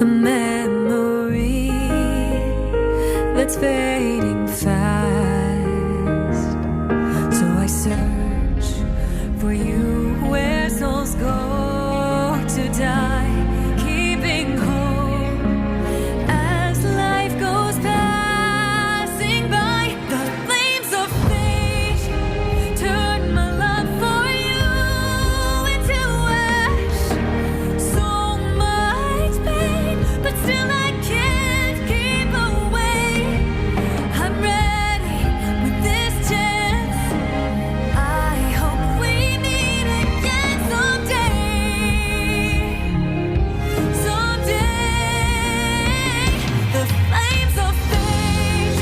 a memory that's fading fast. So I search for you where souls go to die, keeping hope as life goes passing by. The flames of fate turn my love for you into ash. So much pain, but still I can't keep away. I'm ready with this chance. I hope we meet again someday. Someday, the flames of fate,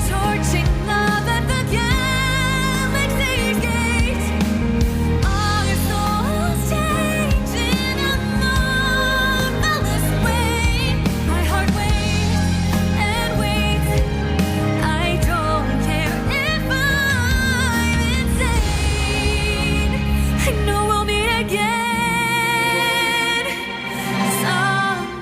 torching love at the galaxy's gate. Our souls change in a marvelous way. My heart waits and waits. I don't care if I'm insane. I know we'll meet again someday.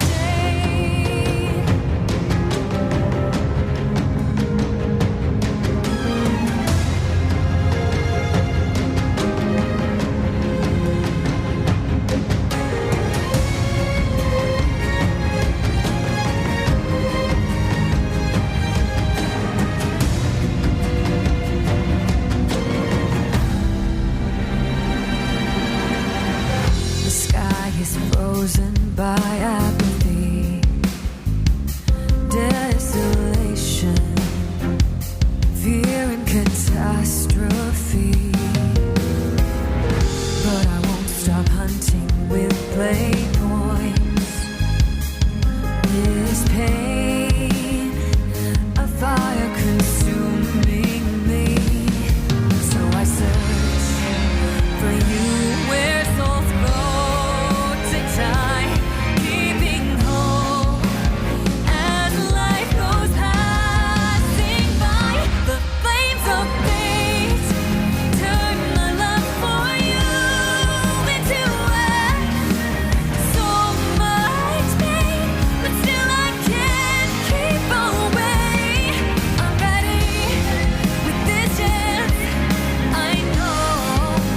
The sky is frozen by apathy, desolation, fear and catastrophe. But I won't stop hunting with BLADEPOINTs. This pain, a fire consuming me. So I search for you where souls go to die, keeping hope as life goes passing by. The flames of fate turn my love for you into ash. So much pain, but still I can't keep away. I'm ready with this chance. I know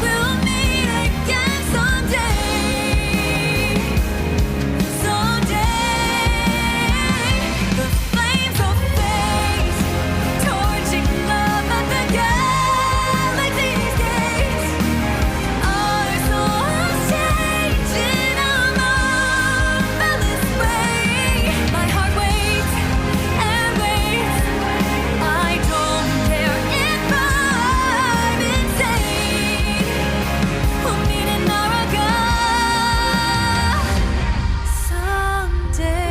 we'll meet again someday. Someday, the flames of fate, torching love at the galaxy's gate. Our souls change in a marvelous way. My heart waits and waits. I don't care if I'm insane. We'll meet in NARAKA someday.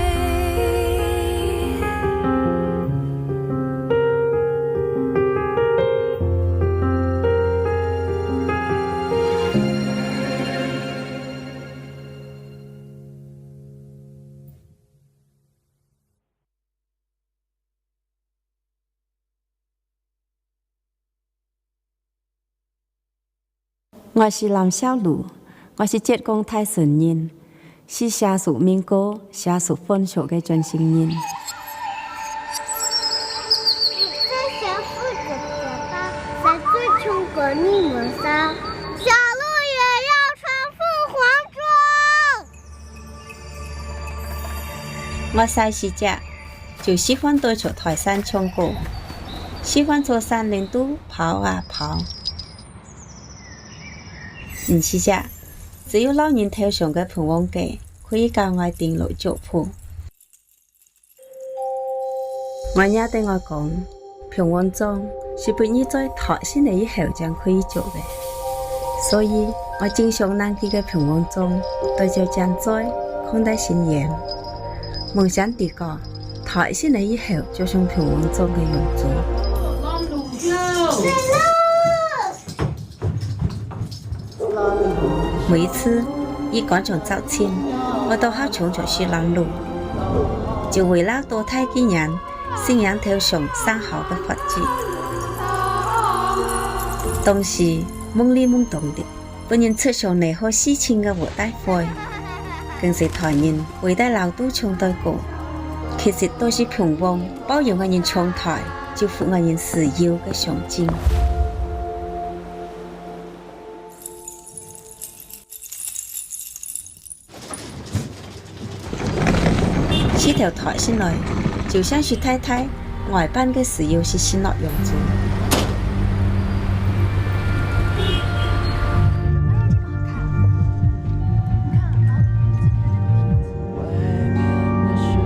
我是蓝小璐，我是浙江泰顺人，是写属民歌、写属分手的专心人。在小富的嘴巴，在最穷的你们上，小鹿也要穿凤凰装。我細時隻就喜歡對着台山唱歌，喜歡做山林都跑啊跑。唔是隻，只有老人頭上嘅盤王記可以教我電路族譜。我也對我講，盤王裝是俾你在台先嚟以後將可以做嘅，所以我經常拿佢嘅盤王裝對着將在看待新嘢。夢想地個台先嚟以後就像盤王裝嘅樣子。每一次一趕上周千，我都好衝着去攔路，就為了多睇幾人信仰頭上生好嘅佛子。當時懵裡懵懂的，本人出上嚟好事情嘅活大會，更是台人偉大老都唱對歌，其實都是平旺包容嘅人唱台，祝福嘅人自由嘅象徵。這條台線來，就像是太太外班嘅時候是新樂樣子。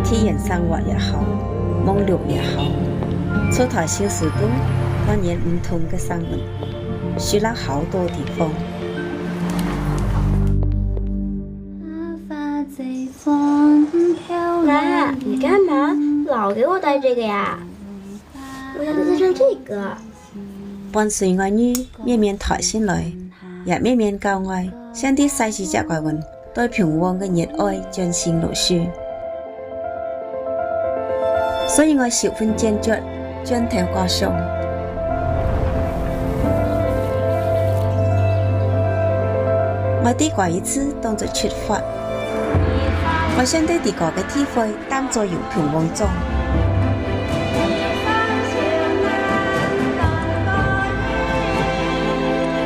體驗生活也好，網絡也好，出台小時都當然唔同嘅生活，去了好多地方。妈，你干嘛老给我带这个呀？我要带上这个。伴隨我女面面台先來，也面面教我，像啲細細隻怪運對平旺嘅熱愛盡顯露出。所以我十分堅決將條歌上。我啲歌一次當作出發。我想對啲歌嘅體會當作有平旺中。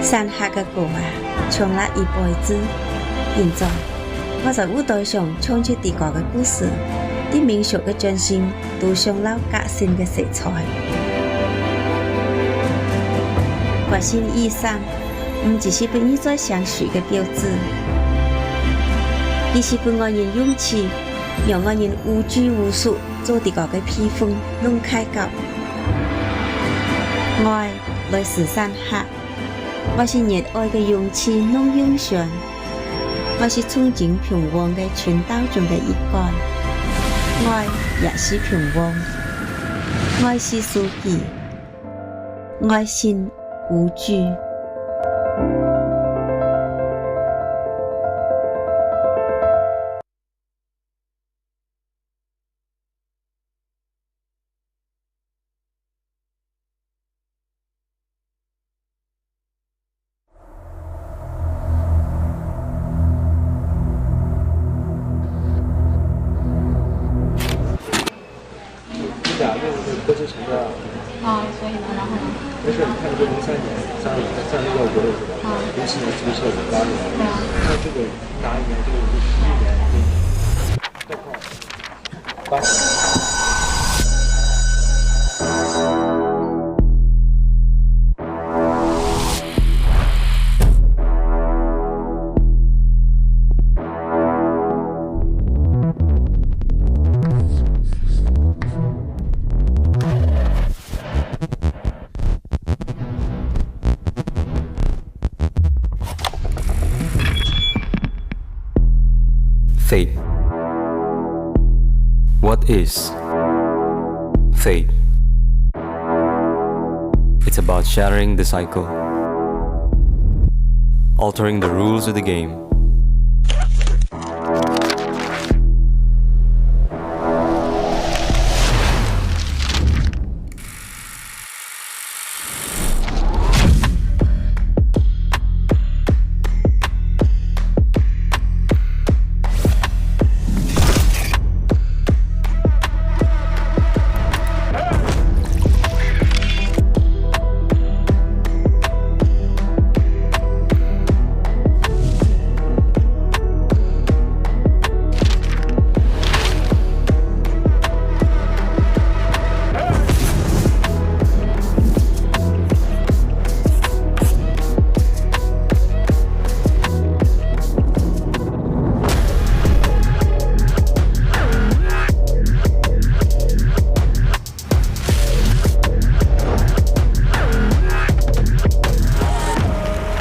山下嘅歌啊，唱了一輩子。現在我在舞台上唱出啲歌嘅故事，啲民俗嘅進行都上了革新嘅色彩。革新衣裳唔只是俾你在相處嘅標誌。佢是俾我人勇氣，讓我人無拘無束做啲個嘅披風弄開角。愛來自山下，我是熱愛嘅勇氣弄勇上，我是憧憬平旺嘅傳道中嘅一個。愛也是平旺，愛是書記，愛心無懼。歌词成的啊，所以呢，然后呢？没事，你看这个03年36个国的是吧？07年注册58年，那这个哪一年？这个51年，概况80。Fate. What is fate? It's about shattering the cycle, altering the rules of the game.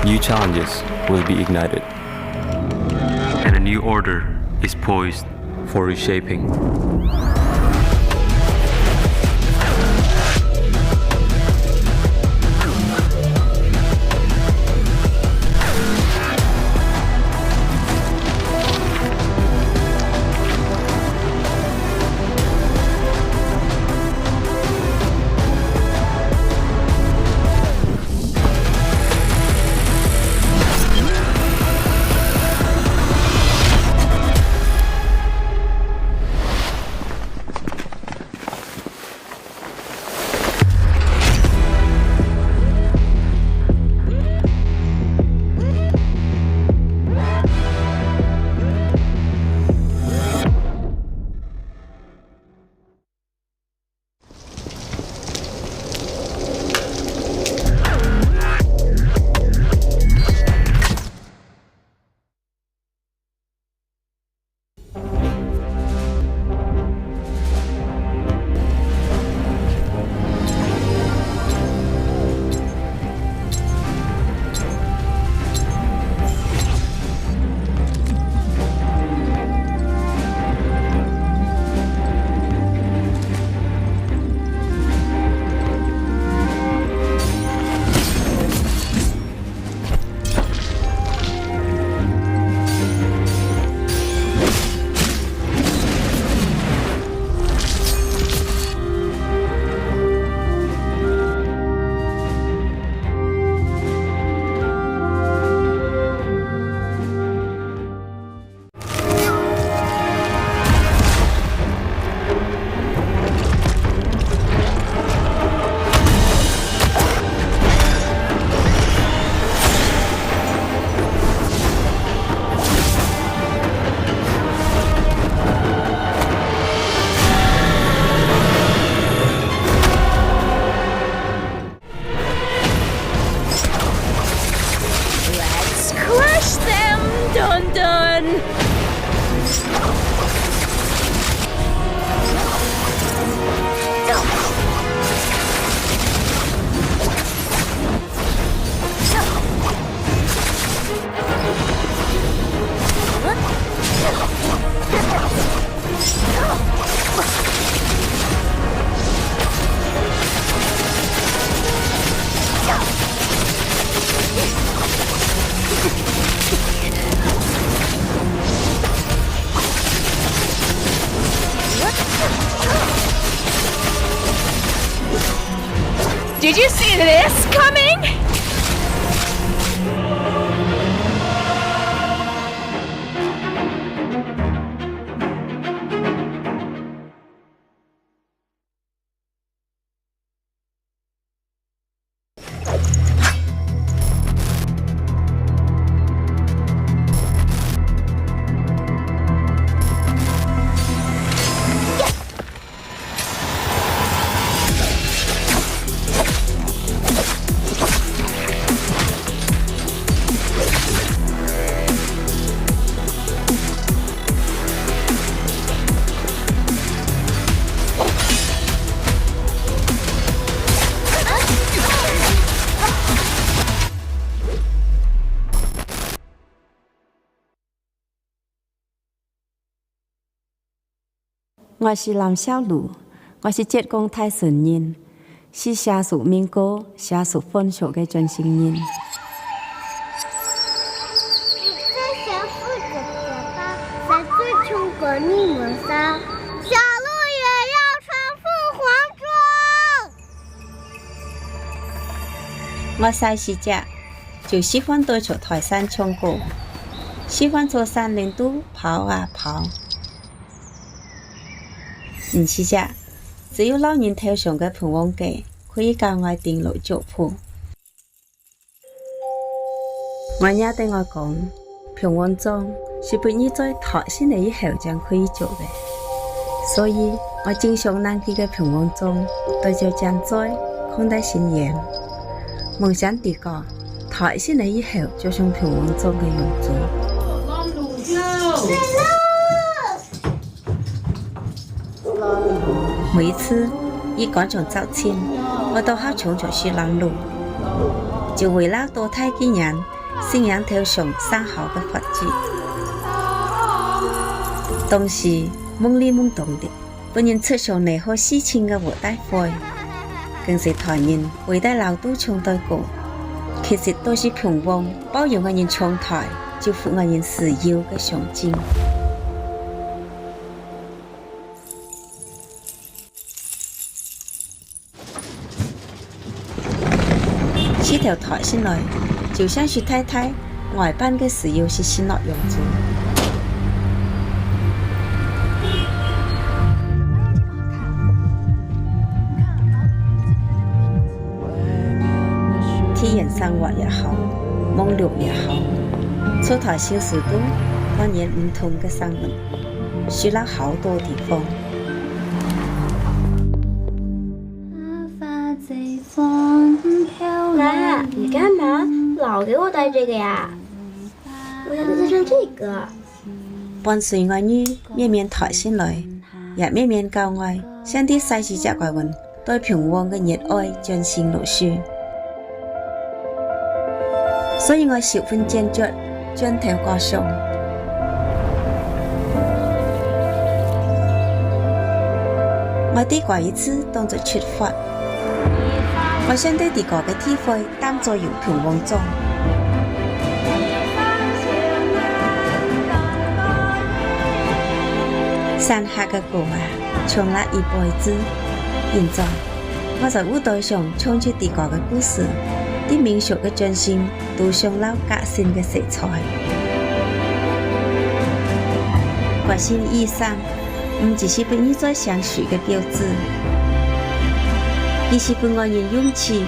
New challenges will be ignited, and a new order is poised for reshaping. Did you see this coming? 我是蓝小璐，我是浙江泰顺人，是下属民歌、下属分享的专心人。这小富姐姐吧，在最穷过你们仨。小鹿也要穿凤凰装。我细时只就喜欢对着台山唱歌，喜欢坐山林都跑啊跑。唔是只，只有老人头上嘅盘王记可以教我定路脚步。我爷对我讲，平王装是不你在台先嚟以後將可以做嘅，所以我經常拿佢嘅平王裝對着將在看待新嘢。夢想地個台先嚟以後就像平王裝嘅樣子。每一次一趕上早前，我都好衝着去攔路，就為了多睇幾人信仰頭上生好嘅佛子。當時懵裡懵懂的，本人出上嚟好事情嘅活大會，更是台人為得老都唱對歌，其實都是強王包容我人唱台，就符我人自由嘅象徵。這條台先來，就像是太太外班嘅時候是先落樣子。體驗生活也好，網絡也好，出台小時都當然唔同嘅生活，去了好多地方。妈，你干嘛？老给我戴这个呀？我想戴上这个。伴隨我女面面台先來，也面面教我，像啲細時隻怪運對平王嘅熱愛將先落書。所以我十分堅決將頭歌上。我啲過一次當作出發。我想對地個嘅體會當作有平王裝。山下嘅歌啊，唱了一輩子。現在我在舞台上唱出地個嘅故事，啲民俗嘅進行都上了革新嘅色彩。革新衣裳唔只是俾你在相處嘅標誌。而是俾我人勇氣，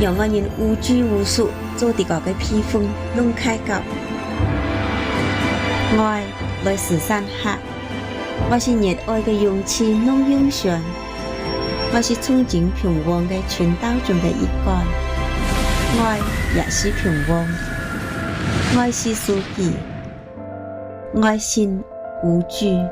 讓我人無拘無束做啲個嘅披風弄開角。愛來自山下，我是熱愛嘅勇氣弄勇上，我是憧憬平王嘅傳道中嘅一個。愛也是平王，愛是書記，愛心無懼。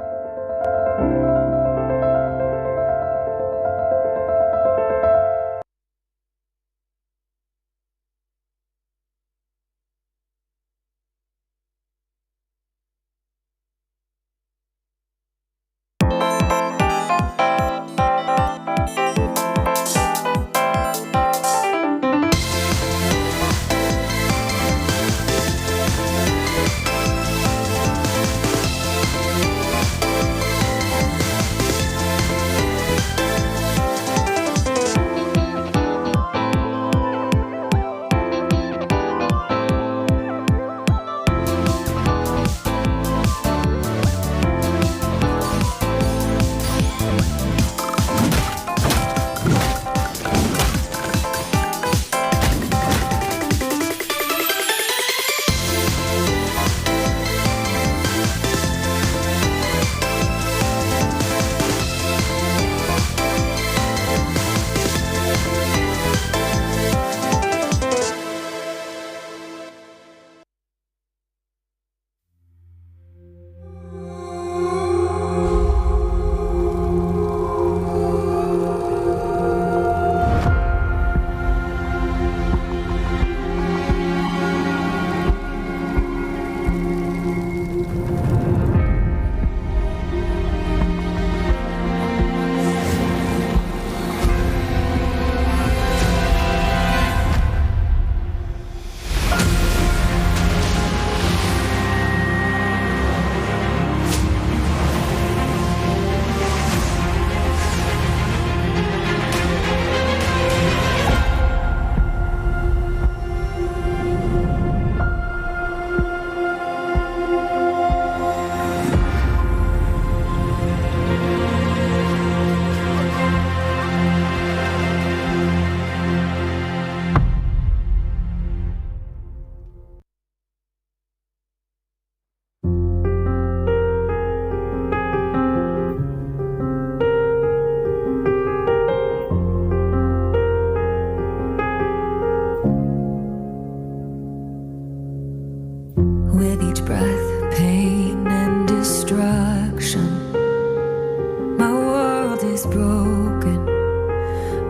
is broken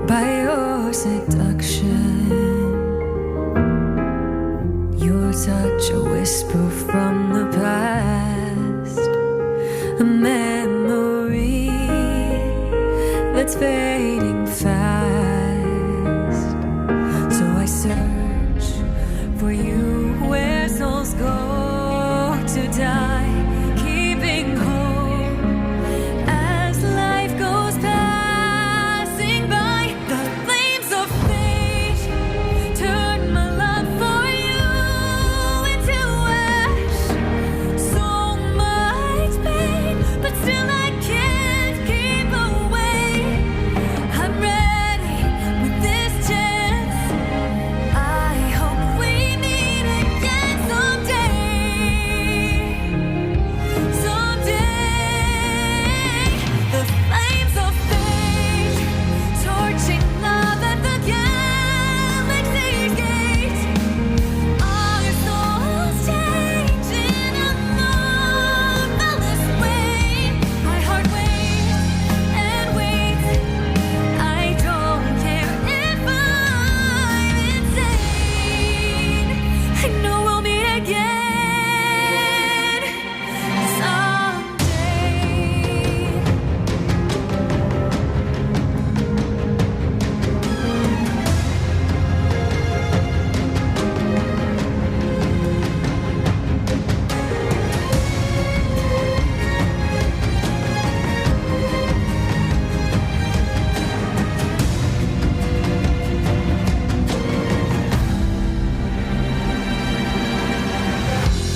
by your seduction. Your touch, a whisper from the past, a memory that's fading fast. So I search for you where souls go to die, keeping hope as life goes passing by. The flames of fate turn my love for you into ash. So much pain, but still I can't keep away. I'm ready with this chance. I hope we meet again someday. Someday, the flames of fate, torching love at the galaxy's gate. Our souls change in a marvelous way. My heart waits and waits. I don't care if I'm insane. I know we'll meet again someday.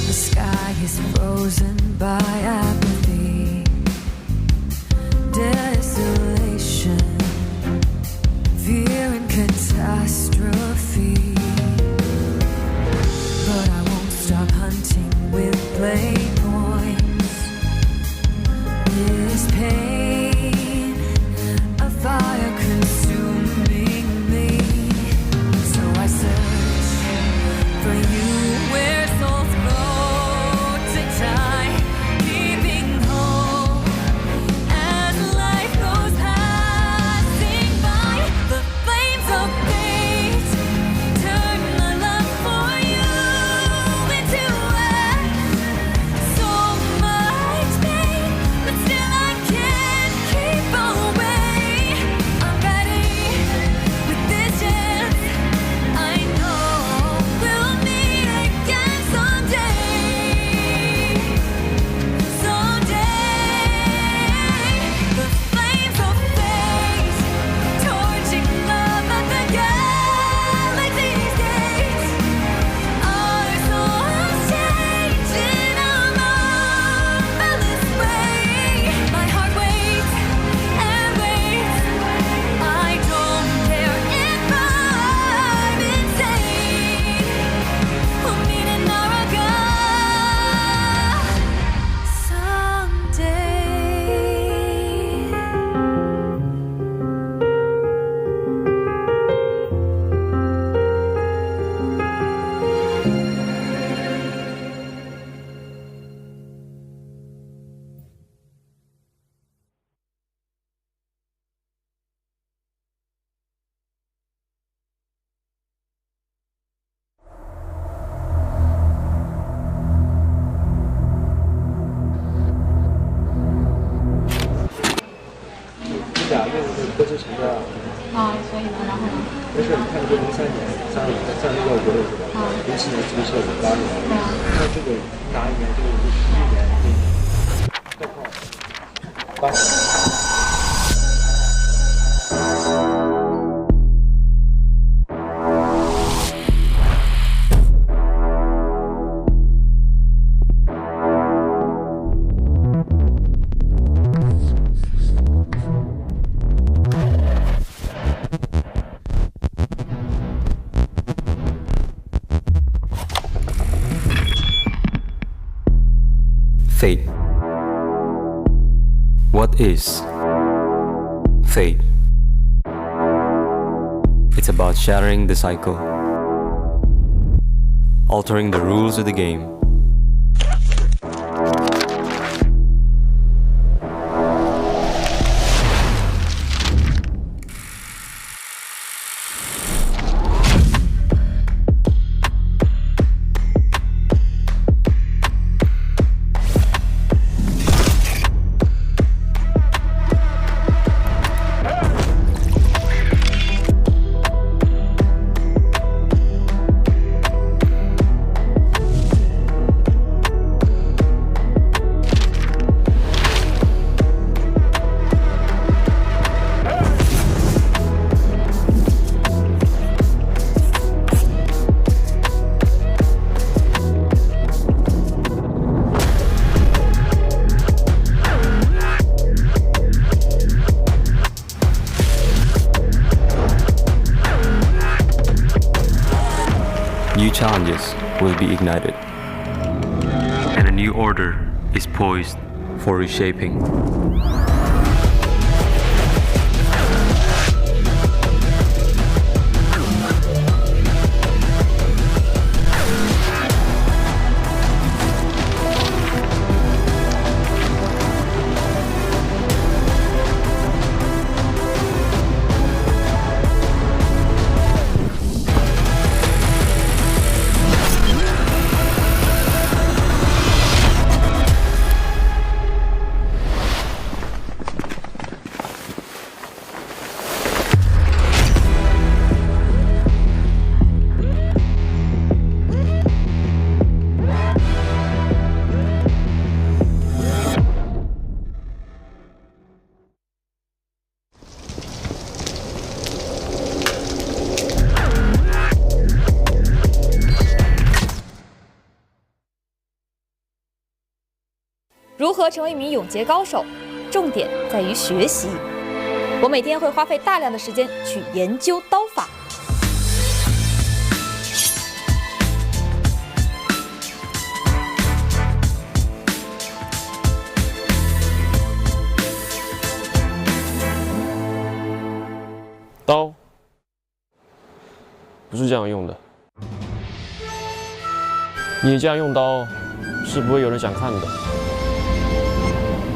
The sky is frozen by apathy, desolation, fear and catastrophe. But I won't stop hunting with blade points. This pain, a fire consuming me. So I search for you where souls go to die, keeping hope as life goes passing by. The flames of fate turn my love for you into ash. So much pain, but still I can't keep away. I'm ready with this chance. I know we'll meet again someday. Someday, the flames of fate, torching love at the galaxy's gate. Our souls change in a marvelous way. My heart waits and waits. I don't care if I'm insane. We'll meet in NARAKA someday.你俩任务各自成长。所以呢，然后呢？没事，你看你这03年上6个国的是吧？07年注册8年，像这个哪一年这个11年概况8年。Fate. What is fate? It's about shattering the cycle, altering the rules of the game. challenges will be ignited, and a new order is poised for reshaping.如何成为一名永劫高手？重点在于学习。我每天会花费大量的时间去研究刀法。刀不是这样用的，你这样用刀是不会有人想看的，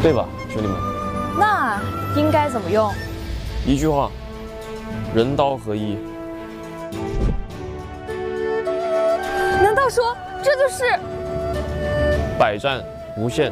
对吧，兄弟们？那应该怎么用？一句话，人刀合一。难道说这就是百战无限？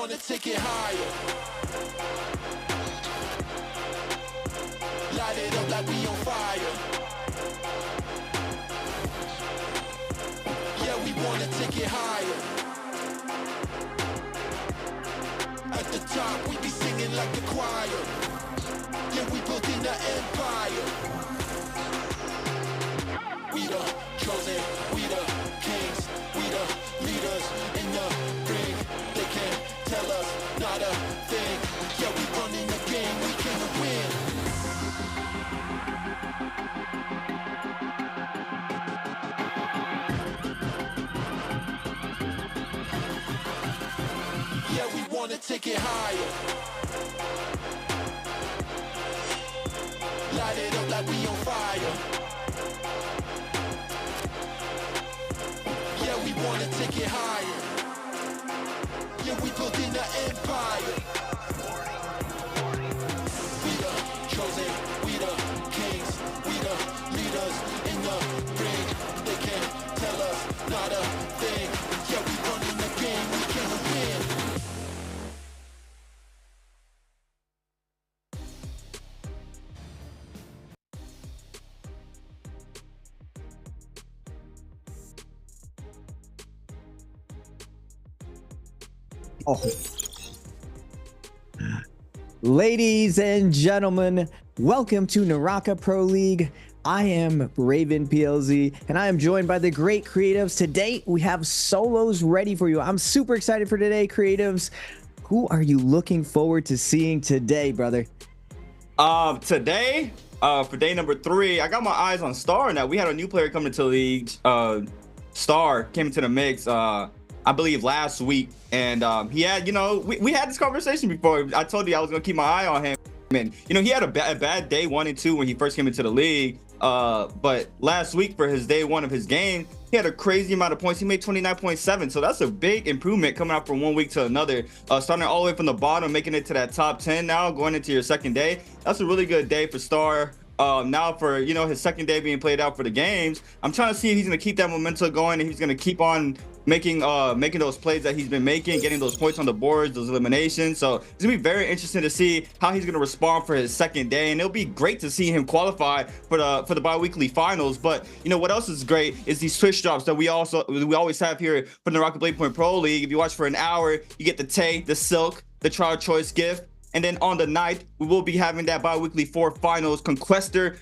wanna take it higher. Light it up like we on fire. Yeah, we wanna take it higher. At the top, we be singing like the choir. Yeah, we building the empire. We the chosen, we the kings, we the leaders in the ring. They can't tell us not a thing. Yeah, we running the game, we can win. Yeah, we wanna take it higher. Light it up like we on fire. Yeah, we wanna take it higher. Yeah, we building the empire. We the chosen, we the kings, we the leaders in the ring. They can't tell us not a thing. Yeah, we running the game, we can win. Oh. Ladies and gentlemen, welcome to NARAKA Pro League. I am Raven PLZ, and I am joined by the great creatives. Today, we have solos ready for you. I'm super excited for today, creatives. Who are you looking forward to seeing today, brother? Today, for day number 3, I got my eyes on Star now. We had a new player come into the league. Star came into the mix, I believe last week, and he had, you know, we had this conversation before. I told you I was gonna keep my eye on him, and you know, he had a bad day 1 and 2 when he first came into the league, but last week for his day 1 of his game, he had a crazy amount of points. He made 29.7, so that's a big improvement coming out from 1 week to another, starting all the way from the bottom, making it to that top 10 now, going into your second day. That's a really good day for Star. Now for, you know, his second day being played out for the games, I'm trying to see if he's going to keep that momentum going, and he's going to keep on making those plays that he's been making, getting those points on the boards, those eliminations. So it's gonna be very interesting to see how he's gonna respond for his second day, and it'll be great to see him qualify for the bi-weekly finals. But you know what else is great is these Twitch drops that we always have here for the NARAKA BLADEPOINT Pro League. If you watch for an hour, you get the Tay, the Silk, the Trial Choice gift, and then on the night we will be having that bi-weekly 4 finals Conquestor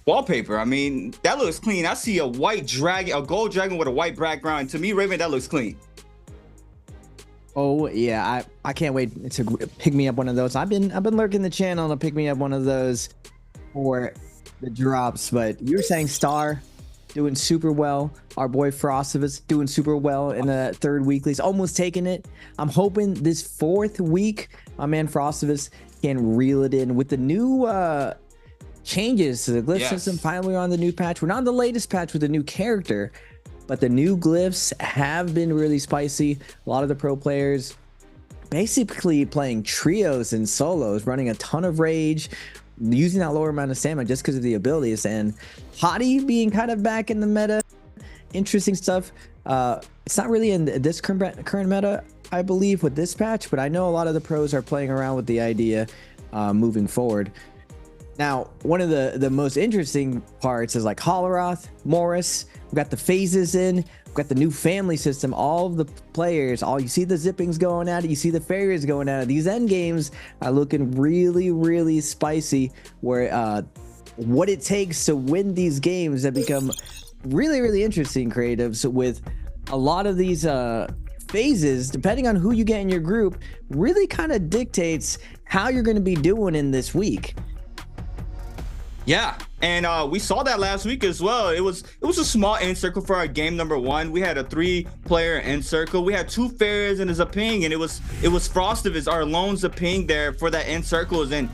wallpaper. I mean, that looks clean. I see a white dragon, a gold dragon with a white background. To me, Raven, that looks clean. Oh yeah, I can't wait to pick me up one of those. I've been lurking the channel to pick me up one of those for the drops. But you were saying Star doing super well. Our boy Frostivus doing super well in the 3rd weeklies, almost taking it. I'm hoping this 4th week, my man Frostivus can reel it in with the new changes to the glyph system. Finally, we're on the new patch. We're not on the latest patch with the new character, but the new glyphs have been really spicy. A lot of the pro players basically playing trios and solos, running a ton of rage, using that lower amount of stamina just because of the abilities, and Hottie being kind of back in the meta. Interesting stuff. It's not really in this current meta, I believe, with this patch, but I know a lot of the pros are playing around with the idea moving forward. Now, one of the most interesting parts is like Holoroth, Morris. We've got the phases in. We've got the new family system. All of the players, you see the zippings going at it. You see the fairies going at it. These end games are looking really, really spicy. Where what it takes to win these games that become really, really interesting, creatives, with a lot of these phases, depending on who you get in your group, really kind of dictates how you're going to be doing in this week. Yeah, and we saw that last week as well. It was a small end circle for our game number 1. We had a 3-player end circle. We had 2 fairies and a Zaping, and it was Frostivus, our lone Zaping there for that end circles. And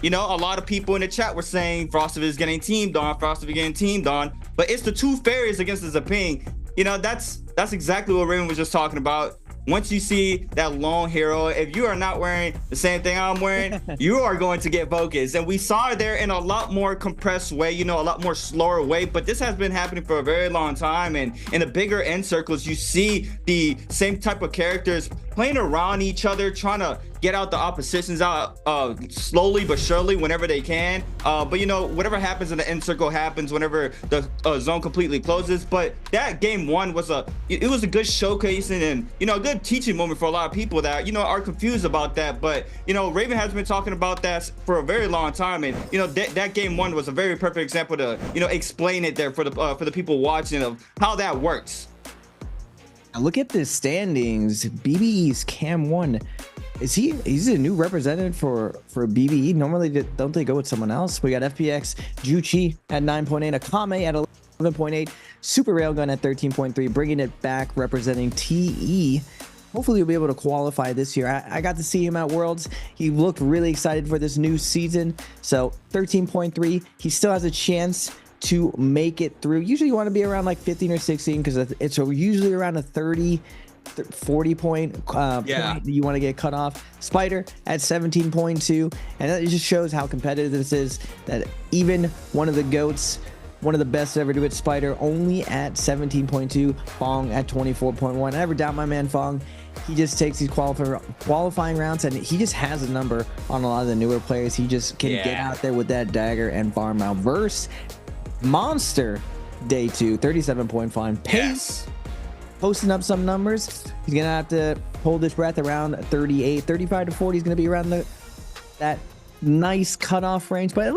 you know, a lot of people in the chat were saying Frostivus getting teamed on, but it's the 2 fairies against the Zaping. You know, that's exactly what Raven was just talking about. Once you see that lone hero, if you are not wearing the same thing I'm wearing, you are going to get focused. And we saw it there in a lot more compressed way, you know, a lot more slower way. But this has been happening for a very long time. And in the bigger end circles, you see the same type of characters playing around each other, trying to get out the oppositions out slowly but surely whenever they can. But you know, whatever happens in the end circle happens whenever the zone completely closes. But that game one was it was a good showcasing and, you know, a good teaching moment for a lot of people that, you know, are confused about that. But, you know, Raven has been talking about that for a very long time, and, you know, that game one was a very perfect example to, you know, explain it there for the people watching of how that works. Now look at the standings. BBE's Cam 1. He's a new representative for BBE. Normally, don't they go with someone else? We got FPX Juchi at 9.8, Akame at 11.8, Super Railgun at 13.3, bringing it back, representing TE. Hopefully, he'll be able to qualify this year. I got to see him at Worlds. He looked really excited for this new season. So 13.3, he still has a chance to make it through. Usually, you want to be around like 15 or 16 because it's usually around a 40 point point you want to get cut off. Spider at 17.2, and that just shows how competitive this is, that even one of the GOATs, one of the best ever do it, Spider, only at 17.2, Fong at 24.1. I never doubt my man Fong. He just takes these qualifying rounds, and he just has a number on a lot of the newer players. He just can get out there with that dagger and farm out. Verse Monster Day2, 37.5 pace. Posting up some numbers. He's gonna have to hold his breath around 38, 35 to 40. He's gonna be around that nice cutoff range, but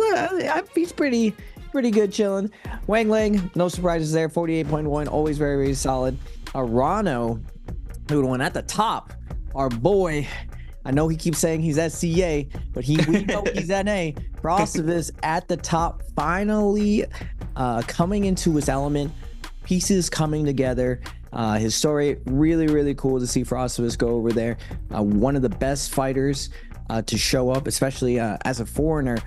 he's pretty good chilling. Wang Lang, no surprises there, 48.1, always very, very solid. Arano, who went at the top, our boy. I know he keeps saying he's SCA, but we know he's NA. Frostivus at the top, finally coming into his element. Pieces coming together. His story, really cool to see Frostivus go over there. One of the best fighters to show up, especially as a foreigner.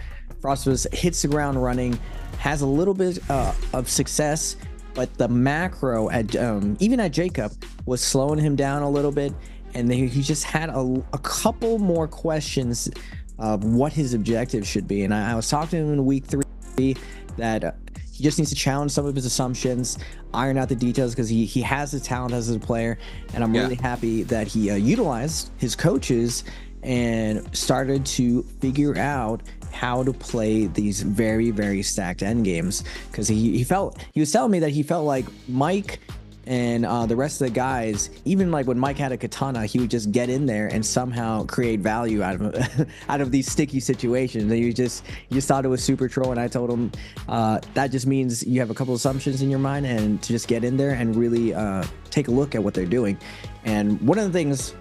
Frostivus hits the ground running, has a little bit of success, but the macro at even at Jacob was slowing him down a little bit, and he just had a couple more questions of what his objective should be. And I was talking to him in week 3 that he just needs to challenge some of his assumptions, iron out the details, because he has the talent as a player. And I'm really happy that he utilized his coaches and started to figure out how to play these very stacked end games. Because he was telling me that he felt like Mike and the rest of the guys, even like when Mike had a katana, he would just get in there and somehow create value out of these sticky situations. And you just thought it was super troll. And I told him that just means you have a couple assumptions in your mind, and to just get in there and really take a look at what they're doing. And one of the things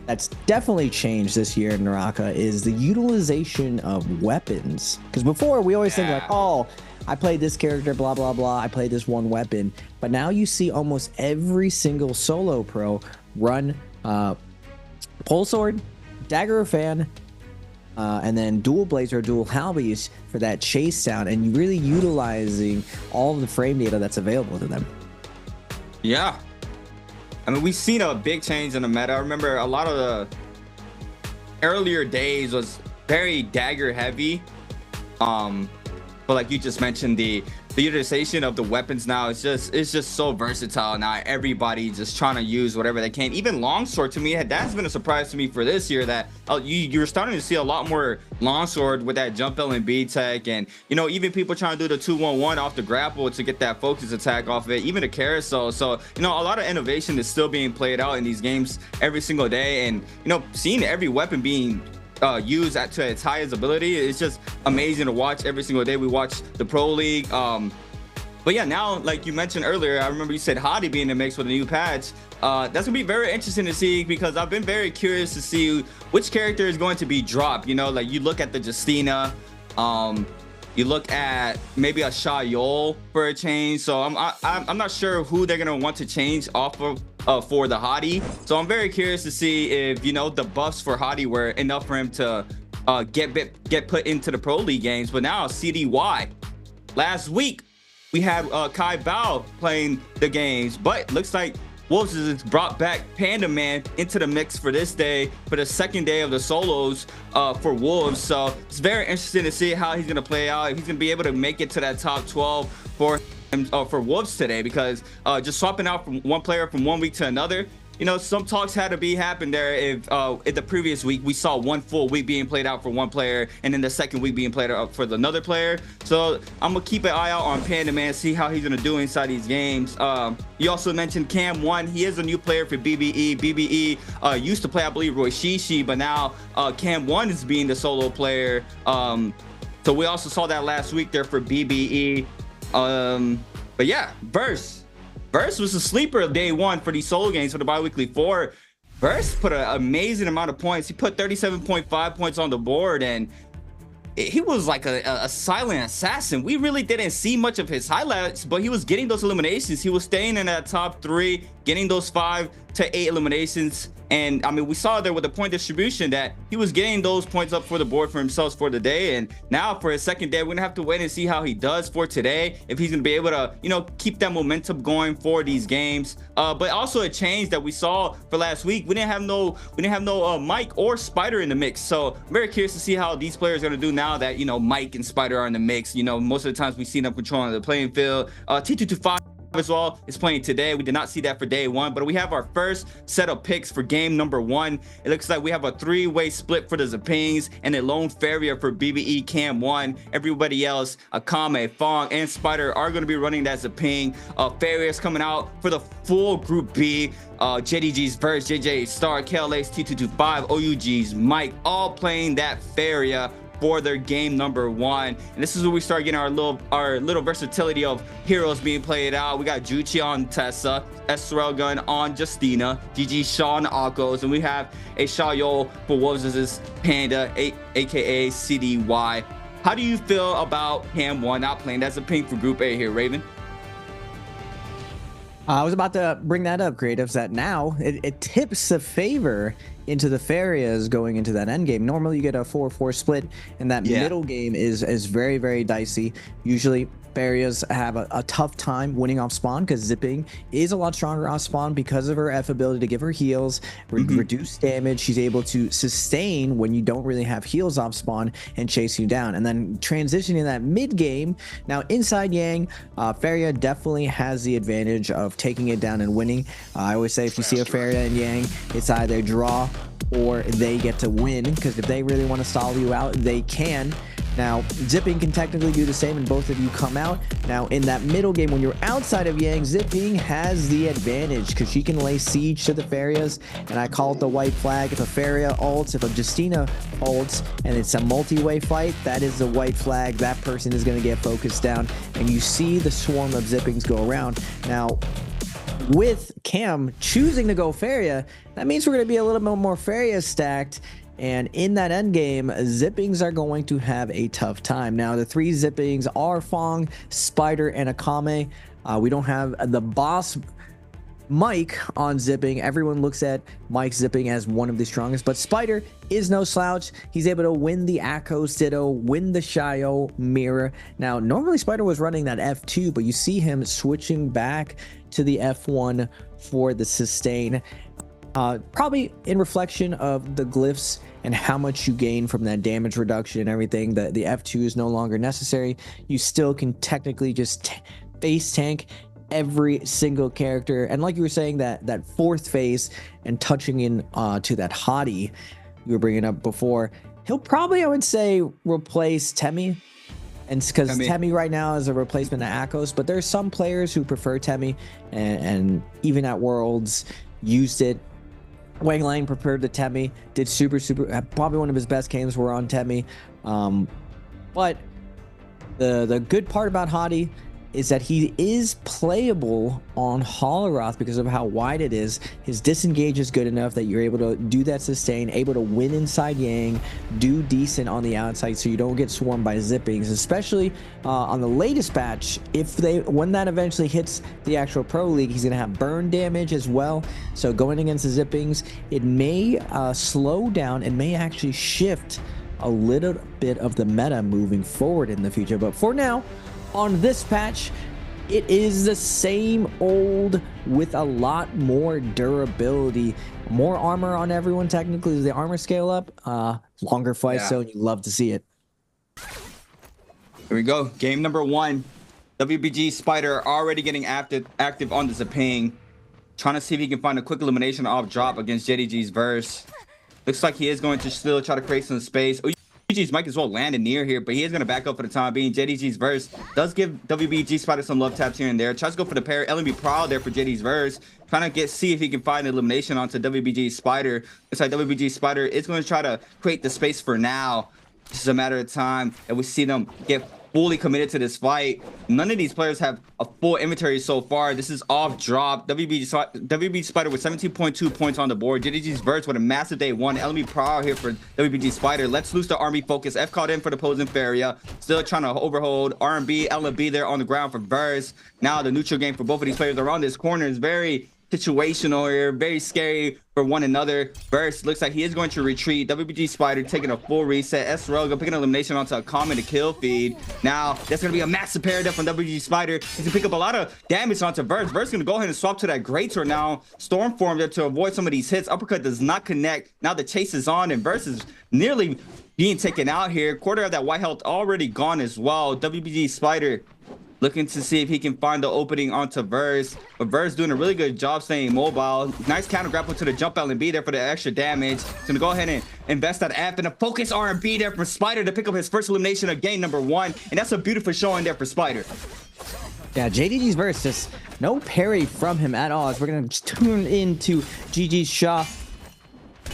that's definitely changed this year in NARAKA is the utilization of weapons. Because before we always think like, oh, I played this character, blah, blah, blah. I played this one weapon. But now you see almost every single solo pro run pole sword, dagger of fan, and then dual blades or dual halbies for that chase sound, and really utilizing all of the frame data that's available to them. Yeah. I mean, we've seen a big change in the meta. I remember a lot of the earlier days was very dagger heavy. But like you just mentioned, the utilization of the weapons now is just so versatile. Now everybody just trying to use whatever they can. Even longsword, to me, that's been a surprise to me for this year, that you're starting to see a lot more longsword with that jump L and B tech, and you know, even people trying to do the 2-1-1 off the grapple to get that focus attack off of it, even the carousel. So you know, a lot of innovation is still being played out in these games every single day, and you know, seeing every weapon being used to its highest ability, it's just amazing to watch every single day. We watch the Pro League, but yeah, now like you mentioned earlier, I remember you said Hadi being in the mix with a new patch. That's gonna be very interesting to see, because I've been very curious to see which character is going to be dropped. You know, like you look at the Justina, you look at maybe a Shayol for a change. So I'm not sure who they're gonna want to change off of for the Hadi. So I'm very curious to see if, you know, the buffs for Hadi were enough for him to get put into the Pro League games. But now CDY, last week we had Kai Bao playing the games, but looks like Wolves has brought back Panda Man into the mix for this day, for the second day of the solos for Wolves. So it's very interesting to see how he's gonna play out, if he's gonna be able to make it to that top 12 for Wolves today, because just swapping out from one player from one week to another, you know, some talks had to happen there. If in the previous week we saw one full week being played out for one player, and then the second week being played out for another player. So I'm gonna keep an eye out on Panda Man, see how he's gonna do inside these games. You also mentioned Cam 1. He is a new player for BBE. BBE used to play, I believe, Roy Shishi, but now Cam 1 is being the solo player. So we also saw that last week there for BBE. But yeah, Verse was a sleeper of day 1 for these solo games for the bi-weekly 4. Verse put an amazing amount of points. He put 37.5 points on the board, and he was like a silent assassin. We really didn't see much of his highlights, but he was getting those eliminations. He was staying in that top 3, getting those 5 to 8 eliminations. And I mean, we saw there with the point distribution that he was getting those points up for the board for himself for the day. And now for his second day, we're gonna have to wait and see how he does for today, if he's gonna be able to, you know, keep that momentum going for these games. But also a change that we saw for last week, we didn't have no Mike or Spider in the mix. So I'm very curious to see how these players are gonna do now that, you know, Mike and Spider are in the mix. You know, most of the times we've seen them controlling the playing field. T225 as well is playing today. We did not see that for day 1, but we have our first set of picks for game number 1. It looks like we have a 3-way split for the Zapings and a lone Farrier for BBE Cam 1. Everybody else, Akame, Fong, and Spider are going to be running that Zaping. Farriers coming out for the full Group B. JDG's Verse, JJ, Star, KLA's T225, OUG's Mike, all playing that Farrier for their game number 1. And this is where we start getting our little versatility of heroes being played out. We got Juchi on Tessa, SRL Gun on Justina, GG Sean Akos, and we have a Shayo for Wolves' Panda, aka CDY. How do you feel about Cam 1 not playing? That's a pink for Group A here, Raven. I was about to bring that up, Creatives, that now it tips the favor into the Farriers going into that end game. Normally you get a 4-4 split, and that middle game is very, very dicey. Usually Farriers have a tough time winning off spawn because Zipping is a lot stronger off spawn because of her F ability to give her heals, reduce damage. She's able to sustain when you don't really have heals off spawn and chase you down. And then transitioning that mid game, now inside Yang, Farrier definitely has the advantage of taking it down and winning. I always say if you see a Farrier in Yang, it's either draw or they get to win, because if they really want to stall you out, they can. Now, Zipping can technically do the same, and both of you come out. Now, in that middle game, when you're outside of Yang, Zipping has the advantage because she can lay siege to the Farriers, and I call it the white flag. If a Farrier ults, if a Justina ults, and it's a multi-way fight, that is the white flag. That person is going to get focused down, and you see the swarm of Zippings go around. Now, with Cam choosing to go Farrier, that means we're going to be a little bit more Farrier stacked. And in that end game, Zippings are going to have a tough time. Now, the 3 Zippings are Fong, Spider, and Akame. We don't have the boss Mike on Zipping. Everyone looks at Mike Zipping as one of the strongest, but Spider is no slouch. He's able to win the Akos Ditto, win the Shayo Mirror. Now, normally Spider was running that F2, but you see him switching back to the F1 for the sustain. Probably in reflection of the glyphs and how much you gain from that damage reduction and everything. The F2 is no longer necessary. You still can technically just face tank every single character. And like you were saying, that 4th phase and touching in to that hottie you were bringing up before, he'll probably, I would say, replace Temi. And because Temi right now is a replacement to Akos, but there's some players who prefer Temi, and even at Worlds used it. Wang Lang preferred the Temi, did super, probably one of his best games were on Temi. But the good part about Hottie is that he is playable on Holoroth because of how wide it is. His disengage is good enough that you're able to do that sustain, able to win inside Yang, do decent on the outside so you don't get swarmed by Zippings, especially on the latest patch. When that eventually hits the actual Pro League, he's going to have burn damage as well. So going against the Zippings, it may slow down and may actually shift a little bit of the meta moving forward in the future. But for now, on this patch, it is the same old with a lot more durability, more armor on everyone. Technically, as the armor scale up, longer fight zone, you love to see it. Here we go, game number 1. WBG Spider already getting active on the Zaping. trying to see if he can find a quick elimination off drop against JDG's verse. Looks like he is going to still try to create some space. Oh, JDG's might as well land in near here, but he is going to back up for the time being. JDG's verse does give WBG Spider some love taps here and there. Tries to go for the pair. Nbpl there for JD's verse. Trying to see if he can find an elimination onto WBG Spider. Looks like WBG Spider is going to try to create the space for now. This is a matter of time and we see them get fully committed to this fight. None of these players have a full inventory so far. This is off drop. WBG Spider with 17.2 points on the board. JDG's verse with a massive day one. Nbpl here for WBG Spider. Let's loose the army focus. F called in for the opposing Feria. Still trying to overhold. RMB, LB there on the ground for verse. Now the neutral game for both of these players around this corner is very situational here, very scary for one another. Verse looks like he is going to retreat. WBG Spider taking a full reset. S-Roga picking an elimination onto a common to kill feed. Now that's going to be a massive paradigm from WBG Spider. He's going to pick up a lot of damage onto Verse. Verse going to go ahead and swap to that Great Sword now. Stormform there to avoid some of these hits. Uppercut does not connect. Now the chase is on and Verse is nearly being taken out here. Quarter of that white health already gone as well. WBG Spider looking to see if he can find the opening onto Verse. But Verse doing a really good job staying mobile. Nice counter grapple to the jump LB there for the extra damage. He's gonna go ahead and invest that F and a focus RB there from Spider to pick up his first elimination of game number one. And that's a beautiful showing there for Spider. Yeah, JDG's verse, just no parry from him at all. As we're gonna just tune into GG Shaw.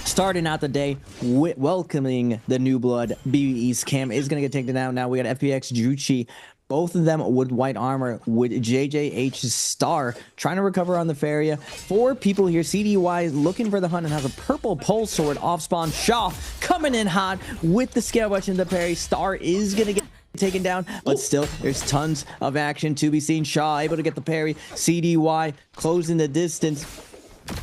Starting out the day, welcoming the new blood. BBE's Cam is gonna get taken down. Now we got FPX Juchi. Both of them with white armor, with JJH's Star trying to recover on the Feria. 4 people here. CDY is looking for the hunt and has a purple pole sword off spawn. Shaw coming in hot with the scale rush in the parry. Star is going to get taken down, but still there's tons of action to be seen. Shaw able to get the parry. CDY closing the distance.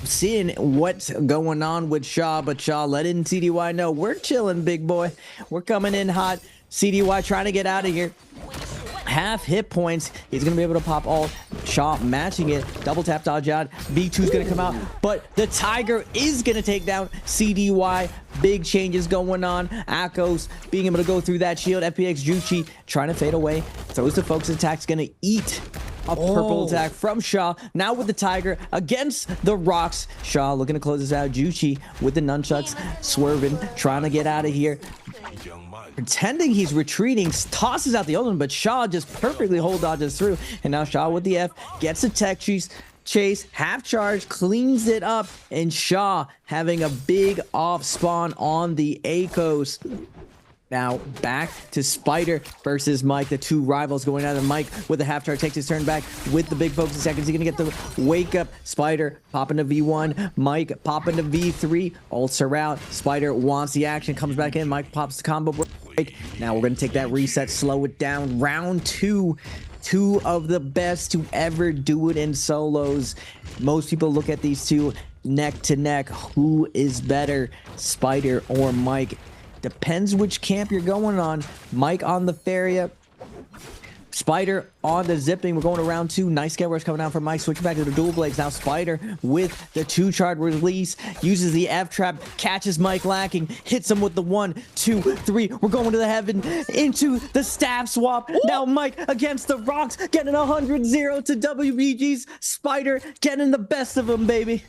Seeing what's going on with Shaw, but Shaw letting CDY know we're chilling, big boy. We're coming in hot. CDY trying to get out of here. Half hit points. He's going to be able to pop all. Shaw matching it. Double tap dodge out. B2's going to come out. But the Tiger is going to take down CDY. Big changes going on. Akos being able to go through that shield. FPX Juchi trying to fade away. Throws the focus attack. Going to eat a purple attack from Shaw. Now with the Tiger against the rocks. Shaw looking to close this out. Juchi with the nunchucks. Swerving. Trying to get out of here. Pretending he's retreating, tosses out the ultimate, but Shaw just perfectly hold dodges through. And now Shaw with the F gets a tech chase, half charge, cleans it up, and Shaw having a big off spawn on the Akos. Now back to Spider versus Mike, the 2 rivals going at it. Mike with the half charge takes his turn back with the big focus attack. Is he gonna get the wake up? Spider popping to V1, Mike popping to V3, ults are out. Spider wants the action, comes back in. Mike pops the combo break. Now we're gonna take that reset, slow it down. Round 2. 2 of the best to ever do it in solos. Most people look at these two neck to neck. Who is better, Spider or Mike? Depends which camp you're going on. Mike on the Feria. Spider on the zipping. We're going to round 2. Nice get rush coming down from Mike. Switching back to the dual blades. Now Spider with the 2-charge release. Uses the F-trap. Catches Mike lacking. Hits him with the 1, 2, 3. We're going to the heaven. Into the staff swap. Now Mike against the rocks. Getting 100-0 to WBG's. Spider getting the best of them, baby.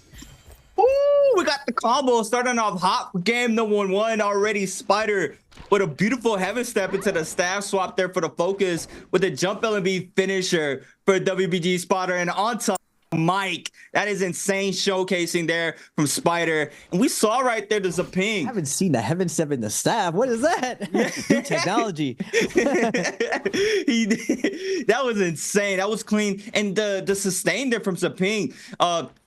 Ooh, we got the combo starting off hot for game number 1 already. Spider with a beautiful heaven step into the staff swap there for the focus with a jump LB finisher for WBG Spider, and on top Mike. That is insane showcasing there from Spider. And we saw right there the Zaping. I haven't seen the heaven step in the staff. What is that? New technology. That was insane. That was clean. And the sustain there from Zaping.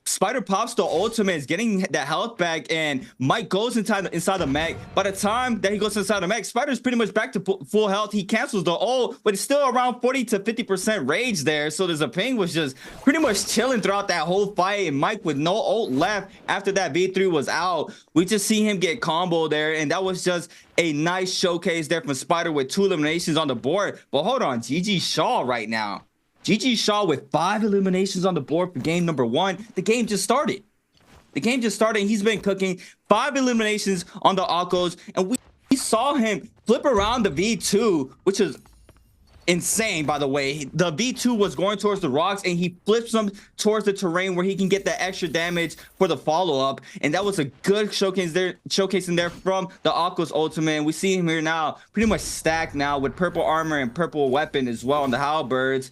Spider pops the ultimates, getting that health back, and Mike goes inside the mech. By the time that he goes inside the mech, Spider's pretty much back to full health. He cancels the ult, but it's still around 40 to 50% rage there. So the Zaping was just pretty much chilling throughout that whole fight, and Mike with no ult left after that V3 was out. We just see him get combo there, and that was just a nice showcase there from Spider with 2 eliminations on the board. But hold on, GG Shaw right now. GG Shaw with 5 eliminations on the board for game number 1. The game just started. The game just started, and he's been cooking. 5 eliminations on the Akos, and we saw him flip around the V2, which is insane, by the way. The V2 was going towards the rocks and he flips them towards the terrain where he can get that extra damage for the follow-up, and that was a good showcasing there from the Aqua's ultimate. And we see him here now pretty much stacked now with purple armor and purple weapon as well on the halberds.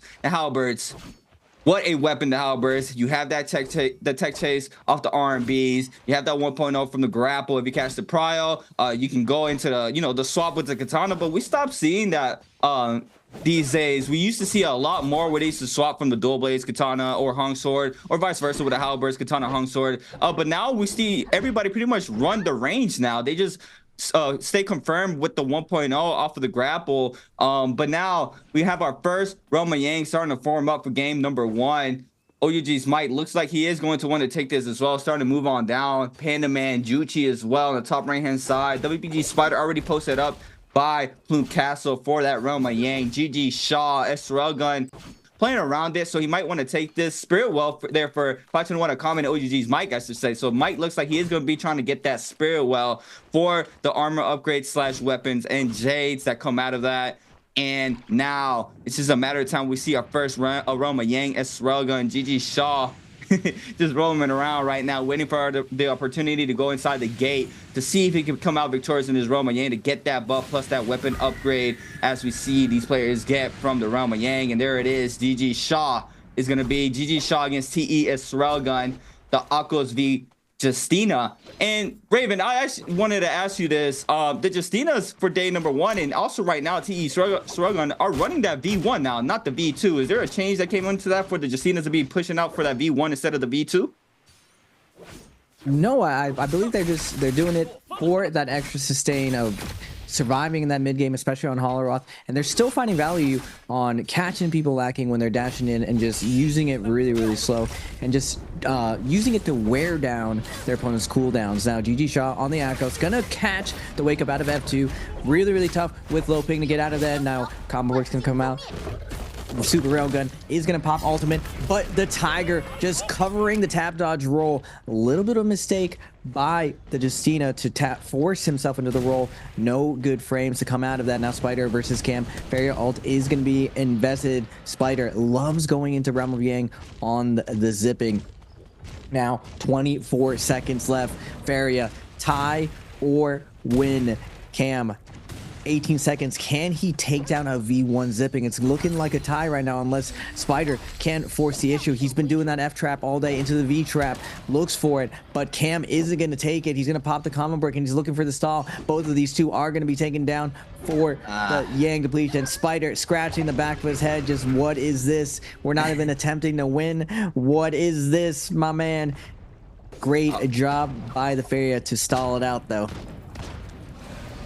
What a weapon, the halberds. You have that tech chase off the R&Bs. You have that 1.0 from the grapple. If you catch the prio, you can go into the, you know, the swap with the katana. But we stopped seeing that these days. We used to see a lot more where they used to swap from the dual blades katana or hung sword, or vice versa with the halberds katana hung sword. But now we see everybody pretty much run the range now. They just stay confirmed with the 1.0 off of the grapple. But now we have our first Roma Yang starting to form up for game number 1. OUG's Might looks like he is going to want to take this as well, starting to move on down. Panda Man, Juchi as well on the top right hand side. WPG Spider already posted up by Plume Castle for that Roma Yang. GG Shaw, SRL Gun playing around it, so he might want to take this Spirit Well there for 521 a comment OGG's Mike, I should say. So Mike looks like he is going to be trying to get that Spirit Well for the armor upgrades slash weapons and jades that come out of that. And now it's just a matter of time we see our first run Roma Yang, SRL Gun, GG Shaw just roaming around right now, waiting for the opportunity to go inside the gate to see if he can come out victorious in his Roma Yang to get that buff plus that weapon upgrade, as we see these players get from the Roma Yang. And there it is. GG Shaw is going to be GG Shaw against TE Israel Gun, the Akos v Justina. And Raven, I actually wanted to ask you this. The Justinas for day number 1 and also right now TE Srugun are running that V1 now, not the V2. Is there a change that came into that for the Justinas to be pushing out for that V1 instead of the V2? No, I believe they're doing it for that extra sustain of surviving in that mid game, especially on Holoroth, and they're still finding value on catching people lacking when they're dashing in and just using it really slow and just using it to wear down their opponent's cooldowns. Now GG Shaw on the Akos gonna catch the wake up out of F2. Really tough with low ping to get out of that. Now Combo Works gonna come out. Super Railgun is going to pop ultimate, but the Tiger just covering the tap dodge roll. A little bit of a mistake by the Justina to force himself into the roll. No good frames to come out of that. Now Spider versus Cam. Feria ult is going to be invested. Spider loves going into Realm of Yang on the zipping. Now 24 seconds left. Feria tie or win. Cam 18 seconds. Can he take down a V1 zipping? It's looking like a tie right now unless Spider can force the issue. He's been doing that F trap all day into the V trap. Looks for it, but Cam isn't going to take it. He's going to pop the combo break and he's looking for the stall. Both of these two are going to be taken down for the Yang depletion. Spider scratching the back of his head. Just what is this? We're not even attempting to win. What is this, my man? Great job by the Feria to stall it out though.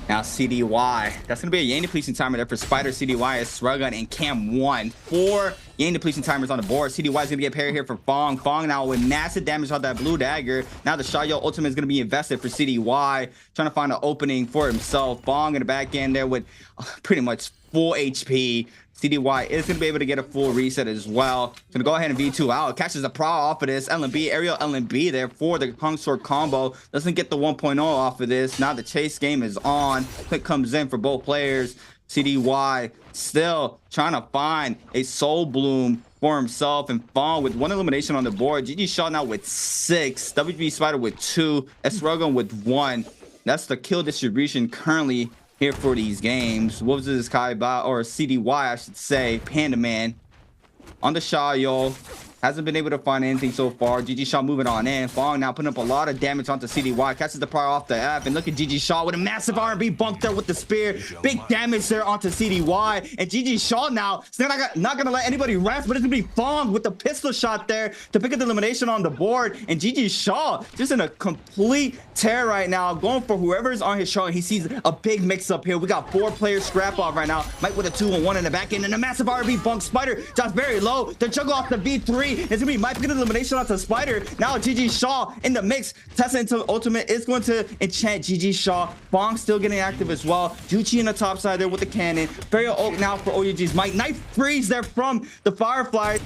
Now CDY, that's going to be a Yang depletion timer there for Spider, CDY, Srugun, and Cam 1. 4 Yang depletion timers on the board. CDY is going to get paired here for Fong. Fong now with massive damage on that blue dagger. Now the Shayo ultimate is going to be invested for CDY, trying to find an opening for himself. Fong in the back end there with pretty much full HP. CDY is going to be able to get a full reset as well. Going to go ahead and V2 out. Catches a prow off of this. LMB, aerial LMB there for the Hung Sword combo. Doesn't get the 1.0 off of this. Now the chase game is on. Click comes in for both players. CDY still trying to find a Soul Bloom for himself, and Fong with 1 elimination on the board. GG Shaw now with 6. WB Spider with 2. Esrogan with 1. That's the kill distribution currently here for these games. What was this Kai Ba or CDY, I should say? Panda Man on the Shayo. Hasn't been able to find anything so far. GG Shaw moving on in. Fong now putting up a lot of damage onto CDY. Catches the prior off the F. And look at GG Shaw with a massive R&B bunk there with the spear. Big damage there onto CDY. And GG Shaw now is not going to let anybody rest, but it's going to be Fong with the pistol shot there to pick up the elimination on the board. And GG Shaw just in a complete tear right now, going for whoever's on his show. He sees a big mix up here. We got 4 players scrap off right now. Mike with a 2-on-1 in the back end and a massive R&B bunk. Spider just very low. The juggle off the V3. It's gonna be Mike picking the elimination onto Spider. Now GG Shaw in the mix. Tessa into ultimate is going to enchant GG Shaw. Fong still getting active as well. Juchi in the top side there with the cannon. Burial Oak now for OUG's Mike. Knife freeze there from the Firefly.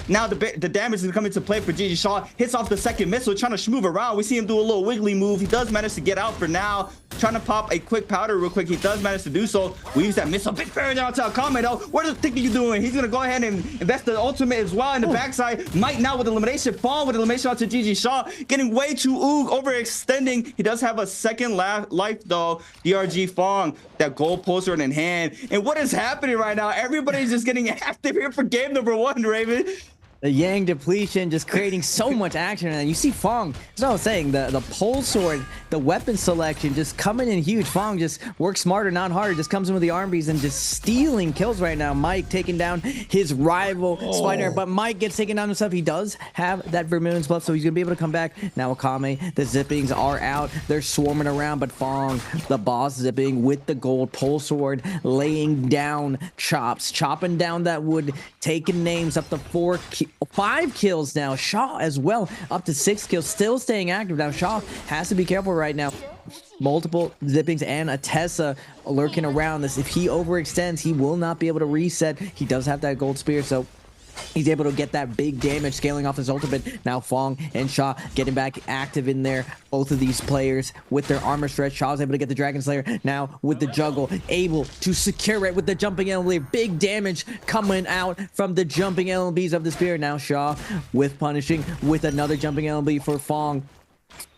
Now the damage is coming to play for GG Shaw. Hits off the second missile, trying to move around. We see him do a little wiggly move. He does manage to get out for now. trying to pop a quick powder real quick. He does manage to do so. We use that missile. Big Fairy down to Akame though. What do you think you're doing? He's gonna go ahead and invest the ultimate as well in the backside. Mike now with elimination. Fawn with elimination onto GG Shaw. Getting way too overextending. He does have a second life though. DRG Fong, that gold poster in hand. And what is happening right now? Everybody's just getting active here for game number 1, Raven. The Yang depletion just creating so much action, and you see Fong. That's what I was saying. The pole sword, the weapon selection just coming in huge. Fong just works smarter, not harder. Just comes in with the arm beats and just stealing kills right now. Mike taking down his rival Spider, but Mike gets taken down himself. He does have that Vermilion buff, so he's gonna be able to come back. Now Akame, the zippings are out. They're swarming around, but Fong, the boss, zipping with the gold pole sword, laying down chops, chopping down that wood, taking names up to 5 kills now. Shaw as well up to 6 kills, still staying active. Now Shaw has to be careful right now. Multiple zippings and a Tessa lurking around this. If he overextends, he will not be able to reset. He does have that gold spear, so he's able to get that big damage scaling off his ultimate. Now Fong and Shaw getting back active in there. Both of these players with their armor stretch. Shaw's able to get the Dragon Slayer. Now with the juggle, able to secure it with the jumping LMB. Big damage coming out from the jumping LMBs of the spear. Now Shaw with punishing with another jumping LMB for Fong.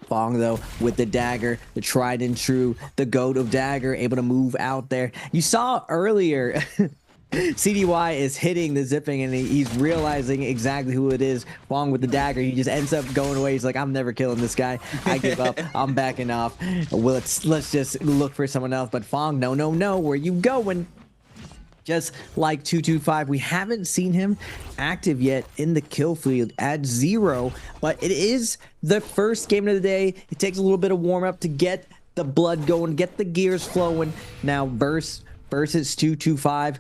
Fong though with the dagger, the tried and true, the goat of dagger, able to move out there. You saw earlier CDY is hitting the zipping and he's realizing exactly who it is. Fong with the dagger, he just ends up going away. He's like, I'm never killing this guy. I give up. I'm backing off. Well, let's just look for someone else. But Fong, no, where you going? Just like 225, we haven't seen him active yet in the kill field at 0, but it is the first game of the day. It takes a little bit of warm up to get the blood going, get the gears flowing. Now versus 225.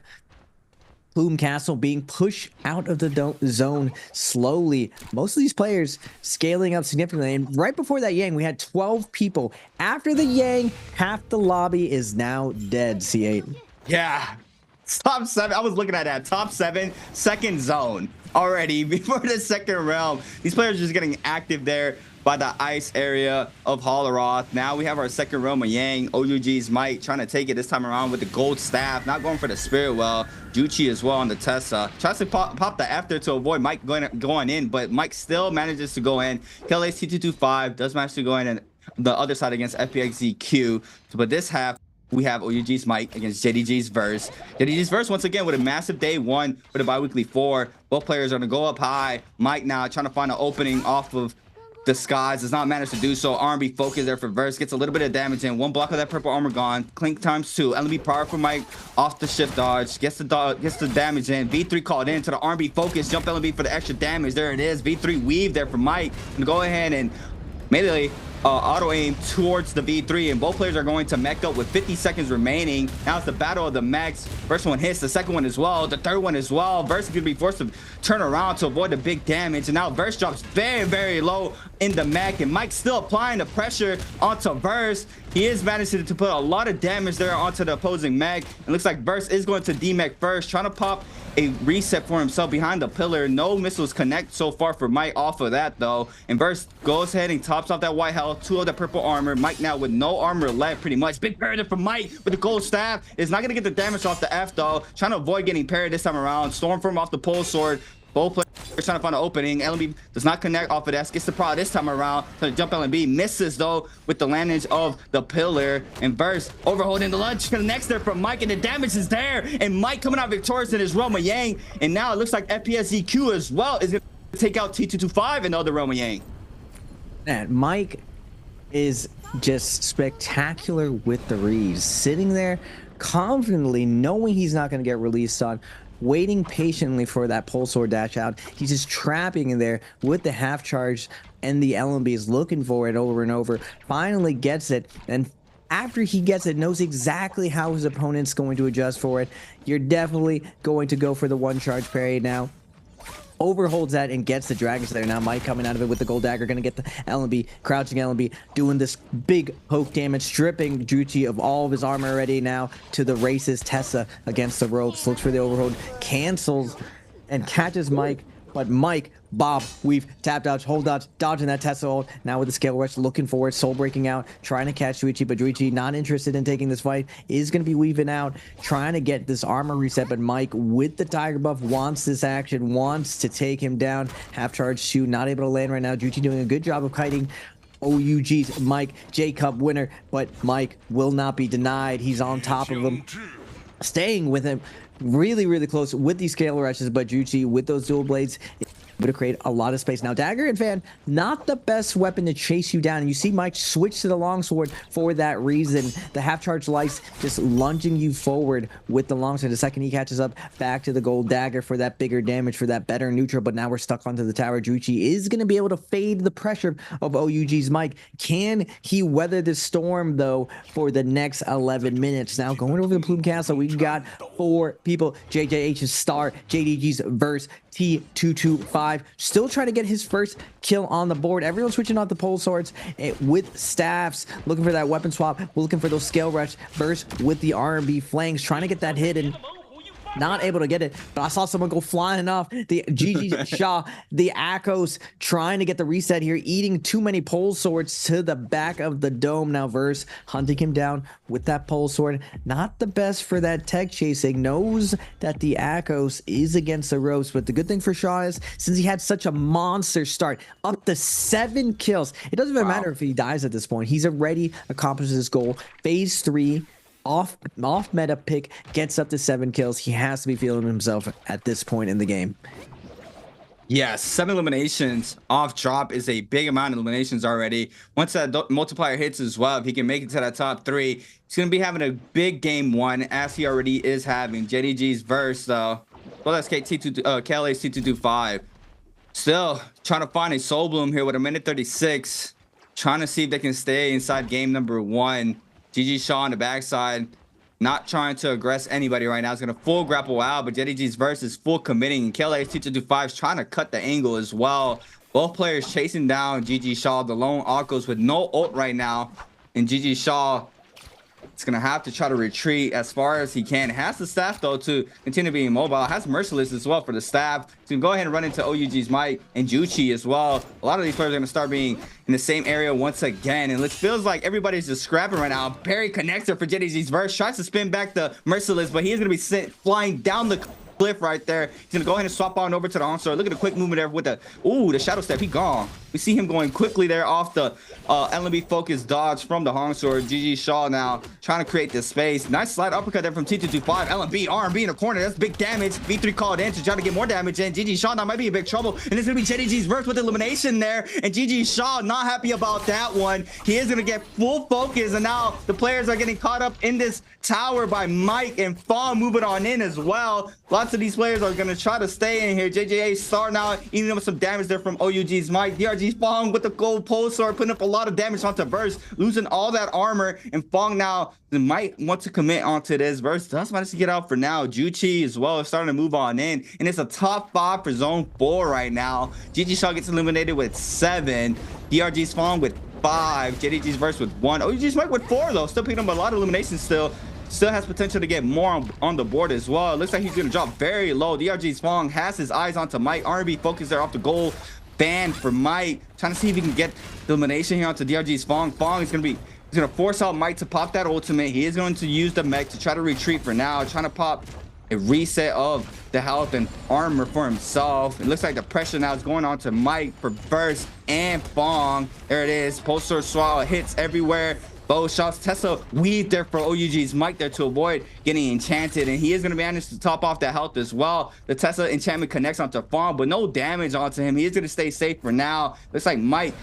Plume Castle being pushed out of the zone slowly. Most of these players scaling up significantly. And right before that Yang, we had 12 people. After the Yang, half the lobby is now dead, C8. Yeah. Top 7. I was looking at that. Top 7, second zone already before the second realm. These players are just getting active there by the ice area of Halaroth. Now we have our second realm of Yang. OUG's Mike trying to take it this time around with the gold staff, not going for the spirit well. Juchi as well on the Tessa. Tries to pop the F there to avoid Mike going in, but Mike still manages to go in. Kill Ace T225 does manage to go in and the other side against FPXZQ. But this half, we have OUG's Mike against JDG's Verse. JDG's Verse, once again, with a massive day 1 with a bi-weekly 4. Both players are going to go up high. Mike now trying to find an opening off of Disguise, does not manage to do so. R&B focus there for Verse, gets a little bit of damage in. 1 block of that purple armor gone. Clink times 2. LB power for Mike off the shift dodge, gets the damage in. V3 called in to the R&B focus, jump LB for the extra damage. There it is. V3 weave there for Mike. And go ahead and melee auto aim towards the V3, and both players are going to mech up with 50 seconds remaining. Now it's the battle of the mechs. First one hits, the second one as well, the third one as well. Verse is going to be forced to turn around to avoid the big damage, and now Verse drops very low in the mech, and Mike's still applying the pressure onto Verse. He is managing to put a lot of damage there onto the opposing mech. It looks like Verse is going to demech first, trying to pop a reset for himself behind the pillar. No missiles connect so far for Mike off of that though, and Verse goes ahead and tops off that white health, 2 of the purple armor. Mike now with no armor left pretty much. Big parry from Mike with the gold staff. Is not going to get the damage off the F though, trying to avoid getting parried this time around. Stormform off the pole sword. Both players trying to find an opening. LMB does not connect off of that. Gets the prod this time around. So the jump LMB misses though with the landage of the pillar. And Verse overholding the lunge connects there from Mike, and the damage is there. And Mike coming out victorious in his realm of Yang. And now it looks like FPSZQ as well is going to take out T225 in the other realm of Yang. And Mike is just spectacular with the reads, sitting there confidently knowing he's not going to get released on, waiting patiently for that pulse or dash out. He's just trapping in there with the half charge, and the LMB is looking for it over and over. Finally gets it, and after he gets it, knows exactly how his opponent's going to adjust for it. You're definitely going to go for the 1 charge parry now. Overholds that and gets the Dragon Slayer. Now Mike coming out of it with the gold dagger, gonna get the LMB, crouching LMB, doing this big poke damage, stripping Juchi of all of his armor already. Now to the races. Tessa against the ropes, looks for the overhold, cancels and catches Mike but Mike, Bob, weave, tap dodge, hold dodge, dodging that Tesla ult. Now with the scale rush, looking for it, soul breaking out, trying to catch Juichi, but Juichi not interested in taking this fight, is going to be weaving out, trying to get this armor reset, but Mike with the Tiger buff wants this action, wants to take him down. Half charge shoot, not able to land right now. Juichi doing a good job of kiting OUG's Mike, J-Cup winner, but Mike will not be denied. He's on top of him, staying with him really close with these scale rushes, but Juichi with those dual blades able to create a lot of space. Now dagger and fan, not the best weapon to chase you down, and you see Mike switch to the longsword for that reason. The half charge lice just lunging you forward with the longsword. The second he catches up, back to the gold dagger for that bigger damage, for that better neutral, but now we're stuck onto the tower. Juichi is going to be able to fade the pressure of OUG's Mike. Can he weather the storm though for the next 11 minutes? Now going over the Plume Castle, we've got 4 people. JJH's Star, JDG's Verse, T225 still trying to get his first kill on the board. Everyone's switching out the pole swords with staffs, looking for that weapon swap. We're looking for those scale rush bursts with the R&B flanks, trying to get that hit, and not able to get it. But I saw someone go flying off. The GG Shaw, the Akos trying to get the reset here, eating too many pole swords to the back of the dome. Now Verse hunting him down with that pole sword. Not the best for that tech chasing. Knows that the Akos is against the ropes, but the good thing for Shaw is, since he had such a monster start, up to 7 kills. It doesn't even matter if he dies at this point. He's already accomplished his goal. Phase 3. Off meta pick, gets up to 7 kills. He has to be feeling himself at this point in the game. Yes, 7 eliminations off drop is a big amount of eliminations already. Once that multiplier hits as well, if he can make it to that top 3, he's going to be having a big game 1, as he already is having. JDG's Verse, though. Well, that's KLA's T225. Still trying to find a Soul Bloom here with a minute 36. Trying to see if they can stay inside game number 1. GG Shaw on the backside, not trying to aggress anybody right now. He's going to full grapple out, but JDG's Verse is full committing. And KLA's T225 is trying to cut the angle as well. Both players chasing down GG Shaw, the lone Akos with no ult right now. And GG Shaw is going to have to try to retreat as far as he can. Has the staff, though, to continue being mobile. Has Merciless as well for the staff. So go ahead and run into OUG's Mike and Juichi as well. A lot of these players are going to start being in the same area once again. And it feels like everybody's just scrapping right now. Parry connector for JDG's Verse. Tries to spin back the Merciless, but he is going to be flying down the cliff right there. He's going to go ahead and swap on over to the onslaught. Look at the quick movement there with the shadow step. He gone. We see him going quickly there off the LMB focus dodge from the Hongsword. GG Shaw now trying to create this space. Nice slide uppercut there from T225. LMB, R&B in the corner. That's big damage. V3 called in to try to get more damage in. GG Shaw now might be in big trouble. And it's going to be JDG's Verse with elimination there. And GG Shaw not happy about that one. He is going to get full focus. And now the players are getting caught up in this tower by Mike and Fawn moving on in as well. Lots of these players are going to try to stay in here. JJA Star now eating up some damage there from OUG's Mike. DRG's Fong with the gold pole sword, putting up a lot of damage onto Verse, losing all that armor. And Fong now might want to commit onto this. Verse does manage to get out for now. Juchi as well is starting to move on in. And it's a top 5 for zone 4 right now. GG Shaw gets eliminated with 7. DRG's Fong with 5. JDG's Verse with 1. OUG's Mike with 4 though. Still picking up a lot of eliminations still. Still has potential to get more on the board as well. It looks like he's going to drop very low. DRG's Fong has his eyes onto Mike. R&B focus there off the goal ban for Mike. Trying to see if he can get the elimination here onto DRG's Fong. Fong is going to be... He's going to force out Mike to pop that ultimate. He is going to use the mech to try to retreat for now. Trying to pop a reset of the health and armor for himself. It looks like the pressure now is going on to Mike for Verse and Fong. There it is. Poster swallow hits everywhere. Both shots. Tesla weaved there for OUG's Mike there to avoid getting enchanted. And he is going to manage to top off that health as well. The Tesla enchantment connects onto Fong, but no damage onto him. He is going to stay safe for now. Looks like Mike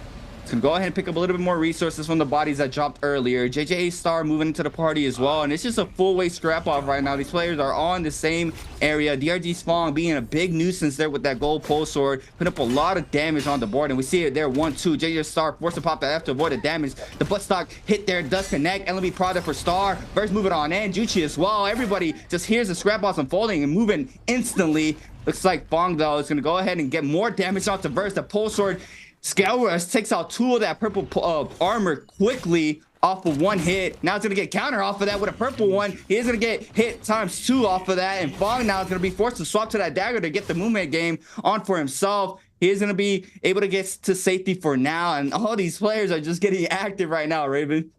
can go ahead and pick up a little bit more resources from the bodies that dropped earlier. JJ Star moving into the party as well, and it's just a full way scrap off right now. These players are all in the same area. DRG's Fong being a big nuisance there with that gold pole sword, putting up a lot of damage on the board, and we see it there 1-2. JJ Star forced to pop that F to avoid the damage. The buttstock hit there does connect. LMB product for Star. Verse moving on, and Juchi as well. Everybody just hears the scrap offs unfolding and moving instantly. Looks like Fong though is going to go ahead and get more damage onto Verse. The pole sword Scale Rush takes out 2 of that purple armor quickly off of one hit. Now it's gonna get counter off of that with a purple one. He is gonna get hit ×2 off of that, and Fong now is gonna be forced to swap to that dagger to get the movement game on for himself. He is gonna be able to get to safety for now, and all these players are just getting active right now, Raven.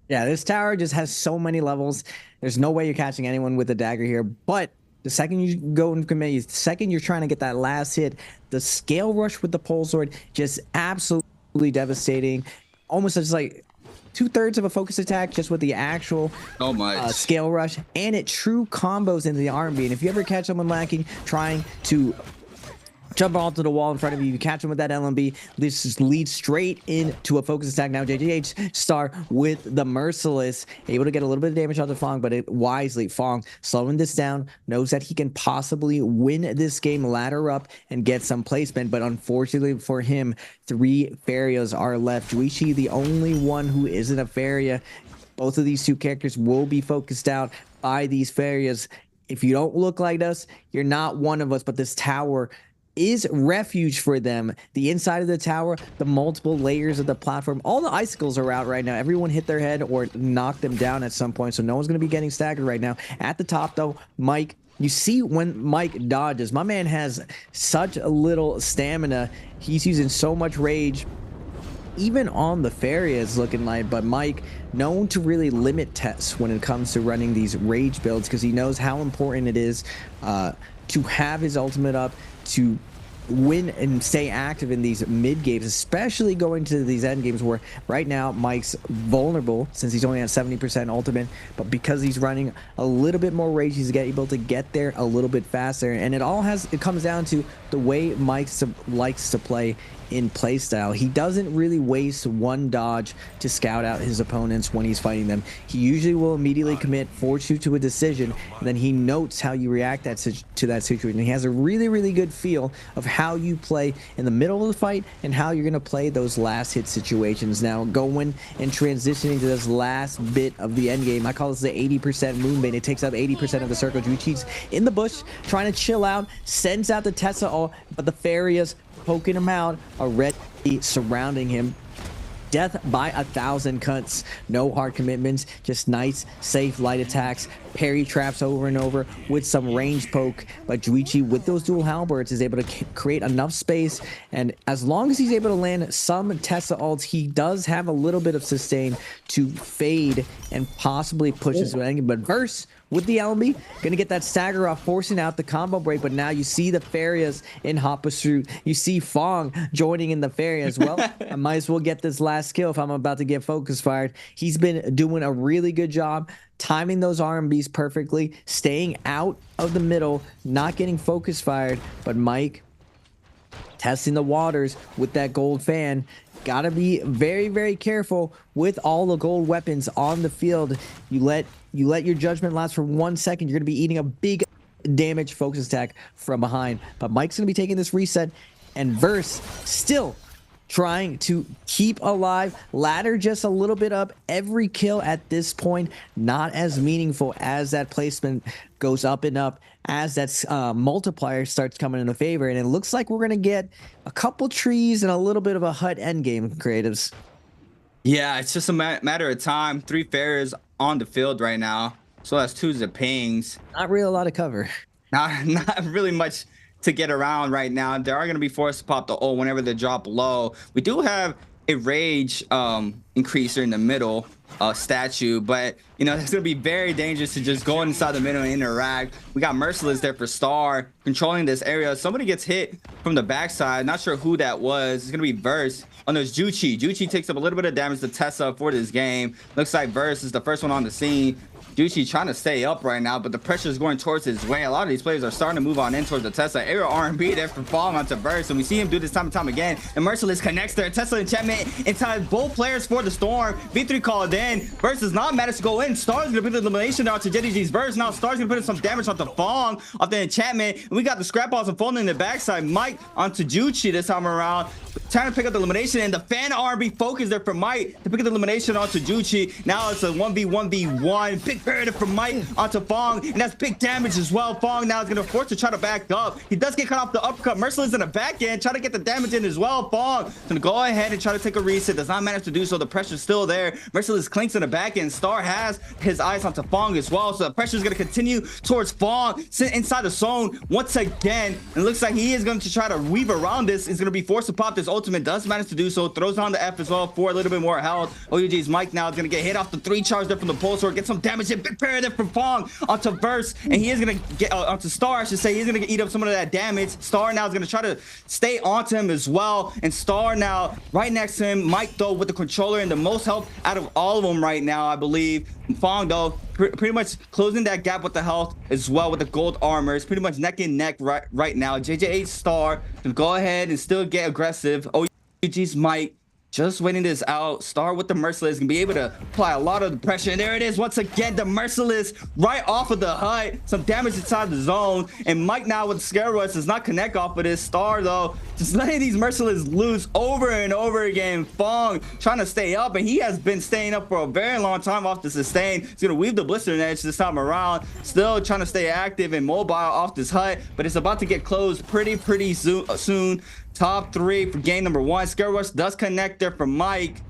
Yeah, this tower just has so many levels. There's no way you're catching anyone with a dagger here, but the second you go and commit, the second you're trying to get that last hit, the scale rush with the pole sword, just absolutely devastating. Almost just like 2/3 of a focus attack just with the actual scale rush, and it true combos into the R&B. And if you ever catch someone lacking trying to jump onto the wall in front of you, you catch him with that LMB, this just leads straight into a focus attack. Now JJH Star with the Merciless, able to get a little bit of damage on the Fong, but wisely Fong slowing this down, knows that he can possibly win this game, ladder up and get some placement, but unfortunately for him, 3 Farias are left. Juichi, the only one who isn't a Faria. Both of these two characters will be focused out by these Farias. If you don't look like us, you're not one of us, but this tower is refuge for them. The inside of the tower, the multiple layers of the platform, all the icicles are out right now. Everyone hit their head or knocked them down at some point, so no one's going to be getting staggered right now. At the top though, Mike, you see when Mike dodges, my man has such a little stamina. He's using so much rage even on the Farias looking like, but Mike known to really limit tests when it comes to running these rage builds, because he knows how important it is to have his ultimate up, to win and stay active in these mid games, especially going to these end games where right now Mike's vulnerable since he's only at 70% ultimate, but because he's running a little bit more rage, he's able to get there a little bit faster. And it comes down to the way Mike likes to play in playstyle. He doesn't really waste one dodge to scout out his opponents when he's fighting them. He usually will immediately commit, force you to a decision, and then he notes how you react to that situation. He has a really good feel of how you play in the middle of the fight and how you're going to play those last hit situations. Now going and transitioning to this last bit of the end game, I call this the 80% moonbait. It takes up 80% of the circle. Juichi's in the bush trying to chill out, sends out the Tessa, but the Farias poking him out, already surrounding him. Death by 1,000 cuts. No hard commitments, just nice, safe, light attacks. Parry traps over and over with some range poke. But Juichi, with those dual halberds, is able to create enough space. And as long as he's able to land some Tessa ults, he does have a little bit of sustain to fade and possibly push his way. But Verse with the LB, gonna get that stagger off, forcing out the combo break. But now you see the Farias in hot pursuit. You see Fong joining in the Faria as well. I might as well get this last kill if I'm about to get focus fired. He's been doing a really good job timing those RMBs perfectly, staying out of the middle, not getting focus fired. But Mike testing the waters with that gold fan. Gotta be very careful with all the gold weapons on the field. You let your judgment last for 1 second, you're gonna be eating a big damage focus attack from behind. But Mike's gonna be taking this reset, and Verse still trying to keep alive, ladder just a little bit up. Every kill at this point not as meaningful as that placement goes up and up as that multiplier starts coming into favor. And it looks like we're gonna get a couple trees and a little bit of a hut endgame, creatives. Yeah, it's just a matter of time. 3 Farias on the field right now, so that's 2 Zapings. Not really a lot of cover. Not really much to get around right now. They are going to be forced to pop the ult whenever they drop low. We do have a rage increaser in the middle statue, but you know, it's going to be very dangerous to just go inside the middle and interact. We got Merciless there for Star controlling this area. Somebody gets hit from the backside, not sure who that was. It's going to be Verse. Oh, there's Juichi. Juichi takes up a little bit of damage to Tessa for this game. Looks like Verse is the first one on the scene. Juichi trying to stay up right now, but the pressure is going towards his way. A lot of these players are starting to move on in towards the Tesla. Aerial R&B there for falling onto Verse, and we see him do this time and time again. And Merciless connects there. Tesla enchantment in time. Both players for the storm. V3 called in. Verse does not manage to go in. Star's gonna put the elimination onto JDG's Verse. Now Star's gonna put in some damage onto Fong off the enchantment. And we got the scrap balls unfolding in the backside. Mike onto Juichi this time around, trying to pick up the elimination, and the fan R&B focus there for Mike to pick up the elimination onto Juichi. Now it's a 1v1v1. Big barrier from Mike onto Fong, and that's big damage as well. Fong now is going to force to try to back up. He does get cut off the uppercut. Merciless in the back end, try to get the damage in as well. Fong is going to go ahead and try to take a reset. Does not manage to do so. The pressure's still there. Merciless clinks in the back end. Star has his eyes onto Fong as well, so the pressure is going to continue towards Fong inside the zone once again. It looks like he is going to try to weave around this. He's going to be forced to pop this ultimate. Does manage to do so. Throws on the F as well for a little bit more health. OUG's Mike now is going to get hit off the 3 charge there from the pulse sword. Get some damage in. Big parry there from Fong onto Verse, and he is going to get onto Star, I should say. He's going to eat up some of that damage. Star now is going to try to stay onto him as well, and Star now right next to him. Mike though with the controller and the most health out of all of them right now, I believe. Fong though pretty much closing that gap with the health as well with the gold armor. It's pretty much neck and neck right now. JJ8 Star can go ahead and still get aggressive. OUG's Mike just waiting this out. Star with the Merciless can be able to apply a lot of the pressure, and there it is once again, the Merciless right off of the hut. Some damage inside the zone, and Mike now with Scare Rush does not connect off of this. Star though just letting these Merciless loose over and over again. Fong trying to stay up, and he has been staying up for a very long time off the sustain. He's gonna weave the Blistering Edge this time around, still trying to stay active and mobile off this hut, but it's about to get closed pretty soon. Top 3 for game number 1. Scare Rush does connect there for Mike.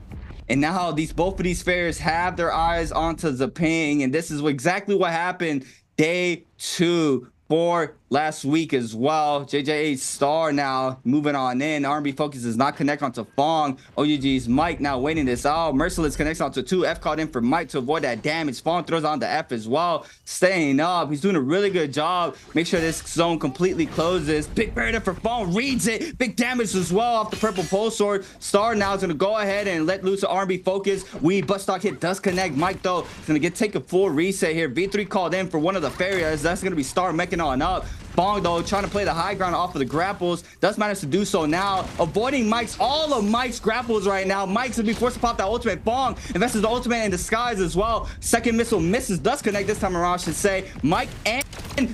And now both of these Farriers have their eyes onto Zaping. And this is exactly what happened day 2 for last week as well. JJ8 Star now moving on in. R&B Focus does not connect onto Fong. OUG's Mike now waiting this out. Merciless connects onto 2. F called in for Mike to avoid that damage. Fong throws on the F as well. Staying up. He's doing a really good job. Make sure this zone completely closes. Big barrier for Fong. Reads it. Big damage as well off the purple pulse sword. Star now is going to go ahead and let loose the R&B Focus. Butt stock hit does connect. Mike though is going to take a full reset here. V3 called in for one of the Farriers. That's going to be Star making on up. Fong though trying to play the high ground off of the grapples, does manage to do so now, avoiding all of Mike's grapples right now. Mike's gonna be forced to pop that ultimate. Fong invests the ultimate in disguise as well. Second missile misses, does connect this time around, I should say. Mike and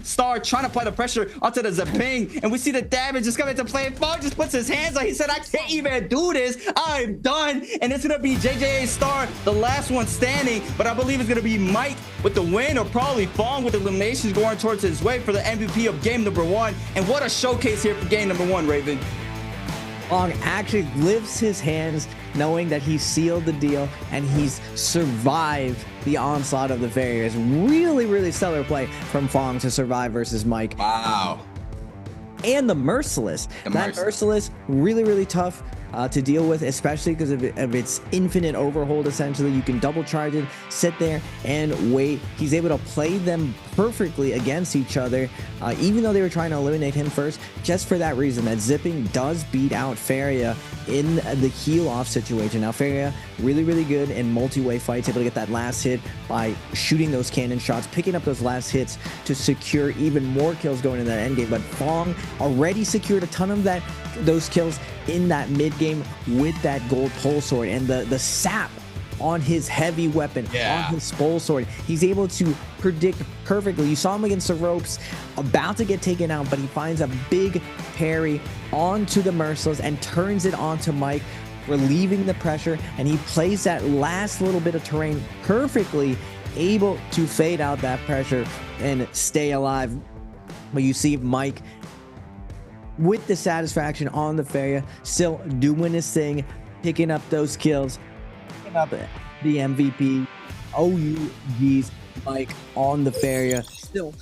Star trying to apply the pressure onto the Zaping, and we see the damage just coming into play. Fong just puts his hands on. He said, I can't even do this, I'm done. And it's gonna be JJ8 Star, the last one standing, but I believe it's gonna be Mike with the win, or probably Fong with eliminations going towards his way for the MVP of game number 1. And what a showcase here for game number 1, Raven. Fong actually lifts his hands knowing that he's sealed the deal and he's survived the onslaught of the Farriers. Really stellar play from Fong to survive versus Mike. Wow. And the Merciless. Merciless, really tough to deal with, especially because of its infinite overhold. Essentially, you can double charge it, sit there and wait. He's able to play them perfectly against each other, even though they were trying to eliminate him first, just for that reason, that Zipping does beat out Faria in the heal off situation. Now Faria really good in multi-way fights, able to get that last hit by shooting those cannon shots, picking up those last hits to secure even more kills going into that end game. But Fong already secured a ton of those kills in that mid game with that gold pole sword and the sap on his heavy weapon, on his pole sword. He's able to predict perfectly. You saw him against the ropes, about to get taken out, but he finds a big parry onto the Merciless and turns it onto Mike, relieving the pressure, and he plays that last little bit of terrain perfectly, able to fade out that pressure and stay alive. But you see Mike with the satisfaction on the Faria, still doing his thing, picking up those kills, picking up the MVP. OUG's Mike on the Faria. Still,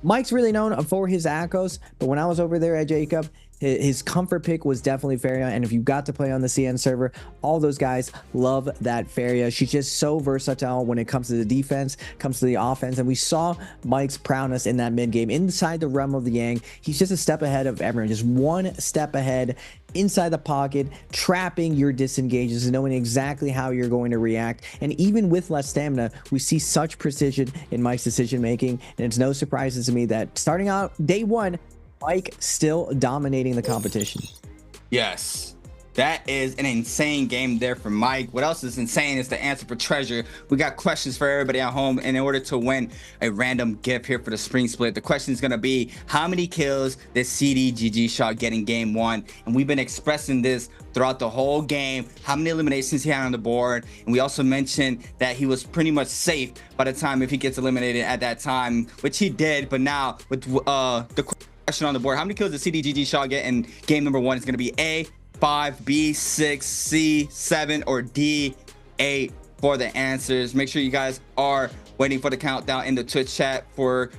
Mike's really known for his Akos, but when I was over there at Jacob, his comfort pick was definitely Faria, and if you got to play on the CN server, all those guys love that Faria. She's just so versatile when it comes to the defense, comes to the offense, and we saw Mike's prowess in that mid game inside the realm of the Yang. He's just a step ahead of everyone, just one step ahead inside the pocket, trapping your disengages and knowing exactly how you're going to react. And even with less stamina, we see such precision in Mike's decision making, and it's no surprises to me that starting out day 1, Mike still dominating the competition. Yes, that is an insane game there for Mike. What else is insane is the answer for treasure. We got questions for everybody at home, and in order to win a random gift here for the spring split, the question is going to be, how many kills did CDGG Shaw get in game 1? And we've been expressing this throughout the whole game, how many eliminations he had on the board. And we also mentioned that he was pretty much safe by the time if he gets eliminated at that time, which he did. But now with the question on the board, how many kills did CDGG Shaw get in game number 1? It's going to be A, 5, B, 6, C, 7, or D, 8 for the answers. Make sure you guys are waiting for the countdown in the Twitch chat for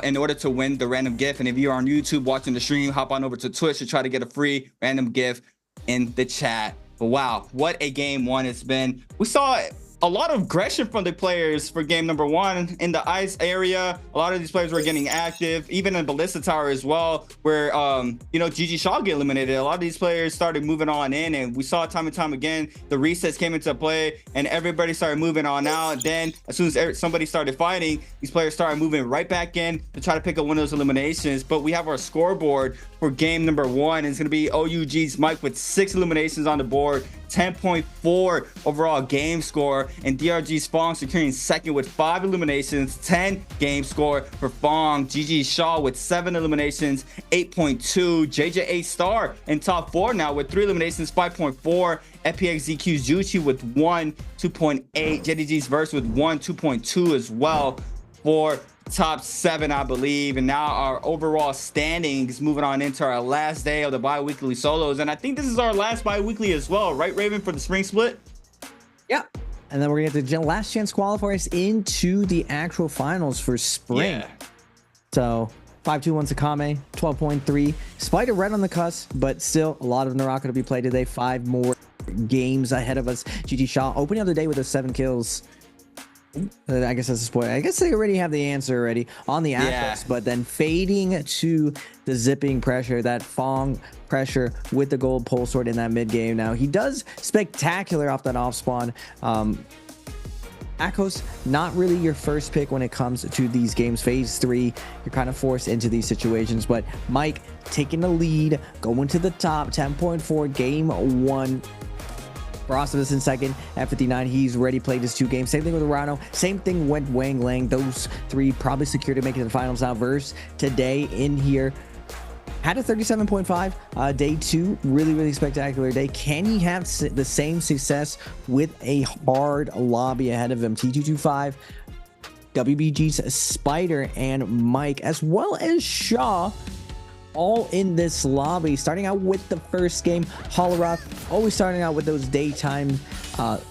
in order to win the random gift. And if you're on YouTube watching the stream, hop on over to Twitch to try to get a free random gift in the chat. But wow, what a game one it's been. We saw a lot of aggression from the players for game number 1 in the ice area. A lot of these players were getting active, even in Ballista Tower as well, where you know, GG Shaw get eliminated. A lot of these players started moving on in, and we saw time and time again the resets came into play and everybody started moving on out. And then as soon as somebody started fighting, these players started moving right back in to try to pick up one of those eliminations. But we have our scoreboard for game number 1. It's going to be OUG's Mike with 6 eliminations on the board, 10.4 overall game score, and DRG's Fong securing second with 5 eliminations, 10 game score for Fong. GG Shaw with 7 eliminations, 8.2. JJ Star in top 4 now with 3 eliminations, 5.4. FPXZQ's Juchi with 1, 2.8. JDG's Verse with 1, 2.2 as well for top 7, I believe. And now our overall standings moving on into our last day of the bi-weekly solos, and I think this is our last bi-weekly as well, right, Raven, for the spring split? Yep. And then we're gonna get the last chance qualifiers into the actual finals for spring. Yeah. So 521 Sakame, 12.3. Spider right on the cusp, but still a lot of NARAKA to be played today. 5 more games ahead of us. GG Shaw opening up the day with the 7 kills. I guess that's a spoiler. I guess they already have the answer already on the Atos, but then fading to the zipping pressure, that Fong pressure with the gold pole sword in that mid game. Now he does spectacular off that off spawn. Akos, not really your first pick when it comes to these games. Phase 3, you're kind of forced into these situations, but Mike taking the lead, going to the top, 10.4, game 1. Rostovus in second at 59. He's already played his 2 games. Same thing with Rano. Same thing with Wang Lang. Those 3 probably secure to make it to the finals. Now Verse today in here had a 37.5. Day 2, really spectacular day. Can he have the same success with a hard lobby ahead of him? T225, WBG's Spider and Mike, as well as Shaw, all in this lobby. Starting out with the first game, Holoroth always starting out with those daytime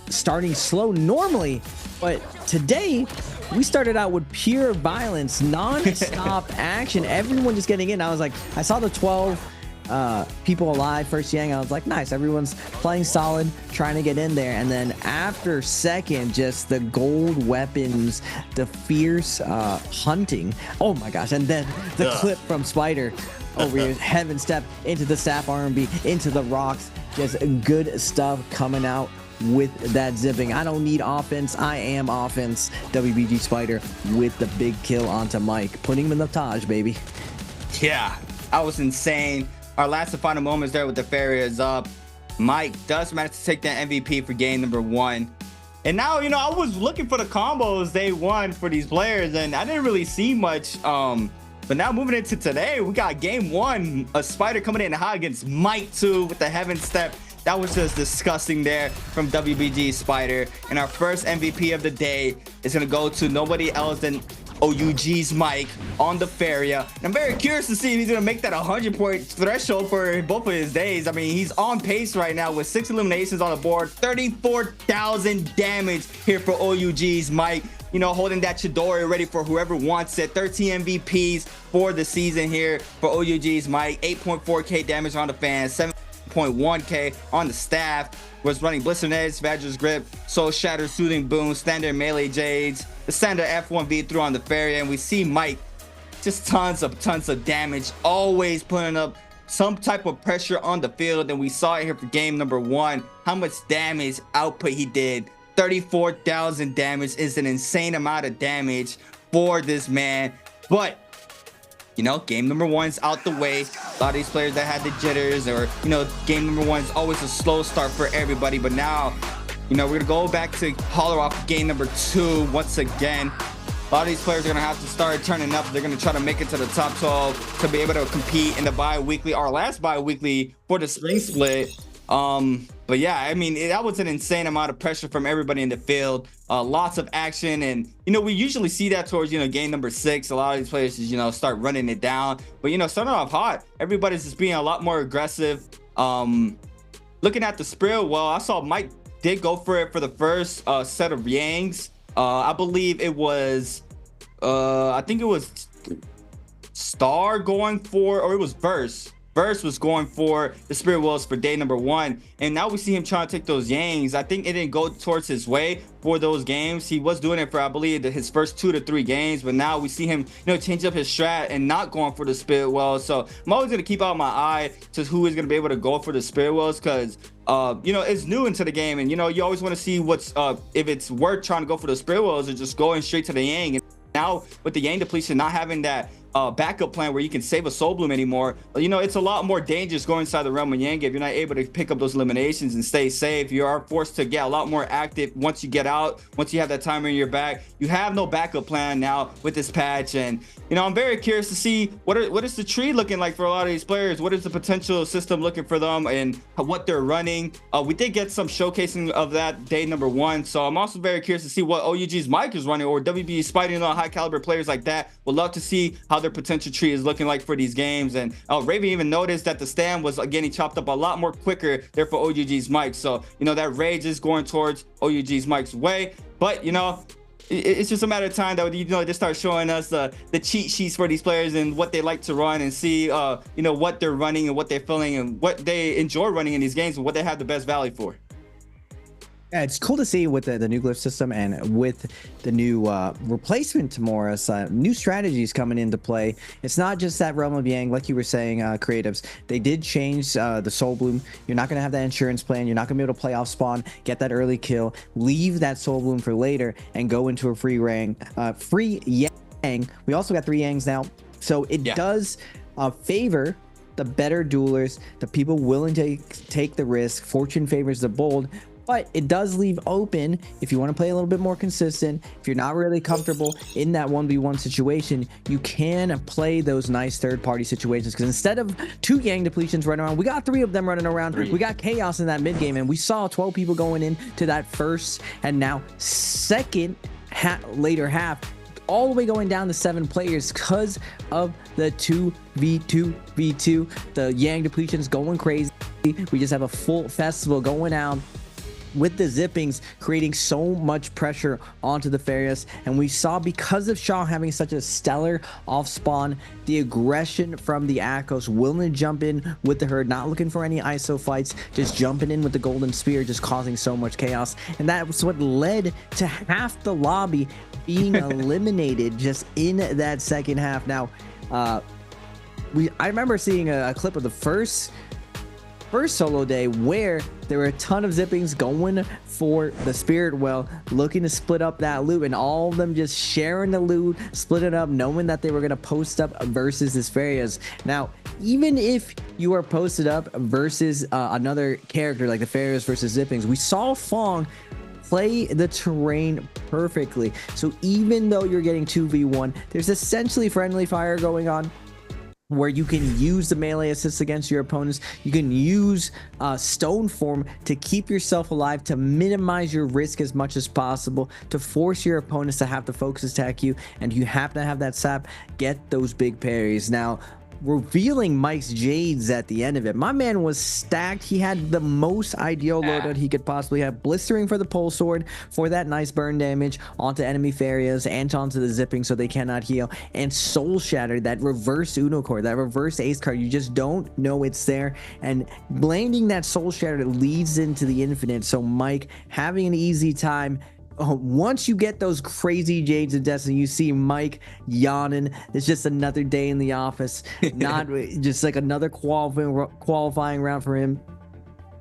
starting slow normally, but today we started out with pure violence, non-stop action, everyone just getting in. I was like, I saw the 12 people alive first Yang, I was like, nice, everyone's playing solid, trying to get in there. And then after second, just the gold weapons, the fierce hunting, oh my gosh. And then the clip from Spider over here, heaven step into the staff R&B, into the rocks, just good stuff coming out with that zipping. I don't need offense, I am offense. WBG Spider with the big kill onto Mike, putting him in the Taj, baby. Yeah, that was insane. Our last and final moments there with the fairy is up. Mike does manage to take that MVP for game number 1. And now, you know, I was looking for the combos day 1 for these players, and I didn't really see much. But now moving into today, we got game 1, a Spider coming in hot against Mike 2 with the heaven step. That was just disgusting there from WBG Spider. And our first MVP of the day is going to go to nobody else than OUG's Mike on the Feria. And I'm very curious to see if he's going to make that 100-point threshold for both of his days. I mean, he's on pace right now with 6 eliminations on the board, 34,000 damage here for OUG's Mike. You know, holding that Chidori ready for whoever wants it. 13 MVPs for the season here for OUG's Mike. 8.4k damage on the fans, 7.1k on the staff. Was running Blister Nets, Badger's Grip, Soul Shatter, Soothing Boom, Standard Melee Jades, the standard F1V3 on the Fairy, and we see Mike just tons of damage, always putting up some type of pressure on the field. And we saw it here for game number 1, how much damage output he did. 34,000 damage is an insane amount of damage for this man. But you know, game number 1's out the way. A lot of these players that had the jitters, or you know, game number 1 is always a slow start for everybody. But now, you know, we're gonna go back to Holoroth game number 2 once again. A lot of these players are gonna have to start turning up. They're gonna try to make it to the top 12 to be able to compete in the bi-weekly, our last bi-weekly for the spring split. But yeah, I mean, that was an insane amount of pressure from everybody in the field. Lots of action, and you know, we usually see that towards, you know, game number 6. A lot of these players just, you know, start running it down. But you know, starting off hot, everybody's just being a lot more aggressive. Looking at the spirit, well, I saw Mike did go for it for the first set of Yangs. I believe it was, I think it was Star going for, or it was Verse. Verse was going for the Spirit Wells for day number 1, and now we see him trying to take those Yangs. I think it didn't go towards his way for those games. He was doing it for, I believe, his first 2 to 3 games, but now we see him, change up his strat and not going for the Spirit Wells. So I'm always gonna keep out my eye to who is gonna be able to go for the Spirit Wells, because it's new into the game, and you always want to see what's if it's worth trying to go for the Spirit Wells or just going straight to the Yang. And now with the Yang depletion, not having that backup plan where you can save a Soul Bloom anymore, it's a lot more dangerous going inside the realm of Yang. If you're not able to pick up those eliminations and stay safe, you are forced to get a lot more active once you get out. Once you have that timer in your back, you have no backup plan now with this patch. And I'm very curious to see what is the tree looking like for a lot of these players. What is the potential system looking for them and what they're running. We did get some showcasing of that day number 1, so I'm also very curious to see what OUG's Mike is running, or WB Spider, high caliber players like that. Would love to see how their potential tree is looking like for these games. And Raven even noticed that the stand was getting chopped up a lot more quicker there for OUG's Mike. So that rage is going towards OUG's Mike's way. But it's just a matter of time that they start showing us the cheat sheets for these players and what they like to run, and see what they're running and what they're feeling and what they enjoy running in these games and what they have the best value for. Yeah, it's cool to see with the new glyph system and with the new replacement to Morris, new strategies coming into play. It's not just that realm of Yang, like you were saying, creatives. They did change the Soul Bloom. You're not going to have that insurance plan. You're not going to be able to play off spawn, get that early kill, leave that Soul Bloom for later, and go into a free Yang. We also got 3 Yangs now, so it does favor the better duelers, the people willing to take the risk. Fortune favors the bold. But it does leave open, if you want to play a little bit more consistent, if you're not really comfortable in that 1v1 situation, you can play those nice third-party situations. Because instead of 2 Yang depletions running around, we got 3 of them running around. We got chaos in that mid game, and we saw 12 people going into that first and now second later half, all the way going down to 7 players because of the 2v2v2. The Yang depletions going crazy. We just have a full festival going out with the zippings, creating so much pressure onto the Farius. And we saw, because of Shaw having such a stellar off spawn, the aggression from the Akos, willing to jump in with the herd, not looking for any ISO fights, just jumping in with the golden spear, just causing so much chaos. And that was what led to half the lobby being eliminated just in that second half. Now, I remember seeing a clip of the first solo day where there were a ton of zippings going for the Spirit Well, looking to split up that loot, and all of them just sharing the loot, split it up, knowing that they were going to post up versus this Farius. Now, even if you are posted up versus another character like the Farius versus zippings, we saw Fong play the terrain perfectly. So even though you're getting 2v1, there's essentially friendly fire going on, where you can use the melee assist against your opponents. You can use stone form to keep yourself alive, to minimize your risk as much as possible, to force your opponents to have to focus attack you, and you have to have that sap, get those big parries. Now, revealing Mike's Jades at the end of it, my man was stacked. He had the most ideal loadout he could possibly have. Blistering for the pole sword for that nice burn damage onto enemy Farias and onto the zipping so they cannot heal, and Soul Shatter, that reverse Uno card, that reverse ace card, you just don't know it's there, and landing that Soul Shatter leads into the infinite. So Mike having an easy time. Once you get those crazy Jades of Destiny, you see Mike yawning. It's just another day in the office, not just like another qualifying round for him.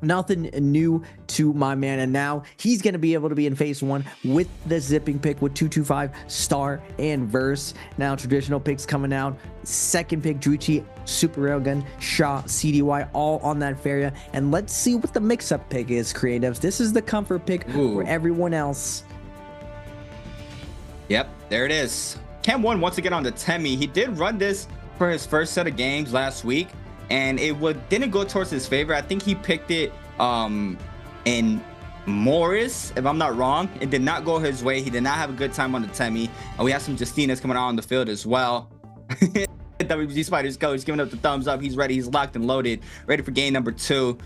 Nothing new to my man, and now he's going to be able to be in phase 1 with the zipping pick with 225, Star, and Verse. Now traditional picks coming out. Second pick, Druchi, Super Railgun, Shaw, CDY, all on that Faria. And let's see what the mix-up pick is, creatives. This is the comfort pick for everyone else. Yep, there it is. Cam1 once again on the Temi. He did run this for his first set of games last week, and it didn't go towards his favor. I think he picked it in Morris, if I'm not wrong. It did not go his way. He did not have a good time on the Temi. We have some Justinas coming out on the field as well. WG Spider's coach giving up the thumbs up. He's ready. He's locked and loaded, ready for game number 2.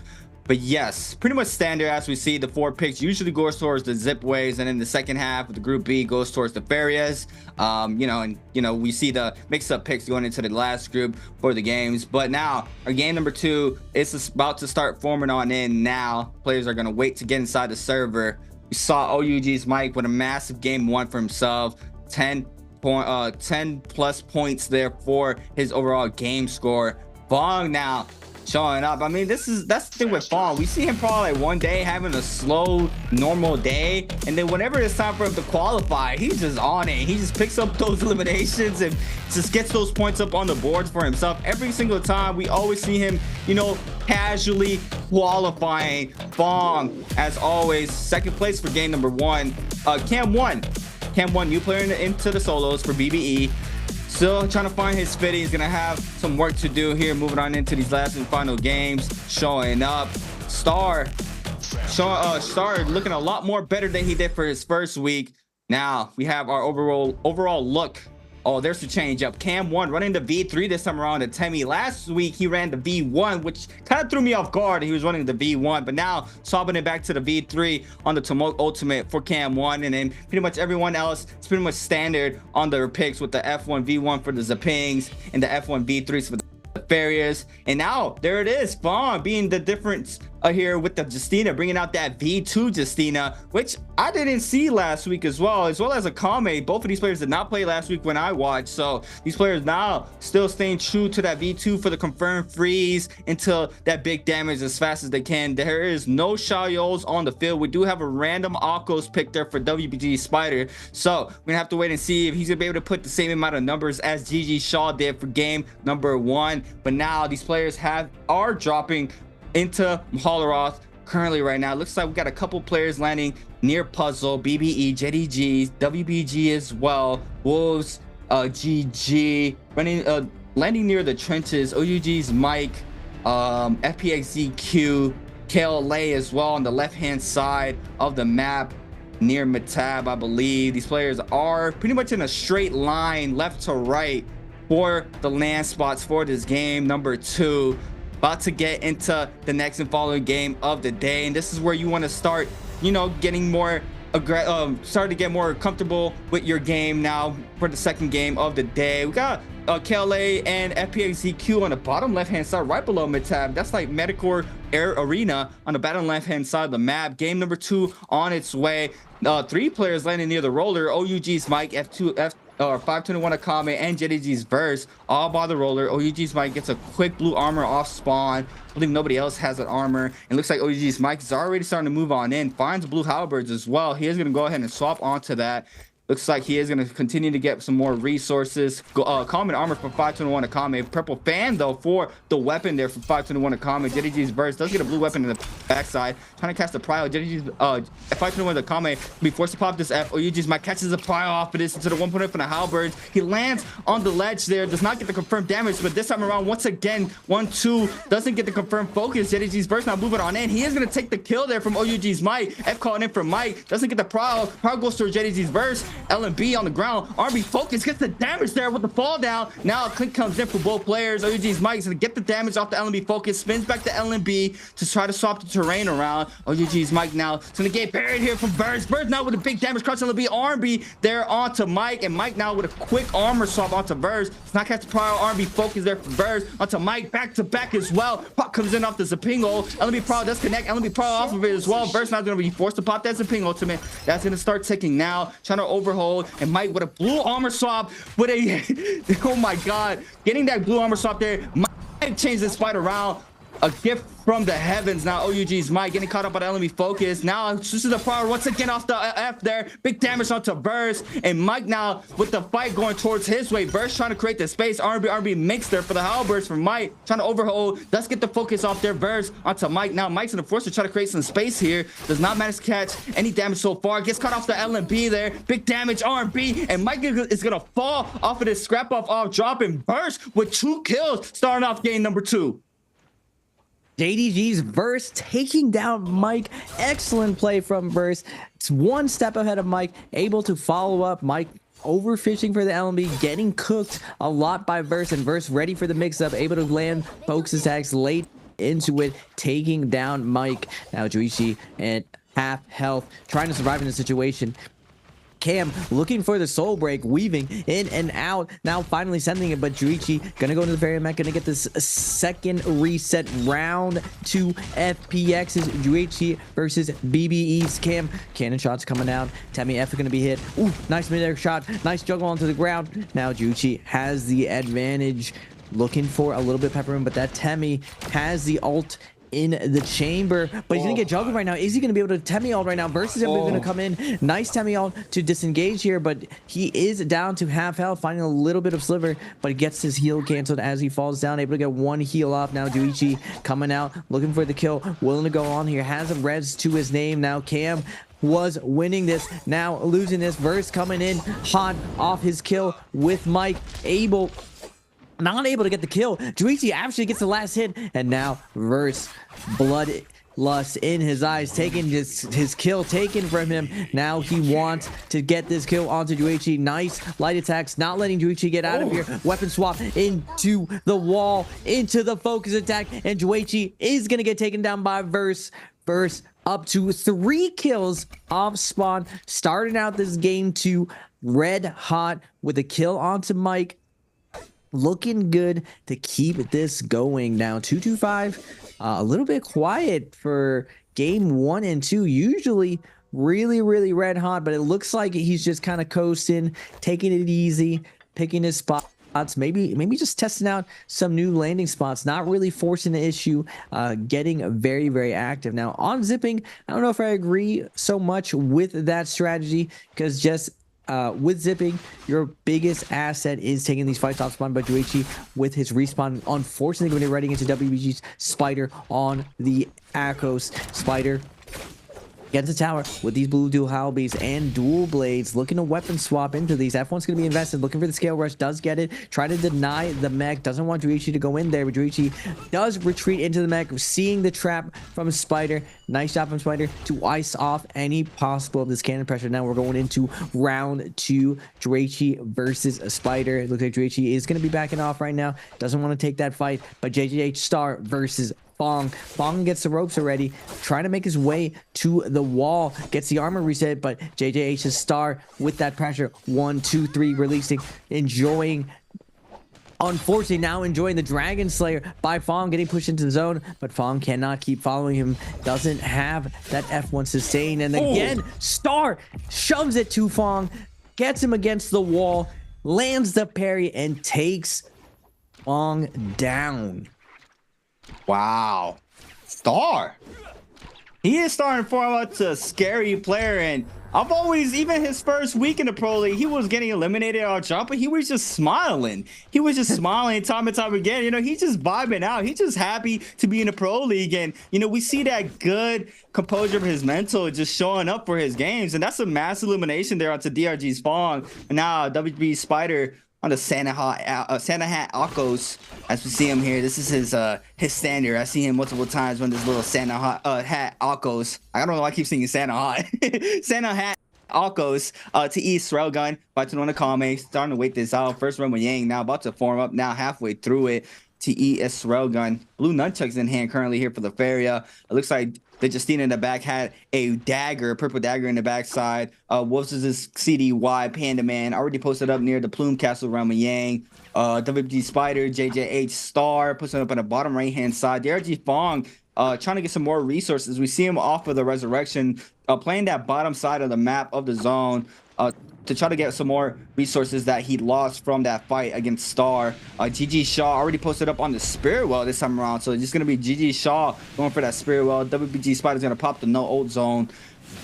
But yes, pretty much standard as we see. The 4 picks usually goes towards the zip waves, and in the second half of the group B goes towards the Farias. We see the mix-up picks going into the last group for the games. But now our game number 2 is about to start forming on in now. Players are gonna wait to get inside the server. We saw OUG's Mike with a massive game 1 for himself, 10 plus points there for his overall game score. Bong now showing up. I mean, that's the thing with Fawn. We see him probably like one day having a slow, normal day, and then whenever it's time for him to qualify, he's just on it. He just picks up those eliminations and just gets those points up on the boards for himself every single time. We always see him, casually qualifying. Fawn, as always, second place for game number 1. Cam 1, new player into the solos for BBE. Still trying to find his fitting. He's gonna have some work to do here, moving on into these last and final games. Showing up, Star looking a lot more better than he did for his first week. Now we have our overall look. Oh, there's the change up. Cam 1 running the V3 this time around to Temi. Last week he ran the V1, which kind of threw me off guard. He was running the V1, but now swapping it back to the V3 on the Tumult Ultimate for Cam 1, and then pretty much everyone else is pretty much standard on their picks with the F1 V1 for the Zapings and the F1 V3s for the Farias. And now there it is, Fawn being the difference here with the Justina, bringing out that V2 Justina, which I didn't see last week as well as Akame. Both of these players did not play last week when I watched, so these players now still staying true to that V2 for the confirmed freeze until that big damage as fast as they can. There is no Xiaoyos on the field. We do have a random Akos pick there for WBG Spider, so we're gonna have to wait and see if he's gonna be able to put the same amount of numbers as GG Shaw did for game number 1. But now these players are dropping into Mahalaroth currently right now. Looks like we got a couple players landing near Puzzle, BBE, JDGs, WBG as well, Wolves, GG landing near the trenches. OUG's Mike, FPXZQ, KLA as well on the left hand side of the map near Matab, I believe. These players are pretty much in a straight line left to right for the land spots for this game number 2. About to get into the next and following game of the day, and this is where you want to start getting more start to get more comfortable with your game now for the second game of the day. We got KLA and FPXZQ on the bottom left hand side right below mid-tab. That's like Medicor Air Arena on the bottom left hand side of the map. Game number 2 on its way. 3 players landing near the roller. OUG's Mike, F2 521 Akame, and JDG's Verse all by the roller. OUG's Mike gets a quick blue armor off spawn. I believe nobody else has an armor, and looks like OUG's Mike is already starting to move on in. Finds blue halberds as well. He is going to go ahead and swap onto that. Looks like he is going to continue to get some more resources. Common armor for 521 Akame. Purple fan, though, for the weapon there for 521 Akame. JDG's Burst does get a blue weapon in the backside. Trying to cast a prio. JDG's 521 Akame be forced to pop this F. OUG's Mike catches a prio off of this into the 1.0 from the halberds. He lands on the ledge there. Does not get the confirmed damage, but this time around, once again, 1-2 doesn't get the confirmed focus. JDG's Burst now moving on in. He is going to take the kill there from OUG's Mike. F calling in from Mike. Doesn't get the prio. Prio goes to JDG's Burst. LNB on the ground. RB focus gets the damage there with the fall down. Now a click comes in for both players. OUG's Mike is going to get the damage off the LNB focus. Spins back to LNB to try to swap the terrain around. OUG's Mike now is going to get buried here from Burst. Burst now with a big damage. Crush LNB. RB there onto Mike. And Mike now with a quick armor swap onto Burst. It's not catch the prior RB focus there for Burst. Onto Mike. Back to back as well. Pop comes in off the Zapingo. LNB Pro does connect. LNB Pro off of it as well. Burst now going to be forced to pop that Zapingo ultimate. That's going to start ticking now. Trying to overhold. And Mike with a blue armor swap with a oh my god, getting that blue armor swap there. Mike changed this fight around. A gift from the heavens. Now OUG's Mike getting caught up by the enemy focus. Now this is the power once again off the F there. Big damage onto Burst, and Mike now with the fight going towards his way. Burst trying to create the space. RB mix there for the halberds from Mike, trying to overhold. Let's get the focus off there. Burst onto Mike. Now Mike's in the force to try to create some space here. Does not manage to catch any damage so far. Gets caught off the LNB there. Big damage RB, and Mike is gonna fall off of this scrap off dropping. Burst with 2 kills starting off game number 2. JDG's Verse taking down Mike. Excellent play from Verse. It's one step ahead of Mike, able to follow up. Mike overfishing for the LMB, getting cooked a lot by Verse, and Verse ready for the mix-up, able to land focus attacks late into it, taking down Mike. Now Juichi at half health, trying to survive in the situation. Cam looking for the soul break, weaving in and out, now finally sending it, but Juichi gonna go into the fairy mech, gonna get this second reset. Round 2 FPXs, Juichi versus BBE's. Cam, cannon shots coming out, Temi F gonna be hit. Ooh, nice mid-air shot, nice juggle onto the ground. Now Juichi has the advantage, looking for a little bit of peppermint, but that Temi has the ult in the chamber, but he's gonna get juggled right now. Is he gonna be able to Temi ult right now? Versus everybody's gonna come in. Nice Temi ult to disengage here, but he is down to half health, finding a little bit of sliver, but he gets his heal canceled as he falls down, able to get one heal off. Now Juichi coming out, looking for the kill, willing to go on here, has a res to his name. Now Cam was winning this, now losing this. Verse coming in hot off his kill with Mike, not able to get the kill. Juichi actually gets the last hit, and now Verse, bloodlust in his eyes, taking his kill taken from him. Now he wants to get this kill onto Juichi. Nice light attacks, not letting Juichi get out of here. Weapon swap into the wall, into the focus attack, and Juichi is gonna get taken down by Verse. Verse up to 3 kills off spawn, starting out this game 2 red hot with a kill onto Mike. Looking good to keep this going. Now 225, a little bit quiet for game 1 and 2. Usually really red hot, but it looks like he's just kind of coasting, taking it easy, picking his spots, maybe just testing out some new landing spots, not really forcing the issue, getting very active. Now on zipping, I don't know if I agree so much with that strategy, because just with zipping, your biggest asset is taking these fights off spawn, but Juichi with his respawn, unfortunately, when they're running into WBG's Spider on the Akos. Spider gets a tower with these blue dual halbies and dual blades, looking to weapon swap into these. F1's going to be invested, looking for the scale rush, does get it, try to deny the mech, doesn't want Juichi to go in there, but Juichi does retreat into the mech, seeing the trap from Spider. Nice job from Spider to ice off any possible of this cannon pressure. Now we're going into round 2, Juichi versus a Spider. It looks like Juichi is going to be backing off right now, doesn't want to take that fight, but JJH Star versus Fong. Fong gets the ropes already, trying to make his way to the wall, gets the armor reset, but JJH's Star with that pressure, 1 2 3 releasing, unfortunately now enjoying the Dragon Slayer by Fong, getting pushed into the zone, but Fong cannot keep following him, doesn't have that F1 sustain, and again Star shoves it to Fong, gets him against the wall, lands the parry, and takes Fong down. Wow. Star. He is starting to form out to a scary player, and I've always, even his first week in the Pro League, he was getting eliminated on jump, but he was just smiling. He was just smiling time and time again. You know, he's just vibing out. He's just happy to be in the Pro League. And, you know, we see that good composure of his mental just showing up for his games. And that's a mass elimination there onto DRG's Fong. And now WB Spider on the Santa Hat Akos, as we see him here. This is his standard. I see him multiple times when this little Santa Hat Akos. I don't know why I keep singing Santa Hat. Santa Hat Akos to East Railgun. About to know in the comments. Starting to wait this out. First run with Yang. Now about to form up. Now halfway through it. To ES Railgun. Blue nunchucks in hand currently here for the Faria. It looks like the Justina in the back had a dagger, purple dagger in the backside. Wolves is this CDY Panda Man already posted up near the Plume Castle around Yang. WG Spider, JJH Star posted up on the bottom right hand side. DRG Fong trying to get some more resources. We see him off of the Resurrection, playing that bottom side of the map of the zone. To try to get some more resources that he lost from that fight against Star. GG Shaw already posted up on the Spirit Well this time around, so it's just going to be GG Shaw going for that Spirit Well. WBG Spider's going to pop the no ult zone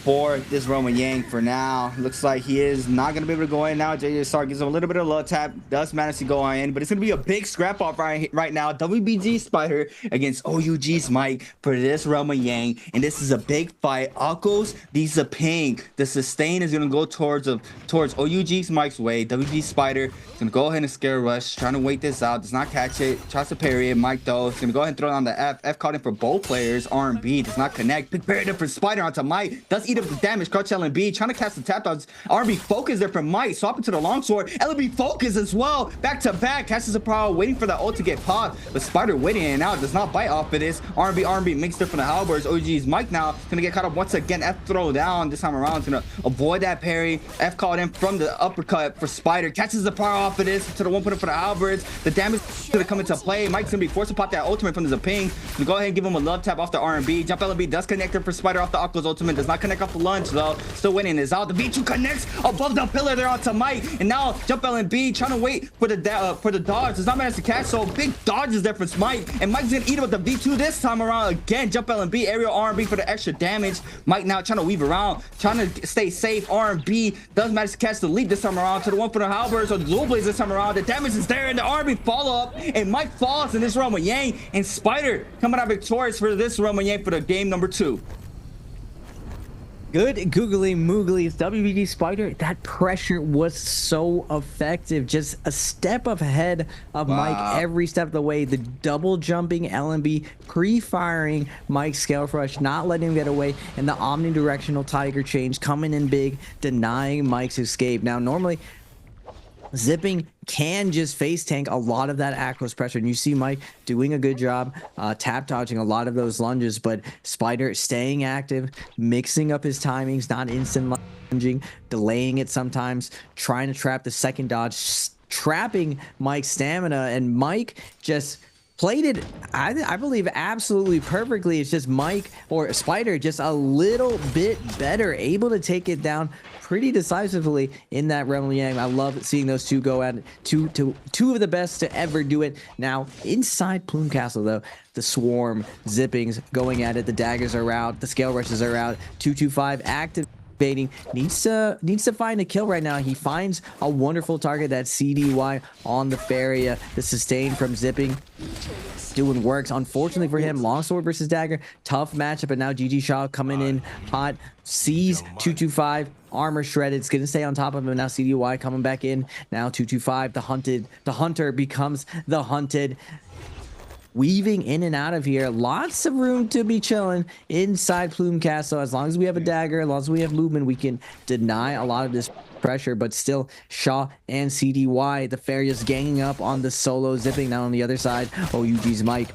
for this Roman Yang for now. Looks like he is not going to be able to go in now. JJ Star gives him a little bit of low tap, does manage to go in, but it's going to be a big scrap off right now. WBG Spider against OUG's Mike for this Roman Yang, and this is a big fight. Akos needs a ping. The sustain is going to go towards OUG's Mike's way. WBG Spider is going to go ahead and scare rush, trying to wait this out, does not catch it, tries to parry it. Mike though is going to go ahead and throw it on the F. F caught him for both players. R&B does not connect. Big parry there for Spider onto Mike. Does eat up the damage. Crouch LNB trying to cast the tap dodge. R&B focus there from Mike. Swap into the longsword. LNB focus as well. Back to back. Catches the power, waiting for the ult to get popped. But Spider waiting and out. Does not bite off of this. R&B mixed there from the halberds. OG's Mike now gonna get caught up once again. F throw down. This time around, gonna avoid that parry. F called in from the uppercut for Spider. Catches the power off of this to the 1 point for the halberds. The damage is gonna come into play. Mike's gonna be forced to pop that ultimate from the Zaping. Gonna go ahead and give him a love tap off the R&B. Jump LNB does connect it for Spider off the Aqua's ultimate. Does not connect off the lunge though. Still winning is out. The V2 connects above the pillar there onto Mike. And now Jump LNB trying to wait for the dodge. Does not manage to catch. So big dodges there for Mike. And Mike's gonna eat it with the V2 this time around again. Jump LNB, aerial R&B for the extra damage. Mike now trying to weave around, trying to stay safe. R&B does manage to catch the leap this time around to the 1 for the halberds or the dual blades this time around. The damage is there and the R&B follow up. And Mike falls in this realm with Yang. And Spider coming out victorious for this realm with Yang for the game number 2. Good googly moogly WBD Spider. That pressure was so effective. Just a step ahead of Mike every step of the way. The double jumping LNB, pre-firing Mike's scale rush, not letting him get away, and the omnidirectional tiger change coming in big, denying Mike's escape. Now normally Zipping can just face tank a lot of that Aqua's pressure, and you see Mike doing a good job tap dodging a lot of those lunges, but Spider staying active, mixing up his timings, not instant lunging, delaying it sometimes, trying to trap the second dodge, trapping Mike's stamina, and Mike just played it, I believe, absolutely perfectly. It's just Mike or Spider just a little bit better, able to take it down pretty decisively in that Realm Yang. I love seeing those two go at it. Two of the best to ever do it. Now, inside Plume Castle, though, the Swarm, Zippings going at it. The daggers are out. The scale rushes are out. 225 active. Needs to find a kill right now. He finds a wonderful target, that CDY on the Faria. The sustain from Zipping doing works. Unfortunately for him, longsword versus dagger, tough matchup, but now GG Shaw coming in hot, sees 225 armor shredded. It's gonna stay on top of him. Now CDY coming back in. Now 225, the hunter becomes the hunted. Weaving in and out of here. Lots of room to be chilling inside Plume Castle. As long as we have a dagger, as long as we have movement, we can deny a lot of this pressure. But still, Shaw and CDY, the Faria's ganging up on the solo Zipping. Now on the other side, OUG's Mike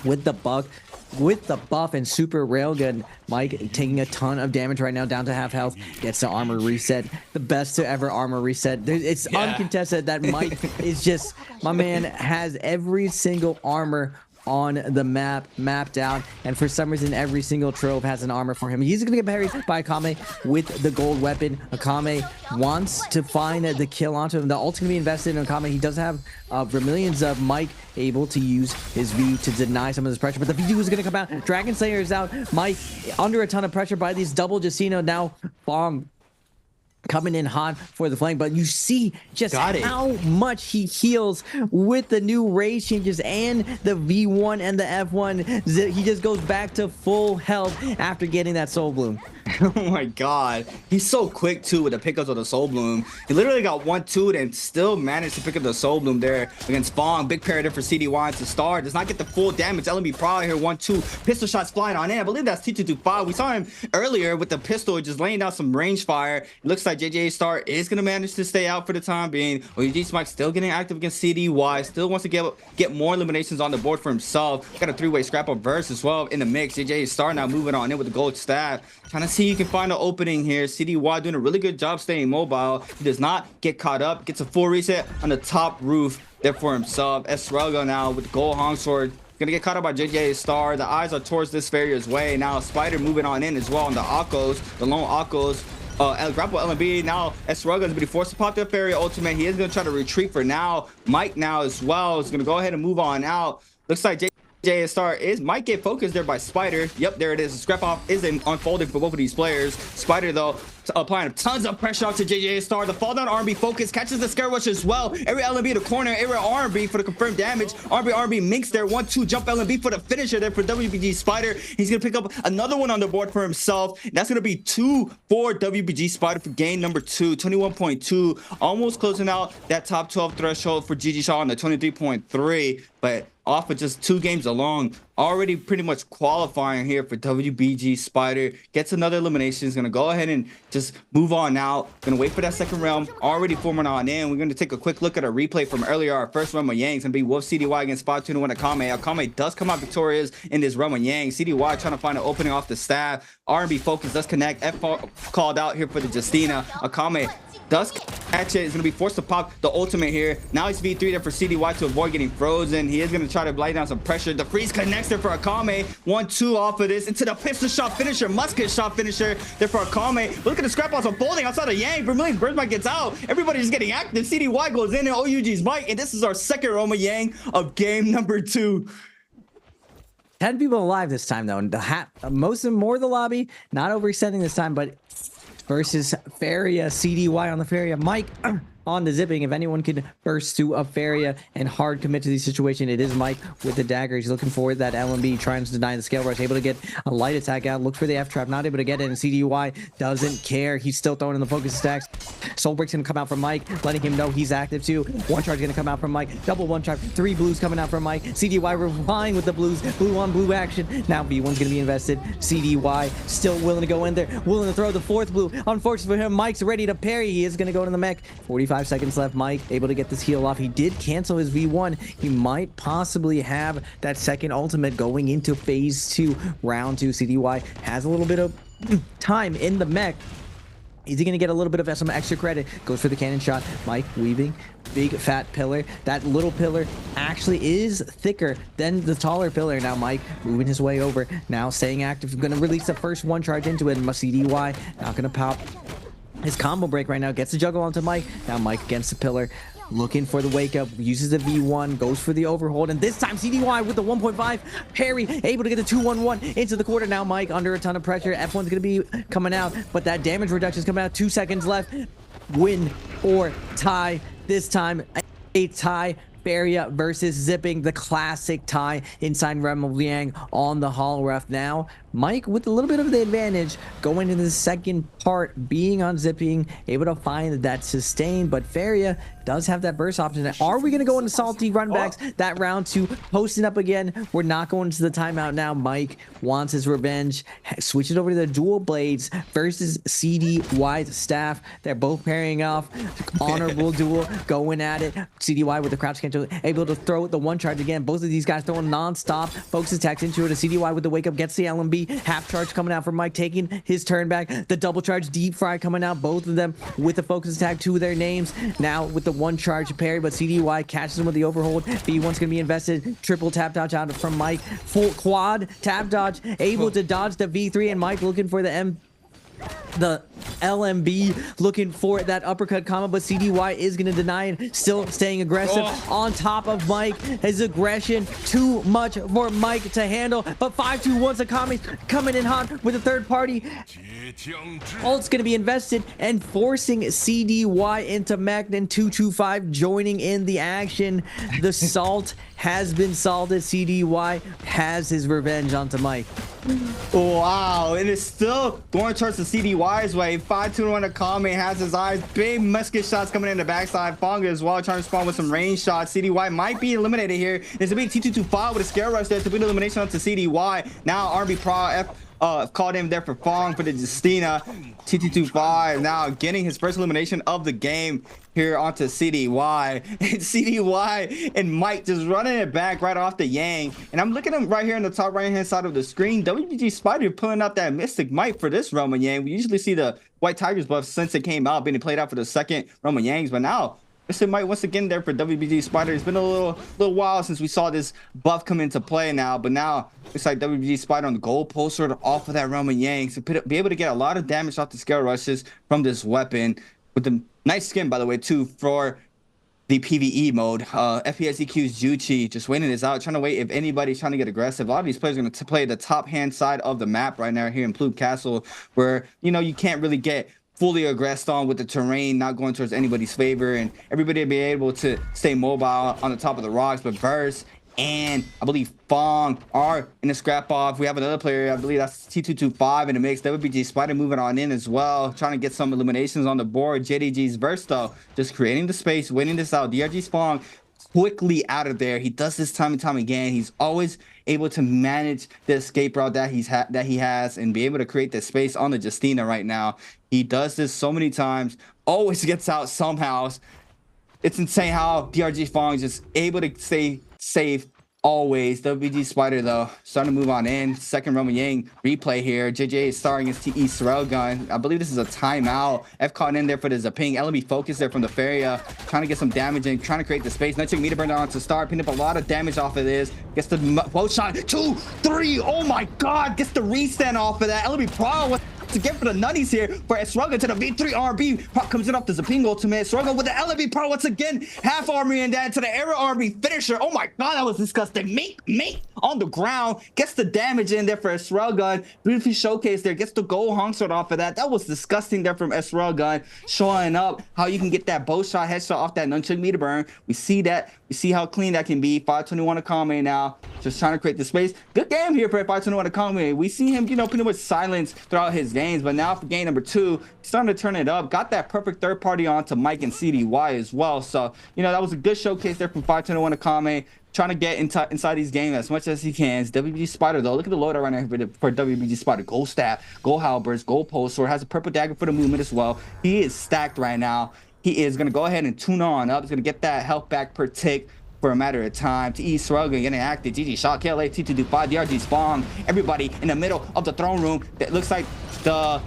with the buff and super railgun. Mike taking a ton of damage right now, down to half health, gets the armor reset, the best to ever armor reset. It's uncontested that Mike is just, my man has every single armor on the map mapped out, and for some reason every single trove has an armor for him. He's gonna get parried by Akame with the gold weapon. Akame wants to find the kill onto him. The ult's gonna be invested in Akame. He does have Vermilions of Mike able to use his V to deny some of this pressure, but the V2 is gonna come out. Dragon Slayer is out. Mike under a ton of pressure by these double Jacino. Now Bong coming in hot for the flank, but you see just how much he heals with the new rage changes and the V1 and the F1. He just goes back to full health after getting that Soul Bloom. Oh my god, he's so quick too with the pickups of the Soul Bloom. He literally got 1-2'd and still managed to pick up the Soul Bloom there against Fong. Big parry there for CDY to Star. Does not get the full damage. LNB probably here 1-2. Pistol shots flying on in. I believe that's T225. We saw him earlier with the pistol just laying down some range fire. It looks like JJ Star is going to manage to stay out for the time being. OG Smike still getting active against CDY. Still wants to get more eliminations on the board for himself. Got a 3-way scrap up verse as well in the mix. JJ Star now moving on in with the gold staff. Trying to see if he can find an opening here. CDY doing a really good job staying mobile. He does not get caught up. Gets a full reset on the top roof there for himself. Esrago now with the gold Hongsword. Gonna get caught up by JJ Star. The eyes are towards this Faria's way. Now Spider moving on in as well on the Akos. The lone Akos. Grapple LNB. Now Esrago is gonna be forced to pop their Faria ultimate. He is gonna try to retreat for now. Mike now as well is gonna go ahead and move on out. Looks like JJ Star might get focused there by Spider. Yep, there it is. The scrap off is unfolding for both of these players. Spider though applying tons of pressure to JJ Star. The fall down R&B focus catches the scare rush as well. Area LNB to corner, area R&B for the confirmed damage. R&B minks there. 1-2 jump LNB for the finisher there for WBG Spider. He's gonna pick up another one on the board for himself. That's gonna be 2 for WBG Spider for game number 2. 21.2, almost closing out that top 12 threshold for GG Shaw on the 23.3, but off with just 2 games alone already pretty much qualifying here for WBG Spider. Gets another elimination. He's going to go ahead and just move on out. Going to wait for that second realm. Already forming on in. We're going to take a quick look at a replay from earlier. Our first realm of Yang is going to be Wolf CDY against 5-2-1 Akame. Akame does come out victorious in this realm of Yang. CDY trying to find an opening off the staff. R&B focus does connect. F called out here for the Justina. Akame does catch it. He's going to be forced to pop the ultimate here. Now he's V3 there for CDY to avoid getting frozen. He is going to try to lay down some pressure. The freeze connects there for Akame. 1-2 off of this into the pistol shot finisher, musket shot finisher there for Akame. Look at the scrap balls unfolding outside of Yang. Vermilion Birdmite gets out. Everybody's getting active. CDY goes in and OUG's Mike. And this is our second Roma Yang of game number 2. 10 people alive this time, though. And most of them more the lobby. Not overextending this time, but versus Faria, CDY on the Faria. Mike on the zipping. If anyone can burst through a Faria and hard commit to the situation, it is Mike with the dagger. He's looking for that LMB, trying to deny the scale rush, able to get a light attack out, looks for the F trap, not able to get it, and CDY doesn't care. He's still throwing in the focus attacks. Soul Break's gonna come out from Mike, letting him know he's active too. One charge gonna come out from Mike, double one charge, 3 blues coming out from Mike. CDY replying with the blues, blue on blue action. Now B1's gonna be invested. CDY still willing to go in there, willing to throw the 4th blue. Unfortunately for him, Mike's ready to parry. He is gonna go to the mech. 45 seconds left. Mike able to get this heal off. He did cancel his V1. He might possibly have that second ultimate going into phase 2. Round 2. CDY has a little bit of time in the mech. Is he going to get a little bit of some extra credit? Goes for the cannon shot. Mike weaving. Big fat pillar. That little pillar actually is thicker than the taller pillar. Now Mike moving his way over. Now staying active. Going to release the first one charge into it. CDY not going to pop his combo break right now. Gets the juggle onto Mike. Now Mike against the pillar. Looking for the wake up. Uses the V1. Goes for the overhold. And this time CDY with the 1.5 parry. Able to get the 2-1-1 into the quarter. Now Mike under a ton of pressure. F1's going to be coming out. But that damage reduction is coming out. 2 seconds left. Win or tie. This time a tie. Faria versus Zipping, the classic tie inside Realm of Liang on the Hall Ref. Now Mike with a little bit of the advantage going into the second part, being on Zipping, able to find that sustain, but Faria does have that burst option. Are we going to go into salty runbacks? That round 2 posting up again. We're not going to the timeout now. Mike wants his revenge. Switches over to the dual blades versus CDY's staff. They're both pairing off. Honorable duel going at it. CDY with the crouch cancel, able to throw the one charge again. Both of these guys throwing non-stop focus attacks into it. A CDY with the wake up gets the LMB. Half charge coming out from Mike, taking his turn back. The double charge deep fry coming out. Both of them with the focus attack to their names. Now with the one charge parry, but CDY catches him with the overhold. B1's going to be invested. Triple tap dodge out from Mike. Full quad tap dodge. Able to dodge the V3, and Mike looking for the LMB, looking for that uppercut combo, but CDY is going to deny it. Still staying aggressive on top of Mike. His aggression too much for Mike to handle, but 5-2-1 Sakami coming in hot with a third party. Ult's going to be invested and forcing CDY into Magnan. 225 joining in the action. The salt has been salted. CDY has his revenge onto Mike. Wow, it is still going towards the CDY's way. 5-2-1 Akame has his eyes. Big musket shots coming in the backside. Fonga as well, trying to spawn with some range shots. CDY might be eliminated here. There's a big T225 with a scare rush there to beat elimination onto CDY. Now RB Pro F called him there for Fong for the Justina. T225 now getting his first elimination of the game here onto CDY. And CDY and Mike just running it back right off the Yang. And I'm looking at him right here in the top right hand side of the screen. WBG Spider pulling out that Mystic Mike for this Roman Yang. We usually see the White Tigers buff since it came out, being played out for the second Roman Yangs, but now Mr. Mike once again there for WBG Spider. It's been a little while since we saw this buff come into play now, but now it's like WBG Spider on the gold poster off of that Roman Yang to be able to get a lot of damage off the scale rushes from this weapon with the nice skin, by the way, too, for the PvE mode. FPS EQ's Juchi just waiting this out, trying to wait if anybody's trying to get aggressive. A lot of these players are going to play the top hand side of the map right now here in Plume Castle, where, you know, you can't really get fully aggressed on with the terrain not going towards anybody's favor, and everybody will be able to stay mobile on the top of the rocks. But Verse and I believe Fong are in the scrap off. We have another player, I believe that's T225 in the mix. WBG Spider moving on in as well, trying to get some eliminations on the board. JDG's Verse though, just creating the space, waiting this out. DRG's Fong quickly out of there. He does this time and time again. He's always able to manage the escape route that he has and be able to create the space on the Justina right now. He does this so many times, always gets out somehow. It's insane how DRG Fong is just able to stay safe always. WBG Spider though starting to move on in. Second Roman Yang replay here. JJ is starting his TE Railgun. I believe this is a timeout. F caught in there for the Zaping. LB focus there from the Feria, trying to get some damage and trying to create the space. Nutchick meter burn on to start, picking up a lot of damage off of this. Gets the bow shot. 2, 3. Oh my god, gets the restand off of that. LB Pro to get for the nutties here for Esraga to the V3 RB. Pop comes in off the Zaping ultimate. Esraga with the LB Pro once again. Half army and then to the Era RB finisher. Oh my god, that was disgusting. Mate on the ground. Gets the damage in there for Esraga. Beautifully showcased there. Gets the gold hung sword off of that. That was disgusting there from Esraga. Showing up how you can get that bow shot, headshot off that nunchuck meter burn. We see that. We see how clean that can be. 521 Akame now. Just trying to create the space. Good game here for 521 Akame. We see him, pretty much silence throughout his games, but now for game number 2, he's starting to turn it up. Got that perfect third party on to Mike and CDY as well. So, that was a good showcase there from 521 Akame. Trying to get inside these games as much as he can. It's WBG Spider though. Look at the loadout right now for WBG Spider. Gold staff, gold halberds, gold pole sword. Has a purple dagger for the movement as well. He is stacked right now. He is going to go ahead and tune on up. He's going to get that health back per tick for a matter of time. TE Srugga getting active. GG shot. KLA T2 do 5. DRG spawn. Everybody in the middle of the throne room. That looks like the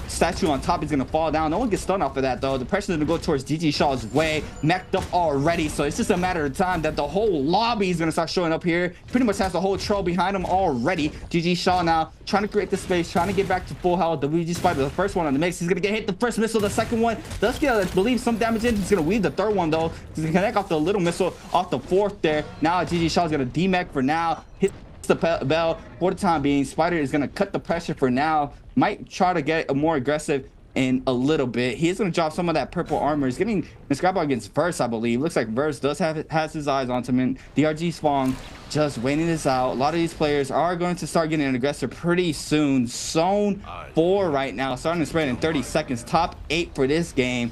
statue on top is going to fall down. No one gets stunned off of that though. The pressure is going to go towards GG Shaw's way. Mech'd up already. So it's just a matter of time that the whole lobby is going to start showing up here. Pretty much has the whole troll behind him already. GG Shaw now trying to create the space. Trying to get back to full health. WG Spider, the first one on the mix. He's going to get hit the first missile. The second one does get, I believe, some damage in. He's going to weave the third one though. He's going to connect off the little missile off the fourth there. Now GG Shaw is going to demech for now. Hit the bell for the time being. Spider is going to cut the pressure for now. Might try to get a more aggressive in a little bit. He is going to drop some of that purple armor. He's getting the scrap out against Verse, I believe. Looks like Verse has his eyes on him. And DRG Spawn just waiting this out. A lot of these players are going to start getting an aggressor pretty soon. Zone 4 right now, starting to spread in 30 seconds. Top 8 for this game.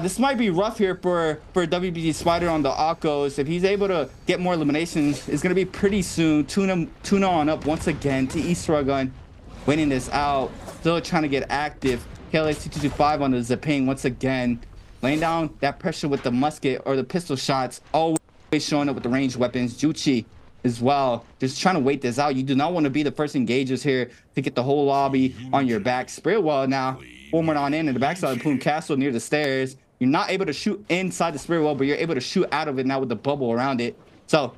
This might be rough here for WBG Spider on the Akos. If he's able to get more eliminations, it's going to be pretty soon. Tuna on up once again to Eastragun. Winning this out. Still trying to get active. KLA T225 on the Zaping once again. Laying down that pressure with the musket or the pistol shots. Always showing up with the ranged weapons. Juchi as well. Just trying to wait this out. You do not want to be the first engagers here to get the whole lobby on your back. Spirit Well now. Forward on in the backside of Plume Castle near the stairs. You're not able to shoot inside the Spirit Well, but you're able to shoot out of it now with the bubble around it. So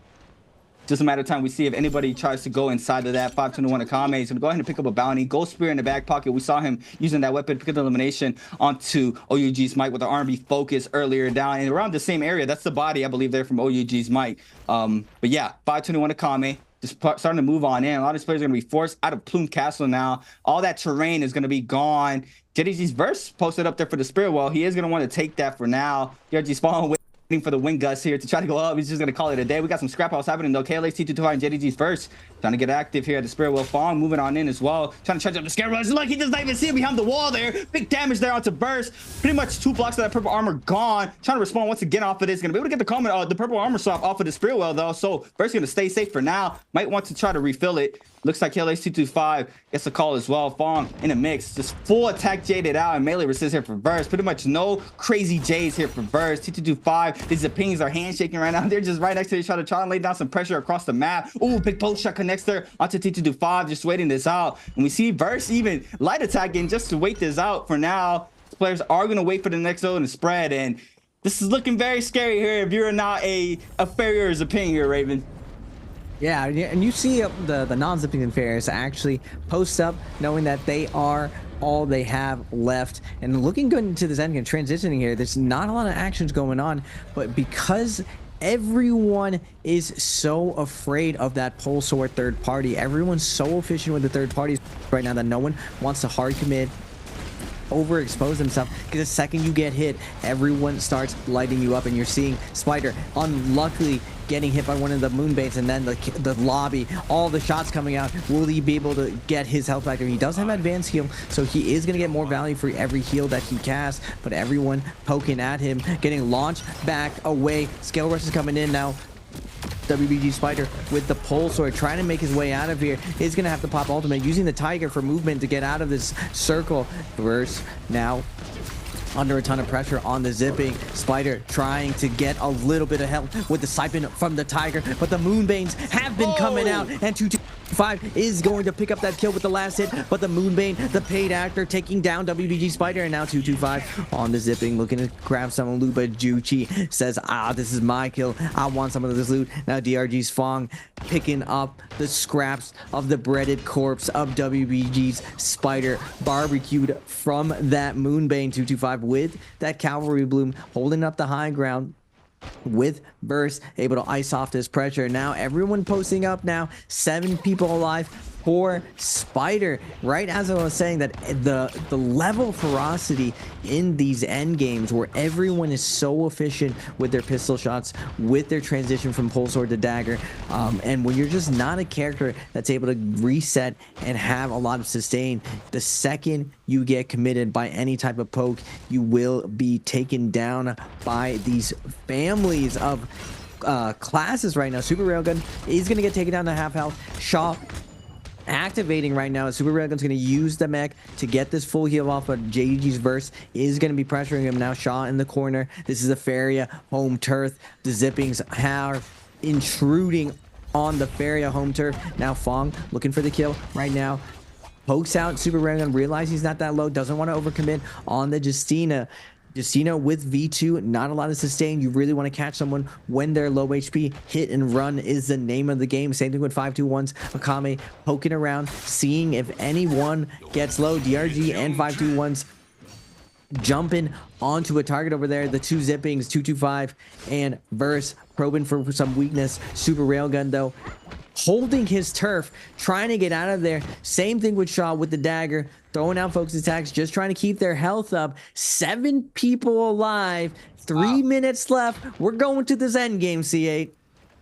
just a matter of time we see if anybody tries to go inside of that. 521 Akame is going to go ahead and pick up a bounty. Gold Spear in the back pocket. We saw him using that weapon to pick up the elimination onto OUG's Mike with the R&B focus earlier down. And around the same area, that's the body, I believe, there from OUG's Mike. But yeah, 521 Akame. Just starting to move on in. A lot of these players are going to be forced out of Plume Castle now. All that terrain is going to be gone. JDG's Verse posted up there for the Spirit Well. He is going to want to take that for now. DRG Spawn waiting for the wind gusts here to try to go up. He's just going to call it a day. We got some scrap house happening though. KLA T225 and JDG's Verse trying to get active here at the Spirit Well. Fong moving on in as well. Trying to charge up the Scare Rush. Look, he does not even see it behind the wall there. Big damage there onto Verse. Pretty much 2 blocks of that purple armor gone. Trying to respond once again off of this. Going to be able to get the comment, the purple armor swap off of the Spirit Well though. So Verse going to stay safe for now. Might want to try to refill it. Looks like KLA T225 gets a call as well. Fong in a mix. Just full attack jaded out and melee resist here for Verse. Pretty much no crazy J's here for Verse. T225. These opinions are handshaking right now. They're just right next to each other, trying to lay down some pressure across the map. Ooh, big post shot connects there onto T225. Just waiting this out. And we see Verse even light attacking just to wait this out for now. Players are going to wait for the next zone to spread. And this is looking very scary here if you're not a Farrier's opinion here, Raven. Yeah, and you see the non-zipping inferiors actually post up knowing that they are all they have left and looking good into this end game. Transitioning here, there's not a lot of actions going on, but because everyone is so afraid of that pole sword third party, everyone's so efficient with the third parties right now that no one wants to hard commit, overexpose themselves, because the second you get hit, everyone starts lighting you up. And you're seeing Spider unluckily getting hit by one of the Moonbaits, and then the lobby, all the shots coming out. Will he be able to get his health back? He does have advanced heal, so he is going to get more value for every heal that he casts, but everyone poking at him, getting launched back away. Scale Rush is coming in now. WBG Spider with the pole sword trying to make his way out of here. He's gonna have to pop ultimate, using the tiger for movement to get out of this circle. Verse now under a ton of pressure on the zipping. Spider trying to get a little bit of help with the siphon from the tiger, but the Moonbanes have been coming out, and 225 is going to pick up that kill with the last hit, but the Moonbane, the paid actor, taking down WBG Spider, and now 225 on the zipping, looking to grab some loot, but Juchi says, this is my kill. I want some of this loot. Now DRG's Fong picking up the scraps of the breaded corpse of WBG's Spider, barbecued from that Moonbane. 225 with that Cavalry Bloom, holding up the high ground with Burst, able to ice off this pressure. Now everyone posting up now, 7 people alive for Spider. Right as I was saying, that the level of ferocity in these end games where everyone is so efficient with their pistol shots, with their transition from pole sword to dagger, and when you're just not a character that's able to reset and have a lot of sustain, the second you get committed by any type of poke, you will be taken down by these families of classes right now. Super Railgun is going to get taken down to half health. Shaw activating right now. Super Railgun's going to use the mech to get this full heal off, but JDG's Verse is going to be pressuring him now. Shaw in the corner. This is a Feria home turf. The zippings are intruding on the Feria home turf. Now Fong looking for the kill right now. Pokes out Super Railgun, realizes he's not that low, doesn't want to overcommit on the Justina. Justina with V2, not a lot of sustain. You really want to catch someone when they're low HP. Hit and run is the name of the game. Same thing with 521's Akame poking around, seeing if anyone gets low. DRG and 521's jumping onto a target over there. The two zippings, 225 and Verse probing for some weakness. Super Railgun though, holding his turf, trying to get out of there. Same thing with Shaw with the dagger, throwing out focus attacks, just trying to keep their health up. 7 people alive, 3 minutes left. We're going to this end game, C8.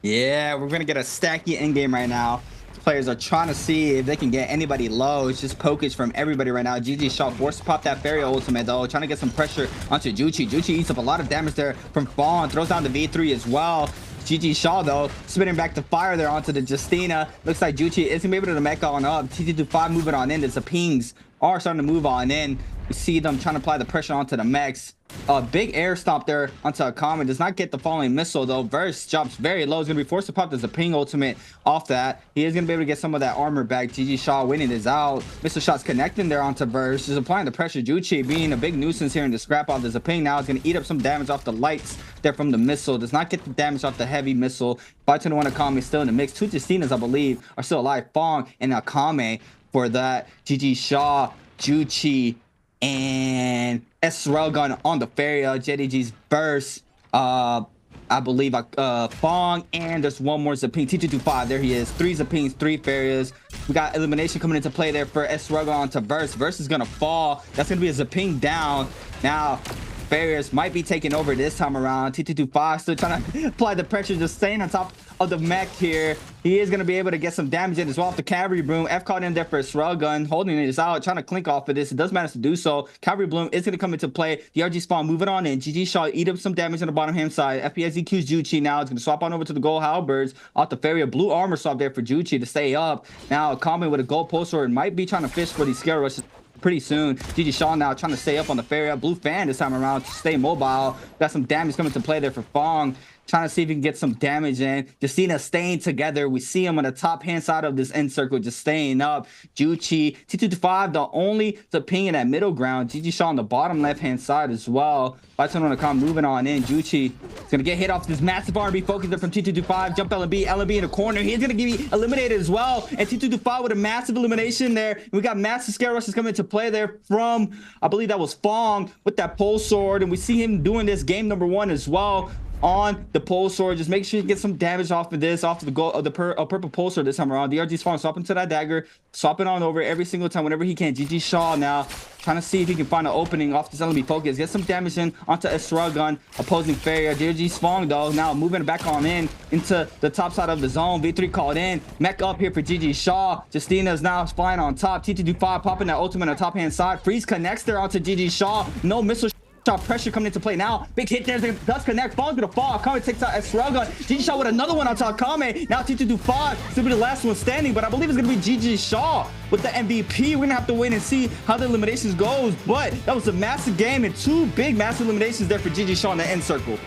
Yeah, we're gonna get a stacky end game right now. Players are trying to see if they can get anybody low. It's just pokage from everybody right now. GG Shaw forced to pop that Feria ultimate though, trying to get some pressure onto Juchi. Juchi eats up a lot of damage there from Fawn, throws down the V3 as well. GG Shaw though, spinning back the fire there onto the Justina. Looks like Juchi isn't able to mech on up. TT25 moving on in. The pings are starting to move on in. You see them trying to apply the pressure onto the mechs. A big air stomp there onto Akame. Does not get the falling missile though. Verse drops very low. Is going to be forced to pop the ping ultimate off that. He is going to be able to get some of that armor back. GG Shaw winning is out. Missile shots connecting there onto Verse. Just applying the pressure. Juchi being a big nuisance here in the scrap off. There's a ping now. Is going to eat up some damage off the lights there from the missile. Does not get the damage off the heavy missile. 521 Akame still in the mix. 2 Justinas, I believe, are still alive. Fong and Akame for that. GG Shaw, Juchi, and S Railgun on the Feria. JDG's Verse, I believe Fong, and there's one more Zaping. T225, there he is. 3 Zapings, 3 Ferias. We got elimination coming into play there for S Railgun onto Verse. Verse is gonna fall. That's gonna be a Zaping down. Now Ferias might be taking over this time around. T225 still trying to apply the pressure, just staying on top of the mech here. He is going to be able to get some damage in as well off the Cavalry Bloom. F caught in there for a Railgun, holding it out, trying to clink off of this. It does manage to do so. Cavalry Bloom is going to come into play. The RG spawn moving on in. GG Shaw eat up some damage on the bottom hand side. FPS EQ's Juchi now. It's going to swap on over to the gold halberds off the Feria. Blue armor swap there for Juchi to stay up. Now Akame with a gold pulse sword might be trying to fish for these scare rushes pretty soon. GG Shaw now trying to stay up on the Feria. Blue fan this time around to stay mobile. Got some damage coming to play there for Fong. Trying to see if he can get some damage in. Justina staying together. We see him on the top hand side of this end circle, just staying up. Juchi, T225, the only ping in that middle ground. GG Shaw on the bottom left hand side as well. Bison on the com moving on in. Juchi is gonna get hit off this massive RB focus there from T225. Jump LNB in the corner. He's gonna be eliminated as well. And T225 with a massive elimination there. We got massive scare rushes coming into play there from, I believe that was Fong with that pole sword. And we see him doing this game number 1 as well. on the pole sword. Just make sure you get some damage off of this, off of the gold of the purple pole sword this time around. DRG's falling, swap into that dagger, swap it on over every single time whenever he can. GG Shaw now trying to see if he can find an opening off this enemy focus. Get some damage in onto Estragon, opposing Farrier. DRG Swong though, now moving back on in into the top side of the zone. V3 called in. Mech up here for GG Shaw. Justina's now flying on top. T225 popping that ultimate on the top hand side. Freeze connects there onto GG Shaw. No missile shot pressure coming into play now. Big hit there. Does connect. Falls to the fall. Kame takes out Estragon. GG Shaw with another one on top. Kame. Now T225. Still be the last one standing, but I believe it's going to be GG Shaw with the MVP. We're going to have to wait and see how the eliminations goes, but that was a massive game and 2 big massive eliminations there for GG Shaw in the end circle.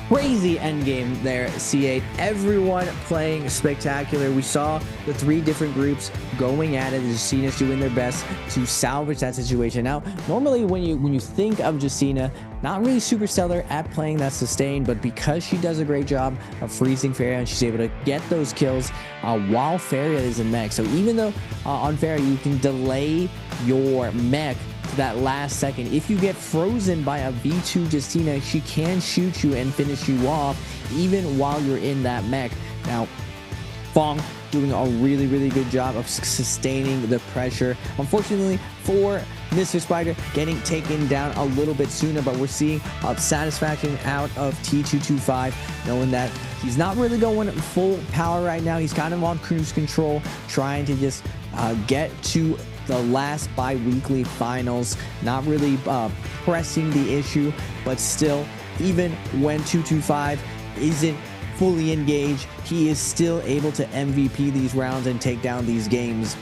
Crazy end game there, C8. Everyone playing spectacular. We saw the 3 different groups going at it. Justina's doing their best to salvage that situation. Now, normally when you think of Justina, not really super stellar at playing that sustain, but because she does a great job of freezing Faria and she's able to get those kills while Faria is in mech. So even though on Faria you can delay your mech to that last second, if you get frozen by a V2 Justina, she can shoot you and finish you off even while you're in that mech. Now, Fong doing a really good job of sustaining the pressure. Unfortunately for Mr. Spider, getting taken down a little bit sooner, but we're seeing satisfaction out of T225, knowing that he's not really going full power right now. He's kind of on cruise control, trying to just get to the last bi-weekly finals, not really pressing the issue, but still, even when 225 isn't fully engaged, he is still able to MVP these rounds and take down these games.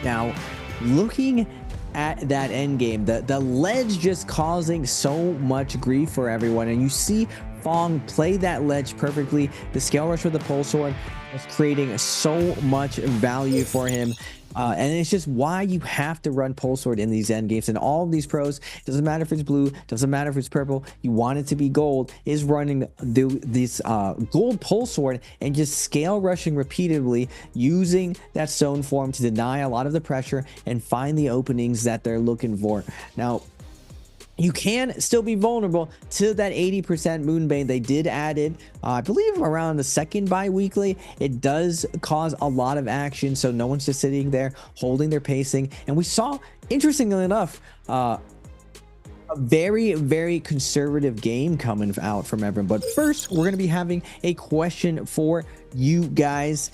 Now, looking at that end game, the ledge just causing so much grief for everyone, and you see Fong play that ledge perfectly. The scale rush with the pole sword was creating so much value for him. And it's just why you have to run pole sword in these end games. And all of these pros, doesn't matter if it's blue, doesn't matter if it's purple, you want it to be gold, is running this gold pole sword and just scale rushing repeatedly, using that stone form to deny a lot of the pressure and find the openings that they're looking for. Now, you can still be vulnerable to that 80% Moonbane. They did add it, I believe, around the 2nd bi-weekly. It does cause a lot of action, so no one's just sitting there holding their pacing. And we saw, interestingly enough, a very conservative game coming out from everyone. But first, we're going to be having a question for you guys.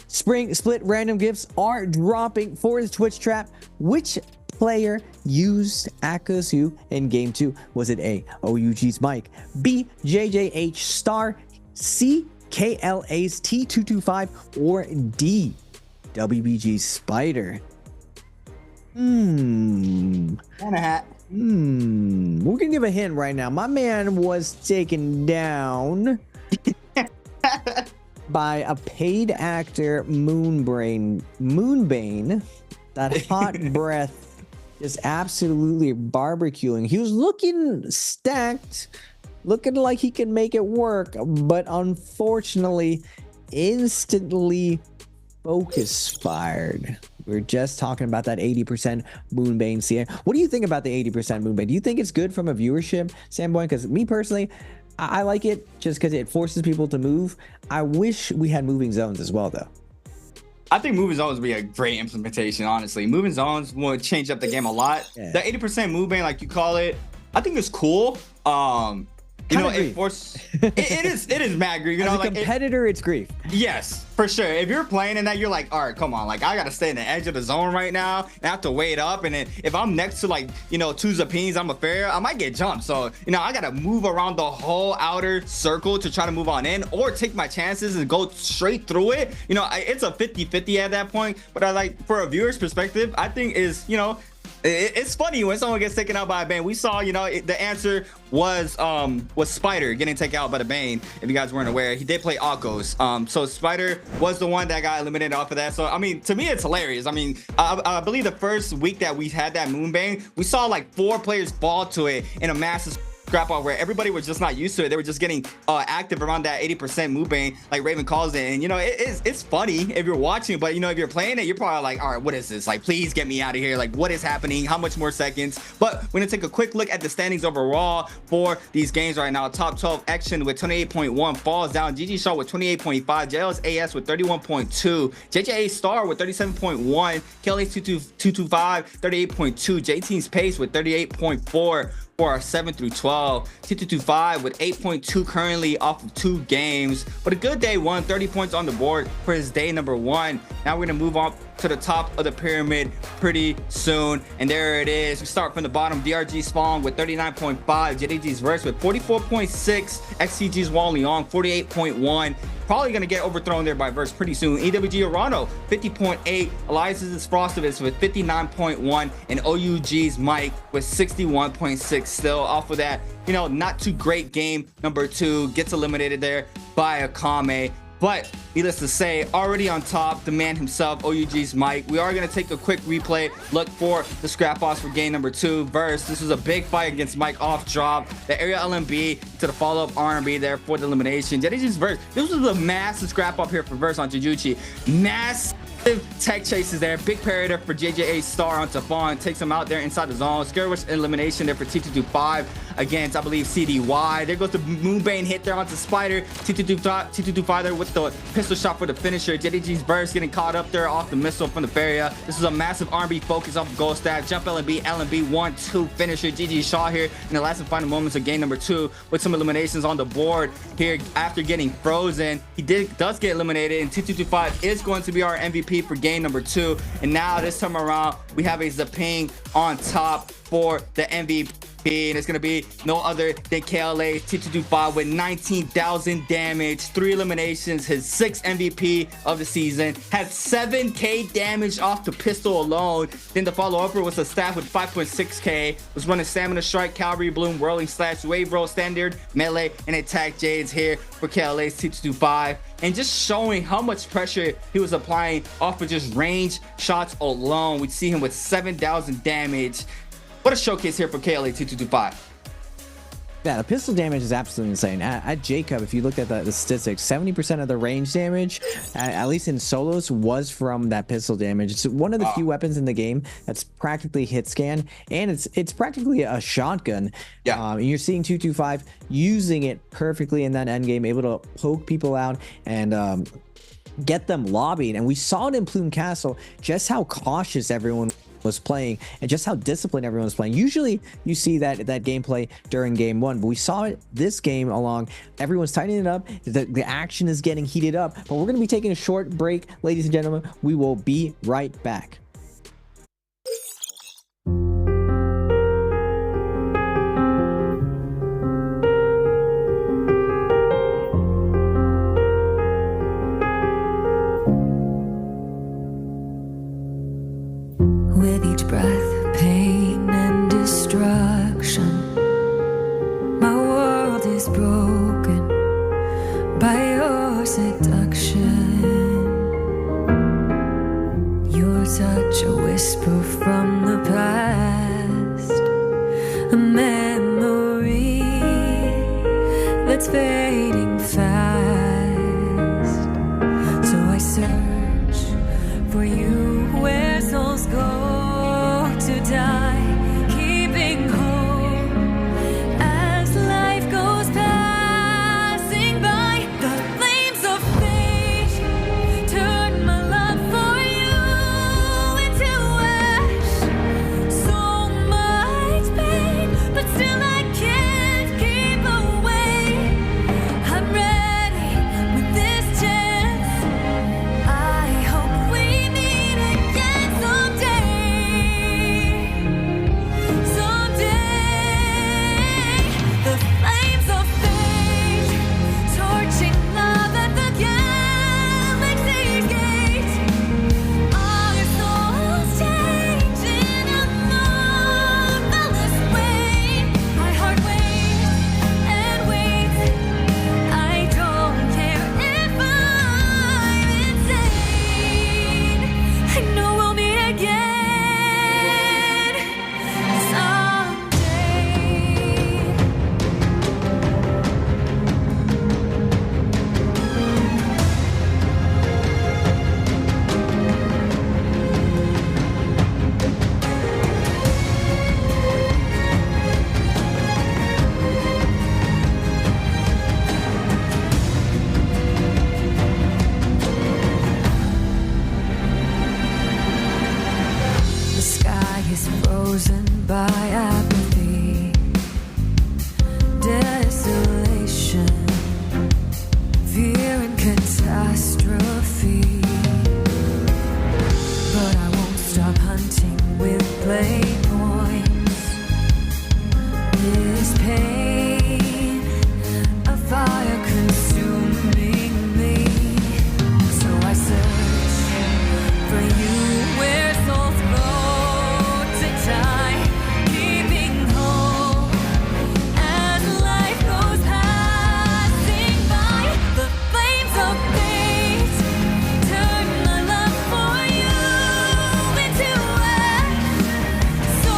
Spring Split random gifts are dropping for the Twitch trap. Which player used Akazu in game 2? Was it A, OUG's Mike, B, JJH Star, C, KLA's T225, or D, WBG's Spider? And a hat. We can give a hint right now. My man was taken down by a paid actor, Moonbane. That hot breath just absolutely barbecuing. He was looking stacked, looking like he can make it work, but unfortunately, instantly focus fired. We are just talking about that 80% Moonbane CA. What do you think about the 80% Moonbane? Do you think it's good from a viewership standpoint? Because me personally, I like it just because it forces people to move. I wish we had moving zones as well, though. I think moving zones would be a great implementation, honestly. Moving zones would change up the game a lot. Yeah. The 80% move ban, like you call it, I think it's cool. You know, it is mad grief. You know, as a competitor, it's grief. Yes, for sure. If you're playing in that, you're like, all right, come on. Like, I got to stay in the edge of the zone right now. And I have to wait up. And then if I'm next to, like, you know, two Zapines, I'm a fair, I might get jumped. So, you know, I got to move around the whole outer circle to try to move on in, or take my chances and go straight through it. You know, it's a 50-50 at that point. But I like, for a viewer's perspective, I think is, you know, it's funny when someone gets taken out by a Bane. We saw, you know, the answer was Spider getting taken out by the Bane. If you guys weren't aware, he did play Akos. So Spider was the one that got eliminated off of that. So I mean, to me, it's hilarious. I mean, I believe the first week that we had that Moonbane, we saw like 4 players fall to it in a massive scrap off where everybody was just not used to it. They were just getting active around that 80% move bang, like Raven calls it. And you know, it's funny if you're watching, but you know, if you're playing it, you're probably like, all right, what is this? Like, please get me out of here. Like, what is happening? How much more seconds? But we're gonna take a quick look at the standings overall for these games right now. Top 12 Action with 28.1 falls down. GG Shaw with 28.5, JLS AS with 31.2, JJA Star with 37.1, KLA 225 38.2, J-Team's Pace with 38.4 for our 7 through 12, T225 with 8.2 currently off of 2 games, but a good day one, 30 points on the board for his day number 1. Now we're gonna move on to the top of the pyramid pretty soon, and there it is. We start from the bottom. DRG Spong with 39.5, JDG's Verse with 44.6, XCG's Wall Leon 48.1. Probably gonna get overthrown there by Verse pretty soon. EWG Arano 50.8, Elias's Frostovitz with 59.1, and OUG's Mike with 61.6. Still off of that, you know, not too great game number 2, gets eliminated there by Akame. But needless to say, already on top, the man himself, OUG's Mike. We are going to take a quick replay, look for the scrap offs for game number 2. Verse, this was a big fight against Mike off drop. The area LMB to the follow-up R&B there for the elimination. JDG's Verse, this was a massive scrap off here for Verse on Jujutsu. Massive tech chases there. Big parry there for JJA Star on Tafon. Takes him out there inside the zone. Scare Wish elimination there for T225 against, I believe, CDY. There goes the Moonbane hit there onto Spider. T225 there with the pistol shot for the finisher. JDG's Burst getting caught up there off the missile from the Feria. This is a massive R&B focus off of Gold Staff. Jump LMB, 1-2 finisher. GG Shaw here in the last and final moments of game number 2 with some eliminations on the board here after getting frozen. He does get eliminated, and T225 is going to be our MVP for game number 2. And now this time around, we have a Zaping on top for the MVP. And it's going to be no other than KLA T225 with 19,000 damage, 3 eliminations, his 6th MVP of the season, had 7k damage off the pistol alone. Then the follow-upper was a staff with 5.6k, was running Stamina Strike, Cavalry Bloom, Whirling Slash, Wave Roll, Standard, Melee, and Attack Jades here for KLA's T225. And just showing how much pressure he was applying off of just range shots alone. We see him with 7,000 damage. What a showcase here for KLA 2225. Yeah, the pistol damage is absolutely insane. At Jacob, if you look at the statistics, 70% of the range damage, at least in solos, was from that pistol damage. It's one of the few weapons in the game that's practically hit scan, and it's practically a shotgun. Yeah, and you're seeing 225 using it perfectly in that end game, able to poke people out and get them lobbied. And we saw it in Plume Castle, just how cautious everyone was playing and just how disciplined everyone was playing. Usually you see that gameplay during game 1, but we saw it this game along. Everyone's tightening it up. The action is getting heated up, but we're going to be taking a short break, ladies and gentlemen. We will be right back. With each breath, pain and destruction, my world is broken by your seduction. Your touch frozen by apathy, desolation, fear and catastrophe. But I won't stop hunting with blade points. This pain, a fire consuming me. So I search for you where souls go to die, keeping hope as life goes passing by. The flames of fate turn my love for you into ash. So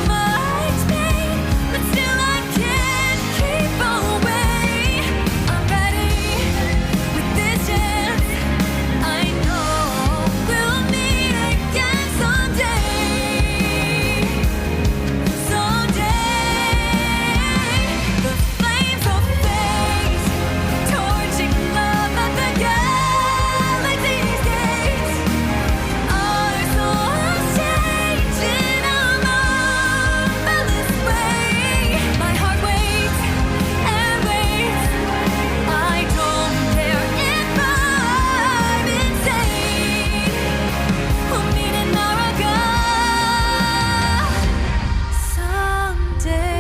much pain, but still I can't keep away. I'm ready with this chance. I know we'll meet again someday. The flames of fate, torching love at the galaxy's gates. Our souls change in a marvelous way. My heart waits and waits. I don't care if I'm insane. We'll meet in NARAKA someday.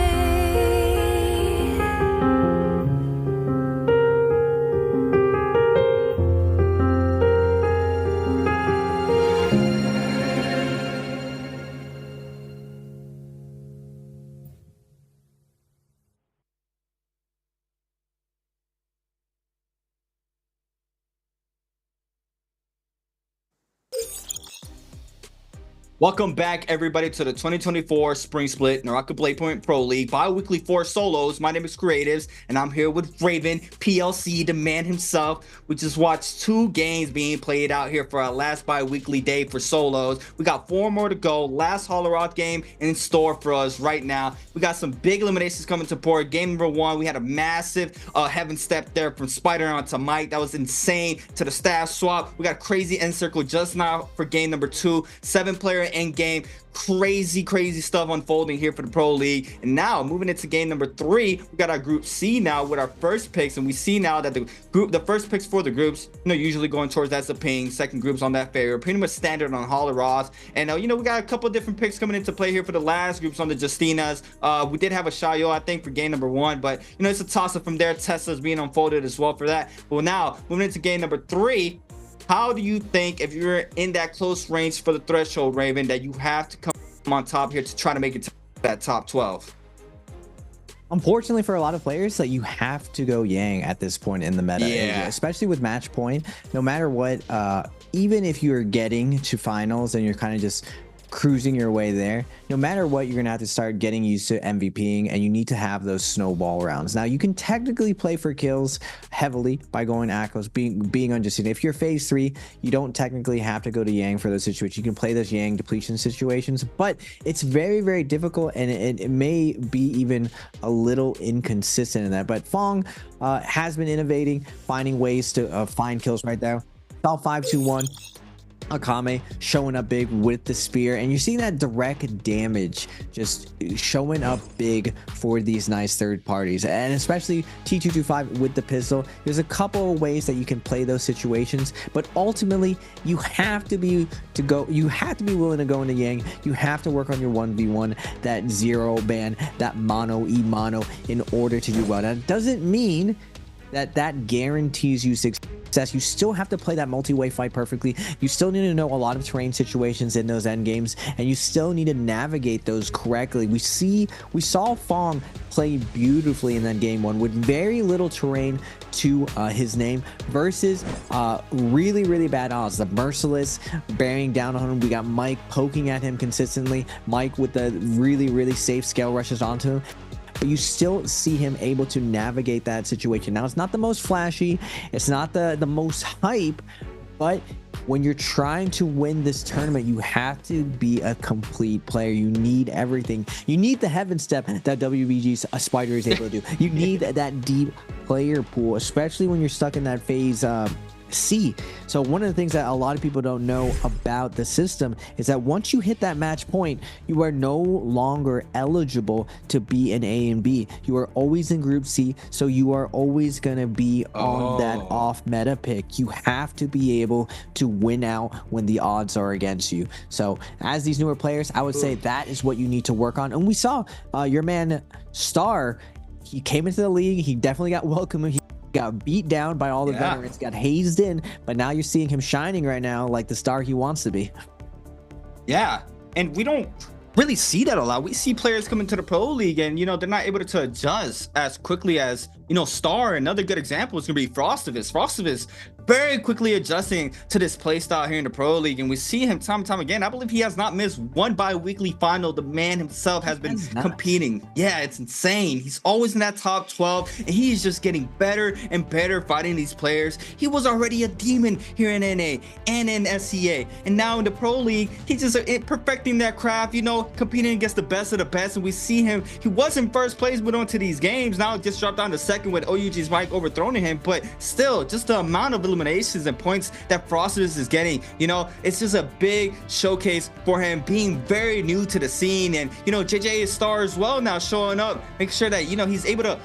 Welcome back, everybody, to the 2024 Spring Split NARAKA BLADEPOINT Pro League bi-weekly 4 solos. My name is Creatives, and I'm here with Raven PLC, the man himself. We just watched 2 games being played out here for our last bi-weekly day for solos. We got 4 more to go. Last Holleroth game in store for us right now. We got some big eliminations coming to port. Game number 1, we had a massive heaven step there from Spider onto Mike. That was insane. To the staff swap, we got crazy end circle just now for game number 2. 7-player end game. Crazy stuff unfolding here for the Pro League. And now moving into game number 3, we got our group C now with our first picks, and we see now that the first picks for the groups, usually going towards that's the ping, second groups on that favor, pretty much standard on Holleroth. And we got a couple different picks coming into play here for the last groups on the Justinas. We did have a Shayo, I think, for game number 1, but it's a toss-up from there. Tesla's being unfolded as well for that. But now moving into game number 3, how do you think, if you're in that close range for the threshold, Raven, that you have to come on top here to try to make it to that top 12? Unfortunately for a lot of players, that you have to go Yang at this point in the meta, especially with match point. No matter what, even if you're getting to finals and you're kind of just cruising your way there, no matter what, you're gonna have to start getting used to MVPing, and you need to have those snowball rounds. Now you can technically play for kills heavily by going Akos, being on Justina. If you're phase 3, you don't technically have to go to Yang for those situations. You can play those Yang depletion situations, but it's very difficult, and it may be even a little inconsistent in that. But Fong has been innovating, finding ways to find kills right there. All 5-2-1. Akame showing up big with the spear, and you're seeing that direct damage just showing up big for these nice third parties, and especially T225 with the pistol. There's a couple of ways that you can play those situations, but ultimately you have to be willing to go into Yang. You have to work on your 1v1, that zero ban, that mono in order to do well. Now it doesn't mean that guarantees you success. You still have to play that multi-way fight perfectly. You still need to know a lot of terrain situations in those end games, and you still need to navigate those correctly. We saw Fong play beautifully in that game 1 with very little terrain to his name versus really bad odds. The Merciless bearing down on him. We got Mike poking at him consistently. Mike with the really safe scale rushes onto him. But you still see him able to navigate that situation. Now, it's not the most flashy, it's not the most hype, but when you're trying to win this tournament, you have to be a complete player. You need everything. You need the heaven step that WBG's Spider is able to do. You need that deep player pool, especially when you're stuck in that phase C. So one of the things that a lot of people don't know about the system is that once you hit that match point, you are no longer eligible to be in A and B. You are always in Group C, so you are always going to be on that off meta pick. You have to be able to win out when the odds are against you. So as these newer players, I would say that is what you need to work on. And we saw your man Star, he came into the league, he definitely got welcomed. He got beat down by all the veterans, got hazed in, but now you're seeing him shining right now like the star he wants to be. Yeah, and we don't really see that a lot. We see players come into the pro league and, you know, they're not able to adjust as quickly as, you know, Star. Another good example is going to be Frostivus. Frostivus very quickly adjusting to this play style here in the pro league, and we see him time and time again. I believe he has not missed one bi-weekly final. The man himself has been competing. Yeah, it's insane. He's always in that top 12, and he is just getting better and better fighting these players. He was already a demon here in NA and in SCA, and now in the pro league, he's just perfecting that craft, you know, competing against the best of the best. And we see him, he was in first place, but onto these games now just dropped down to second with OUG's Mike overthrowing him. But still, just the amount of eliminations and points that Frostivus is getting, you know, it's just a big showcase for him being very new to the scene. And, you know, JJ Star as well now showing up, make sure that, you know, he's able to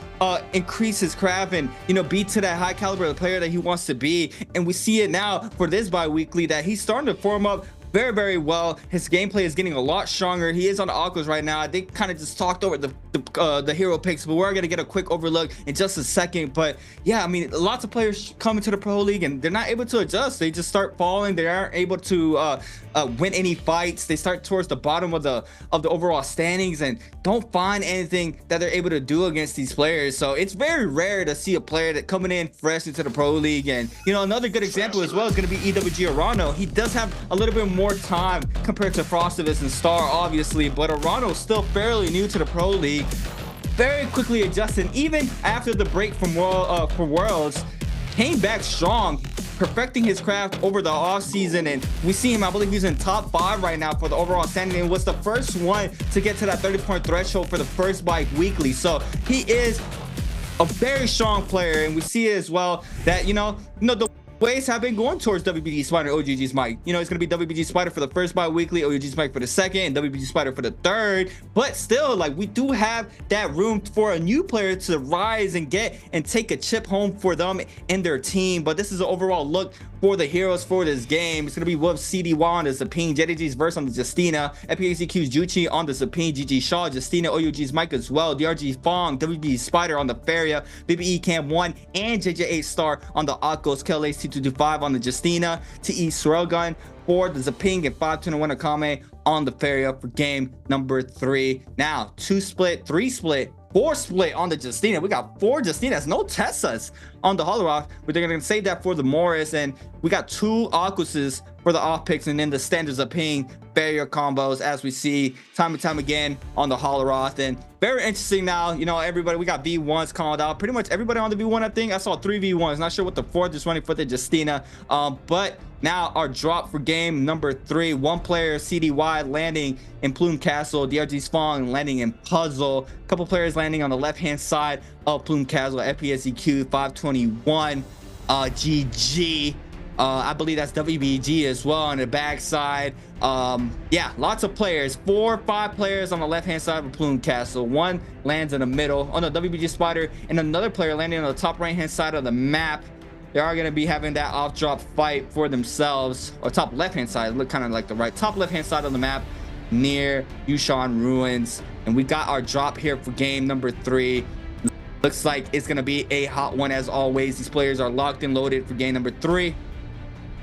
increase his craft and, you know, be to that high caliber player that he wants to be. And we see it now for this bi-weekly that he's starting to form up very, very well. His gameplay is getting a lot stronger. He is on the Aquas right now. They kind of just talked over the hero picks, but we're gonna get a quick overlook in just a second. But yeah, I mean, lots of players come into the pro league and they're not able to adjust. They just start falling. They aren't able to win any fights. They start towards the bottom of the overall standings and don't find anything that they're able to do against these players. So it's very rare to see a player that coming in fresh into the pro league. And, you know, another good example as well is going to be EWG Arano. He does have a little bit more time compared to Frostivus and Star, obviously, but Arano's still fairly new to the pro league, very quickly adjusting even after the break from Worlds, came back strong, perfecting his craft over the off season. And we see him, I believe he's in top 5 right now for the overall standing, and was the first one to get to that 30-point threshold for the first bi-weekly. So he is a very strong player, and we see it as well that, you know, the ways have been going towards WBG Spider, OGG's Mike. You know, it's going to be WBG Spider for the first bi-weekly, OGG's Mike for the second, and WBG Spider for the third. But still, like, we do have that room for a new player to rise and get and take a chip home for them and their team. But this is an overall look for the heroes for this game. It's going to be Wolf CDY on the Zapine, JDG's Verse on the Justina, FPACQ's Juchi on the Zapine, GG Shaw, Justina, OUG's Mike as well, DRG Fong, WB Spider on the Feria, BBE Cam 1, and JJ8 Star on the Akos, KLA's T225 on the Justina, TE Swirlgun for the Zaping, and 521 Akame on the Feria for game number 3. Now, 2 split, 3 split, 4 split on the Justina. We got 4 Justinas, no Tessas on the Holorock, but they're going to save that for the Morris. And we got 2 Aquases for the off picks, and then the standards of ping barrier combos, as we see time and time again on the Holoroth. And very interesting now, you know, everybody, we got V1s called out. Pretty much everybody on the V1, I think. I saw 3 V1s. Not sure what the 4th is running for the Justina. But now our drop for game number 3, 1 player CDY landing in Plume Castle, DRG's Fong landing in Puzzle, a couple players landing on the left hand side of Plume Castle, FPSEQ 521, GG. I believe that's WBG as well on the backside. Yeah, lots of players, 4 or 5 players on the left hand side of Plume Castle. 1 lands in the middle on the WBG Spider, and another player landing on the top right hand side of the map. They are going to be having that off drop fight for themselves, or top left hand side, look kind of like the right top left hand side of the map near Yushan Ruins. And we got our drop here for game number 3. Looks like it's going to be a hot one as always. These players are locked and loaded for game number 3.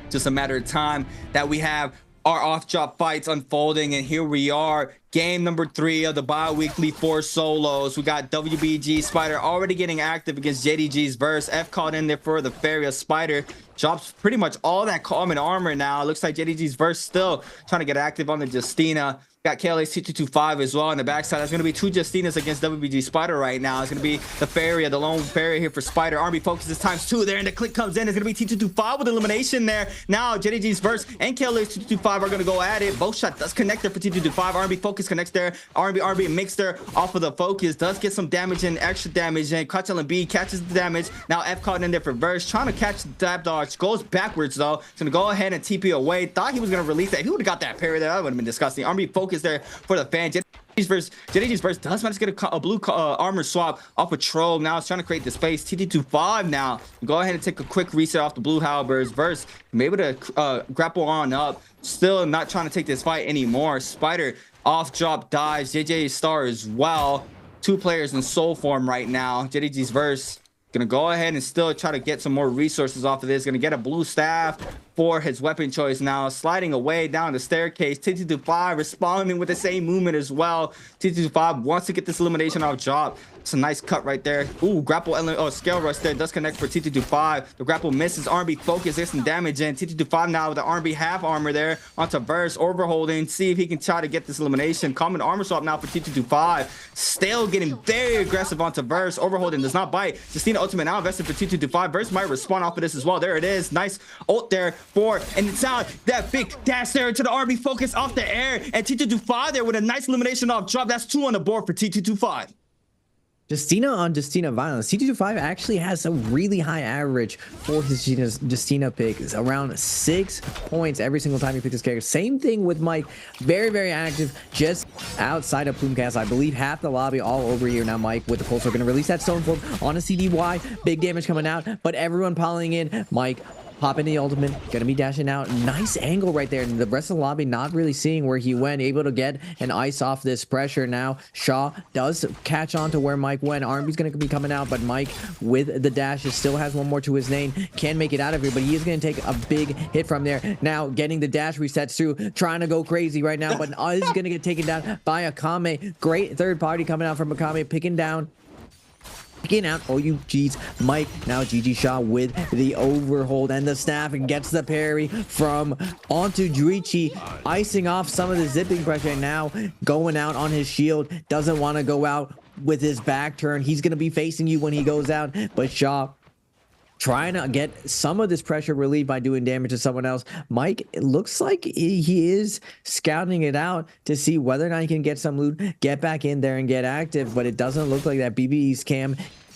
Just a matter of time that we have our off drop fights unfolding, and here we are, game number 3 of the bi-weekly 4 solos. We got WBG Spider already getting active against JDG's Verse. F caught in there for the Feria. Spider drops pretty much all that common armor now. It looks like JDG's Verse still trying to get active on the Justina. Got KLA's T225 as well on the backside. That's going to be 2 Justinas against WBG Spider right now. It's going to be the Faria, the lone Faria here for Spider. RB focuses ×2 there, and the click comes in. It's going to be T225 with elimination there. Now, JDG's verse and KLA's T225 are going to go at it. Both shot does connect there for T225. RB focus connects there. RB mixed there off of the focus. Does get some damage in, extra damage in. Clutch LB catches the damage. Now, F caught in there for verse. Trying to catch the dab dodge. Goes backwards, though. It's going to go ahead and TP away. Thought he was going to release that. If he would have got that parry there, that would have been disgusting. RB focus there for the fan. JDG's verse does manage to get a blue armor swap off of Troll. Now it's trying to create the space. T225 now. Go ahead and take a quick reset off the blue halberds. Verse be able to grapple on up. Still not trying to take this fight anymore. Spider off drop dives. JJ Star as well. 2 players in soul form right now. JDG's verse gonna go ahead and still try to get some more resources off of this. Gonna get a blue staff for his weapon choice now. Sliding away down the staircase. T225 responding with the same movement as well. T225 wants to get this elimination off drop. It's a nice cut right there. Ooh, grapple scale rush there. Does connect for T225. The grapple misses. RB focus. Gets some damage in. T225 now with the RB half armor there onto verse. Overholding. See if he can try to get this elimination. Common armor swap now for T225. Still getting very aggressive onto verse. Overholding does not bite. Justina ultimate now invested for T225. Verse might respond off of this as well. There it is. Nice ult there for, and it's out that big dash there to the RB focus off the air. And T225 there with a nice elimination off drop. That's 2 on the board for T225. Justina on Justina violence. T225 actually has a really high average for his Justina pick. It's around 6 points every single time he picks his character. Same thing with Mike. Very, very active just outside of Plumecast. I believe half the lobby all over here now. Mike with the pulse are going to release that stone form on a CDY. Big damage coming out, but everyone piling in. Mike popping the ultimate, gonna be dashing out. Nice angle right there, and the rest of the lobby not really seeing where he went. Able to get an ice off this pressure. Now Shaw does catch on to where Mike went. RB's gonna be coming out, but Mike with the dashes still has 1 more to his name. Can make it out of here, but he is gonna take a big hit from there. Now getting the dash resets through, trying to go crazy right now, but is gonna get taken down by Akame. Great third party coming out from Akame, picking out OUG's Mike. Now GG Shaw with the overhold and the staff, and gets the parry from onto Juichi, icing off some of the zipping pressure. Now going out on his shield, doesn't want to go out with his back turn. He's going to be facing you when he goes out, but Shaw trying to get some of this pressure relieved by doing damage to someone else. Mike, it looks like he is scouting it out to see whether or not he can get some loot, get back in there and get active, but it doesn't look like that. BBE's cam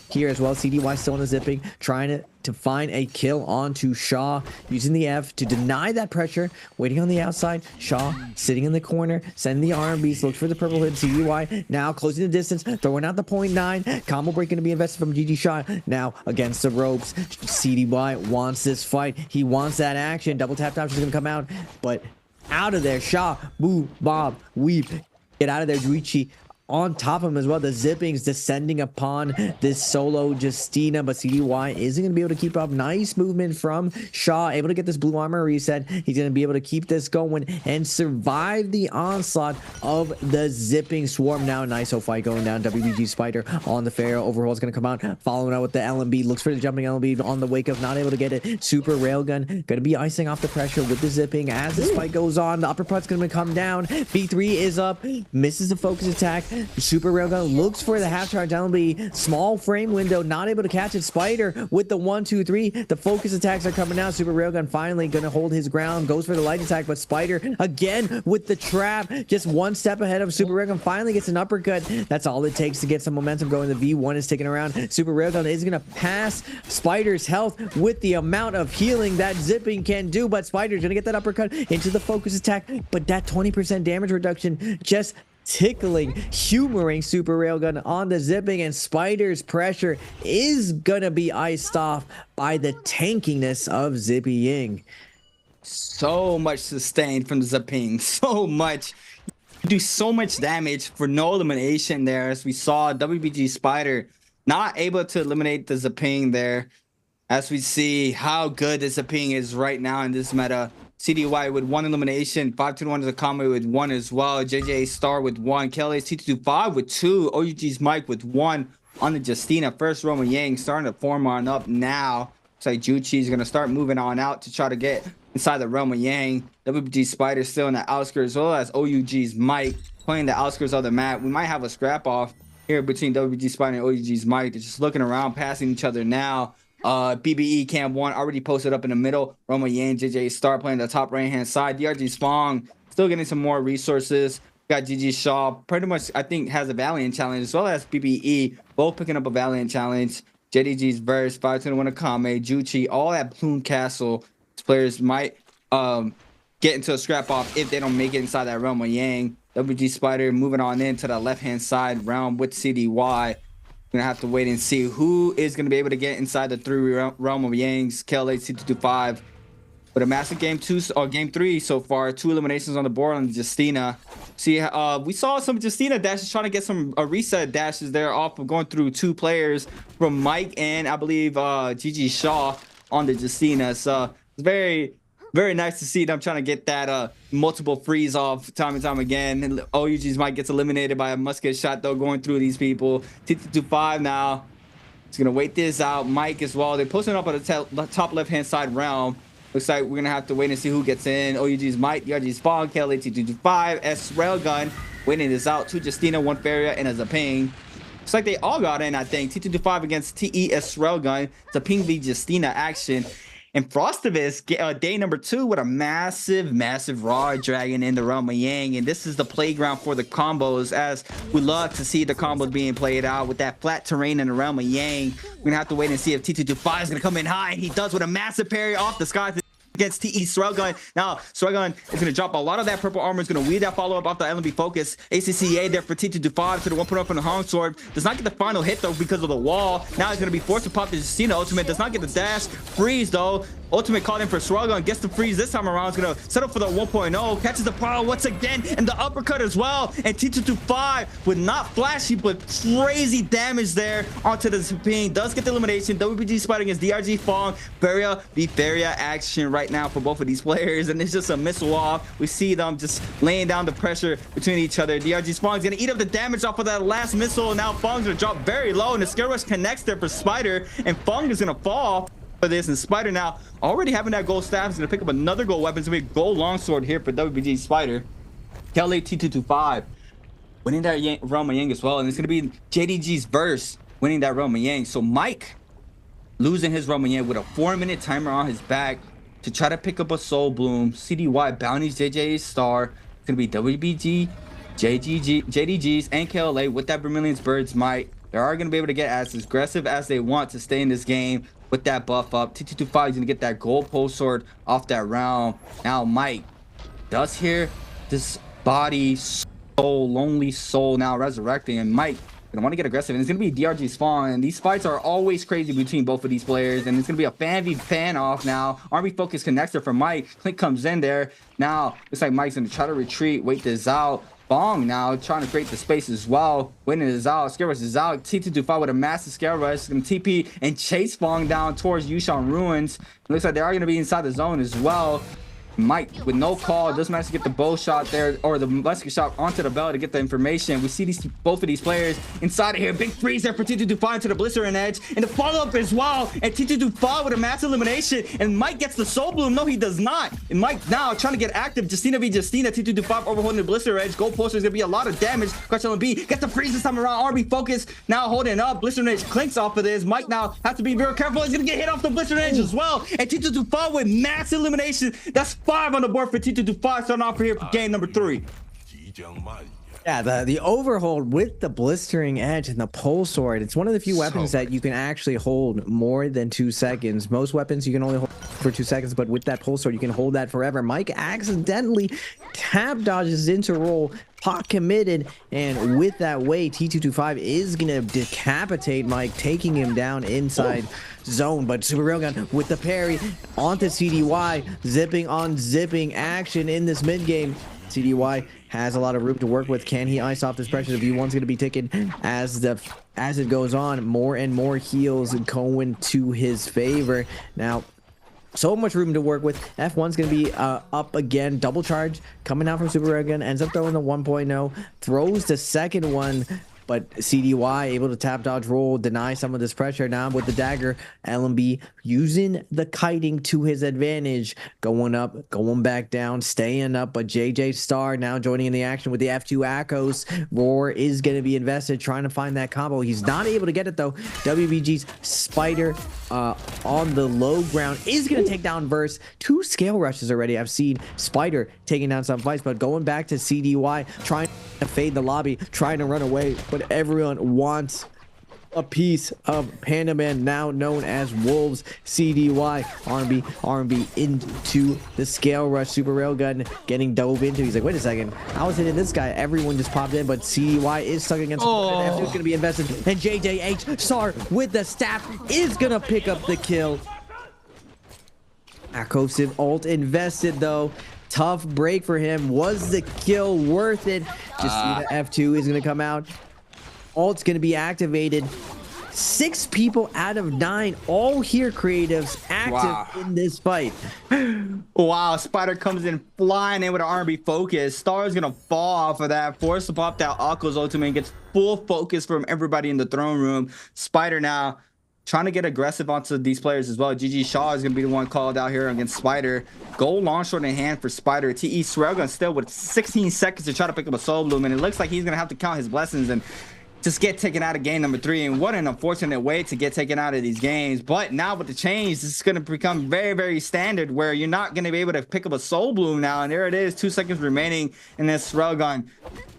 here as well. CDY still in the zipping, trying to find a kill onto Shaw, using the F to deny that pressure, waiting on the outside. Shaw sitting in the corner, sending the RBs, looks for the purple hit. CDY now closing the distance, throwing out the 0.9. Combo break going to be invested from GG Shaw. Now against the ropes. CDY wants this fight. He wants that action. Double tap option is going to come out, but out of there. Shaw, boo, bob, weep. Get out of there, Juichi. On top of him as well, the zippings descending upon this solo Justina, but CDY isn't going to be able to keep up. Nice movement from Shaw, able to get this blue armor reset. He's going to be able to keep this going and survive the onslaught of the zipping swarm. Now nice fight going down. WBG Spider on the Pharaoh. Overhaul is going to come out, following out with the LMB. Looks for the jumping LMB on the wake of, not able to get it. Super Railgun going to be icing off the pressure with the zipping as this fight goes on. The uppercut's going to come down. B3 is up, misses the focus attack. Super Railgun looks for the half charge LMB. Small frame window, not able to catch it. Spider with the 1, 2, 3. The focus attacks are coming out. Super Railgun finally going to hold his ground. Goes for the light attack, but Spider again with the trap. Just 1 step ahead of Super Railgun. Finally gets an uppercut. That's all it takes to get some momentum going. The V1 is sticking around. Super Railgun is going to pass Spider's health with the amount of healing that zipping can do, but Spider's going to get that uppercut into the focus attack. But that 20% damage reduction just tickling, humoring Super Railgun on the zipping, and Spider's pressure is gonna be iced off by the tankiness of Zippy Ying. So much sustained from the zipping, so much. You do so much damage for no elimination there, as we saw WBG Spider not able to eliminate the zipping there, as we see how good the zipping is right now in this meta. CDY with 1 elimination, 5-1 to the combo with 1 as well. JJ Star with 1, KLA's T225 with 2, OUG's Mike with 1 on the Justina. First Roman Yang starting to form on up now. Looks like Juchi is going to start moving on out to try to get inside the realm of Yang. WBG Spider still in the outskirts, as well as OUG's Mike playing the outskirts of the map. We might have a scrap off here between WBG Spider and OUG's Mike. They're just looking around, passing each other now. BBE Cam 1 already posted up in the middle. Roma Yang, JJ Star playing the top right hand side. DRG Spong still getting some more resources. Got GG Shaw pretty much, I think, has a Valiant challenge, as well as BBE both picking up a Valiant challenge. JDG's Verse, 521 Akame, Juchi, all at Plume Castle. These players might get into a scrap off if they don't make it inside that realm of Yang. WG Spider moving on into the left hand side realm with CDY. Gonna have to wait and see who is gonna be able to get inside the realm of Yang's. KLA C225 with a massive game 2 or game 3 so far. 2 eliminations on the board on Justina. See, we saw some Justina dashes trying to get some reset dashes there off of going through 2 players from Mike and I believe GG Shaw on the Justina. So it's very nice to see them trying to get that multiple freeze off time and time again. And OUG's Mike gets eliminated by a musket shot though, going through these people. T225 now. It's gonna wait this out. Mike as well. They're posting up on the top left hand side realm. Looks like we're gonna have to wait and see who gets in. OUG's Mike, DRG's Spawn, KLA T225, S Railgun waiting this out. 2 Justina, 1 Feria, and a Zaping. Looks like they all got in, I think. T225 against TES Railgun. Zaping v Justina action. And Frostovis, day number 2 with a massive raw dragon in the realm of Yang. And this is the playground for the combos, as we love to see the combos being played out with that flat terrain in the realm of Yang. We're gonna have to wait and see if T225 is gonna come in high, and he does with a massive parry off the sky against TE Srailgun. Now Srailgun is going to drop a lot of that purple armor. Is going to weed that follow-up off the LMB focus. ACCA there for T225 to the 1.0 from the Hong Sword. Does not get the final hit though because of the wall. Now he's going to be forced to pop the Justina ultimate. Does not get the dash. Freeze though. Ultimate called in for Srailgun. Gets the freeze this time around. Is going to settle for the 1.0. Catches the power once again. And the uppercut as well. And T225 with not flashy but crazy damage there onto the Zapine. Does get the elimination. WBG Spider against DRG Fong. Feria v Feria action right now for both of these players. And it's just a missile off. We see them just laying down the pressure between each other. DRG Fong's going to eat up the damage off of that last missile. Now Fong's going to drop very low. And the Scare Rush connects there for Spider. And Fong is going to fall for this, and Spider now already having that gold staff is going to pick up another gold weapon. It's going to be gold longsword here for WBG Spider. KLA T225 winning that realm of Yang as well, and it's going to be JDG's Verse winning that realm of Yang. So Mike losing his realm of Yang with a 4-minute timer on his back to try to pick up a Soul Bloom. CDY bounties JJ Star. It's going to be WBG, JDG's, and KLA with that Vermilion's Birds Might. They are going to be able to get as aggressive as they want to stay in this game with that buff up. T225 is going to get that gold pole sword off that round. Now Mike does hear this body soul, lonely soul now resurrecting, and Mike gonna want to get aggressive, and it's gonna be DRG Spawn. And these fights are always crazy between both of these players, and it's gonna be a fan v fan off now. Army focus connector for Mike. Click comes in there. Now looks like Mike's gonna try to retreat, wait this out. Bong now trying to create the space as well. Winning is out. Scare Rush is out. T225 with a massive Scare Rush. Gonna TP and chase Bong down towards Yushan Ruins. It looks like they are gonna be inside the zone as well. Mike with no call does manage to get the bow shot there, or the musket shot onto the belly to get the information. We see both of these players inside of here. Big freeze there for T225 to the blistering edge, and the follow-up as well. And T225 with a massive elimination, and Mike gets the Soul Bloom. No, he does not. And Mike now trying to get active. Justina v Justina. T225 overholding the blister edge. Gold poster is gonna be a lot of damage. Crush LB gets the freeze this time around. RB focus now holding up. Blistering edge clinks off of this. Mike now has to be very careful. He's gonna get hit off the blistering edge as well. And T225 with massive elimination. That's 5 on the board for T225, starting off here for game number 3. Yeah, the overhold with the blistering edge and the pole sword. It's one of the few weapons that you can actually hold more than 2 seconds. Most weapons you can only hold for 2 seconds, but with that pole sword, you can hold that forever. Mike accidentally tap dodges into roll, pot committed, and with that way, T225 is gonna decapitate Mike, taking him down inside zone. But Super Railgun with the parry onto CDY, zipping on zipping action in this mid game. CDY has a lot of room to work with. Can he ice off this pressure? The V1's going to be ticking as it goes on. More and more heals going to his favor. Now, so much room to work with. F1's going to be up again. Double charge coming out from Super Railgun. Ends up throwing the 1.0. Throws the second one. but CDY able to tap dodge roll, deny some of this pressure. Now with the dagger, LMB using the kiting to his advantage, going up, going back down, staying up, but JJ Star now joining in the action with the F2 Akos. Roar is going to be invested, trying to find that combo. He's not able to get it though. WBG's Spider on the low ground is going to take down Verse. 2 scale rushes already. I've seen Spider taking down some fights, but going back to CDY, trying to fade the lobby, trying to run away, but everyone wants a piece of Panda Man, now known as Wolves. CDY, R&B into the scale rush, super railgun getting dove into. He's like, wait a second, I was hitting this guy, everyone just popped in, but CDY is stuck against F2 is gonna be invested, and JJH Sar with the staff is gonna pick up the kill. Akosiv ult invested though. Tough break for him. Was the kill worth it? Justina F2 is gonna come out. Ult's gonna be activated. 6 people out of 9, all here creatives active in this fight. Wow, Spider comes in flying in with an R&B focus. Star's gonna fall off of that, forced to pop that Akko's ultimate, and gets full focus from everybody in the throne room. Spider now trying to get aggressive onto these players as well. GG Shaw is gonna be the one called out here against Spider. Gold long sword in hand for Spider. TE Swergon still with 16 seconds to try to pick up a soul bloom, and it looks like he's gonna have to count his blessings and just get taken out of game number 3. And what an unfortunate way to get taken out of these games. But now with the change, this is going to become very, very standard, where you're not going to be able to pick up a soul bloom now. And there it is, 2 seconds remaining in this railgun.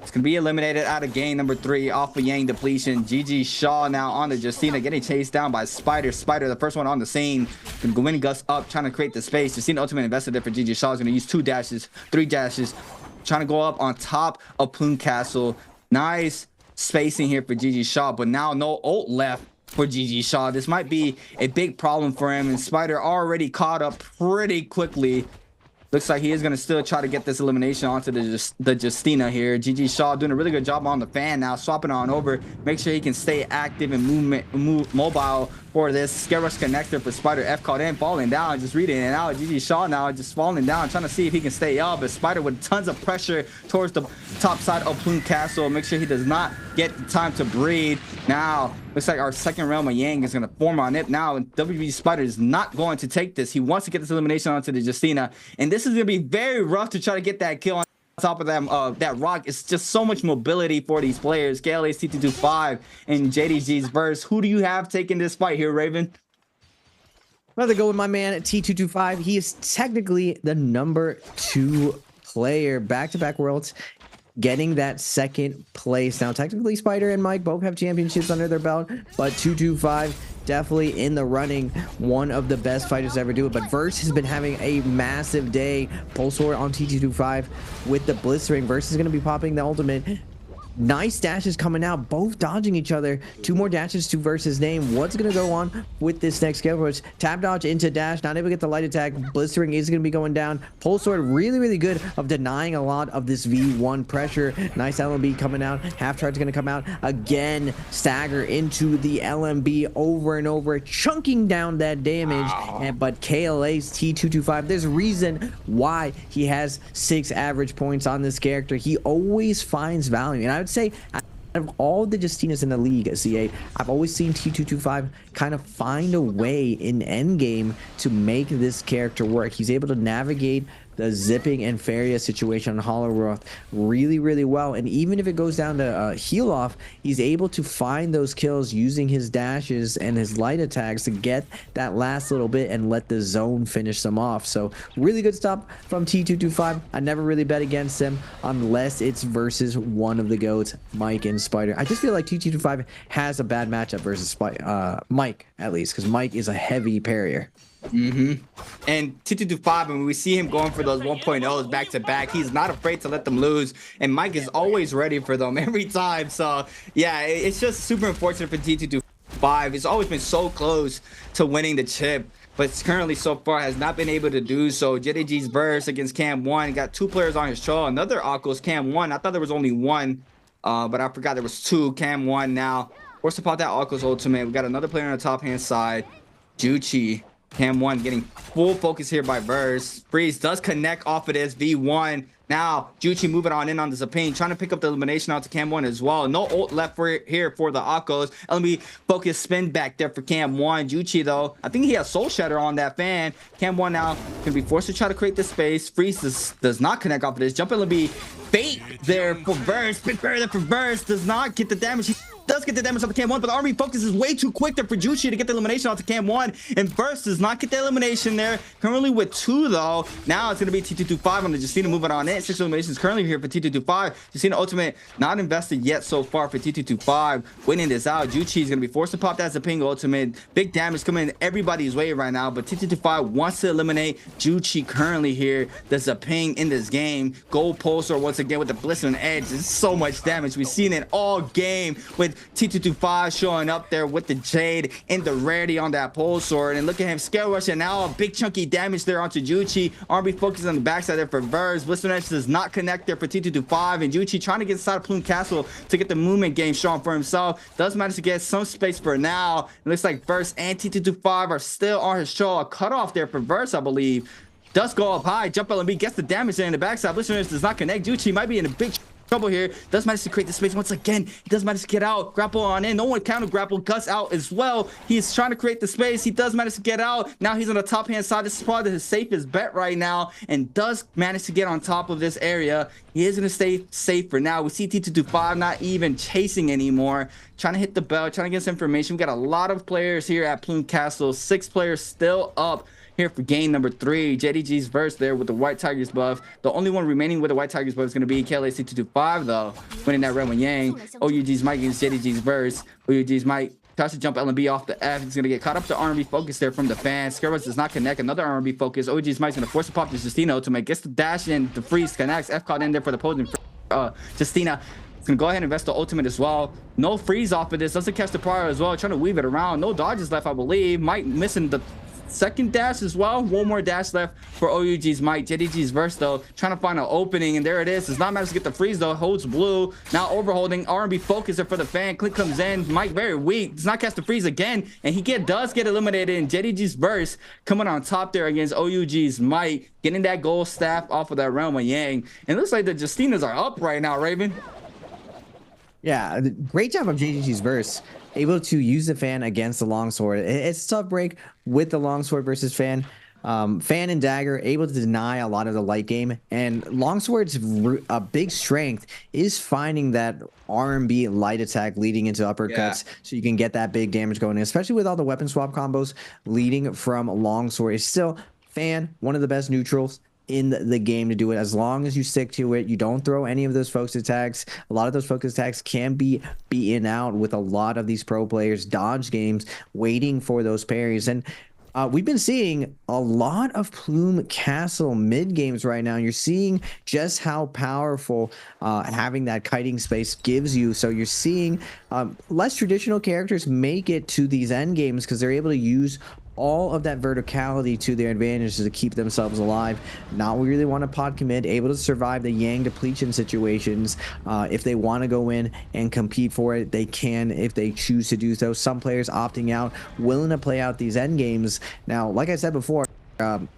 It's going to be eliminated out of game number 3 off of Yang depletion. GG Shaw now on the Justina, getting chased down by Spider. Spider, the first one on the scene. Going Gus up, trying to create the space. Justina ultimate invested there for GG Shaw. Is going to use 2 dashes, 3 dashes, trying to go up on top of Plume Castle. Nice spacing here for GG Shaw, but now no ult left for GG Shaw. This might be a big problem for him, and Spider already caught up pretty quickly. Looks like he is going to still try to get this elimination onto the Justina here. GG Shaw doing a really good job on the fan now, swapping on over, make sure he can stay active and mobile for this. Scare Rush connector for Spider. F caught in, falling down, just reading it out. GG Shaw now just falling down, trying to see if he can stay up, but Spider with tons of pressure towards the top side of Plume Castle. Make sure he does not get time to breathe. Now, looks like our second realm of Yang is going to form on it now, and WB Spider is not going to take this. He wants to get this elimination onto the Justina, and this is going to be very rough to try to get that kill on top of them. That rock. It's just so much mobility for these players. KLA's T225 and JDG's verse. Who do you have taking this fight here, Raven? Rather go with my man at T225. He is technically the number 2 player, back-to-back worlds, getting that second place. Now, technically, Spider and Mike both have championships under their belt, but 225 definitely in the running, one of the best fighters to ever do it. But Verse has been having a massive day. Pulsar on T225 with the blistering. Verse is going to be popping the ultimate. Nice dashes coming out, both dodging each other. 2 more dashes to Verse's name. What's going to go on with this next scale push? Tap dodge into dash, not able to get the light attack. Blistering is going to be going down. Pole Sword really, really good of denying a lot of this V1 pressure. Nice LMB coming out. Half charge is going to come out again. Stagger into the LMB over and over, chunking down that damage. But KLA's T225, there's a reason why he has 6 average points on this character. He always finds value, and I would say out of all the Justinas in the league at C8, I've always seen T225 kind of find a way in endgame to make this character work. He's able to navigate the zipping and Faria situation on Hollow Roth really, really well. And even if it goes down to heal off, he's able to find those kills using his dashes and his light attacks to get that last little bit and let the zone finish them off. So really good stuff from T225. I never really bet against him unless it's versus one of the GOATs, Mike and Spider. I just feel like T225 has a bad matchup versus Mike, at least, because Mike is a heavy parrier. And T225, when we see him going for those 1.0s back to back, he's not afraid to let them lose, and Mike is always ready for them every time. So yeah, it's just super unfortunate for T225. He's always been so close to winning the chip, but currently so far has not been able to do so. JDG's verse against Cam 1 got 2 players on his show. Another Akos, Cam 1. I thought there was only 1, but I forgot there was 2. Cam 1 now. Forced to pop that Akos ultimate. We got another player on the top hand side, Juchi. Cam 1 getting full focus here by Verse. Freeze does connect off of this V1. Now, Juchi moving on in on the Zapine, trying to pick up the elimination onto Cam 1 as well. No ult left for here for the Akos. LB focus spin back there for Cam 1. Juchi, though, I think he has Soul Shatter on that fan. Cam 1 now going to be forced to try to create the space. Freeze does not connect off of this. Jump LB fate there for Verse. Big barrier there for Verse. Does not get the damage. He does get the damage on the Cam 1, but the RB focus is way too quick there for Juchi to get the elimination onto Cam 1. And Verse does not get the elimination there. Currently with 2, though. Now it's going to be T225 on the Justina moving on in. 6 eliminations currently here for T225. Justina ultimate not invested yet so far for T225. Winning this out. Juchi is going to be forced to pop that Zaping ultimate. Big damage coming in everybody's way right now, but T225 wants to eliminate Juchi currently here. The Zaping in this game. Gold Pulsar once again with the blistering edge. There's so much damage. We've seen it all game with T225 showing up there with the Jade and the rarity on that Pulsar. And look at him scale rushing now. A big chunky damage there onto Juchi. RB focus on the backside there for Verse. Blistering edge does not connect there for T225. And Juchi trying to get inside of Plume Castle to get the movement game strong for himself. Does manage to get some space for now. It looks like Verse and T225 are still on his show. A cutoff there for Verse, I believe. Does go up high. Jump LB gets the damage there in the backside. Blistering edge does not connect. Juchi might be in a big trouble here. Does manage to create the space once again. He does manage to get out. Grapple on in. No one counter grapple. Gus out as well. He's trying to create the space. He does manage to get out. Now he's on the top hand side. This is probably his safest bet right now, and does manage to get on top of this area. He is going to stay safe for now. We see T225 not even chasing anymore. Trying to hit the bell. Trying to get some information. We got a lot of players here at Plume Castle. 6 players still up here for game number 3. JDG's Verse there with the White Tigers buff. The only one remaining with the White Tigers buff is going to be KLAC225, though, winning that Red One Yang. OUG's Mike against JDG's Verse. OUG's Mike tries to jump LB off the F. He's going to get caught up to R&B focus there from the fans. Scarebuds does not connect. Another R&B focus. OUG's Mike's going to force to pop to Justina to make gets the dash in. The freeze connects. F caught in there for the opposing Justina. Gonna go ahead and invest the ultimate as well. No freeze off of this. Doesn't catch the prior as well. Trying to weave it around. No dodges left, I believe. Mike missing the second dash as well. One more dash left for OUG's Mike. JDG's Verse, though, trying to find an opening, and there it is. Does not manage to get the freeze, though. Holds blue. Now overholding. R&B focus there for the fan. Click comes in. Mike very weak. Does not catch the freeze again, and he does get eliminated. And JDG's Verse coming on top there against OUG's Mike, getting that gold staff off of that Realm of Yang. And it looks like the Justinas are up right now, Raven. Yeah, great job of JDG's Verse. Able to use the fan against the longsword. It's a tough break with the longsword versus fan. Fan and dagger able to deny a lot of the light game, and longsword's a big strength is finding that R&B light attack leading into uppercuts, so you can get that big damage going, especially with all the weapon swap combos leading from longsword. It's still fan, one of the best neutrals in the game to do it. As long as you stick to it, you don't throw any of those focus attacks. A lot of those focus attacks can be beaten out with a lot of these pro players dodge games waiting for those parries. And we've been seeing a lot of Plume Castle mid games right now. You're seeing just how powerful having that kiting space gives you. So you're seeing less traditional characters make it to these end games because they're able to use all of that verticality to their advantage to keep themselves alive. Not really want to pod commit, able to survive the Yang depletion situations. If they want to go in and compete for it, they can if they choose to do so. Some players opting out, willing to play out these end games. Now, like I said before,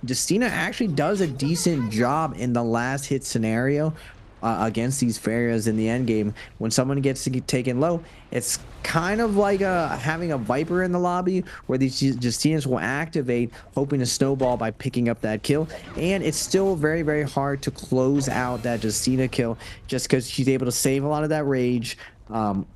Justina actually does a decent job in the last hit scenario against these Pharaohs in the end game. When someone gets to get taken low, it's kind of like having a Viper in the lobby where these Justinas will activate, hoping to snowball by picking up that kill. And it's still very, very hard to close out that Justina kill just because she's able to save a lot of that rage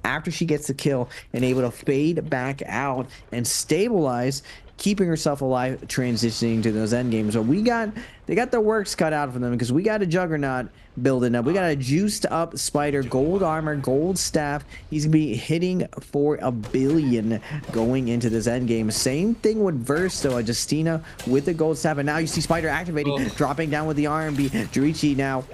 after she gets the kill and able to fade back out and stabilize, keeping herself alive, transitioning to those end games. So they got their works cut out for them because we got a Juggernaut building up. We got a juiced up Spider, gold armor, gold staff. He's gonna be hitting for 1 billion going into this end game. Same thing with Verse, though. A Justina with the gold staff, and now you see Spider activating, dropping down with the R&B. Jurichi now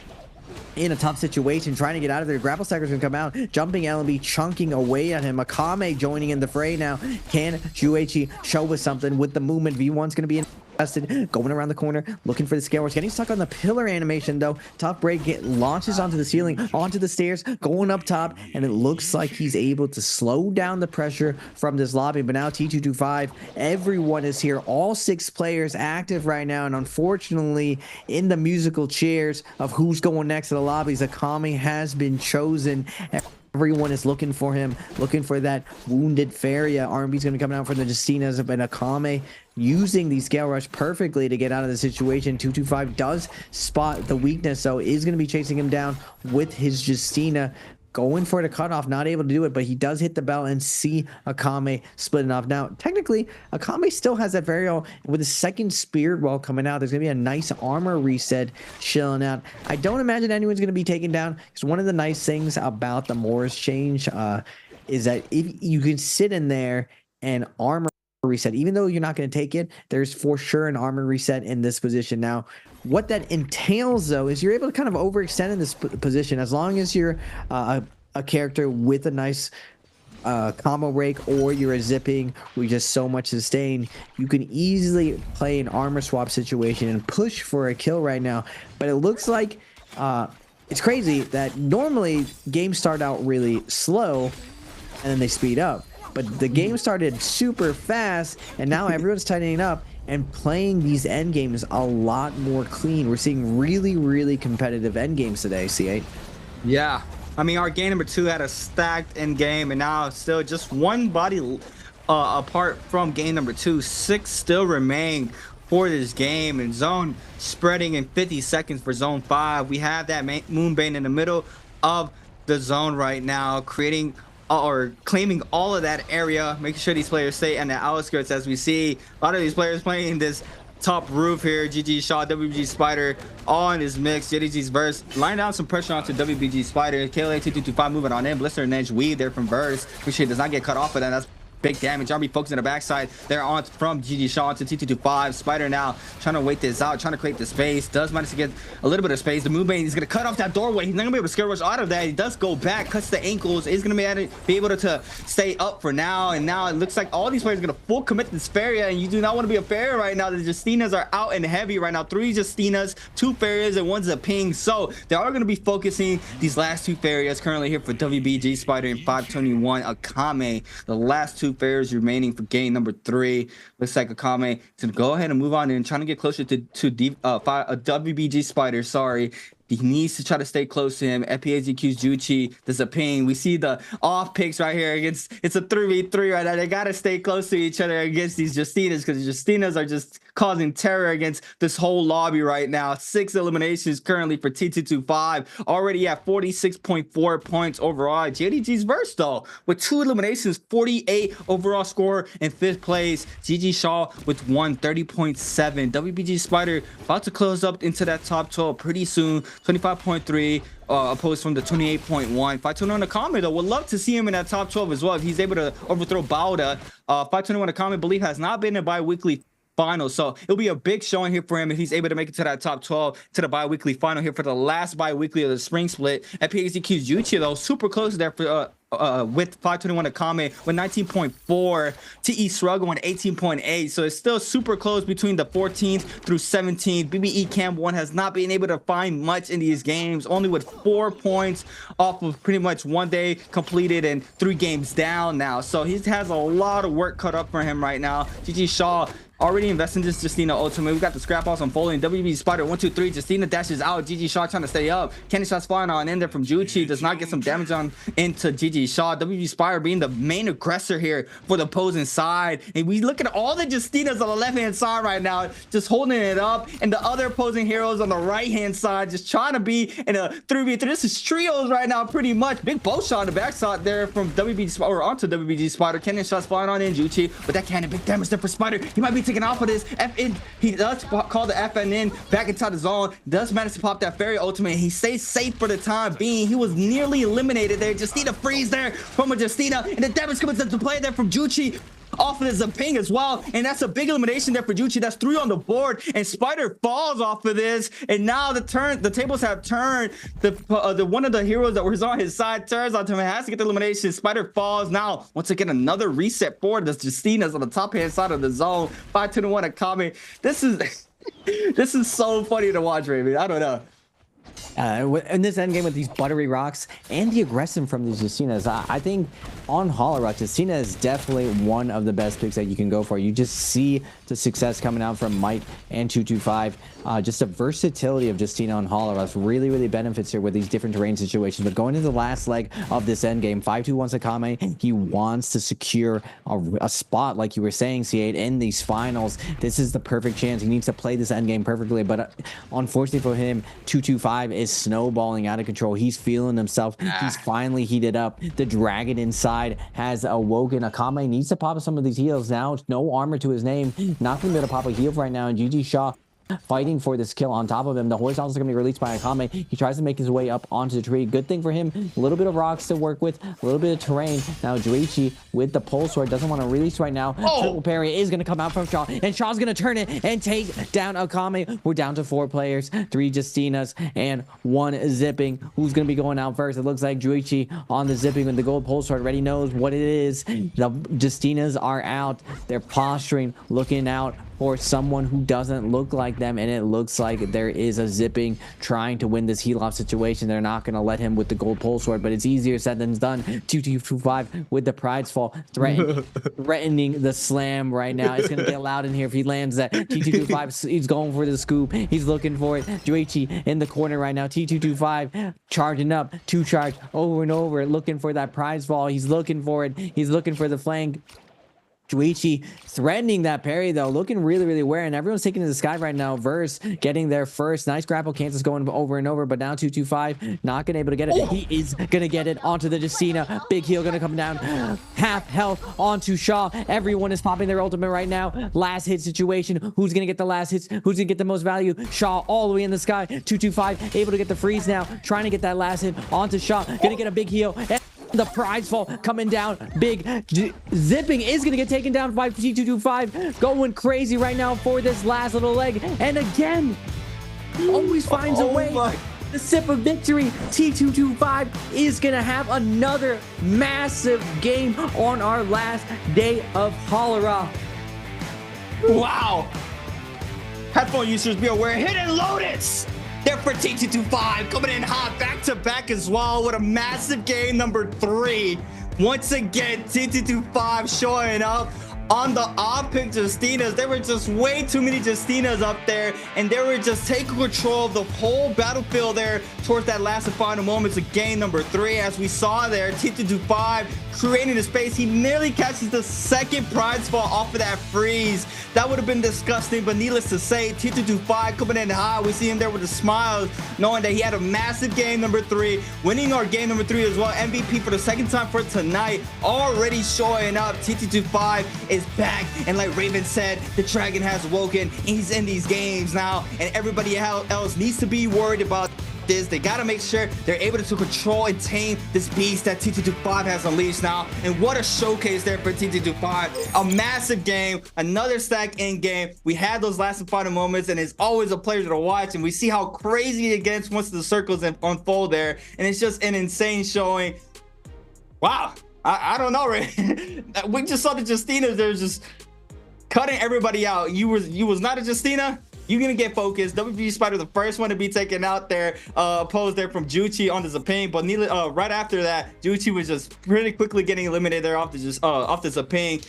in a tough situation, trying to get out of there. Grapple Stacker's gonna come out, jumping LB, chunking away at him. Akame joining in the fray now. Can Shuichi show us something with the movement? V1's gonna be in going around the corner, looking for the scale rush, getting stuck on the pillar animation though. Top break launches onto the ceiling, onto the stairs, going up top, and it looks like he's able to slow down the pressure from this lobby. But now T225, everyone is here, all 6 players active right now, and unfortunately in the musical chairs of who's going next to the lobbies, Akame has been chosen. Everyone is looking for him, looking for that wounded Faria. R&B's going to be coming out for the Justinas, but Akame using the scale rush perfectly to get out of the situation. 225 does spot the weakness, so is going to be chasing him down with his Justina. Going for the cutoff, not able to do it, but he does hit the bell and see Akame splitting off. Now, technically, Akame still has that Faria with a second Spirit Wall coming out. There's going to be a nice armor reset chilling out. I don't imagine anyone's going to be taken down, because one of the nice things about the Morris change is that if you can sit in there and armor reset, even though you're not going to take it, there's for sure an armor reset in this position. Now, what that entails though is you're able to kind of overextend in this position, as long as you're a character with a nice combo break, or you're a zipping with just so much sustain. You can easily play an armor swap situation and push for a kill right now. But it looks like it's crazy that normally games start out really slow and then they speed up, but the game started super fast and now everyone's tightening up and playing these end games a lot more clean. We're seeing really competitive end games today, C8. Yeah, I mean, our game number 2 had a stacked end game, and now still just one body apart from game number 2. 6 still remain for this game, and zone spreading in 50 seconds for zone 5. We have that Moonbane in the middle of the zone right now, creating or claiming all of that area, making sure these players stay on the outskirts. As we see a lot of these players playing this top roof here. GG Shaw, WBG Spider on his mix. JDG's Verse line down some pressure onto WBG Spider. KLA2225 moving on in. Blister and Edge weave there from Verse. Appreciate does not get cut off of that. That's big damage. RB focusing on the backside there on from GG Shaw to T225. Spider now trying to wait this out, trying to create the space. Does manage to get a little bit of space. The Moonbane is going to cut off that doorway. He's not going to be able to scare rush out of that. He does go back, cuts the ankles. Is going to be able to stay up for now. And now it looks like all these players are going to full commit this Faria, and you do not want to be a Faria right now. The Justinas are out and heavy right now. 3 Justinas, 2 Farias, and 1's a ping. So they are going to be focusing these last 2 Farias currently here for WBG Spider and 521 Akame. The last 2 Farias remaining for game number 3. Looks like Akame to go ahead and move on and trying to get closer to WBG Spider. Sorry. He needs to try to stay close to him. FPAZQ's Juchi, there's a ping. We see the off picks right here against, it's a 3v3 right now. They got to stay close to each other against these Justinas, because the Justinas are just causing terror against this whole lobby right now. 6 eliminations currently for T225. Already at 46.4 points overall. JDG's Verse though, with 2 eliminations, 48 overall score in 5th place. GG Shaw with 30.7. WBG Spider about to close up into that top 12 pretty soon. 25.3 opposed from the 28.1. 521 Akame though, would love to see him in that top 12 as well if he's able to overthrow Bauda. 521 Akame, believe, has not been in bi-weekly final, so it'll be a big showing here for him if he's able to make it to that top 12, to the bi-weekly final here for the last bi-weekly of the spring split. FPAZQ's Juchi though, super close there for with 521 Akame with 19.4. TE Struggle on 18.8. So it's still super close between the 14th through 17th. BBE Cam 1 has not been able to find much in these games, only with 4 points off of pretty much 1 day completed and 3 games down now. So he has a lot of work cut up for him right now. GG Shaw already investing in this Justina ultimate. We've got the scrap offs unfolding. WB Spider 1 2 3. Justina dashes out. GG Shaw trying to stay up. Candy shots flying on in there from Juchi. Does not get some damage on into GG Shaw. WB Spider being the main aggressor here for the opposing side. And we look at all the Justinas on the left hand side right now, just holding it up. And the other opposing heroes on the right hand side just trying to be in a 3v3. This is trios right now pretty much. Big bow shot on the backside there from WBG Spider, or onto WBG Spider. Cannon shots flying on in Juchi. But that cannon, big damage there for Spider. He might be taking off of this FN. He does call the FN back inside the zone. Does manage to pop that Fairy ultimate. He stays safe for the time being. He was nearly eliminated there. Justina freeze there from a Justina, and the damage comes into play there from Juchi. off of the Zaping as well. And that's a big elimination there for Juchi. That's 3 on the board. And Spider falls off of this. And now the tables have turned. The one of the heroes that was on his side turns onto him, has to get the elimination. Spider falls. Now, once again, another reset for the Justinas on the top-hand side of the zone. 5-2-1 Akame. This is so funny to watch, Raven. I don't know. In this endgame with these buttery rocks and the aggression from these Justinas, I think on Holorock, Justina is definitely one of the best picks that you can go for. You just see the success coming out from Mike and 225. Just the versatility of Justina on Holorock really benefits here with these different terrain situations. But going into the last leg of this endgame, 5-2-1 Sakame, he wants to secure a spot, like you were saying, C8, in these finals. This is the perfect chance. He needs to play this endgame perfectly, but unfortunately for him, 225 is snowballing out of control. He's feeling himself. He's finally heated up. The dragon inside has awoken. Akame needs to pop some of these heals now. No armor to his name. Not gonna be able to pop a heal right now. And GG Shaw fighting for this kill on top of him. The horizontal is going to be released by Akame. He tries to make his way up onto the tree. Good thing for him. A little bit of rocks to work with. A little bit of terrain. Now Juichi with the pole sword doesn't want to release right now. Triple parry is going to come out from Shaw. And Shaw's going to turn it and take down Akame. We're down to 4 players. 3 Justinas and 1 zipping. Who's going to be going out first? It looks like Juichi on the zipping with the gold pole sword already knows what it is. The Justinas are out. They're posturing, looking out for someone who doesn't look like them, and it looks like there is a zipping trying to win this heal off situation. They're not going to let him with the gold pole sword, but it's easier said than done. 2-2-5 with the pride's fall, threatening the slam right now. It's going to get loud in here if he lands that. T225, he's going for the scoop. He's looking for it. Juichi in the corner right now. T225 charging up, 2 charge over and over, looking for that prize fall. He's looking for it. He's looking for the flank. Juichi threatening that parry though, looking really weird, and everyone's taking to the sky right now. Verse getting there first. Nice grapple cancels going over and over, but now 225 not gonna able to get it. He is gonna get it onto the Justina. Big heal gonna come down. Half health onto Shaw. Everyone is popping their ultimate right now. Last hit situation. Who's gonna get the last hits? Who's gonna get the most value? Shaw all the way in the sky. 225 able to get the freeze now. Trying to get that last hit onto Shaw. Gonna get a big heal. And the prize fall coming down. Big zipping is going to get taken down by T225. Going crazy right now for this last little leg. And again, always finds a way. The sip of victory. T225 is going to have another massive game on our last day of Holorock. Wow. Headphone users, be aware. Hidden Lotus. There for T225, coming in hot back-to-back as well with a massive game number 3. Once again, T225 showing up on the off-pick Justinas. There were just way too many Justinas up there, and they were just taking control of the whole battlefield there towards that last and final moments of game number 3. As we saw there, T225 creating the space. He nearly catches the second prize fall off of that freeze. That would have been disgusting, but needless to say, T225 coming in high. We see him there with a smile, knowing that he had a massive game number 3, winning our game number 3 as well. MVP for the second time for tonight, already showing up. T225 is back, and like Raven said, the dragon has awoken. He's in these games now, and everybody else needs to be worried about this. They got to make sure they're able to control and tame this beast that T225 has unleashed now. And what a showcase there for T225. A massive game, another stack in game. We had those last and final moments, and it's always a pleasure to watch. And we see how crazy it gets once the circles unfold there, and it's just an insane showing. Wow. I don't know, right? We just saw the Justinas. They're just cutting everybody out. You was not a Justina. You're gonna get focused. WB Spider, the first one to be taken out there, opposed there from Juchi on the Zaping. But right after that, Juchi was just pretty quickly getting eliminated there off the Zaping.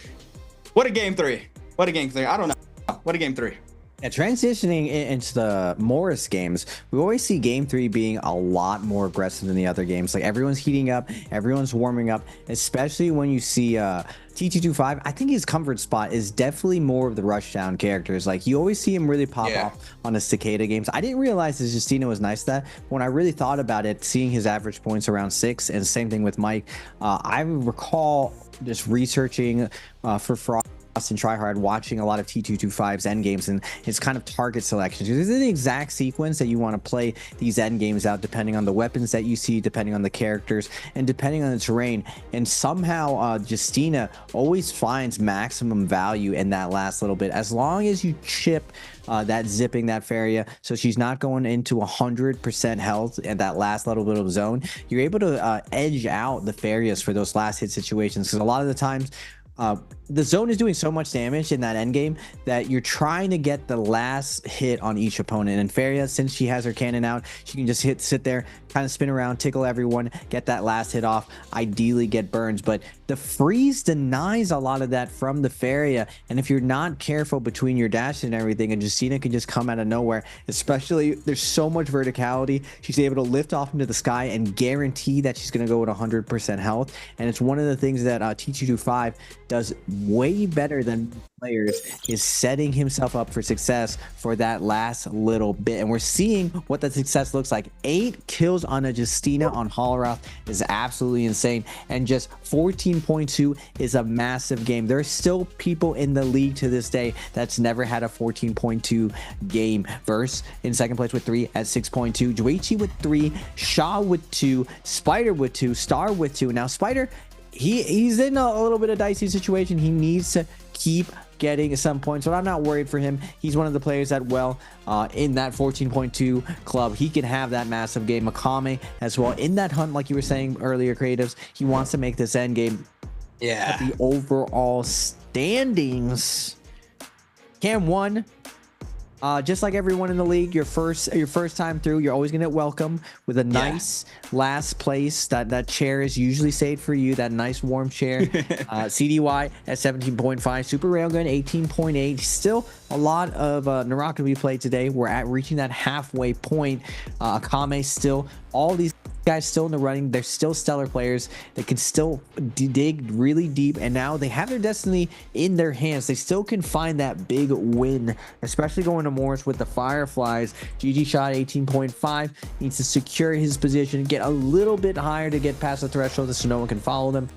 What a game 3! What a game 3! I don't know. What a game 3! Yeah, transitioning into the Morris games, we always see game 3 being a lot more aggressive than the other games. Like everyone's heating up, everyone's warming up, especially when you see T225. I think his comfort spot is definitely more of the rushdown characters. Like you always see him really pop off on the Cicada games. I didn't realize his Justina was nice that when I really thought about it, seeing his average points around 6, and same thing with Mike. I recall just researching for Frost and try hard watching a lot of T225's end games and his kind of target selections. This is the exact sequence that you want to play these end games out, depending on the weapons that you see, depending on the characters, and depending on the terrain. And somehow Justina always finds maximum value in that last little bit, as long as you chip that zipping that Feria, so she's not going into 100% health at that last little bit of zone. You're able to edge out the Ferias for those last hit situations, because a lot of the times the zone is doing so much damage in that end game that you're trying to get the last hit on each opponent. And Feria, since she has her cannon out, she can just sit there, kind of spin around, tickle everyone, get that last hit off, ideally get burns. But the freeze denies a lot of that from the Feria, and if you're not careful between your dash and everything, and Justina can just come out of nowhere, especially there's so much verticality, she's able to lift off into the sky and guarantee that she's going to go with 100% health. And it's one of the things that T225 does way better than players, is setting himself up for success for that last little bit. And we're seeing what that success looks like. 8 kills on a Justina on Hallroth is absolutely insane, and just 14.2 is a massive game. There's still people in the league to this day that's never had a 14.2 game. Verse in second place with 3 at 6.2, Juichi with 3, Shaw with 2, Spider with 2, Star with 2. Now Spider, he's in a little bit of dicey situation. He needs to keep getting some points, but I'm not worried for him. He's one of the players that, well, in that 14.2 club, he can have that massive game. Akame as well in that hunt, like you were saying earlier, Creatives. He wants to make this end game. Yeah. At the overall standings, Cam won. Just like everyone in the league, your first time through, you're always gonna get welcome with a nice last place. That chair is usually saved for you, that nice warm chair. CDY at 17.5, Super Railgun 18.8. Still a lot of NARAKA to be played today. We're at reaching that halfway point. Akame still, all these guys still in the running. They're still stellar players. They can still dig really deep, and now they have their destiny in their hands. They still can find that big win, especially going to Morris with the Fireflies. GG shot 18.5, needs to secure his position, get a little bit higher to get past the threshold so no one can follow them.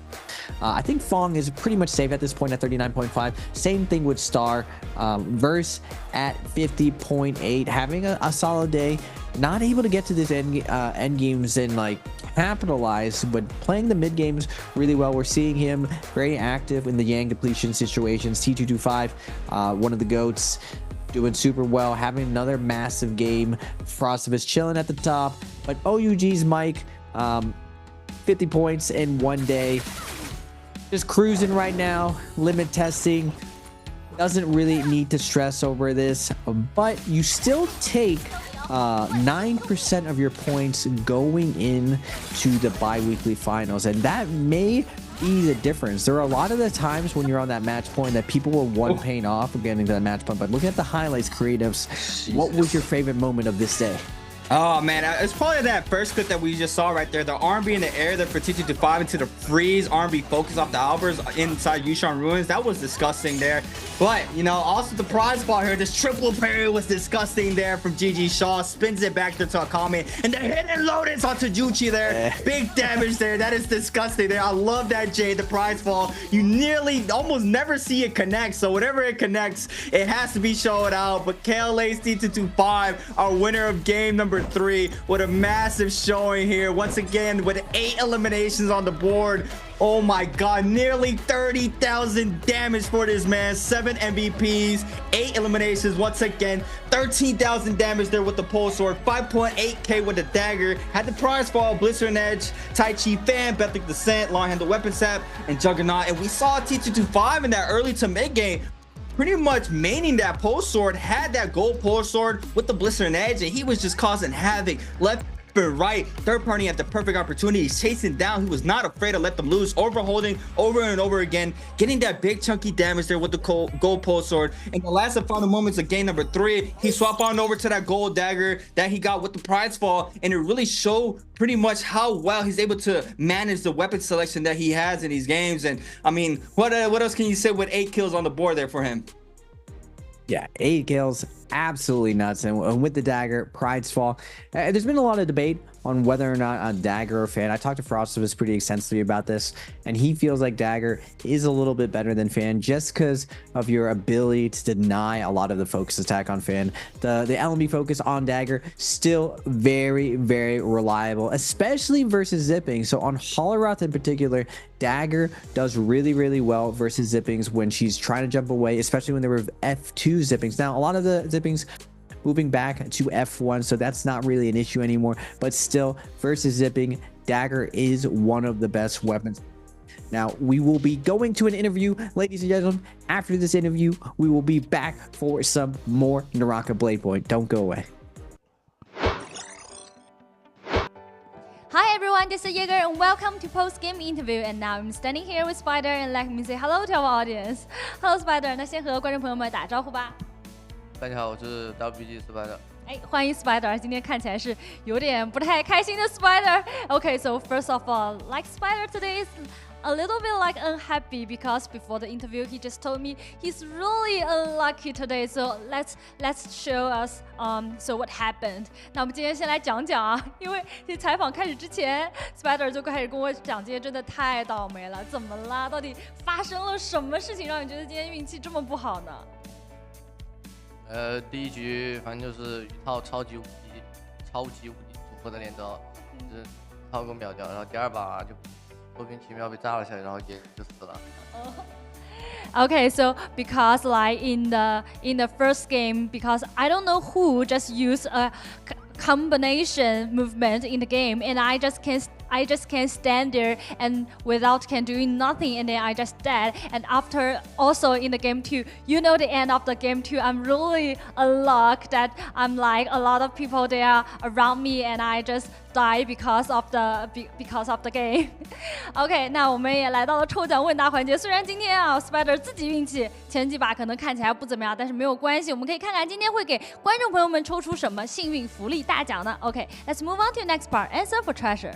I think Fong is pretty much safe at this point at 39.5. Same thing with Star. Verse at 50.8, having a solid day. Not able to get to this end games and like capitalize, but playing the mid games really well. We're seeing him very active in the Yang depletion situations. T225, one of the GOATs, doing super well, having another massive game. Frostivus chilling at the top, but OUG's Mike, 50 points in one day, just cruising right now. Limit testing, doesn't really need to stress over this, but you still take 9% of your points going in to the bi-weekly finals, and that may be the difference. There are a lot of the times when you're on that match point that people were one pain off of getting to the match point, but looking at the highlights, Creatives, what was your favorite moment of this day? Oh man, it's probably that first clip that we just saw right there. The R&B in the air there for T225 into the freeze R&B focus off the Albers inside Yushan Ruins. That was disgusting there. But, you know, also the prize ball here, this triple parry was disgusting there from GG Shaw. Spins it back to Akame, and the hidden lotus onto Juchi there. Big damage there. That is disgusting there. I love that, Jay. The prize ball, you nearly almost never see it connect. So whenever it connects, it has to be showed out. But KLA's T225, our winner of game number 3, with a massive showing here once again with 8 eliminations on the board. Oh my god, nearly 30,000 damage for this man. 7 MVPs, 8 eliminations once again, 13,000 damage there with the pole sword, 5.8k with the dagger. Had the prize fall, Blistering Edge, Tai Chi Fan, Bethwick Descent, Long Handle Weapon Sap, and Juggernaut. And we saw T225 in that early to mid game pretty much maining that pole sword, had that gold pole sword with the Blistering Edge, and he was just causing havoc left and right. Third party at the perfect opportunity, he's chasing down. He was not afraid to let them loose, overholding over and over again, getting that big chunky damage there with the gold pole sword. In the last and final moments of game number 3, he swapped on over to that gold dagger that he got with the prize fall, and it really showed pretty much how well he's able to manage the weapon selection that he has in these games. And I mean, what else can you say with 8 kills on the board there for him? Yeah, 8 kills. absolutely nuts. And with the dagger, pride's fall. There's been a lot of debate on whether or not a dagger or fan. I talked to Frostivus pretty extensively about this, and he feels like dagger is a little bit better than fan just because of your ability to deny a lot of the focus attack on fan. The LMB focus on dagger still very, very reliable, especially versus zipping. So on Holleroth in particular, dagger does really, really well versus zippings when she's trying to jump away, especially when there were F2 zippings. Now, a lot of the zippings moving back to F1, so that's not really an issue anymore, but still versus zipping, dagger is one of the best weapons. Now, we will be going to an interview, ladies and gentlemen. After this interview, we will be back for some more NARAKA BLADEPOINT. Don't go away. Hi everyone, this is Jaeger and welcome to post-game interview. And now I'm standing here with Spider and let me say hello to our audience. Hello Spider， 那先和观众朋友们打招呼吧。大家好，我是 WG Spider。欢迎 Spider， 今天看起来是有点不太开心的 Spider。Okay, so first of all, like Spider today is a little bit like unhappy because before the interview he just told me he's really unlucky today. So let's show us so what happened. 那我们今天先来讲讲啊，因为这采访开始之前 ，Spider 就开始跟我讲，今天真的太倒霉了，怎么啦？到底发生了什么事情让你觉得今天运气这么不好呢？第一局反正就是一套超级无敌组合的连招，就是套给我秒掉，然后第二把就莫名其妙被炸了下来，然后也就死了。Okay, so because like in the first game, because I don't know who just used a combination movement in the game, and I just can't stand there and without doing nothing, and then I just dead. And after also in the game 2, you know the end of the game 2, I'm really unlucky that I'm like a lot of people there around me, and I just die because of the game. OK, 那我们也来到了抽奖问答环节。虽然今天啊 Spider 自己运气前几把可能看起来不怎么样，但是没有关系，我们可以看看今天会给观众朋友们抽出什么幸运福利大奖呢 OK, let's move on to next part. Answer for treasure.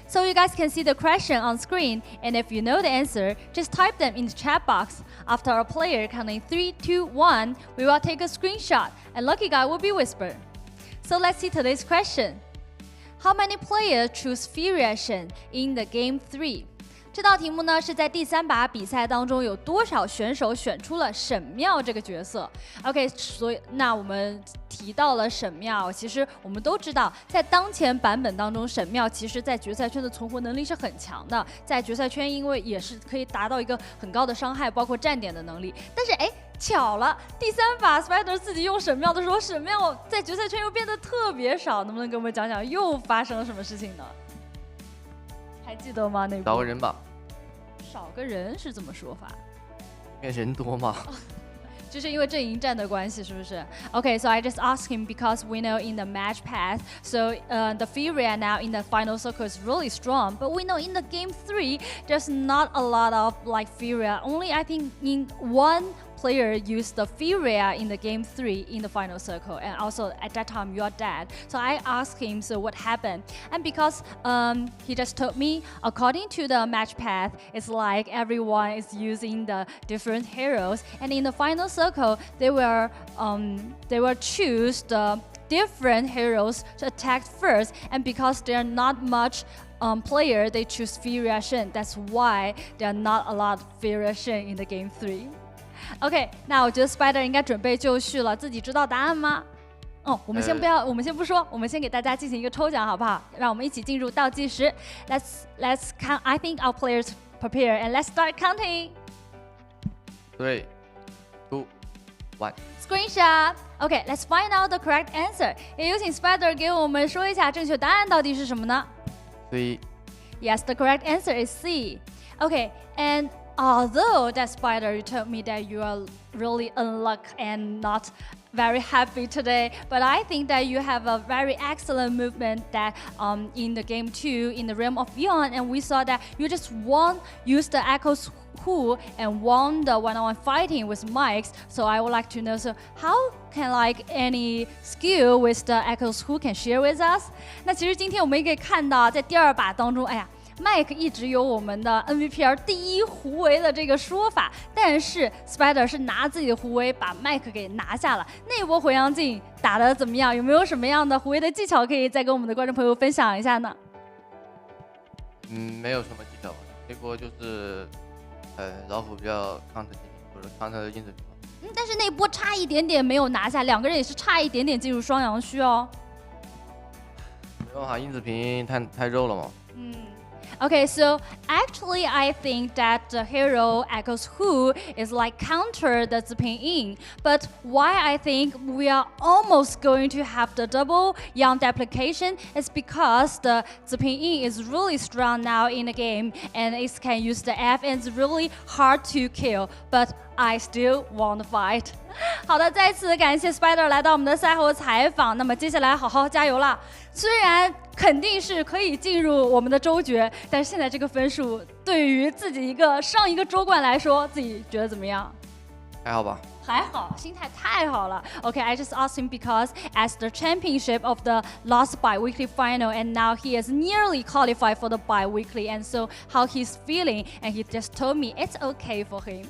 So you guys can see the question on screen, and if you know the answer, just type them in the chat box. After our player counting 3, 2, 1, we will take a screenshot, and lucky guy will be whispered. So let's see today's question. How many players choose Furia Shen in the game 3? 这道题目呢是在第3把比赛当中有多少选手选出了沈庙这个角色 OK 所以那我们提到了沈庙其实我们都知道在当前版本当中沈庙其实在决赛圈的存活能力是很强的在决赛圈因为也是可以达到一个很高的伤害包括站点的能力但是巧了第3把 Spider 自己用沈庙的时候沈庙在决赛圈又变得特别少能不能给我们讲讲又发生了什么事情呢还记得吗那部找个人吧少个人是怎么说法？因为人多嘛。就是因为阵营战的关系，是不是 ？Okay, so I just asked him because we know in the match path, so the Furia now in the final circle is really strong. But we know in the game 3, there's not a lot of like Furia. Only I think in one player used the Furia in the game 3 in the final circle, and also at that time you are dead. So I asked him, so what happened? And because he just told me, according to the match path, it's like everyone is using the different heroes, and in the final circle they will choose the different heroes to attack first, and because there are not much player, they choose Furia Shen. That's why there are not a lot of Furia Shen in the game 3. OK, 那我觉得 Spider 应该准备就绪了，自己知道答案吗？我们先不说，我们先给大家进行一个抽奖，好不好？让我们一起进入倒计时。Let's count. I think our players prepare and let's start counting. 3, 2, 1. Screenshot. OK, let's find out the correct answer. 也有请 Spider 给我们说一下正确答案到底是什么呢 C. Yes, the correct answer is C. OK, and although that Spider, you told me that you are really unlucky and not very happy today, but I think that you have a very excellent movement that in the game 2 in the Realm of Beyond, and we saw that you just use the Echo's Who and won the one-on-one fighting with Mike's. So I would like to know, so how can like any skill with the Echo's Who can share with us? 那其实今天我们也可以看到，在第2把当中， Mike 一直有我们的 NBPL 第一胡为的这个说法，但是 Spider 是拿自己的胡为把 Mike 给拿下了。那一波回阳镜打得怎么样？有没有什么样的胡为的技巧可以再跟我们的观众朋友分享一下呢？没有什么技巧吧，这波就是老虎比较 counter 进去，或者 counter 印子平。但是那波差一点点没有拿下，两个人也是差一点点进入双阳区哦。没办法，印子平太肉了嘛。Okay, so actually I think that the hero Echoes Who is like counter the Ziping in. But why I think we are almost going to have the double Yang application is because the Ziping in is really strong now in the game and it can use the F and it's really hard to kill. But I still want to fight. 好的，再次感谢 Spider 来到我们的赛后采访。那么接下来好好加油啦！虽然肯定是可以进入我们的周决，但是现在这个分数对于自己上一个周冠来说，自己觉得怎么样？还好吧。还好，心态太好了。Okay, I just asked him because as the championship of the last bi-weekly final, and now he is nearly qualified for the bi-weekly, and so how he's feeling, and he just told me it's okay for him.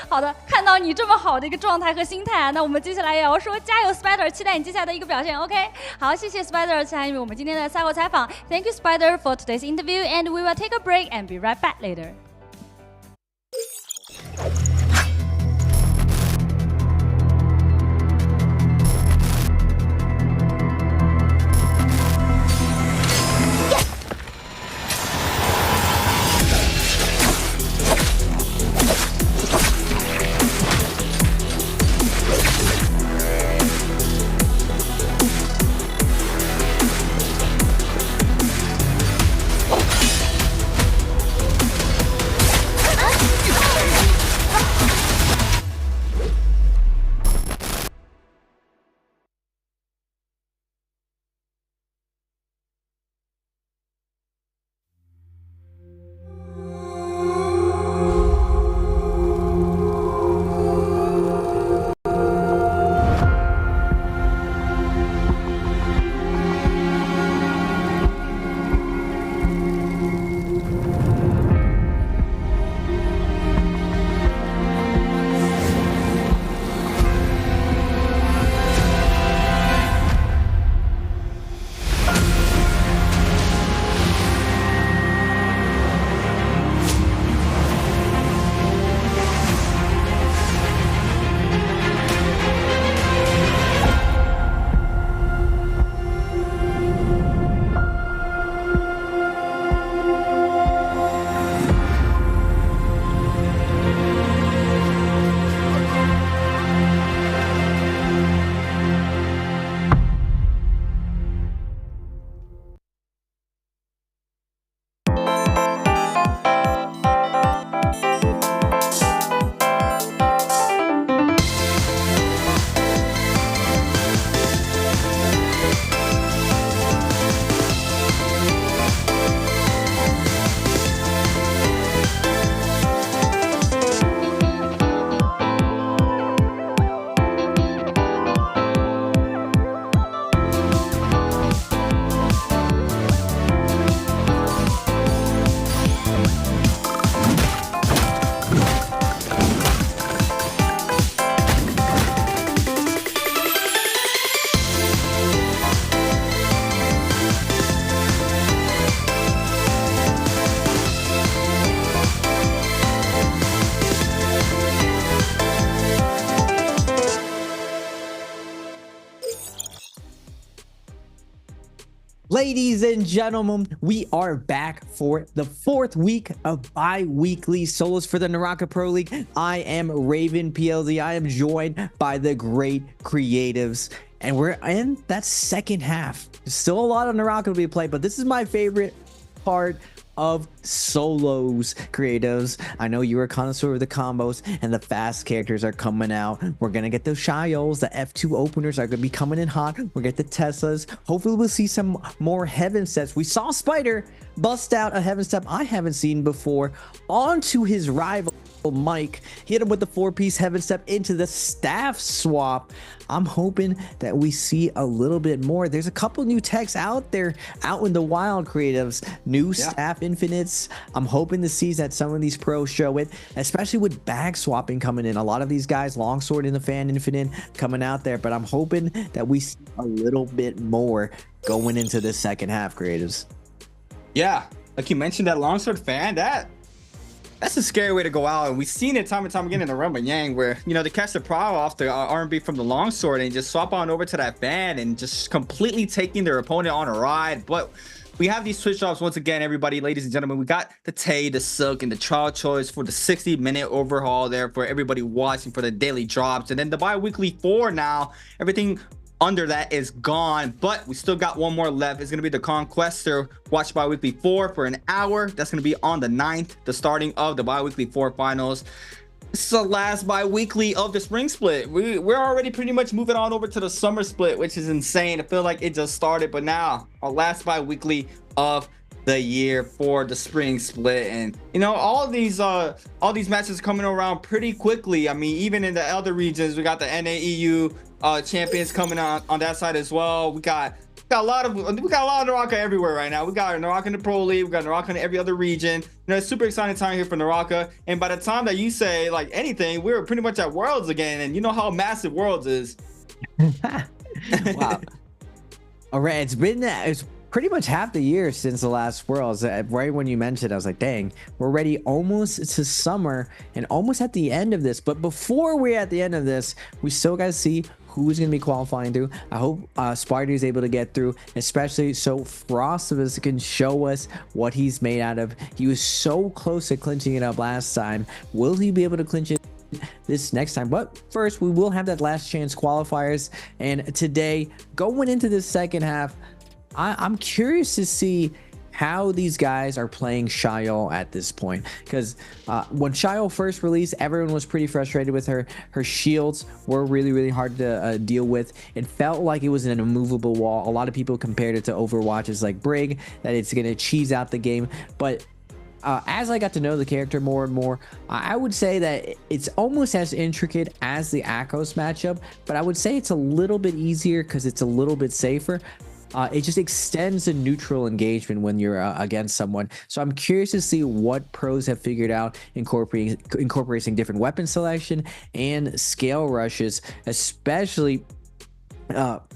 好的，看到你这么好的一个状态和心态，那我们接下来也要说加油 Spider， 期待你接下来的一个表现。OK， 好，谢谢 Spider 参与我们今天的赛后采访。Thank you Spider for today's interview, and we will take a break and be right back later. Ladies and gentlemen, we are back for the 4th week of bi-weekly solos for the NARAKA Pro League. I am Raven PLZ. I am joined by the great creatives, and we're in that second half. There's still a lot of NARAKA to be played, but this is my favorite part of solos, creatives. I know you're a connoisseur of the combos, and the fast characters are coming out. We're gonna get those Shios, the F2 openers are gonna be coming in hot. We'll get the Teslas. Hopefully we'll see some more heaven steps. We saw Spider bust out a heaven step I haven't seen before onto his rival. Mike hit him with the 4-piece heaven step into the staff swap. I'm hoping that we see a little bit more. There's a couple new techs out there, out in the wild, creatives, new staff infinites. I'm hoping to see that some of these pros show it, especially with bag swapping coming in. A lot of these guys, longsword in the fan infinite coming out there, but I'm hoping that we see a little bit more going into this second half, creatives. Yeah, like you mentioned, that longsword fan, that's a scary way to go out, and we've seen it time and time again in the Rumble Yang, where they catch the prow off the R&B from the longsword and just swap on over to that fan and just completely taking their opponent on a ride. But we have these switch drops once again, everybody, ladies and gentlemen. We got the Tay, the Silk, and the Trial Choice for the 60-minute overhaul there for everybody watching for the daily drops, and then the bi-weekly 4 now. Everything under that is gone, but we still got one more left. It's going to be the Conquestor watch bi-weekly 4 for an hour. That's going to be on the 9th, the starting of the bi-weekly 4 finals. This is the last bi-weekly of the spring split. We're already pretty much moving on over to the summer split, which is insane. I feel like it just started, but now our last bi-weekly of the year for the spring split. And all these matches coming around pretty quickly. I mean, even in the other regions, we got the NAEU champions coming on that side as well. We got a lot of NARAKA everywhere right now. We got NARAKA in the Pro League, we got NARAKA in every other region. It's super exciting time here for NARAKA. And by the time that you say like anything, we're pretty much at Worlds again, and you know how massive Worlds is. Wow. All right, it's pretty much half the year since the last Worlds. Right when you mentioned it, I was like, dang, we're ready almost to summer and almost at the end of this. But before we're at the end of this, we still got to see who's going to be qualifying through. I hope Sparty is able to get through, especially so Frostivus can show us what he's made out of. He was so close to clinching it up last time. Will he be able to clinch it this next time? But first, we will have that last chance qualifiers. And today, going into the second half, I'm curious to see how these guys are playing Shayo at this point, because when Shayo first released, everyone was pretty frustrated with her. Her shields were really hard to deal with. It felt like it was an immovable wall. A lot of people compared it to Overwatch's like Brig, that it's going to cheese out the game. But as I got to know the character more and more, I would say that it's almost as intricate as the Akos matchup, but I would say it's a little bit easier because it's a little bit safer. It just extends the neutral engagement when you're against someone. So I'm curious to see what pros have figured out incorporating different weapon selection and scale rushes, especially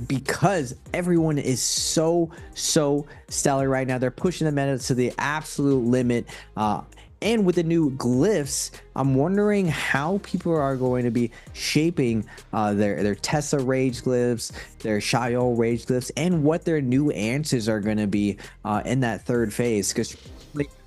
because everyone is so stellar right now. They're pushing the meta to the absolute limit. And with the new glyphs, I'm wondering how people are going to be shaping their Tessa rage glyphs, their Shayo rage glyphs, and what their new answers are going to be in that third phase. Because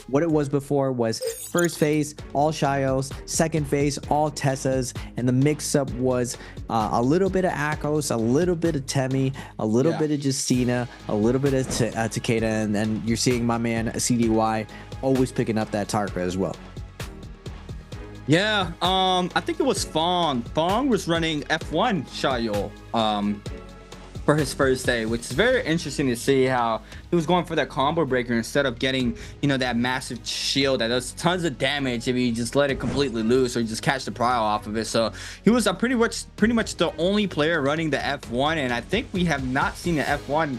what it was before was first phase, all Shayos, second phase, all Tessas, and the mix-up was a little bit of Akos, a little bit of Temi, a little bit of Justina, a little bit of Takeda, and then you're seeing my man CDY always picking up that Tarka as well. Yeah, I think it was Fong. Fong was running F1 Shayo for his first day, which is very interesting to see how he was going for that combo breaker instead of getting, that massive shield that does tons of damage if you just let it completely loose or you just catch the prio off of it. So he was pretty much the only player running the F1, and I think we have not seen the F1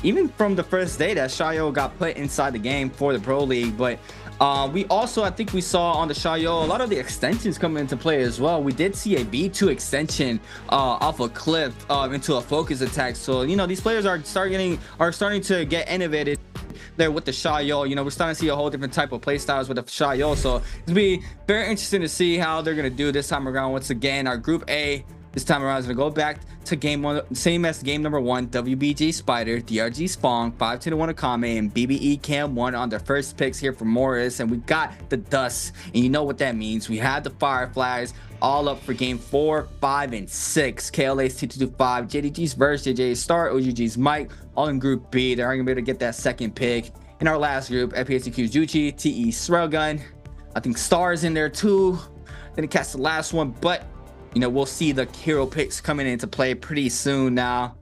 even from the first day that Shayo got put inside the game for the Pro League. But we also, I think we saw on the Shayo a lot of the extensions coming into play as well. We did see a V2 extension off a cliff into a focus attack. So these players are starting to get innovated there with the Shayo. We're starting to see a whole different type of play styles with the Shayo. So it'll be very interesting to see how they're gonna do this time around. Once again, our Group A this time around is going to go back to game one, same as game number 1, WBG Spider, DRG Spong, 5-1 Akame, and BBE Cam 1 on their first picks here for Morris. And we got the Dust, and you know what that means. We had the Fireflies all up for game 4, 5, and 6. KLA's T225, JDG's Verse, JJ's Star, OGG's Mike, all in Group B. They're going to be able to get that second pick. In our last group, FPSQ's Juchi, TE Srailgun. I think Star's in there too. Then it cast the last one, but we'll see the hero picks coming into play pretty soon now.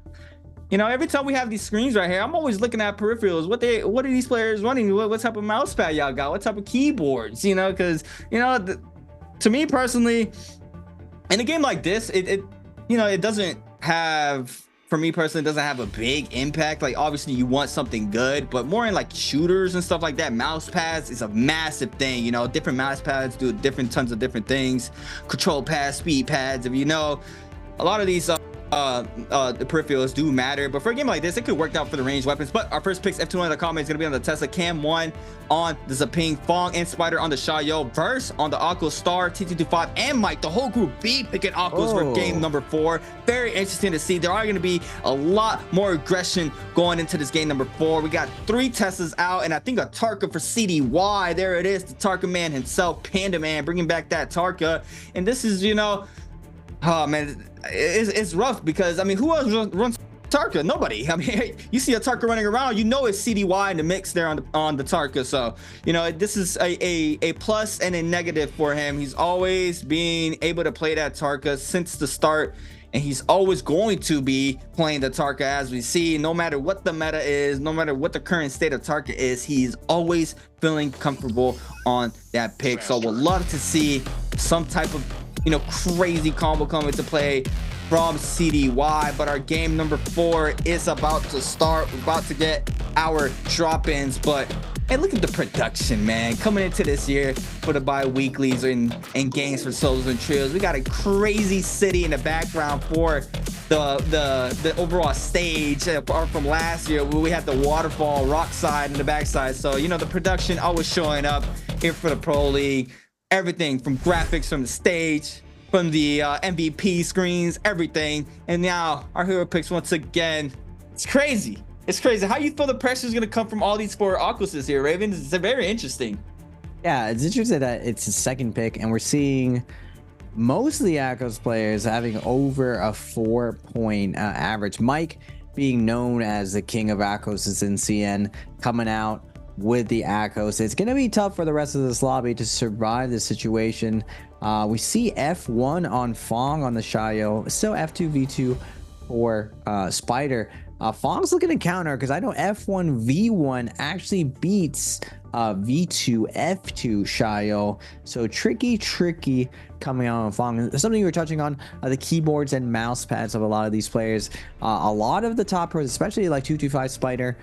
Every time we have these screens right here, I'm always looking at peripherals. What are these players running? What type of mouse pad y'all got? What type of keyboards? Because to me personally, in a game like this, it doesn't have, for me personally, it doesn't have a big impact. Like, obviously you want something good, but more in like shooters and stuff like that, mouse pads is a massive thing. You know, different mouse pads do tons of different things. Control pads, speed pads, if you know, a lot of these the peripherals do matter, but for a game like this, it could work out for the ranged weapons. But our first picks, F2 in the comments, is gonna be on the Tesla, Cam 1 on the Zaping, Fong and Spider on the Xiaoyo, Verse on the Aqua, Star, T225, and Mike, the whole group B picking Aquas for game number 4. Very interesting to see. There are gonna be a lot more aggression going into this game number 4. We got 3 Teslas out, and I think a Tarka for CDY. There it is, the Tarka man himself, Panda Man, bringing back that Tarka. And this is, you know, oh man, it's rough because, I mean, who else runs Tarka? Nobody. I mean, you see a Tarka running around, you know it's CDY in the mix there on the Tarka. So, you know, this is a plus and a negative for him. He's always being able to play that Tarka since the start, and he's always going to be playing the Tarka, as we see. No matter what the meta is, no matter what the current state of Tarka is, he's always feeling comfortable on that pick. So we'll love to see some type of, you know, crazy combo coming to play from CDY. But our game number 4 is about to start. We're about to get our drop-ins, but hey, look at the production, man, coming into this year for the bi-weeklies and games for solos and trios. We got a crazy city in the background for the overall stage, apart from last year where we had the waterfall rock side and the backside. So, you know, the production always showing up here for the Pro League. Everything from graphics, from the stage, from the MVP screens, everything. And now our hero picks once again. It's crazy. It's crazy. How you feel the pressure is going to come from all these 4 Aquases here, Raven? It's very interesting. Yeah, it's interesting that it's the second pick, and we're seeing most of the Aquos players having over a 4-point average. Mike, being known as the king of Aquos in CN, coming out with the Aquos. It's going to be tough for the rest of this lobby to survive this situation. We see F1 on Fong on the Xiaoyo, still F2 V2 for Spider. Fong's looking to counter because I know F1 V1 actually beats V2 F2 Xiaoyo. So tricky coming out on Fong. Something you were touching on, the keyboards and mouse pads of a lot of these players. A lot of the top pros, especially like 225 Spider,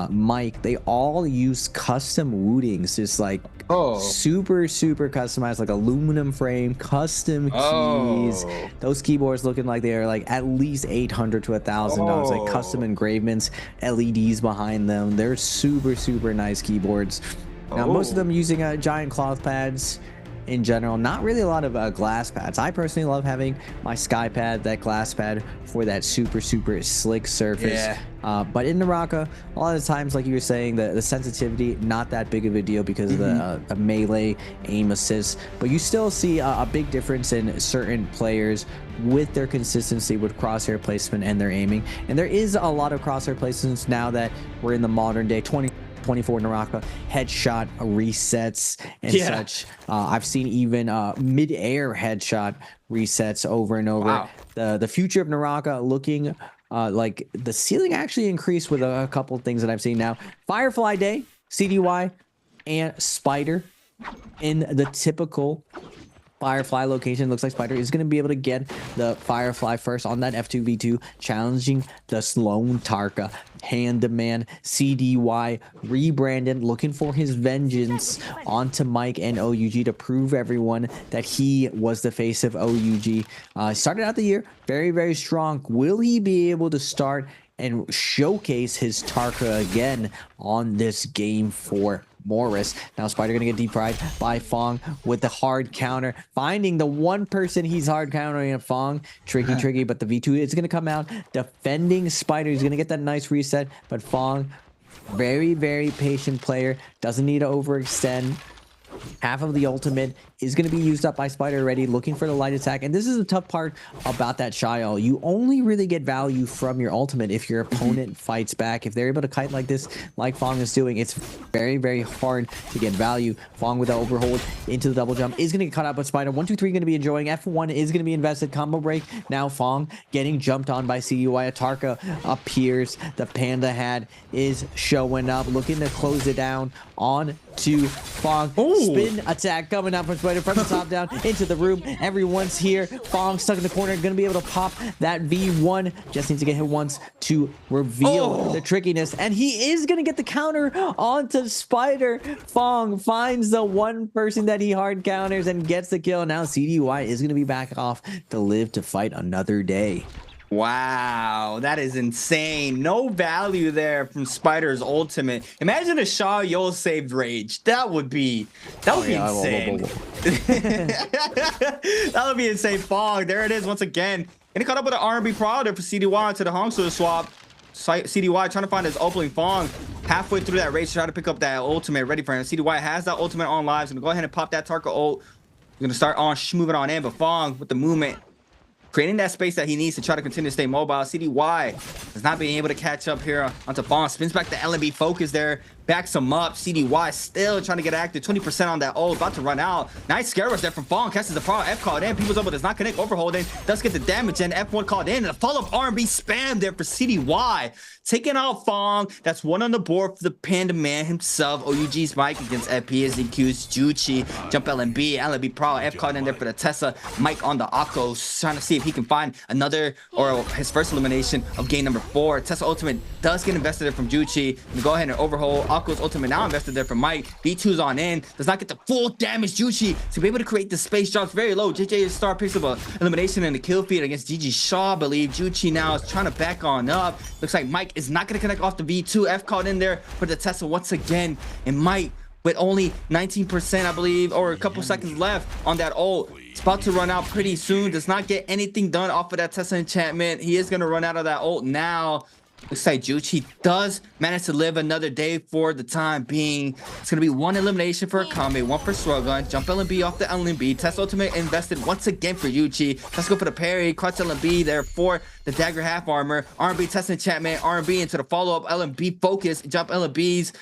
Mike, they all use custom wootings, just like super customized, like aluminum frame, custom keys. Those keyboards looking like they are like at least $800 to $1,000, like custom engravements, LEDs behind them. They're super nice keyboards. Now most of them using giant cloth pads. In general, not really a lot of glass pads. I personally love having my sky pad, that glass pad, for that super slick surface. Yeah. But in NARAKA, a lot of the times, like you were saying, the sensitivity, not that big of a deal because of the melee aim assist. But you still see a big difference in certain players with their consistency with crosshair placement and their aiming. And there is a lot of crosshair placements now that we're in the modern day 24 NARAKA headshot resets and such. I've seen even mid-air headshot resets over and over. Wow. The future of NARAKA looking like the ceiling actually increased with a couple things that I've seen now. Firefly Day, CDY, and Spider in the typical Firefly location. Looks like Spider is going to be able to get the Firefly first on that F2v2, challenging the Sloan Tarka. Panda Man, CDY, rebranded, looking for his vengeance onto Mike and OUG to prove everyone that he was the face of OUG. Started out the year very strong. Will he be able to start and showcase his Tarka again on this game for Morris? Now Spider gonna get deep fried by Fong with the hard counter, finding the one person he's hard countering at Fong. Tricky, but the V2 is gonna come out defending Spider. He's gonna get that nice reset, but Fong, very patient player, doesn't need to overextend. Half of the ultimate is going to be used up by Spider already, looking for the light attack. And this is the tough part about that Xiaoyo. You only really get value from your ultimate if your opponent fights back. If they're able to kite like this, like Fong is doing, it's very hard to get value. Fong with the overhold into the double jump is going to get cut out, but Spider 1, 2, 3 going to be enjoying. F1 is going to be invested. Combo break. Now Fong getting jumped on by CUI. Tarka appears. The Panda hat is showing up, looking to close it down on to Fong. Spin attack coming out from Spider from the top down into the room. Everyone's here. Fong stuck in the corner, gonna be able to pop that V1. Just needs to get hit once to reveal the trickiness, and he is gonna get the counter onto Spider. Fong finds the one person that he hard counters and gets the kill. Now CDY is gonna be back off to live to fight another day. Wow, that is insane. No value there from Spider's ultimate. Imagine a Shaw Yo saved rage. That would be insane. That would be insane. Fog. There it is once again. And he caught up with an R&B product for CDY to the Hongsu swap. CDY trying to find his opening. Fong halfway through that race, trying to pick up that ultimate ready for him. CDY has that ultimate on live. So gonna go ahead and pop that Tarka ult. He's gonna start on moving on in, but Fong with the movement, creating that space that he needs to try to continue to stay mobile. CDY is not being able to catch up here onto Fong. Spins back the LNB focus there. Backs him up. CDY still trying to get active. 20% on that ult. About to run out. Nice scare rush there from Fong. Catches the power. F called in. People's Elbow does not connect. Overholding. Does get the damage in. F1 called in. And a follow-up R&B spam there for CDY. Taking out Fong. That's one on the board for the Panda Man himself. OUG's Mike against FP. ZQ's Juchi. Jump LNB. LNB Pro. F called in there for the Tessa. Mike on the Akos. Trying to see if he can find another or his first elimination of game number 4. Tessa ultimate does get invested there from Juchi. And go ahead and overhold. Akos ultimate now invested there from Mike. B2's on in. Does not get the full damage. Juchi to be able to create the space. Drops very low. JJ Star picks up a elimination in the kill feed against GG Shaw, I believe. Juchi now is trying to back on up. Looks like Mike is not going to connect off the V2. F called in there for the Tesla once again. And Mike with only 19%, I believe, or a couple seconds left on that ult. It's about to run out pretty soon. Does not get anything done off of that Tesla enchantment. He is going to run out of that ult now. Looks like Juchi does manage to live another day for the time being. It's going to be one elimination for Akame, one for Srogun. Jump LNB off the LNB. Test ultimate invested once again for Juchi. Let's go for the parry. Crutch LNB there for the dagger half armor. R&B test enchantment. R&B into the follow-up. LNB focus. Jump LNBs.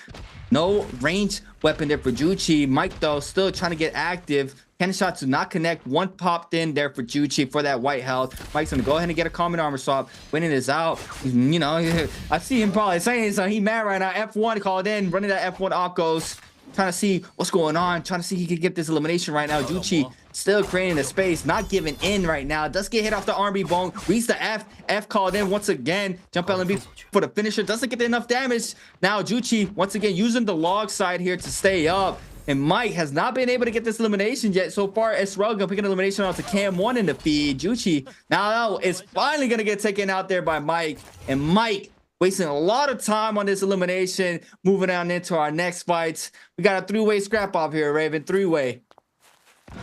No range weapon there for Juchi. Mike, though, still trying to get active. Cannon shot to not connect. One popped in there for Juchi for that white health. Mike's gonna go ahead and get a common armor swap. Winning is out. You know, I see him probably saying so. He mad right now. F1 called in, running that F1 Akos. Trying to see what's going on. Trying to see he can get this elimination right now. Juchi still creating the space, not giving in right now. Does get hit off the R&B bone. Reads the F. F called in once again. Jump LNB for the finisher. Doesn't get enough damage. Now Juchi once again using the log side here to stay up. And Mike has not been able to get this elimination yet. So far, Srogun picking elimination out to Cam 1 in the feed. Juchi now is finally going to get taken out there by Mike. And Mike wasting a lot of time on this elimination. Moving on into our next fights. We got a 3-way scrap off here, Raven. 3-way.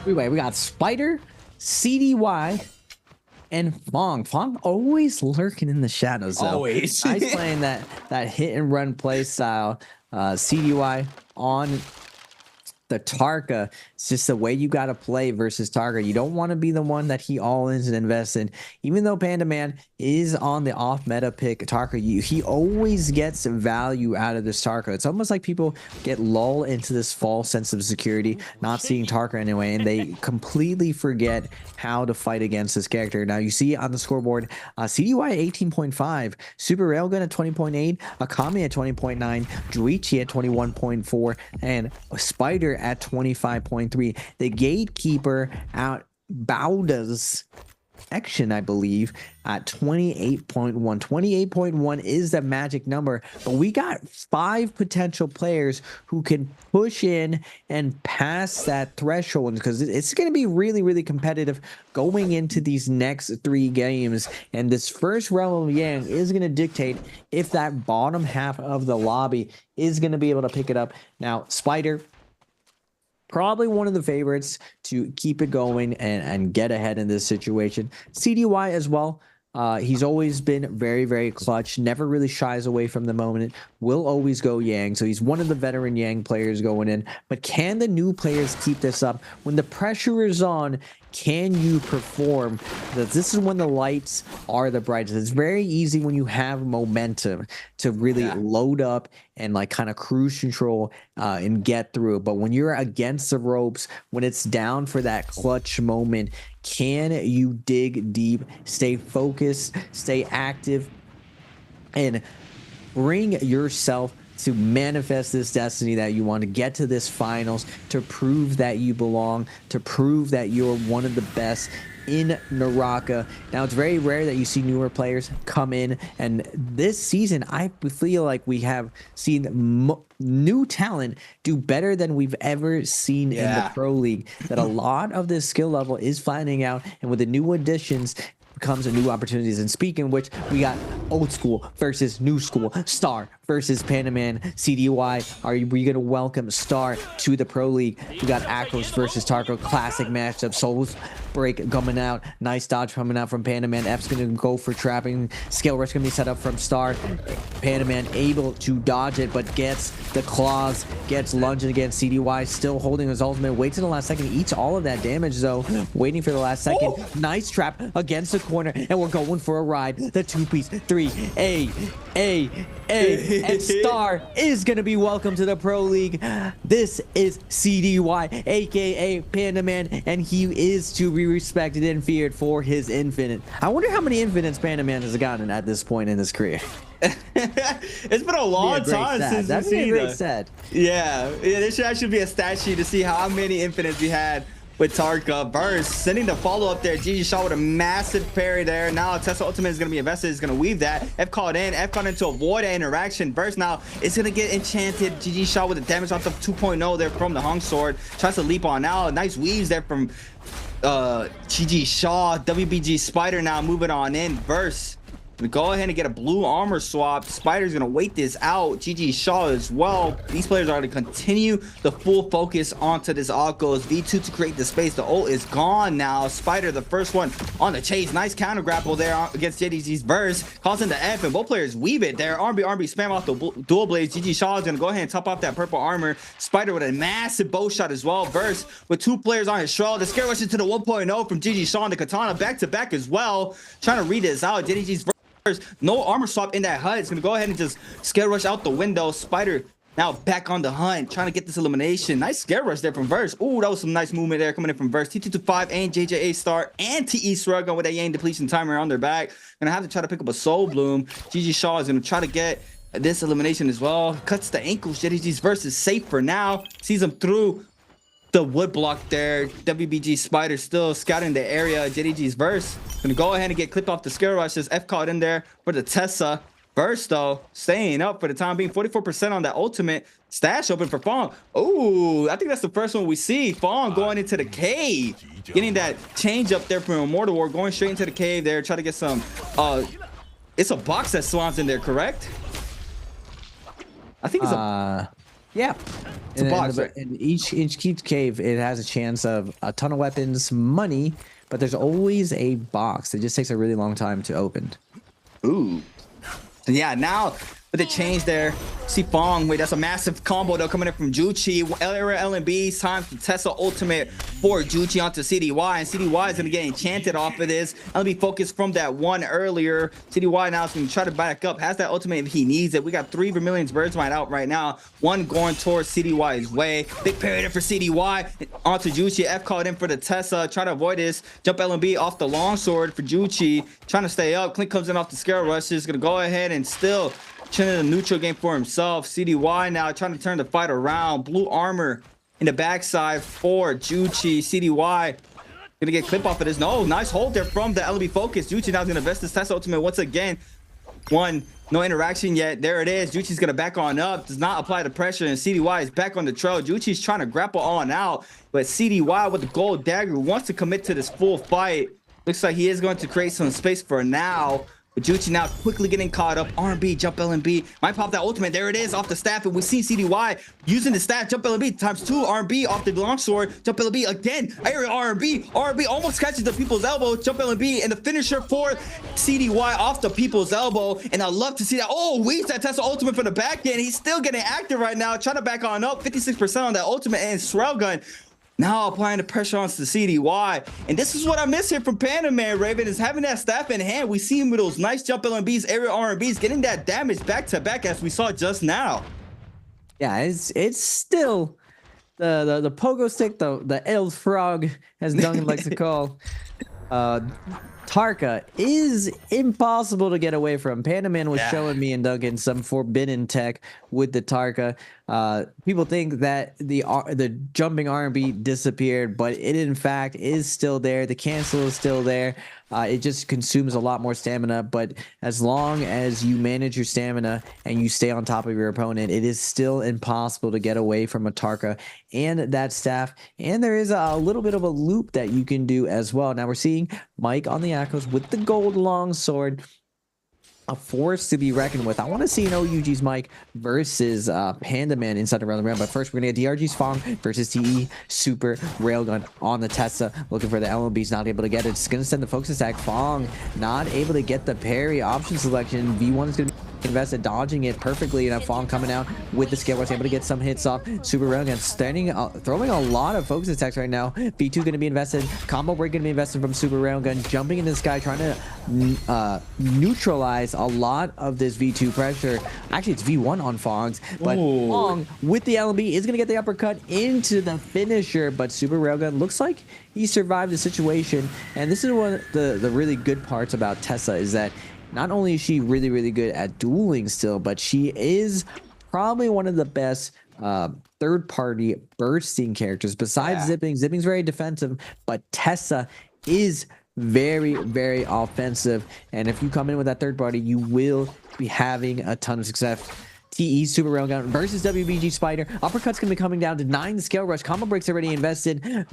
3-way. We got Spider, CDY, and Fong. Fong always lurking in the shadows, though. Always. Nice playing that hit and run play style. CDY on the Tarka. It's just the way you got to play versus Tarka. You don't want to be the one that he all in and invest in. Even though Panda Man is on the off meta pick, Tarka, he always gets value out of this Tarka. It's almost like people get lulled into this false sense of security, not seeing Tarka anyway, and they completely forget how to fight against this character. Now you see on the scoreboard, CDY 18.5, Super Railgun at 20.8, Akame at 20.9, Juichi at 21.4, and Spider at 25.3. The gatekeeper out Bauda's action, I believe, at 28.1. 28.1 is the magic number, but we got 5 potential players who can push in and pass that threshold, because it's going to be really, really competitive going into these next 3 games. And this first Realm of Yang is going to dictate if that bottom half of the lobby is going to be able to pick it up. Now, Spider, probably one of the favorites to keep it going and get ahead in this situation. CDY as well. He's always been very, very clutch, never really shies away from the moment, will always go Yang. So he's one of the veteran Yang players going in. But can the new players keep this up? When the pressure is on, can you perform? This is when the lights are the brightest. It's very easy when you have momentum to really load up and like kind of cruise control and get through. But when you're against the ropes, when it's down for that clutch moment, can you dig deep, stay focused, stay active, and bring yourself to manifest this destiny that you want, to get to this finals, to prove that you belong, to prove that you're one of the best in NARAKA. Now, it's very rare that you see newer players come in, and this season I feel like we have seen new talent do better than we've ever seen in the Pro League. That a lot of this skill level is finding out, and with the new additions comes new opportunities. And speaking of which, we got old school versus new school, Star versus Panaman. CDY, are we going to welcome Star to the Pro League? We got Akros versus Tarko, classic matchup. Souls break coming out, nice dodge coming out from Panaman. F's going to go for trapping. Scale rush going to be set up from Star. Panaman able to dodge it, but gets the claws, gets lunging against CDY, still holding his ultimate. Waits in the last second, eats all of that damage though, waiting for the last second. Nice trap against the corner, and we're going for a ride. The two-piece 3 and Star is gonna be welcome to the Pro League. This is CDY, aka Panaman, and he is to be respected and feared for his infinite. I wonder how many infinites Panaman has gotten at this point in his career. It's been a long time since we've seen that. Sad. Yeah, there should actually be a stat sheet to see how many infinites we had with Tarka. Burst sending the follow up there. GG shot with a massive parry there. Now Tesla ultimate is going to be invested. Is going to weave that. F called in to avoid an interaction. Burst now is going to get enchanted. GG shot with the damage off the 2.0 there from the Hung Sword. Tries to leap on out. Nice weaves there from GG Shaw. WBG Spider now moving on in. Burst gonna go ahead and get a blue armor swap. Spider's gonna wait this out. GG Shaw as well. These players are gonna continue the full focus onto this Akos V2 to create the space. The ult is gone now. Spider, the first one on the chase. Nice counter grapple there against JDG's burst, causing the F, and both players weave it there. RB spam off the dual blades. GG Shaw is gonna go ahead and top off that purple armor. Spider with a massive bow shot as well. Burst with two players on his shroud. The scare rush into the 1.0 from GG Shaw and the katana back to back as well. Trying to read this out. JDG's no armor swap in that hut. It's gonna go ahead and just scare rush out the window. Spider now back on the hunt, trying to get this elimination. Nice scare rush there from Verse. Ooh, that was some nice movement there coming in from Verse. T225 and JJA Star and TE Shrug going with a Yang depletion timer on their back. Gonna have to try to pick up a Soul Bloom. GG Shaw is gonna try to get this elimination as well. Cuts the ankles. JDG's Verse is safe for now. Sees him through the wood block there. WBG Spider still scouting the area. JDG's Verse gonna go ahead and get clipped off the scare rush. There's F caught in there for the Tessa. Verse though staying up for the time being. 44% on that ultimate. Stash open for Fong. Oh, I think that's the first one we see. Fong going into the cave, getting that change up there from Immortal War, going straight into the cave there. Try to get some it's a box that swans in there, correct? I think it's a yeah. It's a box, right? In each cave, it has a chance of a ton of weapons, money, but there's always a box. It just takes a really long time to open. Ooh. And yeah, now with the change there, see Fong. Wait, that's a massive combo though coming in from Juchi. LNB's time to Tesla ultimate for Juchi onto CDY, and CDY is gonna get enchanted off of this. LNB focused from that one earlier. CDY now is gonna try to back up, has that ultimate if he needs it. We got 3 Vermilion's Birdsmite out right now, one going towards CDY's way. Big parry there for CDY onto Juchi. F called in for the Tessa, try to avoid this. Jump LNB off the longsword for Juchi, trying to stay up. Clint comes in off the scare rush, is gonna go ahead and still chilling the neutral game for himself. CDY now trying to turn the fight around. Blue armor in the backside for Juchi. CDY gonna get clip off of this. No, nice hold there from the LB focus. Juchi now is gonna invest this Tesla ultimate once again. No interaction yet. There it is. Juchi's gonna back on up. Does not apply the pressure, and CDY is back on the trail. Juchi's trying to grapple on out, but CDY with the gold dagger wants to commit to this full fight. Looks like he is going to create some space for now. But Juchi now quickly getting caught up. R&B, jump LNB. Might pop that ultimate. There it is off the staff. And we see CDY using the staff. Jump LNB times 2. R&B off the longsword. Jump LNB again. Area R&B. R&B almost catches the people's elbow. Jump LNB and the finisher for CDY off the people's elbow. And I love to see that. Oh, weaves that Tesla ultimate for the back end. He's still getting active right now. Trying to back on up. 56% on that ultimate and Shrell gun. Now applying the pressure onto the CDY. And this is what I miss here from Panaman, Raven, is having that staff in hand. We see him with those nice jump LNBs, area R&Bs, getting that damage back to back as we saw just now. Yeah, it's still the pogo stick, the elf frog, as Duncan likes to call. Tarka is impossible to get away from. Pandaman was showing me and Duncan some forbidden tech with the Tarka. People think that the jumping R&B disappeared, but it in fact is still there. The cancel is still there. It just consumes a lot more stamina, but as long as you manage your stamina and you stay on top of your opponent, it is still impossible to get away from a Tarka and that staff. And there is a little bit of a loop that you can do as well. Now we're seeing Mike on the Akos with the gold longsword. A force to be reckoned with. I want to see an OUG's Mike versus Pandaman inside around the round. But first, we're going to get DRG's Fong versus TE Super Railgun on the Tesla. Looking for the LMB's not able to get it. It's going to send the focus attack. Fong not able to get the parry option selection. V1 is going to be invested, dodging it perfectly, and Fong coming out with the scale rush, able to get some hits off. Super Railgun standing, throwing a lot of focus attacks right now. V2 going to be invested. Combo break going to be invested from Super Railgun, jumping into the sky, trying to neutralize a lot of this V2 pressure. Actually, it's V1 on Fong's, but Fong with the LMB is going to get the uppercut into the finisher, but Super Railgun looks like he survived the situation. And this is one of the really good parts about Tessa, is that not only is she really, really good at dueling still, but she is probably one of the best third-party bursting characters besides Zipping. Zipping's very defensive, but Tessa is very, very offensive. And if you come in with that third party, you will be having a ton of success. TE Super Railgun versus WBG Spider. Uppercut's going to be coming down, denying the scale rush. Combo break's already invested.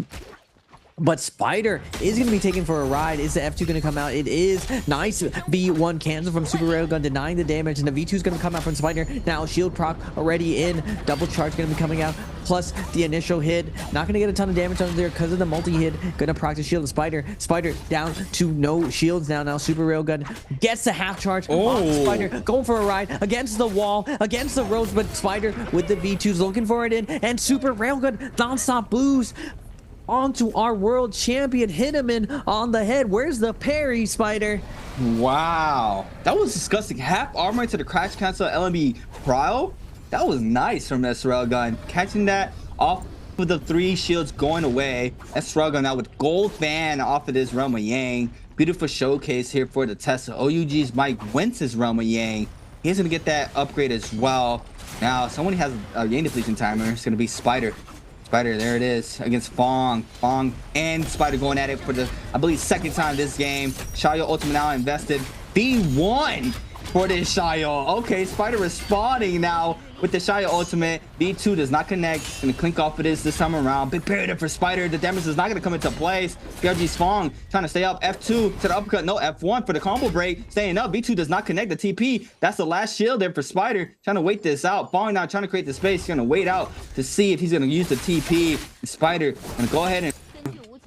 But Spider is going to be taken for a ride. Is the F2 going to come out? It is. Nice V1 cancel from Super Railgun, denying the damage. And the V2 is going to come out from Spider. Now shield proc already in. Double charge going to be coming out. Plus the initial hit. Not going to get a ton of damage on there because of the multi-hit. Going to proc the shield of Spider. Spider down to no shields now. Now Super Railgun gets the half charge. On Spider going for a ride against the wall, against the ropes. But Spider with the V2s looking for it in. And Super Railgun non-stop boost onto our world champion. Hit him in on the head. Where's the parry, Spider? Wow, that was disgusting. Half armor to the crash cancel LMB Prio. That was nice from S Railgun, catching that off with the 3 shields going away. S Railgun now with gold fan off of this Realm of Yang. Beautiful showcase here for the Tesla. OUG's Mike wins his Realm of Yang. He's gonna get that upgrade as well. Now someone has a Yang depletion timer. It's gonna be Spider. Spider, there it is, against Fong. Fong and Spider going at it for the, I believe, second time this game. Shayo ultimate now invested. B1 for this Shayo. Okay, Spider responding now with the Shayo ultimate. B2 does not connect. Gonna clink off of this time around. Big parry for Spider. The damage is not gonna come into place. BRG's Fong trying to stay up. F2 to the uppercut. No, F1 for the combo break. Staying up. B2 does not connect the TP. That's the last shield there for Spider. Trying to wait this out. Fong now trying to create the space. He's gonna wait out to see if he's gonna use the TP. Spider gonna go ahead and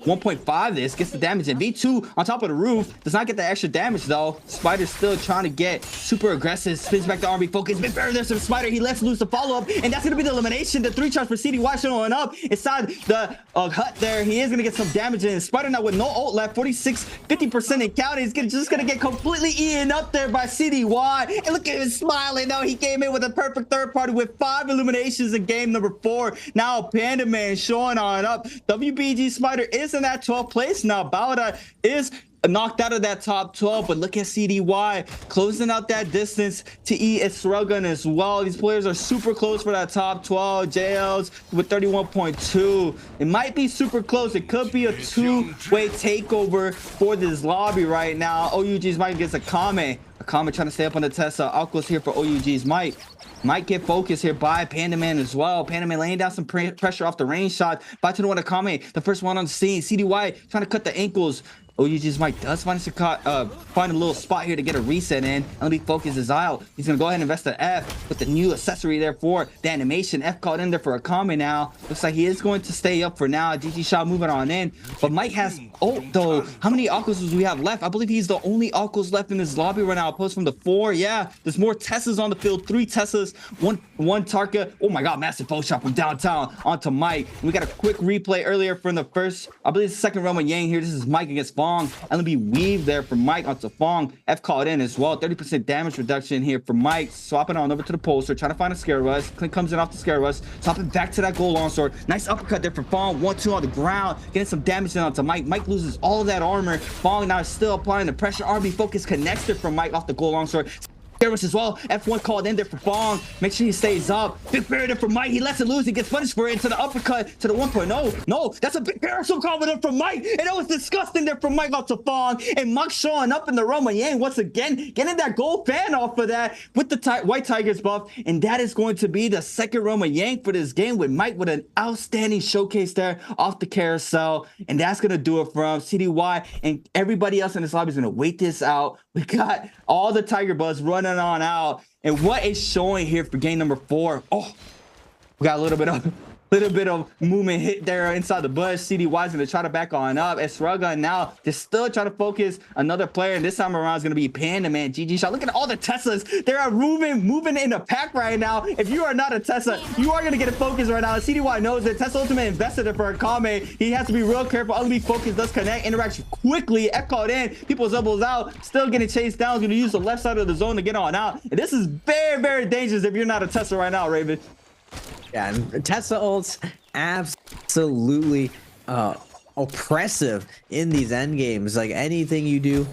1.5 this gets the damage, and V2 on top of the roof does not get the extra damage though. Spider's still trying to get super aggressive, spins back to R&B focus. Big barrier there from Spider. He lets loose the follow-up, and that's gonna be the elimination. The 3 charge for CDY showing up inside the hut there. He is gonna get some damage in. Spider now with no ult left, 50% in counting. He's just gonna get completely eaten up there by CDY. And look at him smiling now. He came in with a perfect third party with 5 eliminations in game number 4. Now Pandaman showing on up. WBG Spider is in that 12th place now. Bauda is knocked out of that top 12, but look at CDY closing out that distance to S Railgun as well. These players are super close for that top 12. JL's with 31.2. It might be super close. It could be a 2-way takeover for this lobby right now. OUG's Mike gets a Kame. A Kame trying to stay up on the Tesla. Outgoes here for OUG's Mike. Might get focused here by Pandaman as well. Pandaman laying down some pressure off the range shot. By to the one to Kame, the first one on the scene. CDY trying to cut the ankles. OUG's Mike does find a little spot here to get a reset in. LB focus is out. He's gonna go ahead and invest the F with the new accessory there for the animation. F caught in there for a Kame now. Looks like he is going to stay up for now. GG shot moving on in. But Mike has ult though. How many Akos do we have left? I believe he's the only Akos left in this lobby right now. Opposed from the 4. Yeah, there's more Tessas on the field. 3 Tessas, one Tarka. Oh my god, massive bow shot from downtown onto Mike. We got a quick replay earlier from the first, I believe it's the second Realm of Yang here. This is Mike against Fong. Fong. LNB weave there for Mike onto Fong. F called in as well. 30% damage reduction here for Mike. Swapping on over to the poster, trying to find a scare rush. Clint comes in off the scare rush. Swapping back to that gold longsword. Nice uppercut there for Fong. 1-2 on the ground. Getting some damage in onto Mike. Mike loses all of that armor. Fong now is still applying the pressure. RB focus connects it from Mike off the gold longsword. As well. F1 called in there for Fong. Make sure he stays up. Big barrier there for Mike. He lets it loose. He gets punished for it into the uppercut to the 1.0. No, that's a big barrier so confident from Mike. And it was disgusting there from Mike off to Fong. And Mike showing up in the Roma Yang once again, getting that gold fan off of that with the White Tigers buff. And that is going to be the second Roma Yang for this game with Mike with an outstanding showcase there off the carousel. And that's going to do it from CDY. And everybody else in this lobby is going to wait this out. We got all the Tiger Buzz running on out, and what is showing here for game number 4? Oh, we got a little bit of movement hit there inside the bush. CDY is going to try to back on up. Esraga now they're still trying to focus another player, and this time around is going to be Panda Man. GG shot. Look at all the Teslas. They are moving in a pack right now. If you are not a Tesla, you are going to get a focus right now. CDY knows that Tesla Ultimate invested it for Akame. He has to be real careful. LB focus does connect, interaction quickly. F called in. People's elbows out. Still getting chased down. Is going to use the left side of the zone to get on out. And this is very, very dangerous if you're not a Tesla right now, Raven. Yeah, and Tesla ults absolutely oppressive in these end games. Like anything you do,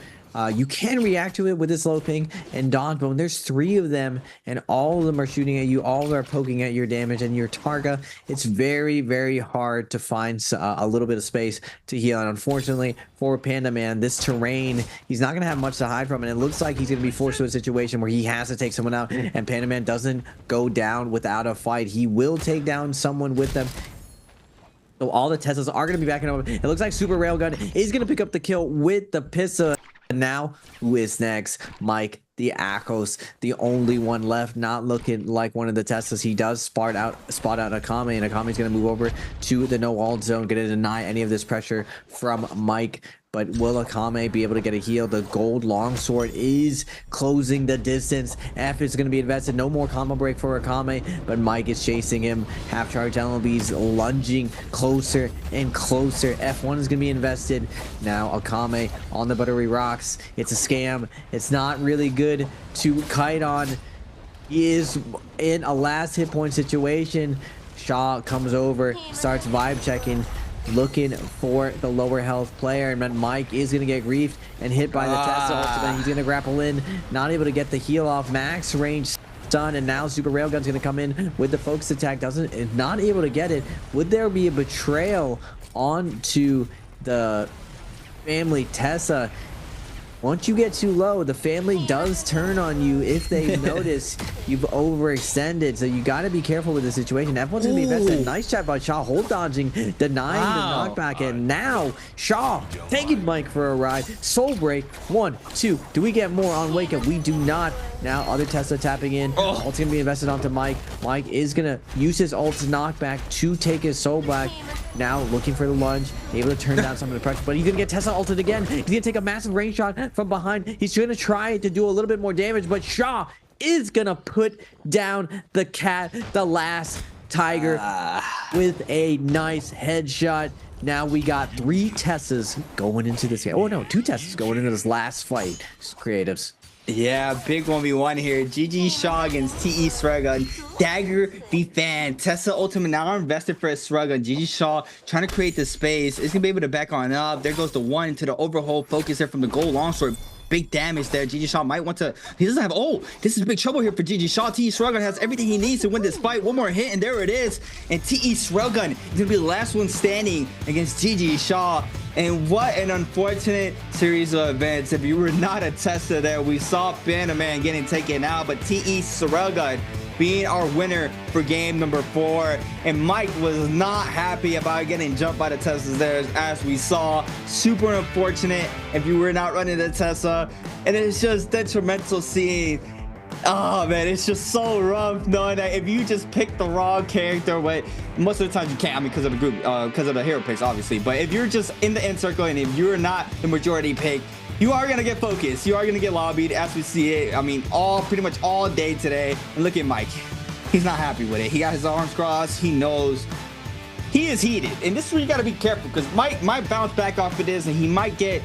you can react to it with this low ping and dodge, but when there's 3 of them and all of them are shooting at you, all of them are poking at your damage and your Targa, it's very, very hard to find a little bit of space to heal. And unfortunately for Panda Man, this terrain, he's not going to have much to hide from, and it looks like he's going to be forced to a situation where he has to take someone out, and Panda Man doesn't go down without a fight. He will take down someone with them. So all the Teslas are going to be backing up. It looks like Super Railgun is going to pick up the kill with the pistol. And now, who is next? Mike, the Akos, the only one left, not looking like one of the Teslas. He does spot out Akame, and Akame's going to move over to the no-ult zone, going to deny any of this pressure from Mike. But will Akame be able to get a heal? The gold longsword is closing the distance. F is going to be invested. No more combo break for Akame, but Mike is chasing him. Half charge LNB's lunging closer and closer. F1 is going to be invested. Now Akame on the buttery rocks. It's a scam. It's not really good to kite on. He is in a last hit point situation. Shaw comes over, starts vibe checking, looking for the lower health player, and then Mike is going to get griefed and hit by the Tesla ultimate. He's going to grapple in, not able to get the heal off. Max range stun, and now Super Railgun's going to come in with the focus attack. Not able to get it. Would there be a betrayal onto the family Tessa? Once you get too low, the family does turn on you if they notice you've overextended. So you got to be careful with the situation. F1's going to be invested. Nice shot by Shaw, hold dodging, denying the knockback. And now Shaw taking Mike for a ride. Soul break. 1, 2. Do we get more on Wake Up? We do not. Now other Tesla tapping in. Ult's going to be invested onto Mike. Mike is going to use his ult's knockback to take his soul back. Now looking for the lunge, able to turn down some of the pressure, but he's gonna get Tesla ulted again. He's gonna take a massive range shot from behind. He's gonna try to do a little bit more damage, but Shaw is gonna put down the cat, the last Tiger, with a nice headshot. Now we got 3 Tessas going into this game. Oh no, 2 Tessas going into this last fight. Creatives. Yeah, big 1v1 here. GG Shaw against TE Sragun. Dagger v Fan. Tessa Ultimate now invested for a Sragun. GG Shaw trying to create the space. It's going to be able to back on up. There goes the 1 to the overhaul focus there from the gold longsword. Big damage there. GG Shaw might want to. He doesn't have. Oh, this is big trouble here for GG Shaw. TE Sragun has everything he needs to win this fight. One more hit, and there it is. And TE Sragun is going to be the last one standing against GG Shaw. And what an unfortunate series of events. If you were not a tester there, we saw Panda Man getting taken out, but TE Sragun being our winner for game number 4. And Mike was not happy about getting jumped by the Teslas there, as we saw. Super unfortunate if you were not running the Tesla. And it's just detrimental seeing. Oh man, it's just so rough knowing that if you just pick the wrong character, but most of the times you can't, I mean, because of the group, because of the hero picks, obviously. But if you're just in the end circle and if you're not the majority pick, you are gonna get focused. You are gonna get lobbied, as we see it. I mean, pretty much all day today. And look at Mike. He's not happy with it. He got his arms crossed. He knows he is heated, and this is where you gotta be careful, because Mike might bounce back off of this, and he might get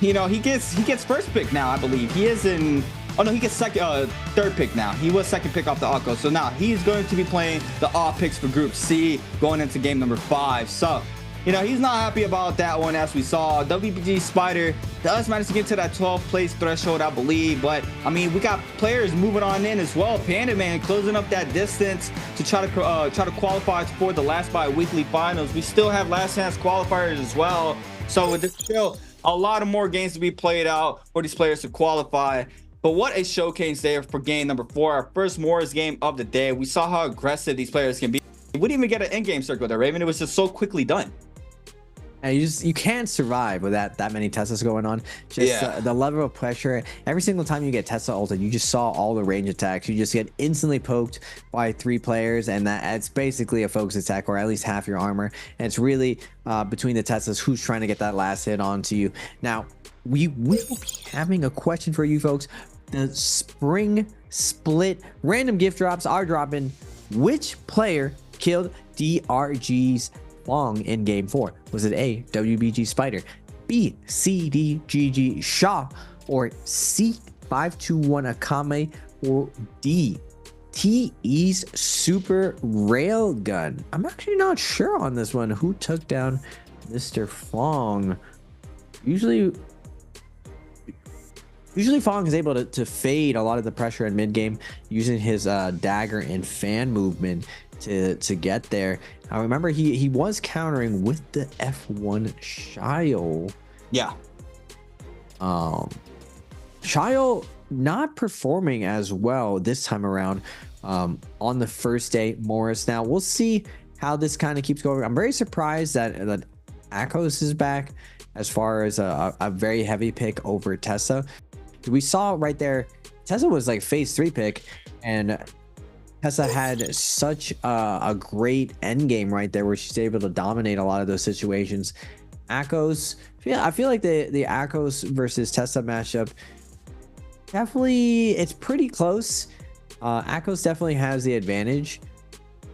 you know, he gets first pick now, I believe. He is in. Oh no, he gets third pick now. He was second pick off the Akko. So now he's going to be playing the off picks for Group C going into game number 5. So, you know, he's not happy about that one, as we saw. WBG Spider does manage to get to that 12th place threshold, I believe. But I mean, we got players moving on in as well. Panda Man closing up that distance to try to qualify for the last bi-weekly finals. We still have last chance qualifiers as well. So there's still a lot of more games to be played out for these players to qualify. But what a showcase there for game number 4, our first Morris game of the day. We saw how aggressive these players can be. We didn't even get an in-game circle there, Raven. It was just so quickly done. And you can't survive with that many Teslas going on. Just the level of pressure. Every single time you get Tesla ulted, you just saw all the range attacks. You just get instantly poked by 3 players, and it's basically a focus attack, or at least half your armor. And it's really between the Teslas who's trying to get that last hit onto you. Now, we will be having a question for you folks. The spring split random gift drops are dropping. Which player killed DRG's Long in game 4? Was it A, WBG Spider, B, CDGG Shaw, or C, 521 Akame, or D, TE's Super Railgun? I'm actually not sure on this one. Who took down Mr. Fong? Usually Fong is able to fade a lot of the pressure in mid game using his dagger and fan movement to get there. I remember he was countering with the F1 Shio. Yeah. Shio not performing as well this time around on the first day. Morris. Now we'll see how this kind of keeps going. I'm very surprised that Akos is back as far as a very heavy pick over Tessa. We saw right there, Tessa was like phase 3 pick, and Tessa had such a great end game right there where she's able to dominate a lot of those situations. Akos, yeah, I feel like the Akos versus Tessa matchup, definitely, it's pretty close. Akos definitely has the advantage,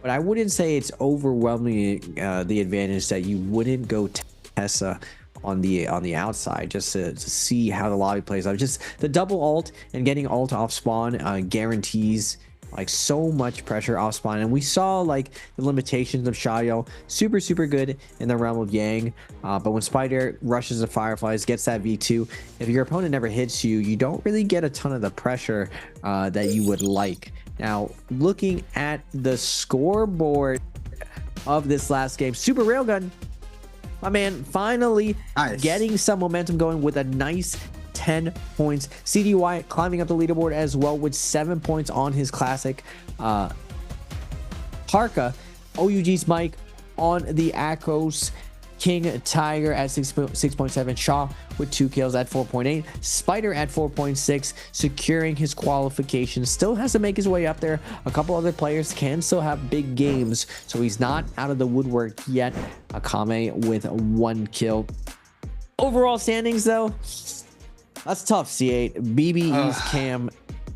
but I wouldn't say it's overwhelmingly the advantage that you wouldn't go Tessa on the outside, just to see how the lobby plays out. Just the double ult and getting ult off spawn guarantees like so much pressure off spawn. And we saw like the limitations of Shayo, super good in the realm of Yang, but when Spider rushes the Fireflies, gets that V2, if your opponent never hits you, you don't really get a ton of the pressure that you would like. Now looking at the scoreboard of this last game, Super Railgun, my man, finally getting some momentum going with a nice 10 points. CDY climbing up the leaderboard as well with 7 points on his classic. Parka, OUG's Mike on the Akos. King Tiger at 6.7. Shaw with 2 kills at 4.8. Spider at 4.6, securing his qualification. Still has to make his way up there. A couple other players can still have big games, so he's not out of the woodwork yet. Akame with 1 kill. Overall standings though, that's tough. C8, BBE's Cam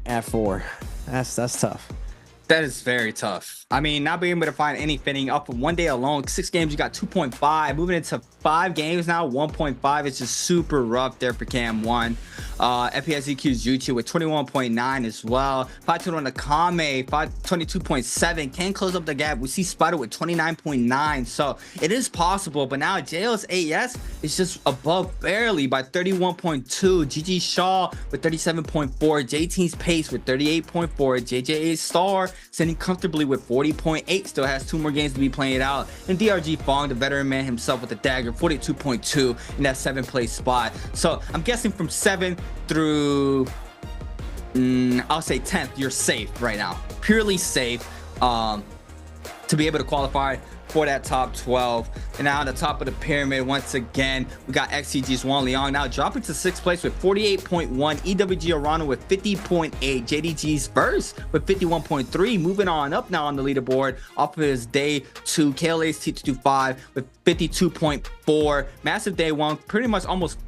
at 4. That's tough. That is very tough. I mean, not being able to find any fitting up from one day alone. 6 games, you got 2.5. Moving into 5 games now, 1.5. It's just super rough there for Cam 1. FPS EQ's Juchu with 21.9 as well. 521 Akame, 22.7. Can close up the gap. We see Spider with 29.9. So it is possible, but now JL's AES is just above barely by 31.2. GG Shaw with 37.4. JT's Pace with 38.4. JJA Star sitting comfortably with 40.8. Still has 2 more games to be played out. And DRG Fong, the veteran man himself with the dagger, 42.2 in that 7th place spot. So I'm guessing from 7th through I'll say 10th, you're safe right now. Purely safe to be able to qualify for that top 12. And now at the top of the pyramid, once again, we got XCG's Juan Leong now dropping to 6th place with 48.1. EWG Arano with 50.8. JDG's Verse with 51.3. Moving on up now on the leaderboard off of his day 2. KLA's T225 with 52.4. Massive day 1, pretty much almost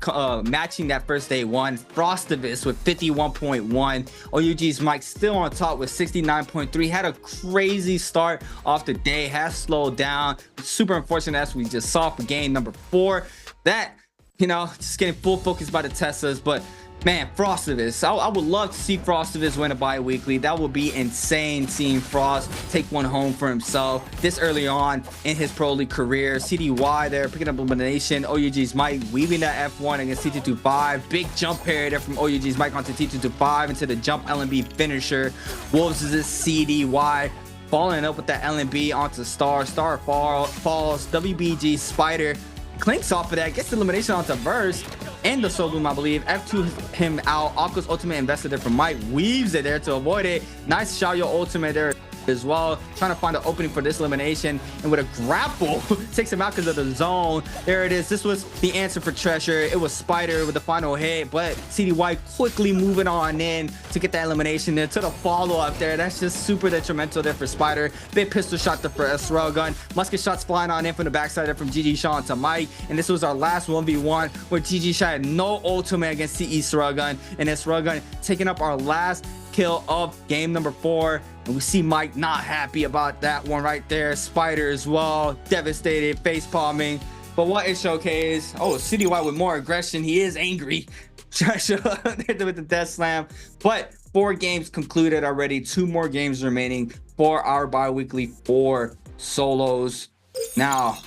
matching that first day 1. Frostivis with 51.1. OUG's Mike still on top with 69.3. Had a crazy start off the day, has slowed down. Super unfortunate, as we just saw for game number 4. That you know, just getting full focus by the Teslas. But man, Frostivus, I would love to see Frostivus win a bi-weekly. That would be insane, seeing Frost take one home for himself this early on in his pro league career. CDY there picking up elimination. OUG's Mike weaving that F1 against T225. Big jump parry there from OUG's Mike onto T225 into the jump LMB finisher. Wolves is this CDY following up with that LMB onto Star. Star falls. WBG Spider clinks off of that, gets the elimination onto Verse and the Soul Bloom, I believe. F2 him out. Aqua's ultimate invested there from Mike, weaves it there to avoid it. Nice Xiaoyu ultimate there as well, trying to find an opening for this elimination, and with a grapple takes him out because of the zone. There it is. This was the answer for Treasure. It was Spider with the final hit, but CDY quickly moving on in to get that elimination there to the follow-up there. That's just super detrimental there for Spider. Big pistol shot there for S Railgun. Musket shots flying on in from the backside there from GG Shaw to Mike, and this was our last 1v1 where GG Shaw had no ultimate against CE Railgun, and S Railgun taking up our last kill of game number 4. And we see Mike not happy about that one right there. Spider as well, devastated, face palming. But what it showcased, oh, CDY with more aggression. He is angry. Treasure with the death slam. But 4 games concluded already. 2 more games remaining for our bi-weekly 4 solos. Now,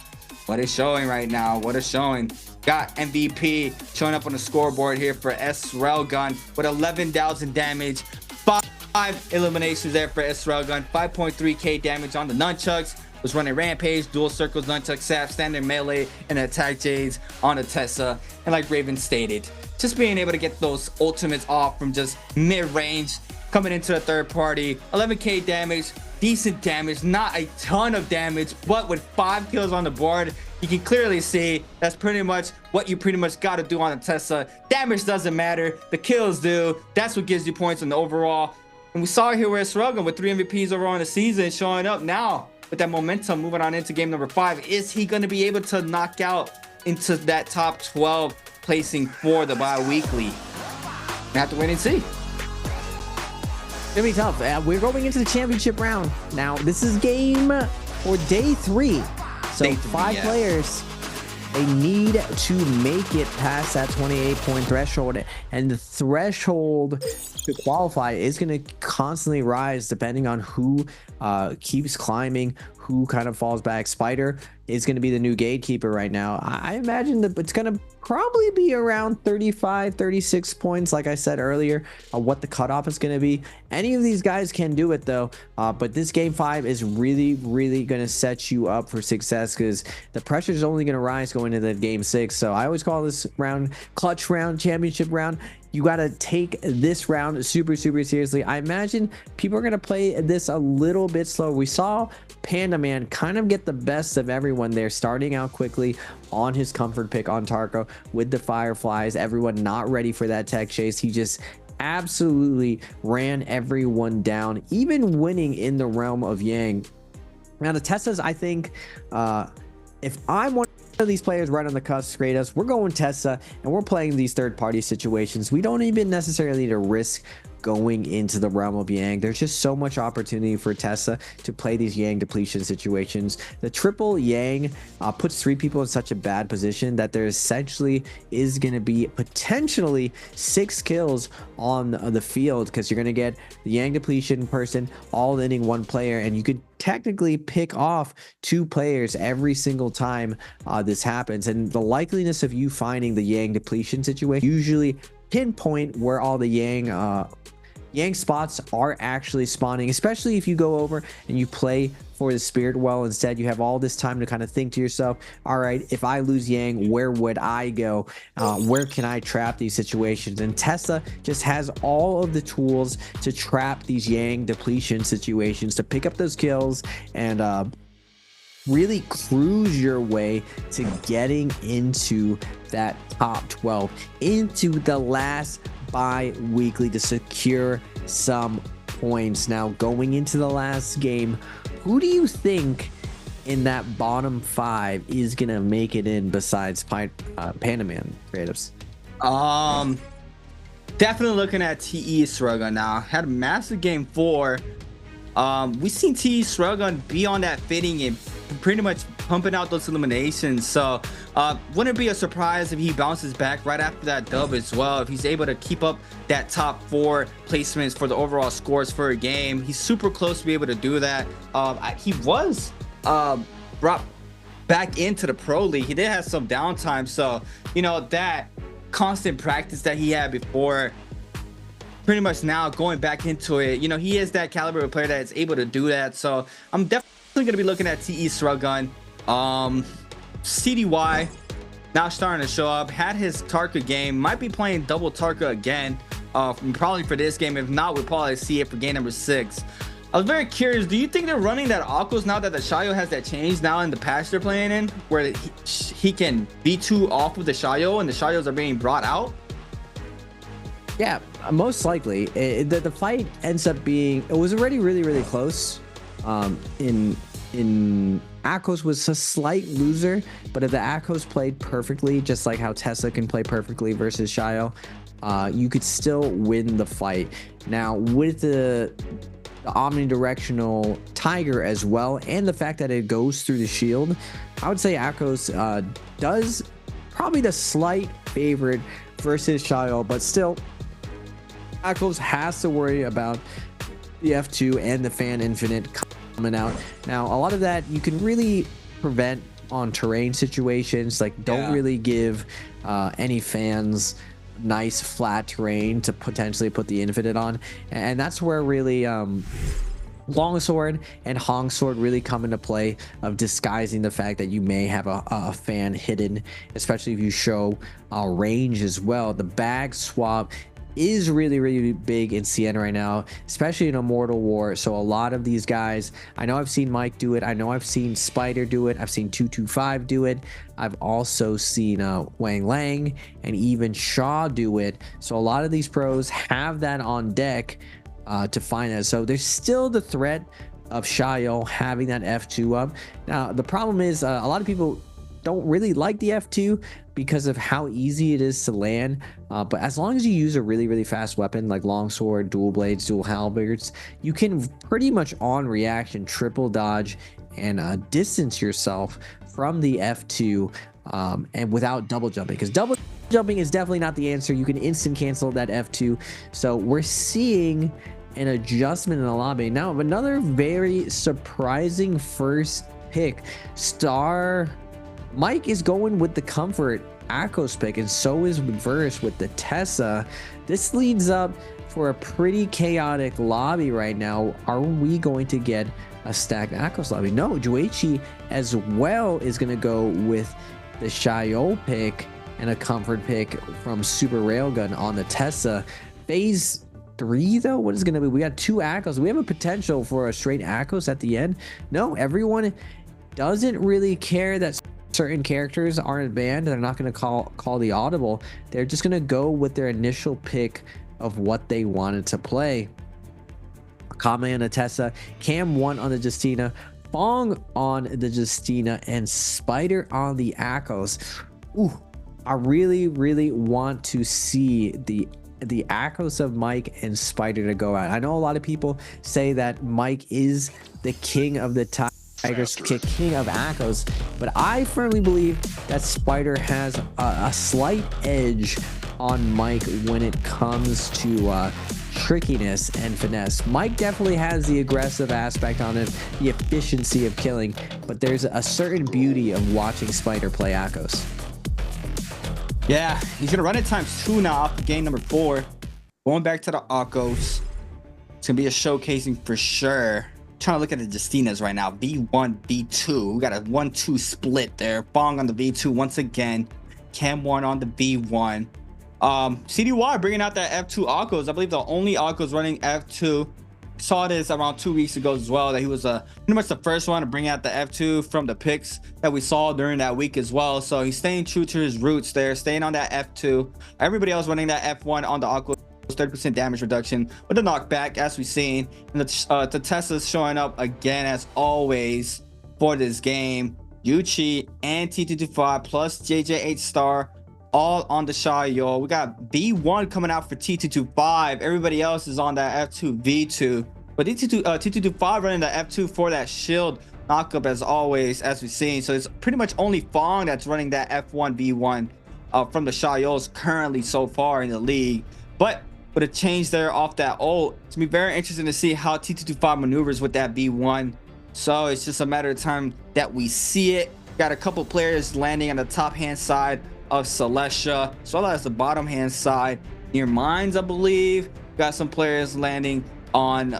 what is showing right now? What is showing? Got MVP showing up on the scoreboard here for S Railgun with 11,000 damage. 5 eliminations there for S Railgun. 5.3k damage on the nunchucks. Was running Rampage, dual circles, nunchuck sap, standard melee, and attack jades on the Tessa. And like Raven stated, just being able to get those ultimates off from just mid-range, coming into the third party. 11k damage, decent damage, not a ton of damage, but with 5 kills on the board, you can clearly see that's pretty much what you pretty much got to do on the Tessa. Damage doesn't matter, the kills do. That's what gives you points in the overall. And we saw here where Sruggan with 3 MVPs overall in the season showing up now with that momentum moving on into game number 5. Is he going to be able to knock out into that top 12 placing for the bi-weekly? We have to wait and see. It's gonna be tough. We're going into the championship round now. This is game for day 3. So day 3, 5 players. They need to make it past that 28-point threshold, and the threshold to qualify is going to constantly rise depending on who keeps climbing, who kind of falls back. Spider is going to be the new gatekeeper right now. I imagine that it's going to probably be around 35, 36 points, like I said earlier, what the cutoff is going to be. Any of these guys can do it though, but this game 5 is really going to set you up for success, because the pressure is only going to rise going into game 6. So I always call this round clutch round, championship round. You got to take this round super seriously. I imagine people are going to play this a little bit slow. We saw Panda Man kind of get the best of everyone there, starting out quickly on his comfort pick on Tarko with the Fireflies. Everyone not ready for that tech chase. He just absolutely ran everyone down, even winning in the realm of Yang. Now the Tessas, I think, if I'm one of these players right on the cusp, Kratos, we're going Tessa, and we're playing these third-party situations. We don't even necessarily need to risk going into the realm of Yang. There's just so much opportunity for Tessa to play these Yang depletion situations. The triple Yang puts 3 people in such a bad position that there essentially is going to be potentially 6 kills on the field, because you're going to get the Yang depletion person all ending 1 player, and you could technically pick off 2 players every single time this happens. And the likeliness of you finding the Yang depletion situation usually pinpoint where all the Yang spots are actually spawning, especially if you go over and you play for the Spirit Well instead. You have all this time to kind of think to yourself, all right, if I lose Yang, where would I go? Where can I trap these situations? And Tessa just has all of the tools to trap these Yang depletion situations, to pick up those kills and really cruise your way to getting into that top 12, into the last bi-weekly to secure some points. Now going into the last game, who do you think in that bottom 5 is gonna make it in besides Panda Man, Creatives? Definitely looking at TE Sruggan now. Had a massive game 4. We've seen TE Sruggan be on that fitting and pretty much pumping out those eliminations. So wouldn't be a surprise if he bounces back right after that dub as well. If he's able to keep up that top 4 placements for the overall scores for a game, he's super close to be able to do that. He was brought back into the pro league. He did have some downtime, so you know that constant practice that he had before, pretty much now going back into it, you know, he is that caliber of player that is able to do that. So I'm definitely going to be looking at TE Srugun. CDY now starting to show up, had his Tarka game, might be playing double Tarka again, probably for this game. If not, we'll probably see it for game number 6. I was very curious, do you think they're running that Akos now that the Shayo has that change now in the patch they're playing in, where he can V2 off with the Shayo and the Shayos are being brought out? Yeah, most likely. The fight ends up being, it was already really close. In Akos was a slight loser, but if the Akos played perfectly, just like how Tessa can play perfectly versus Shayo, you could still win the fight. Now with the omnidirectional Tiger as well, and the fact that it goes through the shield, I would say Akos does probably the slight favorite versus Shayo, but still Akos has to worry about the F2 and the fan infinite coming out. Now a lot of that you can really prevent on terrain situations, like don't really give any fans nice flat terrain to potentially put the infinite on, and that's where really Longsword and Hongsword really come into play, of disguising the fact that you may have a fan hidden, especially if you show range as well. The bag swap is really big in CN right now, especially in Immortal War. So a lot of these guys, I know I've seen Mike do it, I know I've seen Spider do it, I've seen 225 do it, I've also seen Wang Lang and even Shaw do it. So a lot of these pros have that on deck to find that. So there's still the threat of Shayo having that F2 up. Now the problem is a lot of people don't really like the F2 because of how easy it is to land, but as long as you use a really fast weapon like longsword, dual blades, dual halberds, you can pretty much on reaction triple dodge and distance yourself from the F2 and without double jumping, because double jumping is definitely not the answer. You can instant cancel that F2. So we're seeing an adjustment in the lobby now. Another very surprising first pick, Star Mike is going with the comfort Akos pick, and so is Verse with the Tessa. This leads up for a pretty chaotic lobby right now. Are we going to get a stacked Akos lobby? No, Juichi as well is going to go with the Shayo pick and a comfort pick from Super Railgun on the Tessa. Phase 3 though, what is going to be? We got 2 Akos. We have a potential for a straight Akos at the end. No, everyone doesn't really care that certain characters aren't banned. They're not going to call the audible. They're just going to go with their initial pick of what they wanted to play. Kame on the Tessa, Cam 1 on the Justina, Fong on the Justina, and Spider on the Akos. Ooh, I really want to see the Akos of Mike and Spider to go out. I know a lot of people say that Mike is the king of the Tigers, king of Akos, but I firmly believe that Spider has a slight edge on Mike when it comes to trickiness and finesse. Mike definitely has the aggressive aspect on it, the efficiency of killing, but there's a certain beauty of watching Spider play Akos. Yeah, he's gonna run it ×2 now off the game number 4. Going back to the Akos. It's gonna be a showcasing for sure. Trying to look at the Justinas right now. V1, V2. We got a 1-2 split there. Bong on the V2 once again. Cam 1 on the V1. CDY bringing out that F2 Akos. I believe the only Akos running F2. Saw this around 2 weeks ago as well, that he was pretty much the first one to bring out the F2 from the picks that we saw during that week as well. So he's staying true to his roots there, staying on that F2. Everybody else running that F1 on the Akos. 30% damage reduction with the knockback, as we've seen. And the Tessa's showing up again as always for this game. Yuchi and T225 plus JJ8 Star all on the Shayo. We got B1 coming out for T225. Everybody else is on that F2 V2, but T225 running the F2 for that shield knockup as always, as we've seen. So it's pretty much only Fong that's running that F1v1 from the Shayos currently so far in the league. But with a change there off that ult, it's gonna be very interesting to see how T225 maneuvers with that V1. So it's just a matter of time that we see it. Got a couple players landing on the top hand side of Celestia, as well as the bottom hand side near Mines, I believe. Got some players landing on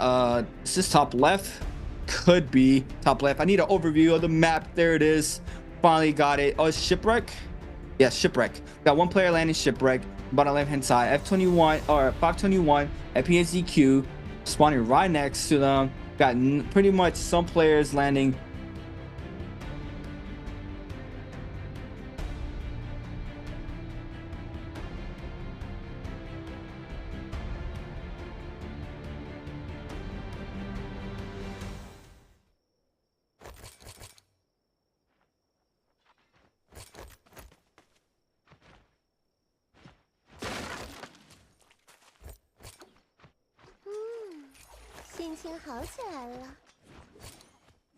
is this top left? Could be top left. I need an overview of the map. There it is. Finally got it. Oh, it's Shipwreck. Yes, Shipwreck. Got one player landing Shipwreck, bottom left hand side. F21 or 521 at PhDQ, spawning right next to them. Got pretty much some players landing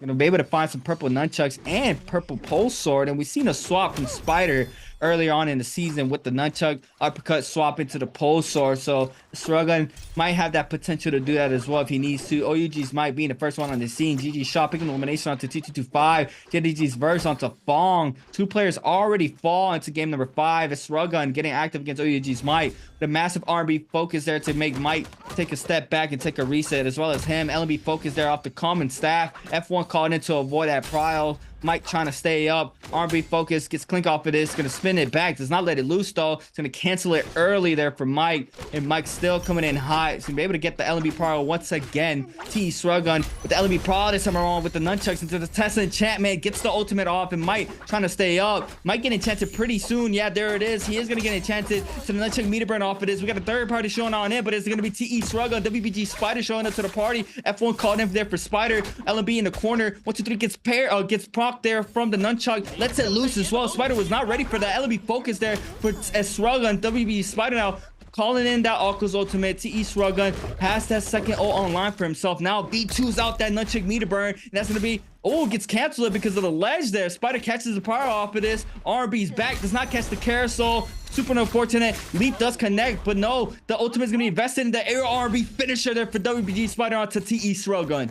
gonna be able to find some purple nunchucks and purple pulse sword, and we've seen a swap from Spider earlier on in the season with the nunchuck uppercut swap into the pulse sword. So Srugun might have that potential to do that as well if he needs to. OUG's might being the first one on the scene. GG Shaw picking elimination onto T225. JDG's verse onto Fong. Two players already fall into game number 5. It's Srugun getting active against OUG's Might. The massive R&B focus there to make Might take a step back and take a reset, as well as him. LNB focus there off the common staff. F1 called in to avoid that prile. Mike trying to stay up. R&B focus gets Clink off of this. Gonna spin it back. Does not let it loose though. It's gonna cancel it early there for Mike. And Mike's still coming in high. It's gonna be able to get the LNB Prowl once again. T Srugun with the LNB Prowl this time around with the nunchucks into the Tesla enchantment. Gets the ultimate off, and Mike trying to stay up. Mike getting enchanted pretty soon. Yeah, there it is. He is gonna get enchanted. So the nunchuck meter burn off of this. We got a third party showing on in, but it's gonna be TE Srugun. WBG Spider showing up to the party. F1 called in there for Spider. LNB in the corner. 1, 2, 3 gets proc there from the nunchuck. Lets it loose as well. Spider was not ready for that. LNB focus there for Srugun. WBG Spider now calling in that Aqua's ultimate. TE Srugun has that second ult online for himself. Now B2's out that nunchuck meter burn. And that's gonna be, oh, gets canceled because of the ledge there. Spider catches the power off of this. RB's back, does not catch the carousel. Super unfortunate. Leap does connect, but no, the ultimate is gonna be invested in the air RB finisher there for WBG Spider onto TE Srugun.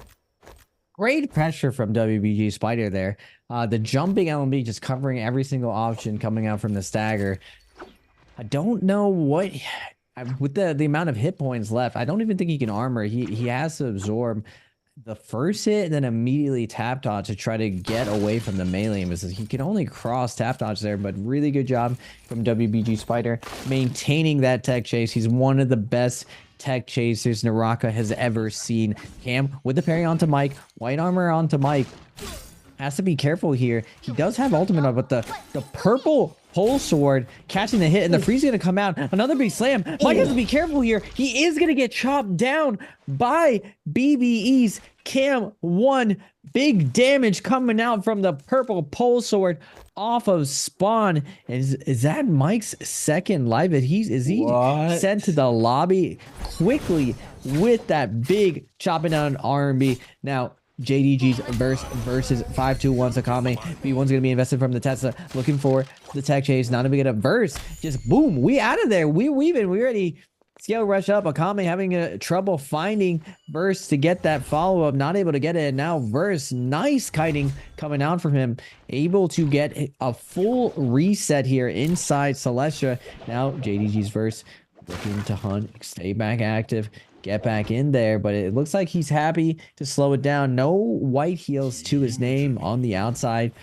Great pressure from WBG Spider there. The jumping LMB just covering every single option coming out from the stagger. I don't know what, with the amount of hit points left, I don't even think he can armor. He has to absorb the first hit and then immediately tap dodge to try to get away from the melee. He can only cross tap dodge there, but really good job from WBG Spider maintaining that tech chase. He's one of the best tech chasers NARAKA has ever seen. Cam with the parry onto Mike, white armor onto Mike. Has to be careful here. He does have ultimate on, but the purple pole sword catching the hit, and the freeze is going to come out. Another big slam. Mike has to be careful here. He is going to get chopped down by BBE's Cam 1. Big damage coming out from the purple pole sword off of spawn. Is that Mike's second life? Is he sent to the lobby quickly with that big chopping down R&B? Now JDG's versus 521 Sakame. B1's gonna be invested from the Tesla, looking for the tech chase. Not gonna get a verse. Just boom, we out of there. We already scale rush up. Akame having trouble finding verse to get that follow up. Not able to get it. And now verse, nice kiting coming out from him. Able to get a full reset here inside Celestia. Now JDG's verse looking to hunt, stay back active, get back in there, but it looks like he's happy to slow it down. No white heals to his name on the outside.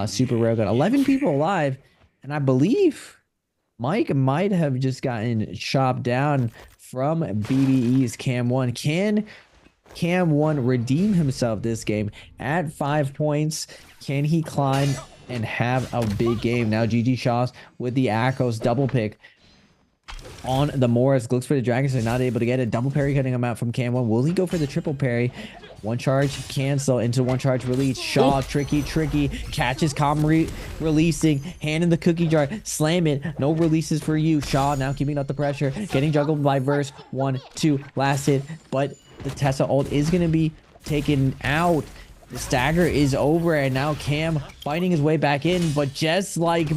Super rare got 11 people alive, and I believe Mike might have just gotten chopped down from BBE's Cam 1. Can Cam 1 redeem himself this game at 5 points? Can he climb and have a big game? Now GG Shaws with the Akos double pick on the Morris, looks for the Dragons. They're not able to get it. Double parry cutting him out from Cam 1. Will he go for the triple parry? One charge cancel into one charge release. Shaw tricky catches releasing, hand in the cookie jar, slam it. No releases for you. Shaw now keeping up the pressure, getting juggled by verse. 1 2 last hit, but the Tesla ult is going to be taken out. The stagger is over, and now Cam fighting his way back in, but just like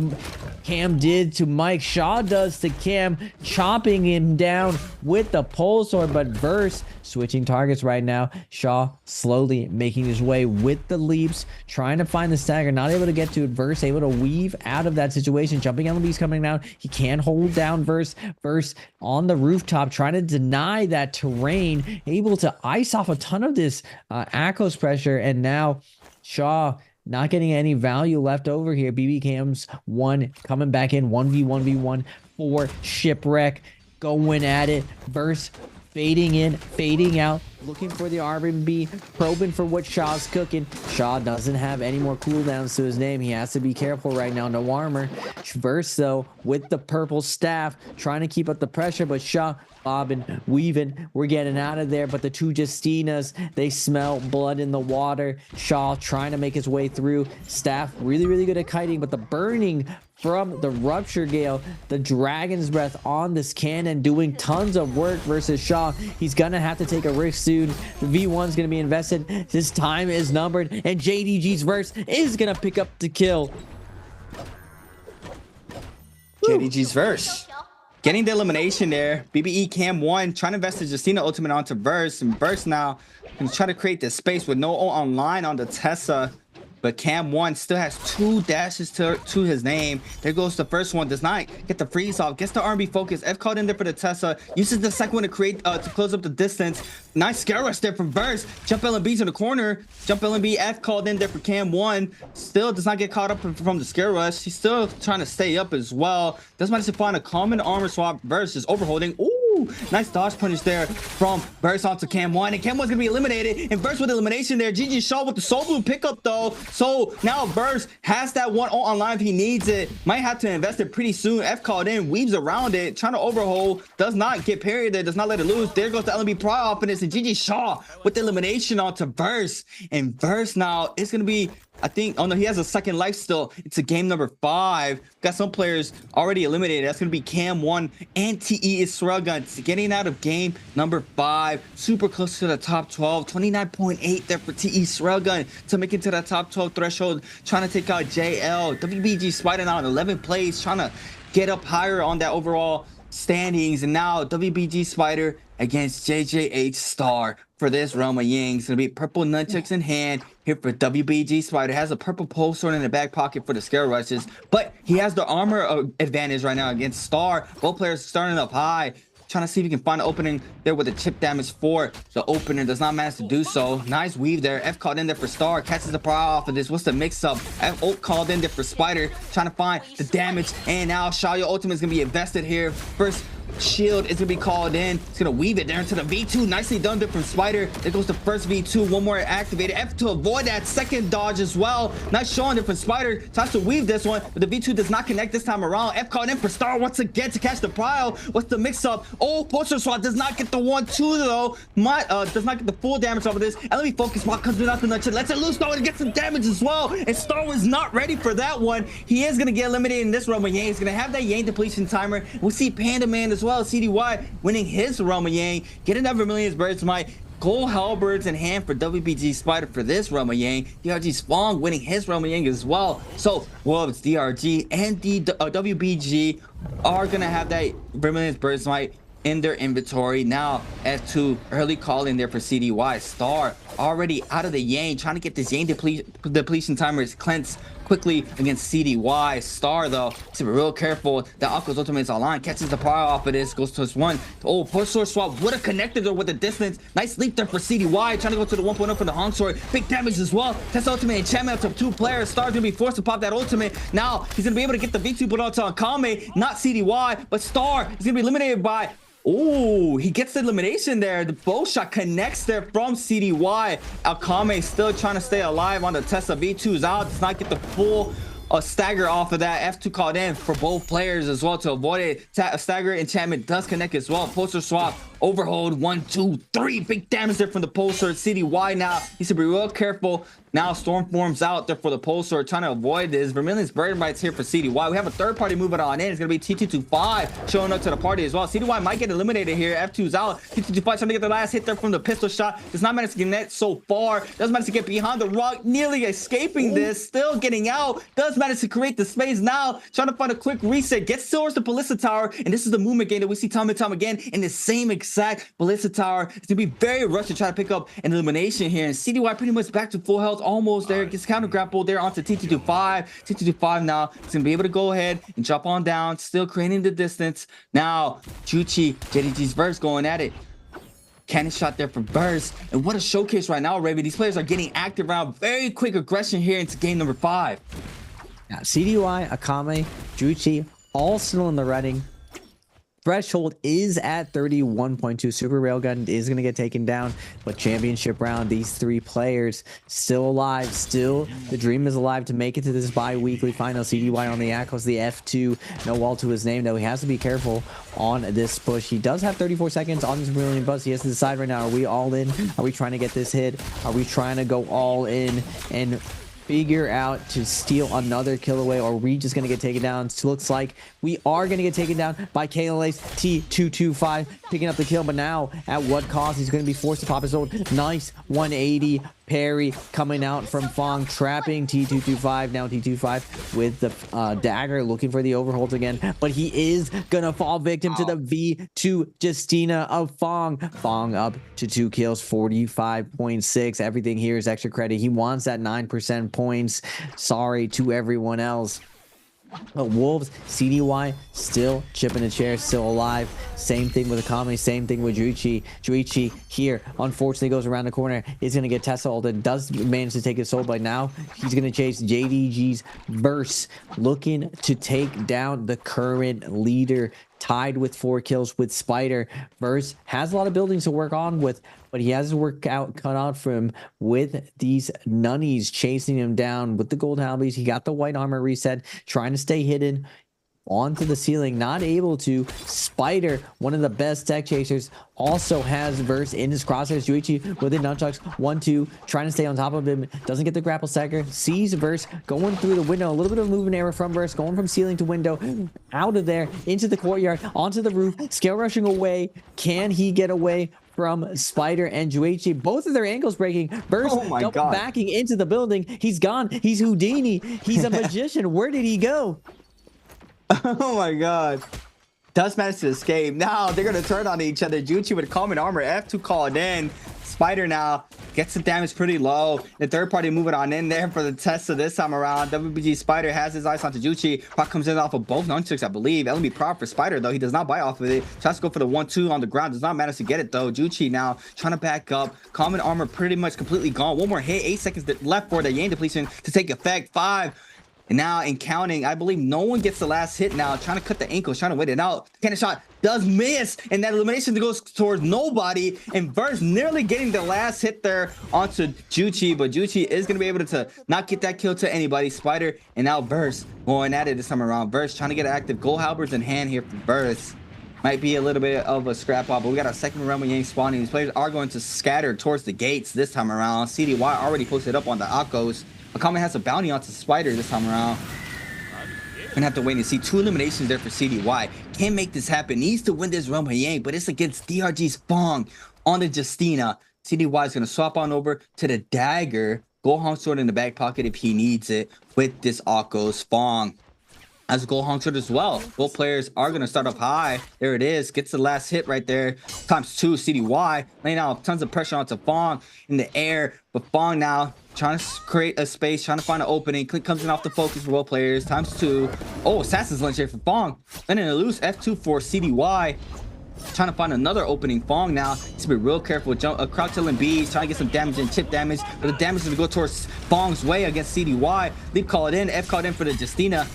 Cam did to Mike, Shaw does to Cam, chopping him down with the pole sword. But Verse switching targets right now. Shaw slowly making his way with the leaps, trying to find the stagger, not able to get to it. Verse able to weave out of that situation. Jumping LB's coming down. He can't hold down Verse. Verse on the rooftop, trying to deny that terrain, able to ice off a ton of this Akos pressure, and now Shaw not getting any value left over here. BB Cam's one coming back in 1v1v1 for Shipwreck, going at it. Verse fading in, fading out, looking for the R&B, probing for what Shaw's cooking. Shaw doesn't have any more cooldowns to his name. He has to be careful right now. No armor. Verse though with the purple staff, trying to keep up the pressure, but Shaw bobbing, weaving. We're getting out of there, but the two Justinas, they smell blood in the water. Shaw trying to make his way through. Staff really, really good at kiting, but the burning from the Rupture Gale, the Dragon's Breath on this cannon, doing tons of work versus Shaw. He's gonna have to take a risk soon. The V1's gonna be invested. His time is numbered, and JDG's Verse is gonna pick up the kill. JDG's Verse getting the elimination there. BBE Cam 1 trying to invest the Justina ultimate onto Verse, and Verse now can try to create this space with no online on the Tessa. But Cam 1 still has 2 dashes to his name. There goes the first one. Does not get the freeze off. Gets the R&B focus. F called in there for the Tessa. Uses the second one to create to close up the distance. Nice scare rush there from Verse. Jump LMB's in the corner. Jump LMB F called in there for Cam 1. Still does not get caught up from the scare rush. He's still trying to stay up as well. Does manage to find a common armor swap. Verse is overholding. Ooh. Nice dodge punish there from Verse onto Cam 1, and Cam 1's gonna be eliminated, and Verse with elimination there. GG Shaw with the Soul Blue pickup though, so now Verse has that one online if he needs it. Might have to invest it pretty soon. F called in, weaves around it, trying to overhold, does not get parried there, does not let it loose. There goes the LMB pry off in this, and GG Shaw with the elimination onto Verse, and Verse now is gonna be, I think, oh no, he has a second life still. It's a game number 5. Got some players already eliminated. That's going to be Cam 1 and TE Israelgun getting out of game number 5. Super close to the top 12. 29.8 there for TE Israelgun to make it to the top 12 threshold. Trying to take out JL. WBG Spider now in 11 plays. Trying to get up higher on that overall standings. And now WBG Spider against JJH Star for this Roma Yang. It's going to be purple nunchucks in hand here for WBG Spider. Has a purple pole sword in the back pocket for the scare rushes, but he has the armor advantage right now against Star. Both players starting up high, trying to see if he can find an opening there with the chip damage for the opener. Does not manage to do so. Nice weave there. F called in there for Star. Catches the pry off of this. What's the mix up? F ult called in there for Spider. Trying to find the damage. And now Shaw, your ultimate is going to be invested here. First shield is gonna be called in. It's gonna weave it there into the V2. Nicely done there from Spider. There goes the first V2. One more activated. F to avoid that second dodge as well. Nice showing there from Spider. Tries to weave this one, but the V2 does not connect this time around. F called in for Star once again to catch the prio. What's the mix up? Oh, poster swap does not get the 1-2 though. Does not get the full damage off of this. And let me focus swap comes without the nutshell. Lets it loose though and gets some damage as well. And Star was not ready for that one. He is gonna get eliminated in this run with Yang. He's gonna have that Yang depletion timer. We'll see Panda Man as well. CDY winning his Roma Yang, getting that Vermilion's Bird's Might, gold halberds in hand for WBG Spider for this Roma Yang. DRG Spong winning his Roma Yang as well. So Wolves, DRG, and the WBG are gonna have that Vermilion's Bird's Might in their inventory. Now F2 early call in there for CDY. Star already out of the Yang, trying to get this Yang depletion timer is cleansed quickly against CDY. Star though, to be real careful. The Akko's ultimate is online, catches the power off of this, goes to his one. Oh, push sword swap would have connected her with the distance. Nice leap there for CDY, trying to go to the 1.0 for the Hong Sword. Big damage as well. Test ultimate enchantment up to 2 players. Star's gonna be forced to pop that ultimate. Now he's gonna be able to get the V2 put onto Akame, not CDY, but Star is gonna be eliminated by, oh, he gets the elimination there. The bow shot connects there from CDY. Akame still trying to stay alive on the Tessa. V2's out. Does not get the full stagger off of that. F2 called in for both players as well to avoid it. Stagger enchantment does connect as well. Poster swap. Overhold. 1, 2, 3. Big damage there from the poster. CDY now needs to be real careful Now Storm forms out there for the Pulsar, trying to avoid this. Vermilion's bird bites here for CDY. We have a third party moving on in. It's going to be T225 showing up to the party as well. CDY might get eliminated here. F2's out. T225 trying to get the last hit there from the pistol shot. Does not manage to connect so far. Does manage to get behind the rock, nearly escaping this. Still getting out. Does manage to create the space now. Trying to find a quick reset. Gets towards the Ballista Tower. And this is the movement game that we see time and time again in the same exact Ballista Tower. It's going to be very rushed to try to pick up an elimination here. And CDY pretty much back to full health. Almost there. Gets counter grappled there onto T225. T225 now. It's going to be able to go ahead and drop on down. Still creating the distance. Now, Juchi, JDG's verse going at it. Cannon shot there for Burst. And what a showcase right now, Raven. These players are getting active around. Very quick aggression here into game number 5. Now, CDY, Akame, Juchi, all still in the running. Threshold is at 31.2. Super Railgun is going to get taken down, but championship round, these 3 players still alive. Still, the dream is alive to make it to this bi-weekly final. CDY on the Akos, the F2, no wall to his name, though he has to be careful on this push. He does have 34 seconds on this brilliant buzz. He has to decide right now, are we all in? Are we trying to get this hit? Are we trying to go all in and figure out to steal another kill away, or are we just going to get taken down? It looks like we are going to get taken down by KLA's T225 picking up the kill, but now at what cost? He's going to be forced to pop his old nice 180 parry coming out from Fong, trapping T225. Now T225 with the dagger, looking for the overhold again, but he is gonna fall victim to the V2 Justina of Fong. Fong up to 2 kills, 45.6. Everything here is extra credit. He wants that 9% points. Sorry to everyone else. But Wolves, CDY, still chipping a chair, still alive. Same thing with Akame, same thing with Juichi. Juichi here, unfortunately, goes around the corner. Is going to get Tesla ulted. Does manage to take his soul, but now he's going to chase JDG's verse, looking to take down the current leader, tied with 4 kills with Spider. Verse has a lot of buildings to work on with, but he has his work out cut out for him with these nunnies chasing him down with the gold halbies. He got the white armor reset, trying to stay hidden onto the ceiling, not able to. Spider, one of the best tech chasers, also has Verse in his crosshairs. Juichi with the nunchucks, 1-2, trying to stay on top of him, doesn't get the grapple stacker, sees Verse going through the window, a little bit of movement error from Verse, going from ceiling to window, out of there, into the courtyard, onto the roof, scale rushing away. Can he get away from Spider and Juichi? Both of their ankles breaking. Burst backing into the building. He's gone. He's Houdini. He's a magician. Where did he go? Oh my god. Does manage to escape. Now they're going to turn on each other. Juchi with common armor. F2 called in. Spider now gets the damage pretty low. The third party moving on in there for the test of this time around. WBG Spider has his eyes onto Juchi. Puck comes in off of both nunchucks, I believe. LB proud for Spider, though. He does not bite off of it. Tries to go for the 1-2 on the ground. Does not manage to get it, though. Juchi now trying to back up. Common armor pretty much completely gone. One more hit. 8 seconds left for the Yang depletion to take effect. 5. And now in counting, I believe no one gets the last hit now. Trying to cut the ankles, trying to wait it out. Cannon shot does miss, and that elimination goes towards nobody. And Verse nearly getting the last hit there onto Juchi, but Juchi is going to be able to not get that kill to anybody. Spider and now Verse going at it this time around. Verse trying to get active. Gold halberds in hand here for Verse. Might be a little bit of a scrap off, but we got a second round with Yang spawning. These players are going to scatter towards the gates this time around. CDY already posted up on the Akos. Akame has a bounty onto Spider this time around. Gonna have to wait and see. 2 eliminations there for CDY. Can't make this happen. Needs to win this run with Yang, but it's against DRG's Fong on the Justina. CDY is gonna swap on over to the dagger. Gohong sword in the back pocket if he needs it with this Akos Fong. As a Gohong sword as well. Both players are gonna start up high. There it is. Gets the last hit right there. ×2 CDY. Laying out tons of pressure onto Fong in the air. But Fong now trying to create a space, trying to find an opening. Click comes in off the focus for both players. ×2. Oh, Assassin's Lunge here for Fong. And then a loose F2 for CDY. Trying to find another opening. Fong now needs to be real careful. Jump, crouch killing bees, trying to get some damage and chip damage. But the damage is going to go towards Fong's way against CDY. Leap call it in. F called in for the Justina.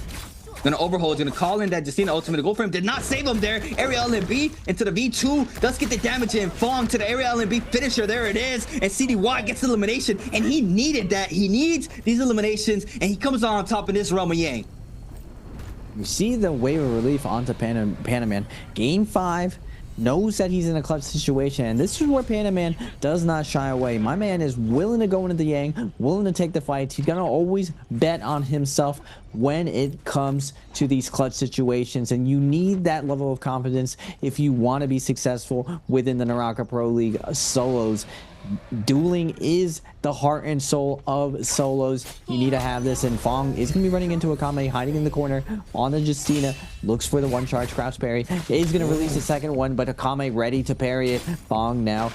Gonna overhold, gonna call in that Justina ultimate to go for him. Did not save him there. Area LNB into the V2. Does get the damage in. Fong to the area LNB finisher. There it is. And CDY gets the elimination. And he needed that. He needs these eliminations. And he comes on top of this realm of Yang. You see the wave of relief onto Panaman. Game 5. knows that he's in a clutch situation, and this is where Panda Man does not shy away. My man is willing to go into the Yang, willing to take the fight. He's gonna always bet on himself when it comes to these clutch situations, and you need that level of confidence if you want to be successful within the NARAKA Pro League solos. Dueling is the heart and soul of solos. You need to have this, and Fong is going to be running into Akame, hiding in the corner on the Justina. Looks for the one charge crouch parry. Is going to release the second one, but Akame ready to parry it. Fong now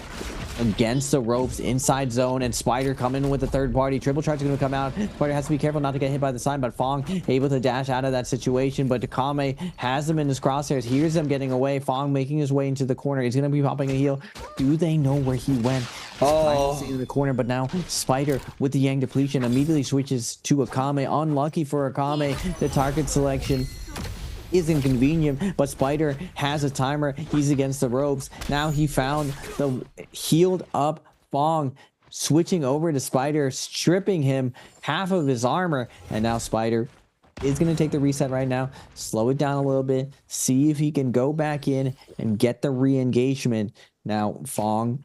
against the ropes, inside zone, and Spider coming with the third party. Triple charge is going to come out. Spider has to be careful not to get hit by the sign, but Fong able to dash out of that situation. But Akame has them in his crosshairs, hears them getting away. Fong making his way into the corner. He's going to be popping a heel. Do they know where he went? Oh, in the corner, but now Spider with the Yang depletion immediately switches to Akame. Unlucky for Akame, the target selection is inconvenient, but Spider has a timer. He's against the ropes. Now he found the healed up Fong, switching over to Spider, stripping him half of his armor, and now Spider is going to take the reset right now, slow it down a little bit, see if he can go back in and get the re-engagement. Now Fong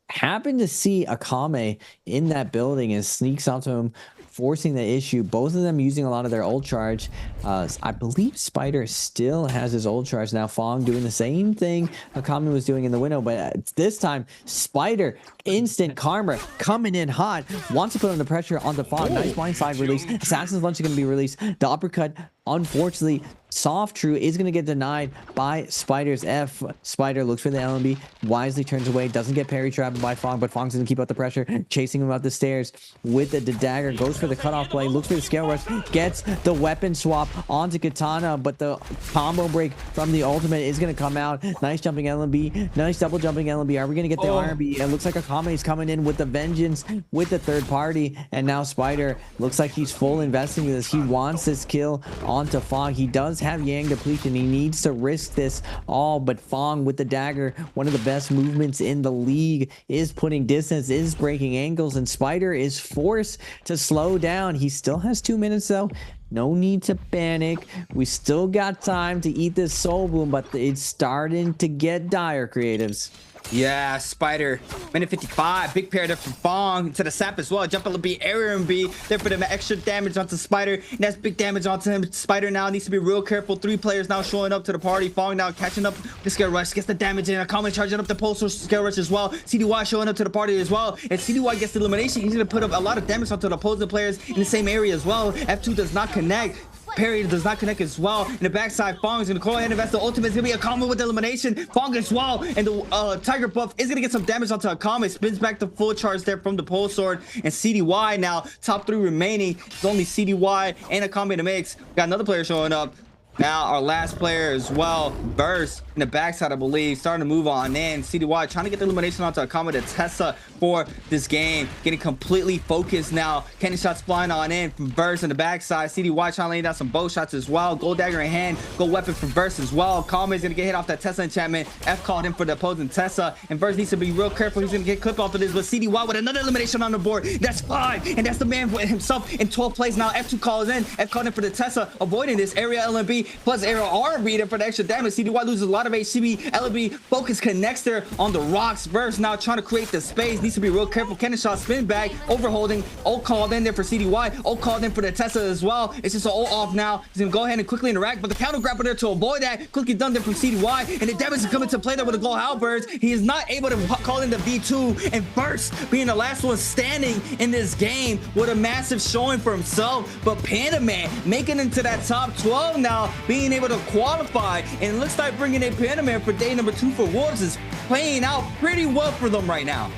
happened to see Akame in that building and sneaks onto him, forcing the issue. Both of them using a lot of their ult charge. I believe Spider still has his ult charge. Now Fong doing the same thing Akame was doing in the window, but this time Spider instant karma coming in hot, wants to put under pressure onto Fong. Nice blindside release. Assassin's Lunch is going to be released. The uppercut, unfortunately, soft true is going to get denied by Spider's F. Spider looks for the LMB, wisely turns away, doesn't get parry trapped by Fong, but Fong's going to keep up the pressure, chasing him up the stairs with the dagger, goes for the cutoff play, looks for the scale rush, gets the weapon swap onto Katana, but the combo break from the ultimate is going to come out. Nice jumping LMB, nice double jumping LMB. Are we going to get the RB? It looks like Akame is coming in with the vengeance with the third party, and now Spider looks like he's full investing in this. He wants this kill onto Fong. He does have Yang depletion. He needs to risk this all, but Fong with the dagger, one of the best movements in the league, is putting distance, is breaking ankles, and Spider is forced to slow down. He still has 2 minutes though. No need to panic. We still got time to eat this soul boom, but it's starting to get dire, creatives. Yeah, Spider, minute 55, big pair there from Fong to the sap as well. Jump LB, area MB, there for the extra damage onto Spider. And that's big damage onto him. Spider now needs to be real careful. 3 players now showing up to the party. Fong now catching up the scale rush, gets the damage in. Akame charging up the postal scale rush as well. CDY showing up to the party as well. And CDY gets the elimination. He's going to put up a lot of damage onto the opposing players in the same area as well. F2 does not connect. Parry does not connect as well. In the backside, Fong is going to go ahead and invest the ultimate. It's going to be a combo with the elimination. Fong as well. And the Tiger Buff is going to get some damage onto Akame. Spins back the full charge there from the pole sword. And CDY now, top 3 remaining. It's only CDY and Akame in the mix. Got another player showing up. Now our last player as well, Burst in the backside, I believe, starting to move on in. CDY trying to get the elimination onto Akame to Tessa for this game. Getting completely focused now. Cannon shots flying on in from Burst in the backside. CDY trying to lay down some bow shots as well. Gold dagger in hand. Gold weapon from Burst as well. Akame is going to get hit off that Tessa enchantment. F called him for the opposing Tessa. And Burst needs to be real careful. He's going to get clipped off of this. But CDY with another elimination on the board. That's 5. And that's the man for himself in 12th place now. F2 calls in. F called in for the Tessa. Avoiding this area LMB. Plus arrow RB there for the extra damage. CDY loses a lot of HCB. LB focus connects there on the rocks. Burst now trying to create the space. Needs to be real careful. Cannon shot spin back. Overholding. Ult called in there for CDY. Ult called in for the Tessa as well. It's just an ult off now. He's going to go ahead and quickly interact. But the counter grapple there to avoid that. Quickly done there from CDY. And the damage is coming to play there with the glow halberds. He is not able to call in the V2. And Burst being the last one standing in this game with a massive showing for himself. But Panda Man making into that top 12 now. Being able to qualify, and it looks like bringing a Panda Man for day number 2 for Wolves is playing out pretty well for them right now.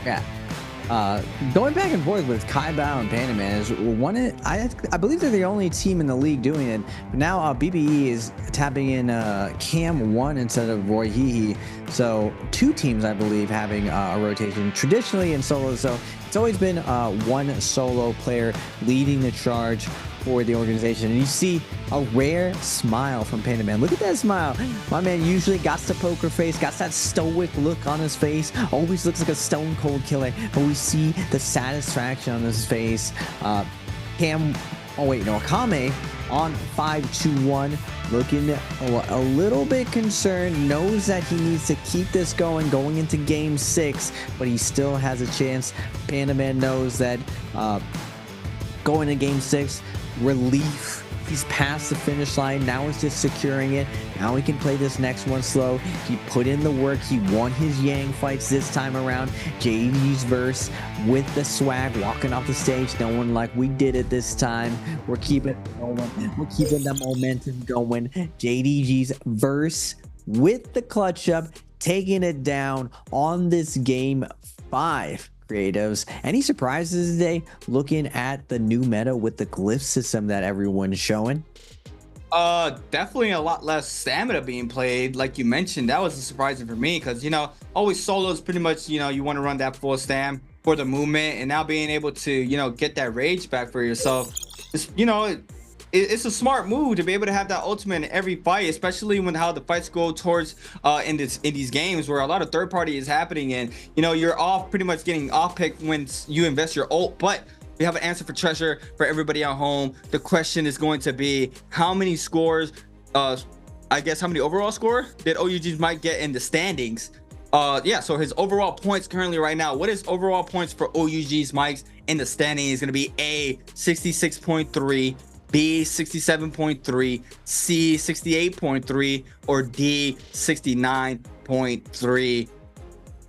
Yeah. Going back and forth with Kai Bao and Panda Man is one. I believe they're the only team in the league doing it. But now BBE is tapping in Cam 1 instead of Roy Hehe. So 2 teams, I believe, having a rotation traditionally in solo. So it's always been one solo player leading the charge for the organization. And you see a rare smile from Panda Man. Look at that smile. My man usually got the poker face, got that stoic look on his face, always looks like a stone cold killer, but we see the satisfaction on his face. Cam Oh wait, no, Akame on 5-2-1, looking a little bit concerned, knows that he needs to keep this going into game 6, but he still has a chance. Panda Man knows that going to game 6, relief. He's past the finish line. Now it's just securing it. Now he can play this next one slow. He put in the work. He won his Yang fights this time around. JDG's verse with the swag, walking off the stage. No one like, we did it this time. We're keeping it going. We're keeping the momentum going. JDG's verse with the clutch up, taking it down on this game 5. Creatives. Any surprises today looking at the new meta with the glyph system that everyone's showing? Definitely a lot less stamina being played. Like you mentioned, that was surprising for me because, you know, always solos pretty much, you know, you want to run that full stam for the movement, and now being able to, you know, get that rage back for yourself. It's, you know, it's a smart move to be able to have that ultimate in every fight, especially when how the fights go towards in these games where a lot of third party is happening, and you know you're off pretty much getting off pick when you invest your ult. But we have an answer for Treasure for everybody at home. The question is going to be how many scores, I guess how many overall score did OUG's might get in the standings. Yeah, so his overall points currently right now, what is overall points for OUG's mics in the standing is going to be A 66.3, B 67.3, C 68.3, or D 69.3.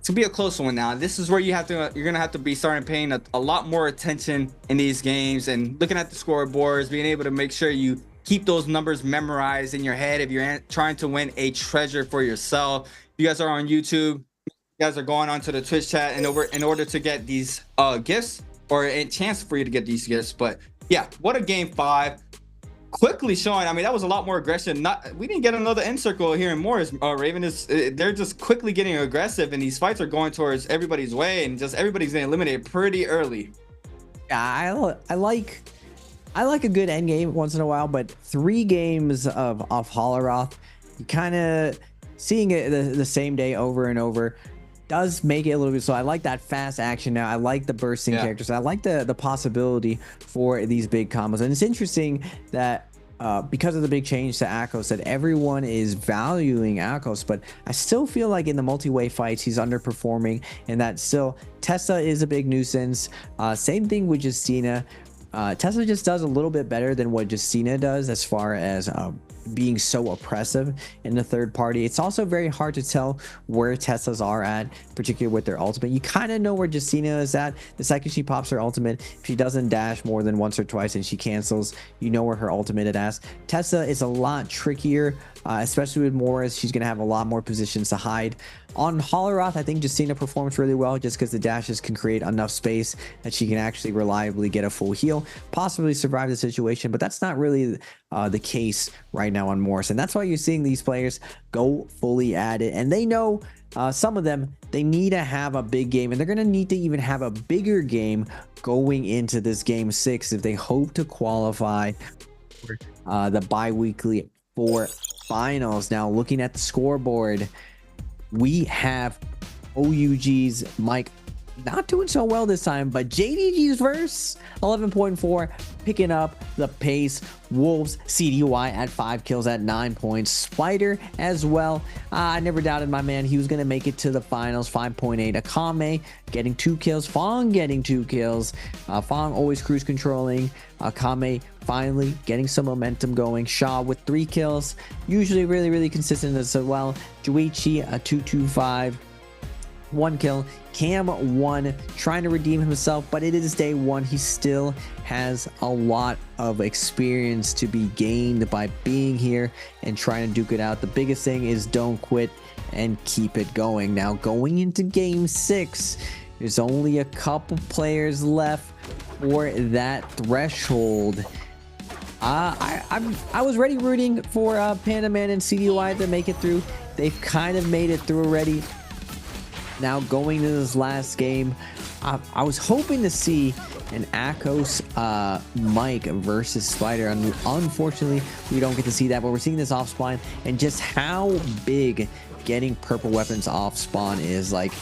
To be a close one now. This is where you're gonna have to be starting paying a lot more attention in these games and looking at the scoreboards, being able to make sure you keep those numbers memorized in your head if you're trying to win a treasure for yourself. If you guys are on YouTube, you guys are going onto the Twitch chat and in order to get these gifts, or a chance for you to get these gifts. But yeah, what a game 5. Quickly showing, I mean, that was a lot more aggression. We didn't get another end circle here in Morris. Raven is, they're just quickly getting aggressive, and these fights are going towards everybody's way, and just everybody's getting eliminated pretty early. Yeah, I like a good end game once in a while, but 3 games of Holleroth, you kind of seeing it the same day over and over does make it a little bit slow. I like that fast action now. I like the bursting characters. I like the possibility for these big combos. And it's interesting that because of the big change to Akos, that everyone is valuing Akos, but I still feel like in the multi-way fights he's underperforming, and that still Tessa is a big nuisance. Same thing with Justina. Tessa just does a little bit better than what Justina does as far as being so oppressive in the third party. It's also very hard to tell where Tessas are at, particularly with their ultimate. You kind of know where Justina is at the second she pops her ultimate. If she doesn't dash more than once or twice and she cancels, you know where her ultimate is at. Tessa is a lot trickier, especially with Morris. She's going to have a lot more positions to hide. On Holleroth, I think Justina performs really well just because the dashes can create enough space that she can actually reliably get a full heal, possibly survive the situation, but that's not really the case right now on Morris. And that's why you're seeing these players go fully at it. And they know, some of them, they need to have a big game, and they're going to need to even have a bigger game going into this game 6 if they hope to qualify for the bi-weekly 4 finals. Now, looking at the scoreboard, we have OUG's Mike not doing so well this time, but JDG's verse 11.4 picking up the pace. Wolves CDY at 5 kills at 9 points. Spider as well. I never doubted my man, he was going to make it to the finals. 5.8. Akame getting 2 kills. Fong getting 2 kills. Fong always cruise controlling. Akame finally getting some momentum going. Shaw with 3 kills, usually really consistent as well. Juichi a 225, 1 kill. Cam 1 trying to redeem himself, but it is day 1. He still has a lot of experience to be gained by being here and trying to duke it out. The biggest thing is don't quit and keep it going. Now going into game 6, there's only a couple players left for that threshold. I was already rooting for Panda Man and CDY to make it through. They've kind of made it through already. Now going to this last game, I was hoping to see an Akos Mike versus Spider, and unfortunately we don't get to see that, but we're seeing this off spawn, and just how big getting purple weapons off spawn is. Like,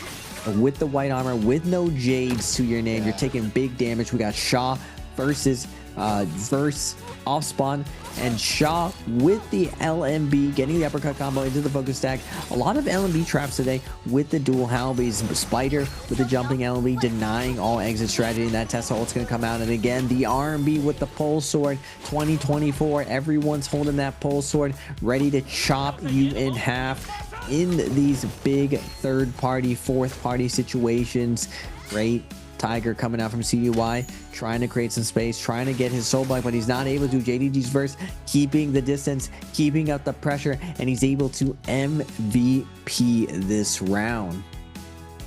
with the white armor, with no jades to your name, you're taking big damage. We got Shaw versus Verse off spawn, and Shaw with the LMB getting the uppercut combo into the focus stack. A lot of LMB traps today with the dual Halbies. Spider with the jumping LMB denying all exit strategy, and that Tesla ult's gonna come out. And again, the RMB with the pole sword. 2024, everyone's holding that pole sword ready to chop you in half in these big third party, fourth party situations. Great Tiger coming out from CDY, trying to create some space, trying to get his soul back, but he's not able to. JDG's verse, keeping the distance, keeping up the pressure, and he's able to MVP this round.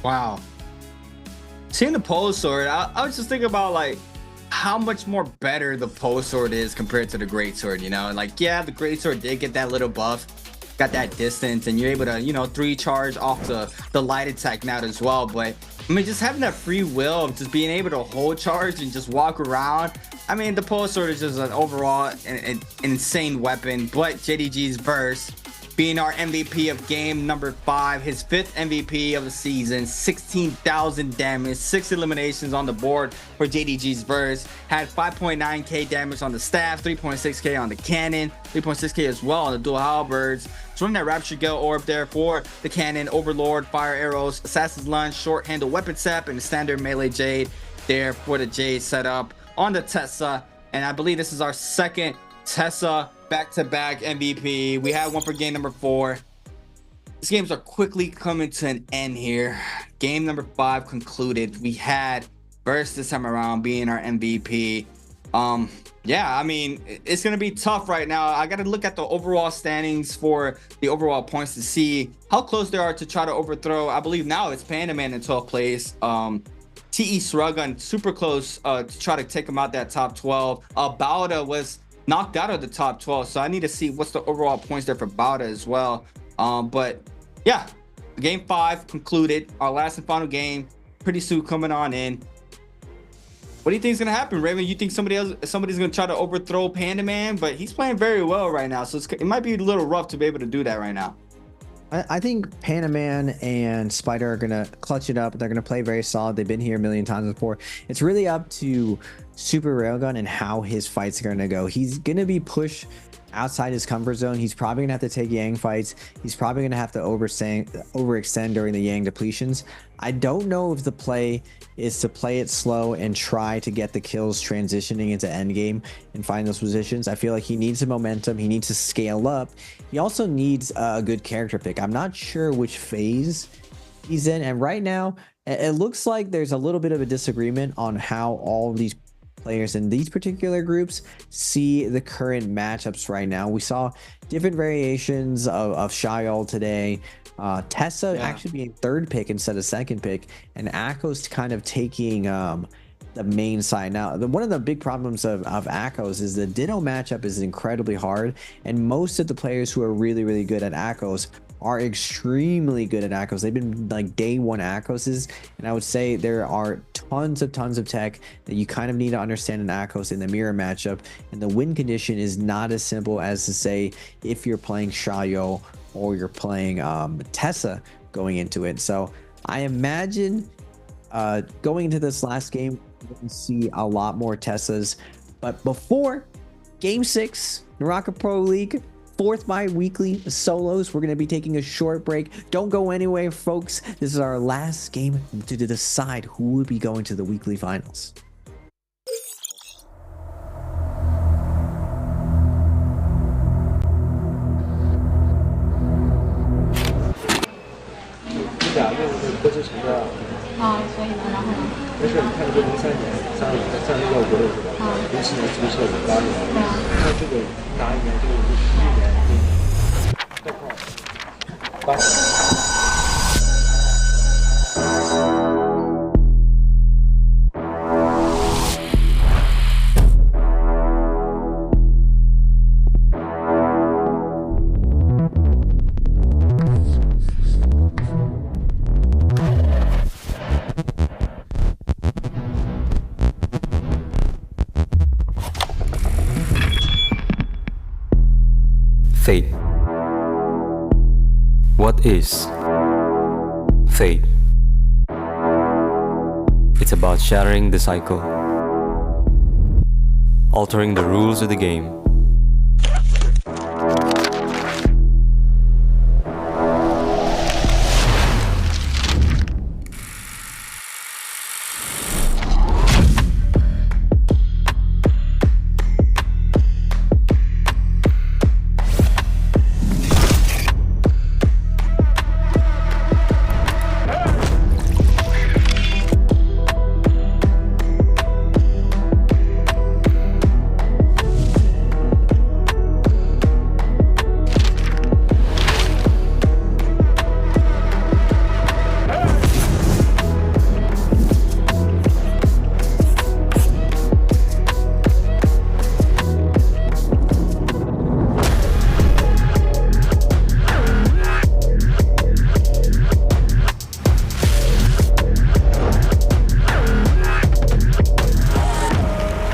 Wow. Seeing the pole sword, I was just thinking about like how much more better the pole sword is compared to the great sword, you know? Like, yeah, the great sword did get that little buff, got that distance, and you're able to, you know, 3 charge off the light attack now as well. But I mean, just having that free will of just being able to hold charge and just walk around. I mean, the pole sword is just an overall an insane weapon. But JDG's verse being our MVP of game number 5, his 5th MVP of the season, 16,000 damage, 6 eliminations on the board for JDG's verse, had 5.9k damage on the staff, 3.6k on the cannon, 3.6k as well on the dual halberds. Running that Rapture Gale orb there for the cannon, Overlord, fire arrows, Assassin's Lunge, short handle weapon sap, and the standard melee Jade there for the Jade setup on the Tessa. And I believe this is our second Tessa back-to-back MVP. We had one for game number 4. These games are quickly coming to an end here. Game number 5 concluded. We had Burst this time around being our MVP. Yeah, I mean, it's gonna be tough right now. I gotta look at the overall standings for the overall points to see how close they are to try to overthrow. I believe now it's Panda Man in 12th place. TE Srugun super close to try to take him out that top 12. Bauda was knocked out of the top 12, so I need to see what's the overall points there for Bauda as well. But yeah, game 5 concluded, our last and final game pretty soon coming on in. What do you think is gonna happen, Raven? You think somebody's gonna try to overthrow Panda Man? But he's playing very well right now, so it might be a little rough to be able to do that right now. I think Panda Man and Spider are gonna clutch it up. They're gonna play very solid. They've been here a million times before. It's really up to Super Railgun and how his fights are gonna go. He's gonna be pushed outside his comfort zone. He's probably gonna have to take Yang fights. He's probably gonna have to overextend during the Yang depletions. I don't know if the play is to play it slow and try to get the kills transitioning into endgame and find those positions. I feel like he needs the momentum. He needs to scale up. He also needs a good character pick. I'm not sure which phase he's in, and right now it looks like there's a little bit of a disagreement on how all of these players in these particular groups see the current matchups right now. We saw different variations of Shayol today. Tessa actually being 3rd pick instead of 2nd pick, and Akos kind of taking the main side. Now, one of the big problems of Akos is the Ditto matchup is incredibly hard, and most of the players who are really, really good at Akos are extremely good at Akos. They've been like day 1 Akoses, and I would say there are tons of tech that you kind of need to understand in Akos in the mirror matchup, and the win condition is not as simple as to say if you're playing Shayo or you're playing Tessa going into it. So I imagine going into this last game, we're going to see a lot more Tessas. But before game 6, NARAKA Pro League, 4th bi-weekly solos, we're going to be taking a short break. Don't go anywhere, folks. This is our last game to decide who will be going to the weekly finals.所以呢，然后呢？没事，你看这03年31要国的是吧？07年注册58年，那这个哪一年？这个51年，概况8。Fate. What is fate? It's about shattering the cycle. altering the rules of the game.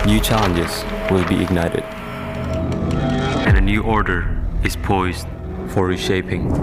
New challenges will be ignited, and a new order is poised for reshaping.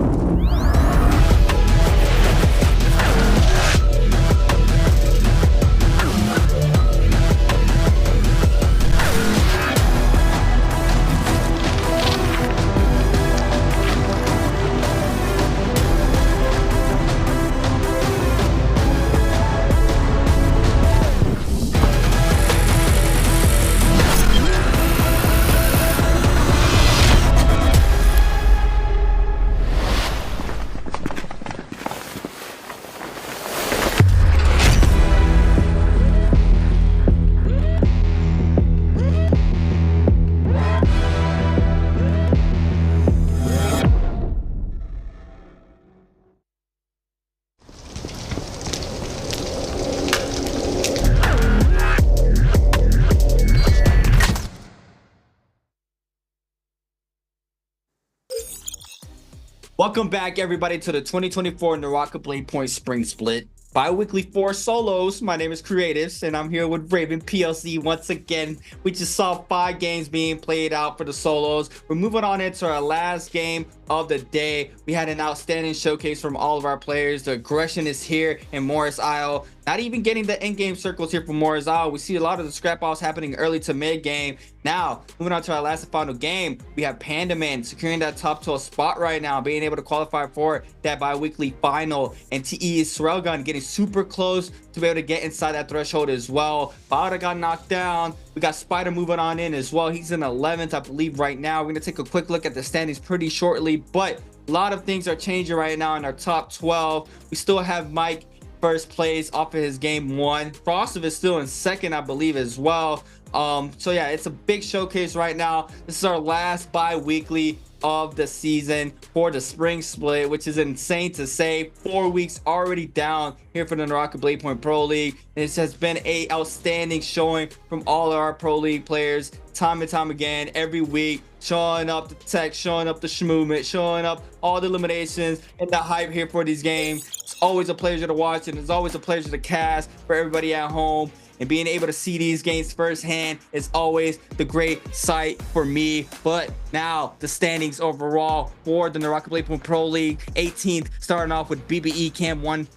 Welcome back, everybody, to the 2024 NARAKA BLADEPOINT Spring Split. Bi-weekly 4 solos. My name is Creatives, and I'm here with Raven PLC once again. We just saw 5 games being played out for the solos. We're moving on into our last game of the day. We had an outstanding showcase from all of our players. The aggression is here in Morris Isle. Not even getting the in-game circles here for Morris Isle. We see a lot of the scrap offs happening early to mid-game. Now, moving on to our last and final game, we have Panda Man securing that top 12 spot right now, being able to qualify for that bi-weekly final. And TE Srelgun getting super close to be able to get inside that threshold as well. Bauda got knocked down. We got Spider moving on in as well. He's in 11th, I believe, right now. We're going to take a quick look at the standings pretty shortly, but a lot of things are changing right now in our top 12. We still have Mike first place off of his game 1. Frostov is still in 2nd, I believe, as well. So yeah, it's a big showcase right now. This is our last bi-weekly of the season for the spring split, which is insane to say. 4 weeks already down here for the NARAKA BLADEPOINT Pro League. This has been a outstanding showing from all of our Pro League players, time and time again, every week, showing up the tech, showing up the movement, showing up all the eliminations and the hype here for these games. It's always a pleasure to watch, and it's always a pleasure to cast for everybody at home. And being able to see these games firsthand is always the great sight for me. But now the standings overall for the NARAKA BLADEPOINT Pro League: 18th, starting off with BBE Cam 1.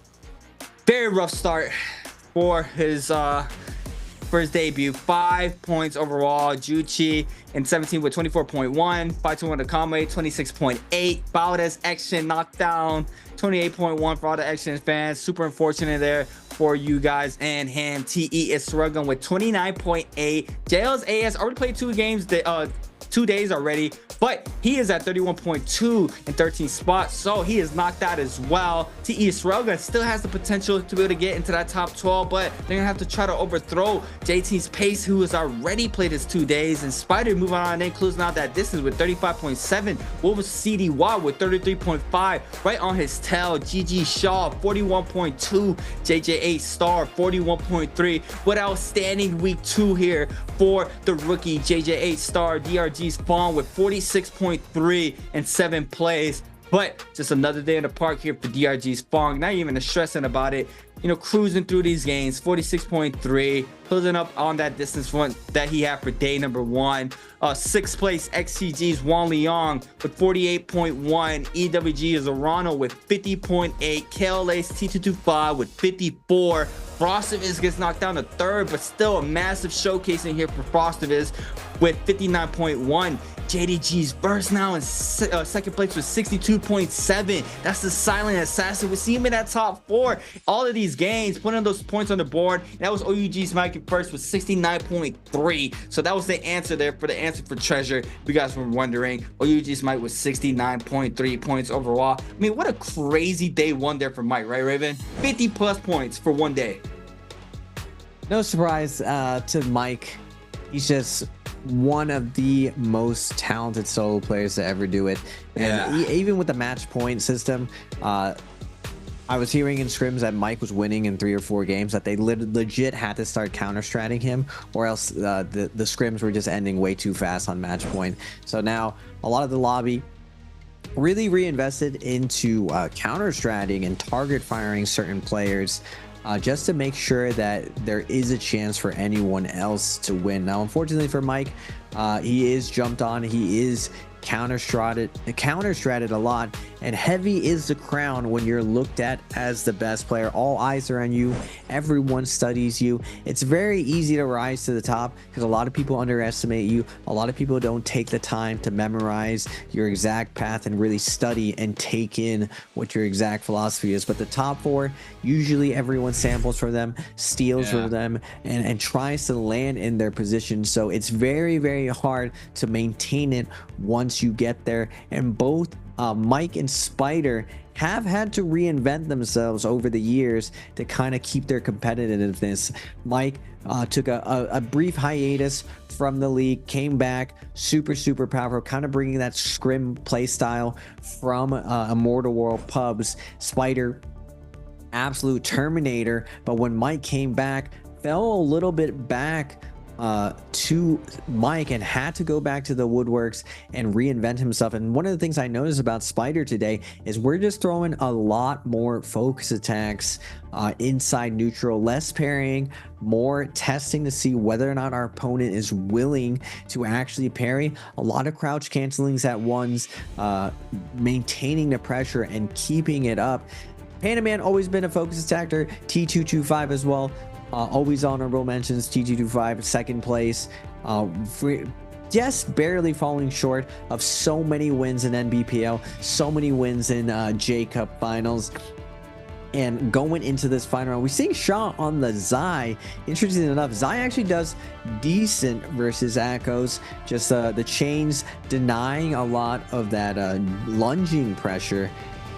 Very rough start for his debut. 5 points overall. Juchi in 17 with 24.1. 521 Akame, 26.8. Bauda's action knockdown, 28.1 for all the action fans. Super unfortunate there for you guys and him. TE is struggling with 29.8. JL's AS already played 2 games, 2 days already, but he is at 31.2 and 13 spots, so he is knocked out as well. TE Srelgun still has the potential to be able to get into that top 12, but they're gonna have to try to overthrow JT's pace, who has already played his 2 days. And Spider moving on in, closing out that distance with 35.7. Wolves CD Watt with 33.5, right on his tail. GG Shaw 41.2. JJ8 Star 41.3. What outstanding week 2 here for the rookie JJ8 Star. DRG's Fawn with 46.3 and 7 plays. But just another day in the park here for DRG's Fong. Not even stressing about it. You know, cruising through these games. 46.3, closing up on that distance front that he had for day number 1. 6th place XCG's Wan Leong with 48.1. EWG is Arano with 50.8. KLA's T225 with 54. Frostovis gets knocked down to third, but still a massive showcasing here for Frostovis with 59.1. JDG's first now in second place with 62.7. That's the silent assassin. We see him in that top 4. All of these games, putting those points on the board. That was OUG's Mike in first with 69.3. So that was the answer there for the answer for treasure. If you guys were wondering, OUG's Mike was 69.3 points overall. I mean, what a crazy day one there for Mike, right, Raven? 50 plus points for one day. No surprise to Mike. He's just one of the most talented solo players to ever do it. And even with the match point system, I was hearing in scrims that Mike was winning in 3 or 4 games, that they legit had to start counter-stratting him, or else the scrims were just ending way too fast on match point. So now a lot of the lobby really reinvested into counter-stratting and target firing certain players, just to make sure that there is a chance for anyone else to win. Now, unfortunately for Mike, he is jumped on. He is counter-stratted a lot, and heavy is the crown when you're looked at as the best player. All eyes are on you. Everyone studies you. It's very easy to rise to the top because a lot of people underestimate you. A lot of people don't take the time to memorize your exact path and really study and take in what your exact philosophy is. But the top 4, usually everyone samples for them, steals from them, and tries to land in their position. So it's very, very hard to maintain it once you get there. And both Mike and Spider have had to reinvent themselves over the years to kind of keep their competitiveness. Mike took a brief hiatus from the league, came back super powerful, kind of bringing that scrim play style from Immortal World pubs. Spider, absolute Terminator, but when Mike came back, fell a little bit back to Mike and had to go back to the woodworks and reinvent himself. And one of the things I noticed about Spider today is we're just throwing a lot more focus attacks inside neutral, less parrying, more testing to see whether or not our opponent is willing to actually parry. A lot of crouch cancelings at ones, maintaining the pressure and keeping it up. Panda Man always been a focus attacker. T225 as well. Always honorable mentions. T225 second place, just barely falling short of so many wins in NBPL, so many wins in J Cup finals. And going into this final round, we're seeing Shaw on the Zai. Interesting enough, Zai actually does decent versus Akos. Just the chains denying a lot of that lunging pressure.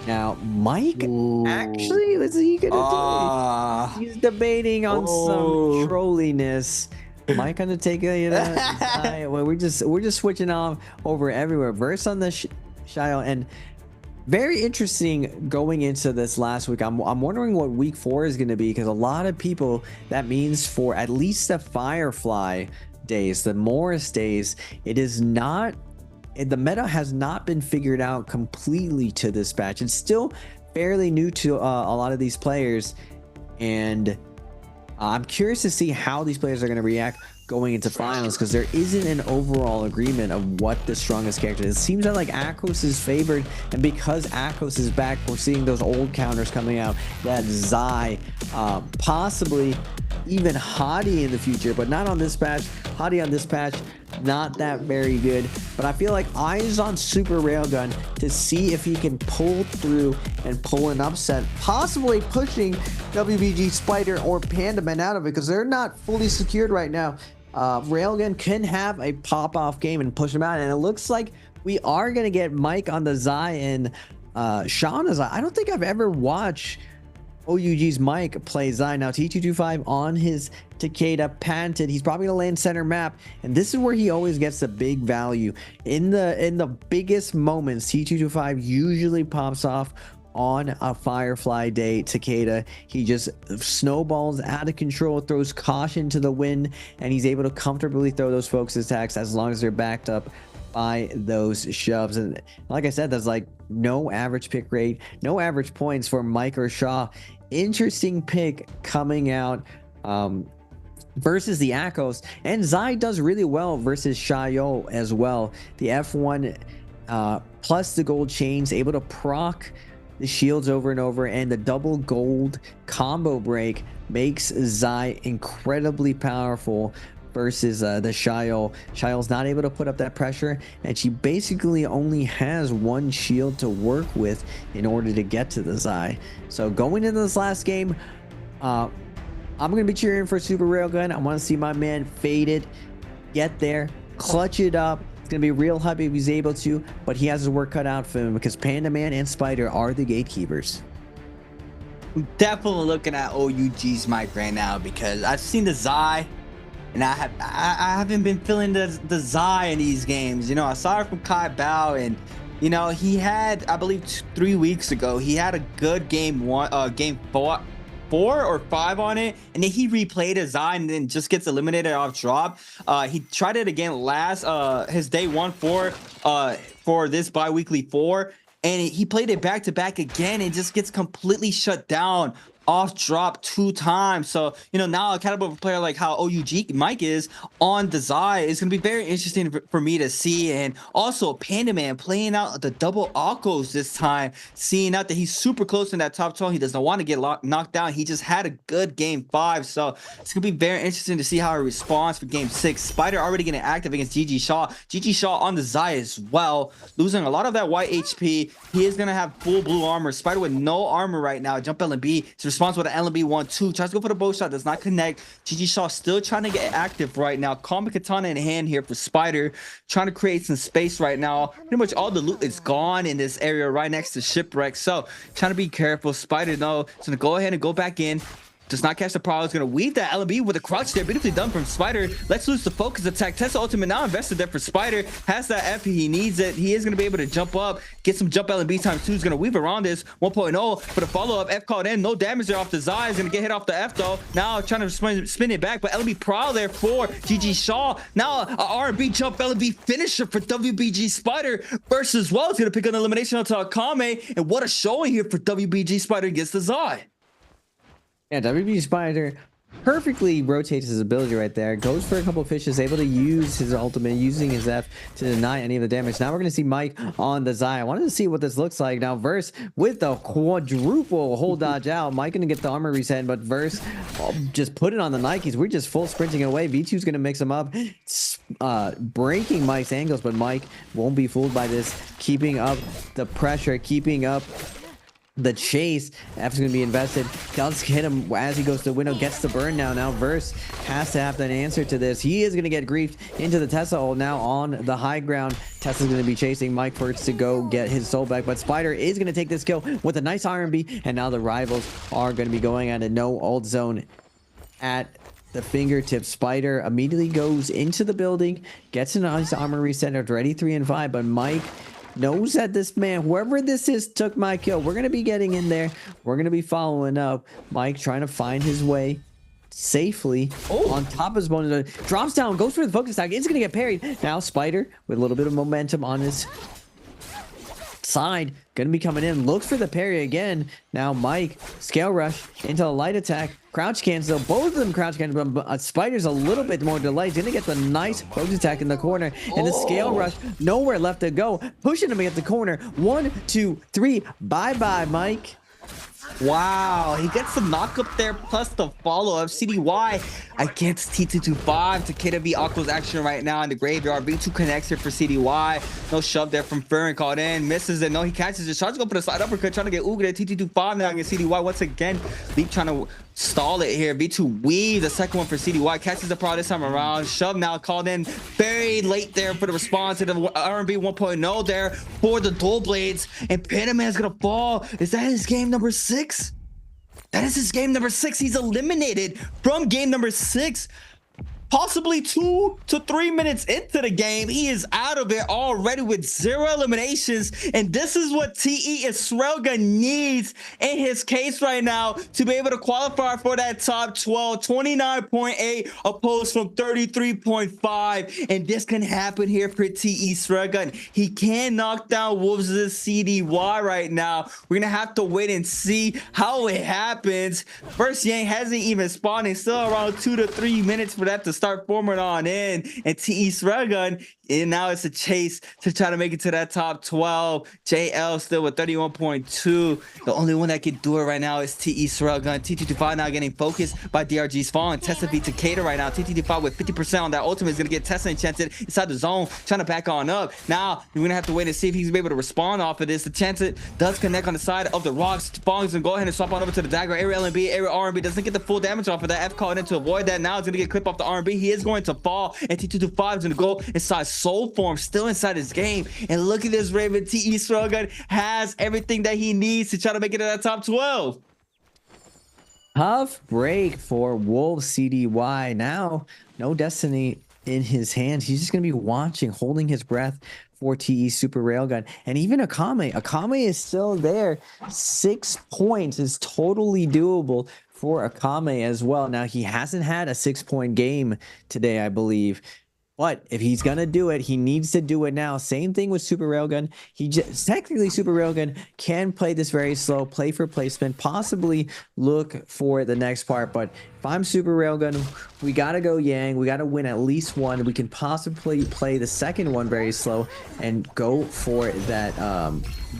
Now, Mike, actually, what's he gonna do? He's debating on some trolliness. Mike gonna take a, well, we're just switching off over everywhere. Verse on the Shio, and very interesting going into this last week. I'm wondering what week 4 is gonna be, because a lot of people, that means for at least the Firefly days, the Morris days, it is not. The meta has not been figured out completely to this patch. It's still fairly new to a lot of these players, and I'm curious to see how these players are going to react going into finals, because there isn't an overall agreement of what the strongest character is. It seems that like Akos is favored, and because Akos is back, we're seeing those old counters coming out. That Zai, possibly even Hadi in the future, but not on this patch. Hadi on this patch, not that very good, but I feel like eyes on Super Railgun to see if he can pull through and pull an upset, possibly pushing WBG Spider or Pandaman out of it, because they're not fully secured right now. Railgun can have a pop-off game and push him out, and it looks like we are going to get Mike on the Zai and Sean on Zai. I don't think I've ever watched OUG's Mike play Zai. Now T225 on his Takeda patented. He's probably gonna land center map, and this is where he always gets the big value. In the biggest moments, T225 usually pops off on a Firefly day. Takeda, he just snowballs out of control, throws caution to the wind, and he's able to comfortably throw those focus attacks as long as they're backed up by those shoves. And like I said, there's like no average pick rate, no average points for Mike or Shaw. Interesting pick coming out versus the Akos, and Zai does really well versus Shayo as well. The F1 plus the gold chains, able to proc the shields over and over, and the double gold combo break makes Zai incredibly powerful versus the Xiao. Xiao's not able to put up that pressure, and she basically only has one shield to work with in order to get to the Zai. So going into this last game, I'm going to be cheering for Super Railgun. I want to see my man Faded get there, clutch it up. It's going to be real happy if he's able to, but he has his work cut out for him because Panda Man and Spider are the gatekeepers. I'm definitely looking at OUG's mic right now because I've seen the Zai, and I haven't been feeling the Zai in these games. You know, I saw it from Kai Bao, and you know, he had, I believe 3 weeks ago, he had a good game 4 or 5 on it, and then he replayed his Zai and then just gets eliminated off drop. He tried it again last his day 1 for this bi-weekly 4, and he played it back to back again and just gets completely shut down off drop 2 times. So, you know, now a caliber player like how OUG Mike is on the Zai is going to be very interesting for me to see. And also Panda Man playing out the double Akos this time, seeing out that he's super close in that top 12. He doesn't want to get knocked down. He just had a good game 5. So it's going to be very interesting to see how he responds for game 6. Spider already getting active against GG Shaw. GG Shaw on the Zai as well, losing a lot of that white HP. He is going to have full blue armor. Spider with no armor right now. Jump LB. It's response with an LB 1-2. Tries to go for the bow shot. Does not connect. GG Shaw still trying to get active right now. Comic Katana in hand here for Spider. Trying to create some space right now. Pretty much all the loot is gone in this area right next to Shipwreck. So trying to be careful. Spider, though, is going to go ahead and go back in. Does not catch the prowl. Is going to weave that LB with a crouch there. Beautifully done from Spider. Let's lose the focus attack. Tesla ultimate now invested there for Spider. Has that F. He needs it. He is going to be able to jump up. Get some jump LB times 2. He's going to weave around this 1.0 for the follow-up. F called in. No damage there off the Zai. Is going to get hit off the F though. Now trying to spin it back. But LB prowl there for GG Shaw. Now a R&B jump LB finisher for WBG Spider versus well. It's going to pick an elimination onto Akame. And what a showing here for WBG Spider against the Zai. Yeah, WB Spider perfectly rotates his ability right there. Goes for a couple of fishes, able to use his ultimate, using his F to deny any of the damage. Now we're going to see Mike on the Zai. I wanted to see what this looks like. Now Verse with the quadruple hold dodge out. Mike going to get the armor reset, but Verse just put it on the Nikes. We're just full sprinting away. V2's going to mix him up, breaking Mike's angles, but Mike won't be fooled by this. Keeping up the pressure, keeping up the chase. F's gonna be invested. Does hit him as he goes to the window, gets the burn now. Now Verse has to have an answer to this. He is gonna get griefed into the Tesla hole now on the high ground. Tesla's gonna be chasing Mike first to go get his soul back, but Spider is gonna take this kill with a nice R&B, and now the rivals are gonna be going at a no ult zone at the fingertip. Spider immediately goes into the building, gets a nice armor reset, already 3 and 5, but Mike knows that this man, whoever this is, took my kill. We're going to be getting in there. We're going to be following up. Mike trying to find his way safely on top of his bonus. Drops down, goes for the focus attack. It's going to get parried. Now Spider with a little bit of momentum on his side, gonna be coming in, looks for the parry again. Now Mike scale rush into a light attack, crouch cancel, both of them crouch cancel, but Spider's a little bit more delayed. Gonna get the nice focus attack in the corner, and the scale rush, nowhere left to go, pushing him at the corner. 1, 2, 3, bye Mike. Wow, he gets the knock up there plus the follow-up. CDY against T225 to KW Aqua's action right now in the graveyard. V2 connects here for CDY. No shove there from Furrin, called in, misses it. No, he catches it. Tries to go for the side uppercut, trying to get Uga at T225 now against CDY once again. Leap trying to stall it here. V2 weave the second one for CDY, catches the pro this time around. Shove now called in, very late there for the response to the R&B 1.0 there for the dual blades, and Panaman's gonna fall. Is that his game number 6? That is his game number 6. He's eliminated from game number 6. Possibly 2 to 3 minutes into the game, he is out of it already with 0 eliminations. And this is what TE Israelga needs in his case right now to be able to qualify for that top 12. 29.8 opposed from 33.5. And this can happen here for TE Israelga. He can knock down Wolves' CDY right now. We're going to have to wait and see how it happens. First Yang hasn't even spawned. It's still around 2 to 3 minutes for that to start forming on in. And TE Railgun, and now it's a chase to try to make it to that top 12. JL still with 31.2. The only one that can do it right now is TE Railgun. T225 now getting focused by DRG's fall, and Tessa beat Takeda right now. T225 with 50% on that ultimate is going to get Tessa enchanted inside the zone, trying to back on up. Now we're going to have to wait and see if he's going to be able to respond off of this. The chance it does connect on the side of the rocks. Fong's going to go ahead and swap on over to the dagger. Area LNB, area RNB doesn't get the full damage off of that. F called in to avoid that. Now it's going to get clipped off the RNB. He is going to fall, and T225 is going to go inside Soul Form, still inside his game. And look at this Raven. TE Railgun has everything that he needs to try to make it to that top 12. Tough break for Wolf CDY. Now, no destiny in his hands. He's just going to be watching, holding his breath for TE Super Railgun. And even Akame. Akame is still there. 6 points is totally doable for Akame as well. Now, he hasn't had a 6-point game today, I believe. But if he's going to do it, he needs to do it now. Same thing with Super Railgun. Technically, Super Railgun can play this very slow, play for placement, possibly look for the next part. But if I'm Super Railgun, we got to go Yang. We got to win at least one. We can possibly play the second one very slow and go for that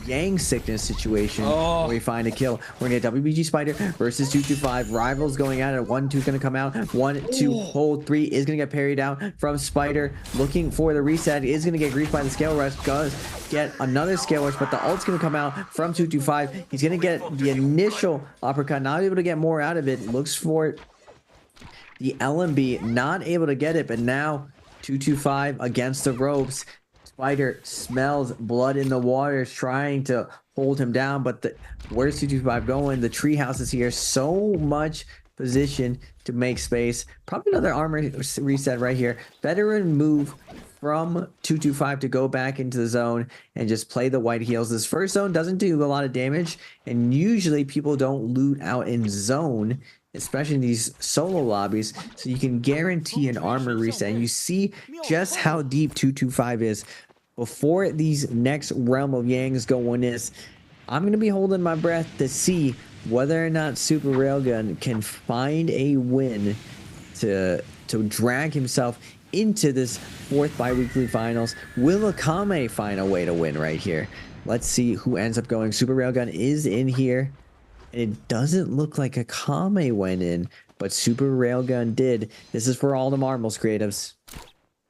Yang sickness situation where we find a kill. We're going to get WBG Spider versus 225. Rivals going at it. 1-2 is going to come out. 1-2 hold. 3 is going to get parried out from Spider. Looking for the reset. Is going to get griefed by the scale rush. Does get another scale rush, but the ult's going to come out from 225. He's going to get the initial uppercut. Not able to get more out of it. Looks for the LMB. Not able to get it, but now 225 against the ropes. Spider smells blood in the water, trying to hold him down, but where's 225 going? The treehouse is here. So much position to make space. Probably another armor reset right here. Veteran move from 225 to go back into the zone and just play the white heals. This first zone doesn't do a lot of damage, and usually people don't loot out in zone, especially in these solo lobbies, so you can guarantee an armor reset. And you see just how deep 225 is. Before these next realm of Yangs go in this, I'm going to be holding my breath to see whether or not Super Railgun can find a win to drag himself into this 4th bi-weekly finals. Will Akame find a way to win right here? Let's see who ends up going. Super Railgun is in here, and it doesn't look like Akame went in, but Super Railgun did. This is for all the marbles, creatives.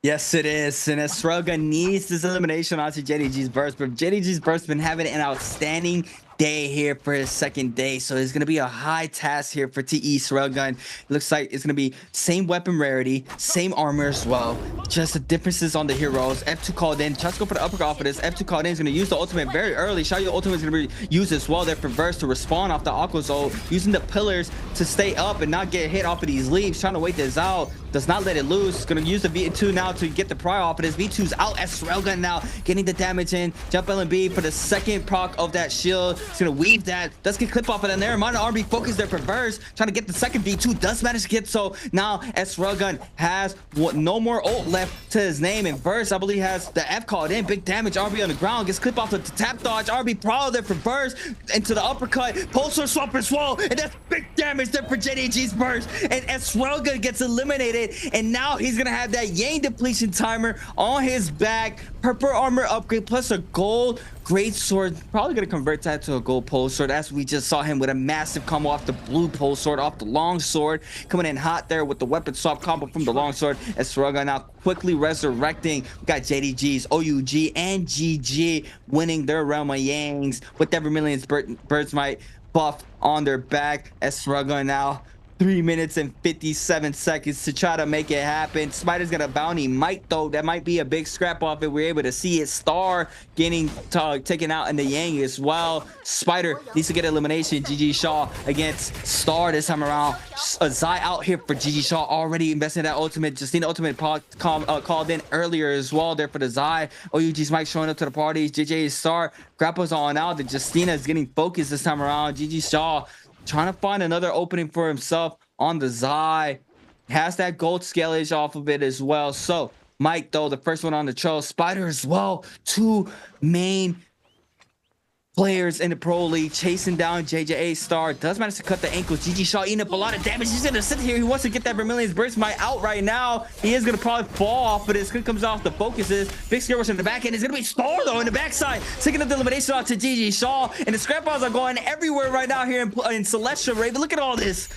Yes, it is. And as Railgun needs this elimination onto JDG's burst, but JDG's burst been having an outstanding day here for his second day, so it's going to be a high task here for TE Railgun. Looks like it's going to be same weapon rarity, same armor as well, just the differences on the heroes. F2 called in, just go for the uppercut off of this. F2 called in is going to use the ultimate very early. Xiaoyu ultimate is going to be used as well there for Verse to respawn off the Aqua Zone, using the pillars to stay up and not get hit off of these leaves, trying to wait this out. Does not let it loose. It's going to use the V2 now to get the pry off of this. V2's out as Railgun now, getting the damage in. Jump LNB for the second proc of that shield. It's going to weave that. Does get clip off of that there. Mind RB focus there for Verse, trying to get the second V2. Does manage to get so. Now S Railgun has no more ult left to his name, and Verse, I believe, has the F called in. Big damage. RB on the ground. Gets clip off the tap dodge. RB prowl there for Verse into the uppercut. Pulsar swap as well. And that's big damage there for JDG's Verse. And S Railgun gets eliminated. And now he's gonna have that Yang depletion timer on his back. Purple armor upgrade plus a gold great sword. Probably gonna convert that to a gold pole sword, as we just saw him with a massive combo off the blue pole sword, off the long sword, coming in hot there with the weapon swap combo from the long sword. As Railgun now quickly resurrecting. We got JDG's, OUG, and GG winning their realm of Yangs with every million's birds might buff on their back. As Railgun now 3 minutes and 57 seconds to try to make it happen. Spider's got a bounty Mike though. That might be a big scrap off if we're able to see it. Star getting taken out in the Yang as well. Spider needs to get elimination. GG Shaw against Star this time around. Zai out here for GG Shaw, already investing in that ultimate. Justina ultimate called in earlier as well there for the Zai. OUG's Mike showing up to the party. JJ Star grapples on out. The Justina is getting focused this time around. GG Shaw trying to find another opening for himself on the Zai. Has that gold scalage off of it as well. So Mike though, the first one on the trail. Spider as well. 2 main players in the Pro League chasing down JJ Star. Does manage to cut the ankles. GG Shaw eating up a lot of damage. He's gonna sit here. He wants to get that Vermilion's Burst Might out right now. He is gonna probably fall off of this. Good comes off the focuses. Big scare rush in the back end. It's gonna be Star though in the backside. Taking up the elimination off to GG Shaw. And the scrap balls are going everywhere right now here in Celestial Raven. Look at all this.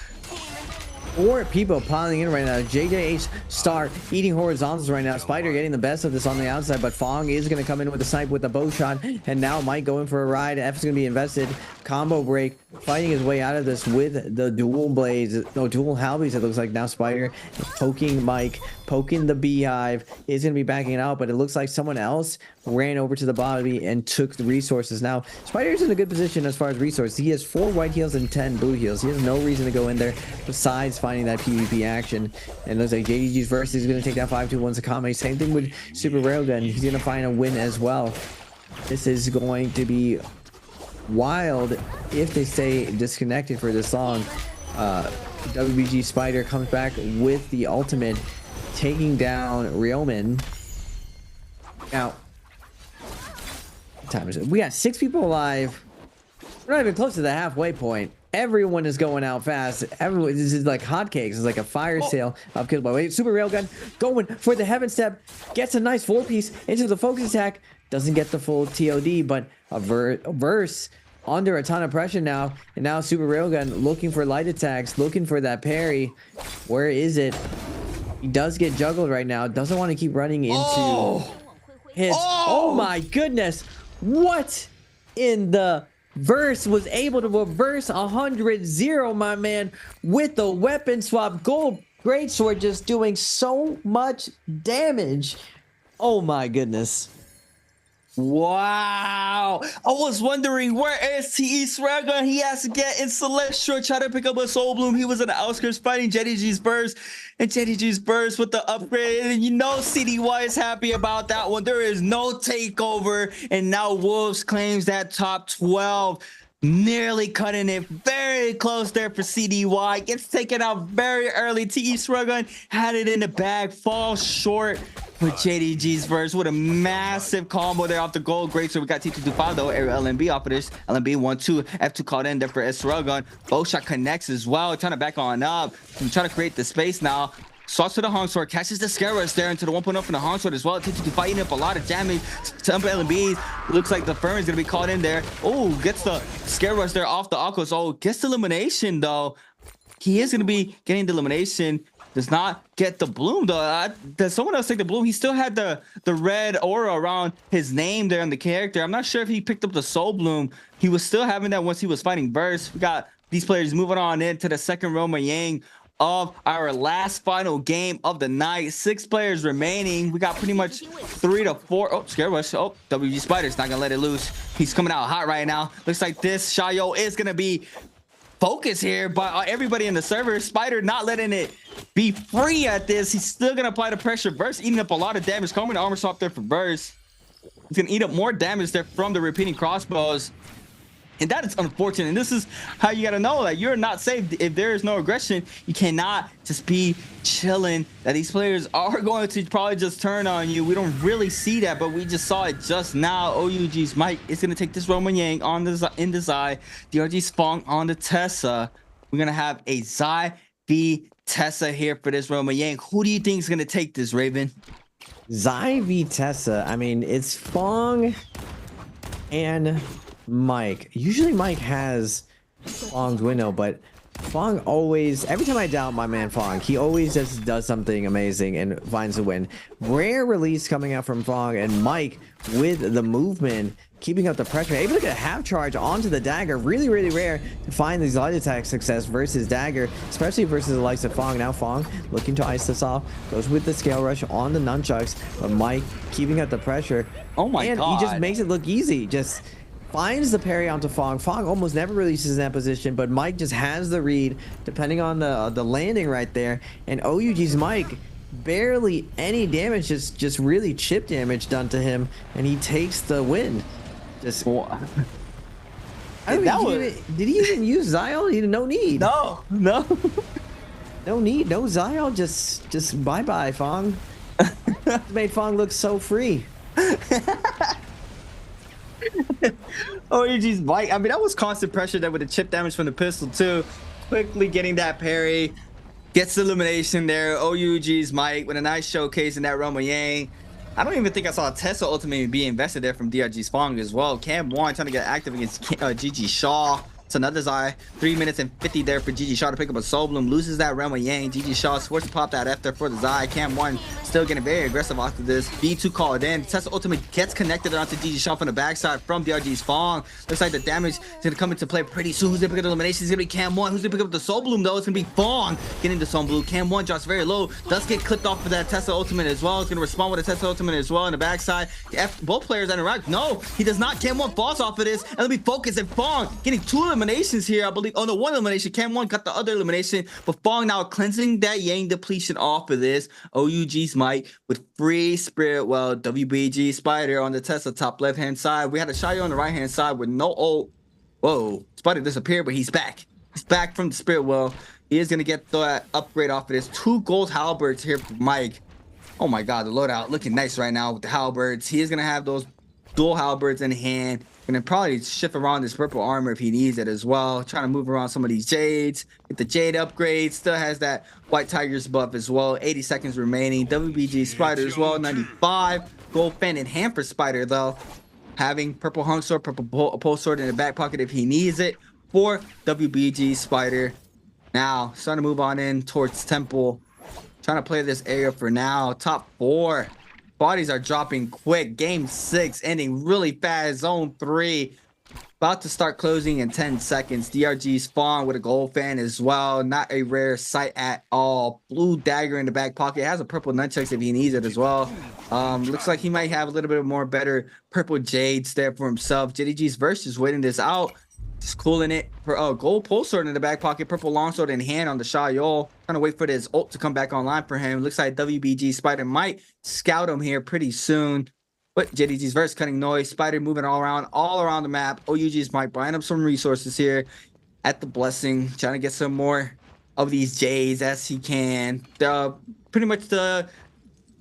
4 people piling in right now. JJH Star eating horizontals right now. Spider getting the best of this on the outside, but Fong is going to come in with a snipe with a bow shot, and now Mike going for a ride. F is going to be invested. Combo break, fighting his way out of this with the dual blades, no, dual halbies. It looks like now Spider poking Mike, poking the beehive, is going to be backing it out, but it looks like someone else ran over to the bottom and took the resources. Now Spider's in a good position as far as resources. He has 4 white heals and 10 blue heals. He has no reason to go in there besides finding that PvP action. And looks like JDG's verse is going to take that 5-2-1 Sakame. Same thing with Super Railgun. He's going to find a win as well. This is going to be wild if they stay disconnected for this long. WBG Spider comes back with the ultimate, taking down Realman. Now, what time is it? We got 6 people alive. We're not even close to the halfway point. Everyone is going out fast. Everyone, this is like hotcakes. It's like a fire sale of kills. By way, Super Railgun going for the Heaven Step, gets a nice 4-piece into the focus attack. Doesn't get the full TOD, but a verse under a ton of pressure now. And now Super Railgun looking for light attacks, looking for that parry. Where is it? He does get juggled right now. Doesn't want to keep running into his. Oh my goodness! What in the verse was able to reverse 100-0, my man, with the weapon swap. Gold greatsword just doing so much damage. Oh my goodness. Wow. I was wondering where STE Swagger he has to get in Celestial, try to pick up a Soul Bloom. He was in the outskirts fighting JDG's Burst, and JDG's Burst with the upgrade. And you know CDY is happy about that one. There is no takeover, and now Wolves claims that top 12. Nearly cutting it very close there for CDY. Gets taken out very early. TE Srugun had it in the bag, falls short with JDG's verse with a massive combo there off the gold. Great. So we got T225 though. LMB off of this. LMB 1-2. F2 called in there for Srugun. Bow shot connects as well. Trying to back on up. I'm trying to create the space now. Swats to the Hong Sword, catches the Scare Rush there into the 1.0 from the Hong Sword as well. T2 fighting up a lot of damage. Some LMBs. Looks like the Firm is going to be called in there. Oh, gets the Scare Rush there off the Aquas. Oh, gets the elimination though. He is going to be getting the elimination. Does not get the Bloom though. Does someone else take the Bloom? He still had the red aura around his name there on the character. I'm not sure if he picked up the Soul Bloom. He was still having that once he was fighting Burst. We got these players moving on into the second Roma Yang of our last final game of the night. 6 players remaining. We got pretty much 3 to 4. Oh, Scare Rush. Oh, WG Spider's not gonna let it loose. He's coming out hot right now. Looks like this Shayo is gonna be focused here by everybody in the server. Spider not letting it be free at this. He's still gonna apply the pressure. Burst eating up a lot of damage. Coming to armor swap there for Burst. He's gonna eat up more damage there from the repeating crossbows. And that is unfortunate. And this is how you got to know that you're not safe. If there is no aggression, you cannot just be chilling. That these players are going to probably just turn on you. We don't really see that, but we just saw it just now. OUG's Mike is going to take this Roman Yang on the in the Zai. DRG's Fong on the Tessa. We're going to have a Zai v Tessa here for this Roman Yang. Who do you think is going to take this, Raven? Zai v Tessa. I mean, it's Fong and Mike. Usually Mike has Fong's window, but Fong always, every time I doubt my man Fong, he always just does something amazing and finds a win. Rare release coming out from Fong, and Mike with the movement, keeping up the pressure, able to get a half charge onto the dagger. Really, really rare to find these light attack success versus dagger, especially versus the likes of Fong. Now Fong looking to ice this off, goes with the scale rush on the nunchucks, but Mike keeping up the pressure. Oh my god. He just makes it look easy. Just finds the parry onto Fong. Fong almost never releases in that position, but Mike just has the read depending on the landing right there. And OUG's Mike, barely any damage, just really chip damage done to him, and he takes the win. Just I don't did he even use Zion? He no need. No. No need. No Zion. Just bye Fong. Made Fong look so free. OUG's Mike. I mean, that was constant pressure there with the chip damage from the pistol too. Quickly getting that parry. Gets the elimination there. OUG's Mike with a nice showcase in that Roma Yang. I don't even think I saw Tesla ultimately be invested there from DRG's Fong as well. Cam Warren trying to get active against GG Shaw. It's another Zai. 3 minutes and 50 there for GG Shaw to pick up a Soul Bloom. Loses that Rama Yang. GG Shaw is forced to pop that F there for the Zai. Cam Warren still getting very aggressive after this. B2 called in. Tesla ultimate gets connected onto GG Shaw from the backside from DRG's Fong. Looks like the damage is going to come into play pretty soon. Who's going to pick up the elimination? It's going to be Cam Warren. Who's going to pick up the Soul Bloom though? It's going to be Fong getting the Soul Bloom. Cam Warren drops very low. Does get clipped off for that Tesla ultimate as well. It's going to respond with a Tesla ultimate as well in the backside. Both players interact. No, he does not. Cam Warren falls off of this. And let me focus. And Fong getting 2 eliminations here, I believe. Oh no, 1 elimination. Cam Warren got the other elimination. But Fong now cleansing that Yang depletion off of this. OUG's Mike with free Spirit Well. WBG Spider on the Tesla top left hand side. We had a Shayo on the right hand side with no ult. Whoa, Spider disappeared, but he's back. He's back from the Spirit Well. He is going to get that upgrade off of this. 2 gold halberds here for Mike. Oh my god, the loadout looking nice right now with the halberds. He is going to have those dual halberds in hand. Gonna probably shift around this purple armor if he needs it as well. Trying to move around some of these jades. Get the jade upgrade. Still has that white tiger's buff as well. 80 seconds remaining. WBG Spider as well. 95. Gold fan in hand for Spider though. Having purple hung sword, purple pole sword in the back pocket if he needs it for WBG Spider. Now starting to move on in towards Temple. Trying to play this area for now. Top 4. Bodies are dropping quick. Game 6 ending really fast. Zone 3 about to start closing in 10 seconds. DRG's Fawn with a gold fan as well. Not a rare sight at all. Blue dagger in the back pocket. Has a purple nunchucks if he needs it as well. Looks like he might have a little bit more better purple jades there for himself. JDG's verse is waiting this out. Just cooling it for gold pole sword in the back pocket, purple longsword in hand on the Shayol. Trying to wait for this ult to come back online for him. Looks like WBG Spider might scout him here pretty soon. But JDG's verse cutting noise. Spider moving all around the map. OUG's might buying up some resources here at the blessing, trying to get some more of these J's as he can. Pretty much the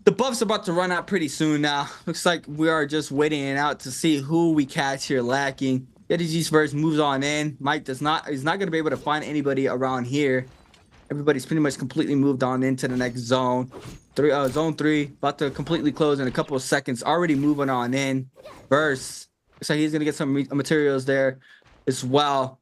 buff's about to run out pretty soon now. Looks like we are just waiting it out to see who we catch here lacking. JDG's verse moves on in. Mike is not going to be able to find anybody around here. Everybody's pretty much completely moved on into the next zone. Zone 3 about to completely close in a couple of seconds. Already moving on in. Verse looks like he's going to get some materials there as well.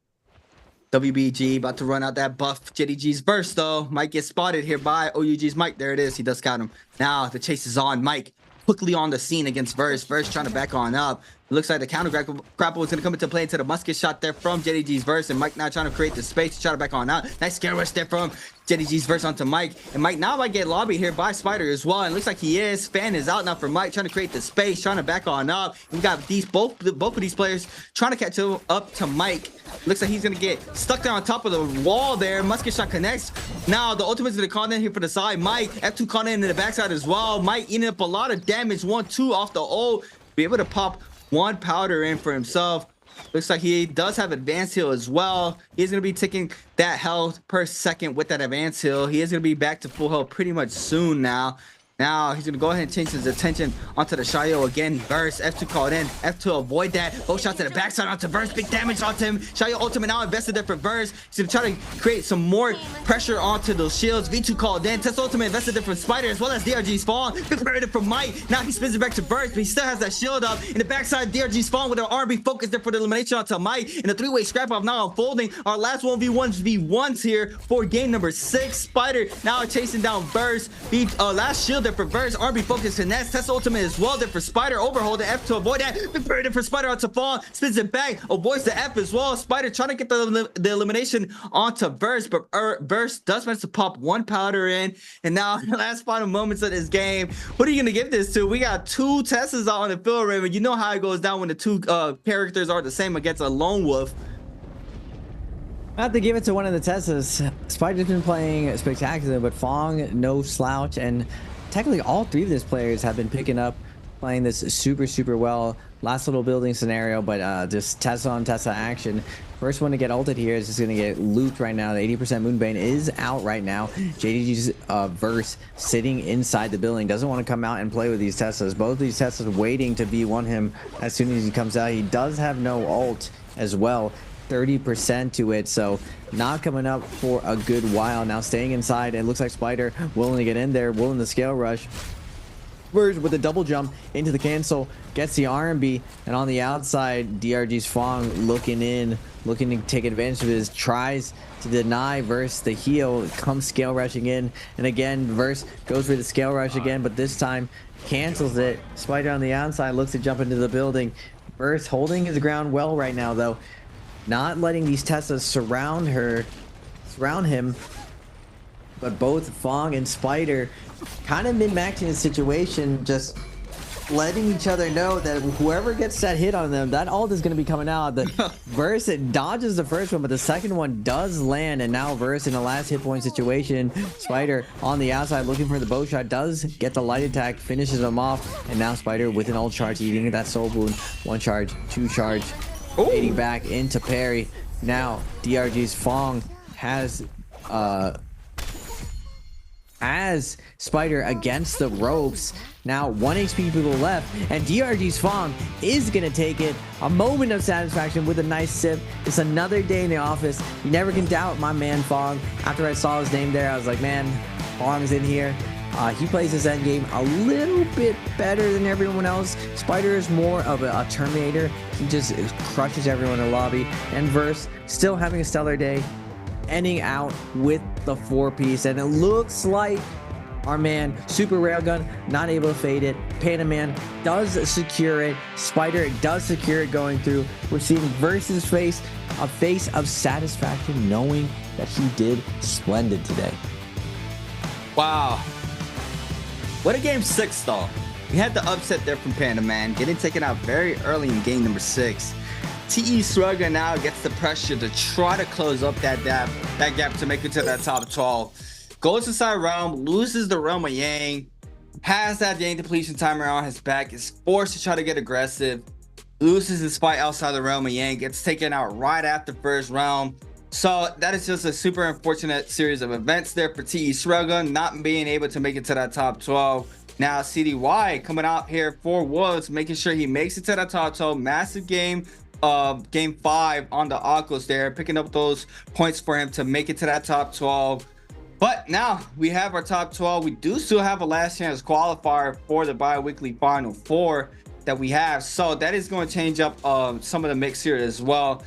WBG about to run out that buff. JDG's verse though might get spotted here by OUG's Mike. There it is. He does count him. Now the chase is on. Mike quickly on the scene against Verse. Verse trying to back on up. It looks like the counter grapple is going to come into play into the musket shot there from JDG's Verse. And Mike now trying to create the space to try to back on out. Nice scare rush there from JDG's Verse onto Mike. And Mike now might get lobbied here by Spider as well. And it looks like he is. Fan is out now for Mike, trying to create the space, trying to back on up. We got these both of these players trying to catch up to Mike. Looks like he's going to get stuck there on top of the wall there. Musket shot connects. Now the ultimate's going to call in here for the side. Mike, F2 caught in the backside as well. Mike eating up a lot of damage. 1-2 off the ult. Be able to pop 1 powder in for himself. Looks like he does have advanced heal as well. He's going to be taking that health per second with that advanced heal. He is going to be back to full health pretty much soon now. Now he's going to go ahead and change his attention onto the Shayo again. Verse, F2 called in. F2 avoid that. Both shots to the backside onto Verse. Big damage onto him. Shayo ultimate now invested there for Verse. He's going to try to create some more pressure onto those shields. V2 called in. Test ultimate invested there for Spider as well as DRG's Spawn. Big parry from Mike. Now he spins it back to Verse, but he still has that shield up. In the backside, DRG's Spawn with an RB focus there for the elimination onto Mike. And a 3-way scrap off now unfolding. Our last 1v1s here for game number 6. Spider now chasing down Verse. Last shield there for Verse. RB focus and that's Test ultimate as well there for Spider. Overhold the F to avoid that. Big parry there for Spider onto Fall. Spins it back. Avoids the F as well. Spider trying to get the elimination onto Verse, but Verse does manage to pop 1 powder in. And now the last final moments of this game. What are you gonna give this to? We got 2 Teslas out on the field, Raven. You know how it goes down when the 2 characters are the same against a lone wolf. I have to give it to one of the Teslas. Spider's been playing spectacular, but Fong, no slouch, and technically all 3 of these players have been picking up, playing this super well. Last little building scenario, but just Tesla on Tesla action. First one to get ulted here is just going to get looped right now. The 80% Moonbane is out right now. JDG's verse sitting inside the building. Doesn't want to come out and play with these Teslas. Both these Teslas waiting to V1 him as soon as he comes out. He does have no ult as well. 30% to it, so not coming up for a good while. Now staying inside, it looks like Spider willing to get in there, willing to scale rush. Verge with a double jump into the cancel, gets the R&B, and on the outside, DRG's Fong looking in, looking to take advantage of his, tries to deny Verse the heal, comes scale rushing in, and again, Verse goes for the scale rush again, but this time cancels it. Spider on the outside looks to jump into the building. Verse holding his ground well right now, though. Not letting these Teslas surround him, but both Fong and Spider kind of min-maxing the situation, just letting each other know that whoever gets that hit on them, that ult is going to be coming out. The Verse, it dodges the first one, but the second one does land, and now Verse in the last hit point situation. Spider on the outside looking for the bow shot, does get the light attack, finishes him off, and now Spider with an ult charge, eating that soul wound. 1 charge, 2 charge. Fading back into parry. Now DRG's Fong has Spider against the ropes. Now 1 HP people left, and DRG's Fong is gonna take it. A moment of satisfaction with a nice sip. It's another day in the office. You never can doubt my man Fong. After I saw his name there, I was like, man, Fong's in here. He plays his end game a little bit better than everyone else. Spider is more of a Terminator. He just crushes everyone in the lobby. And Verse still having a stellar day, ending out with the 4-piece. And it looks like our man Super Railgun not able to fade it. Panaman does secure it. Spider does secure it going through. We're seeing Verse's face, a face of satisfaction, knowing that he did splendid today. Wow. What a game 6 though. We had the upset there from Panda Man, getting taken out very early in game number 6. TE Slugger now gets the pressure to try to close up that gap to make it to that top 12. Goes inside realm, loses the realm of Yang, has that Yang depletion timer on his back, is forced to try to get aggressive, loses his fight outside the realm of Yang, gets taken out right after first round. So that is just a super unfortunate series of events there for TE Slugger, not being able to make it to that top 12. Now CDY coming out here for Woods, making sure he makes it to that top 12. Massive game of game 5 on the Aquas there, picking up those points for him to make it to that top 12. But now we have our top 12. We do still have a last chance qualifier for the bi-weekly final 4 that we have. So that is going to change up some of the mix here as well.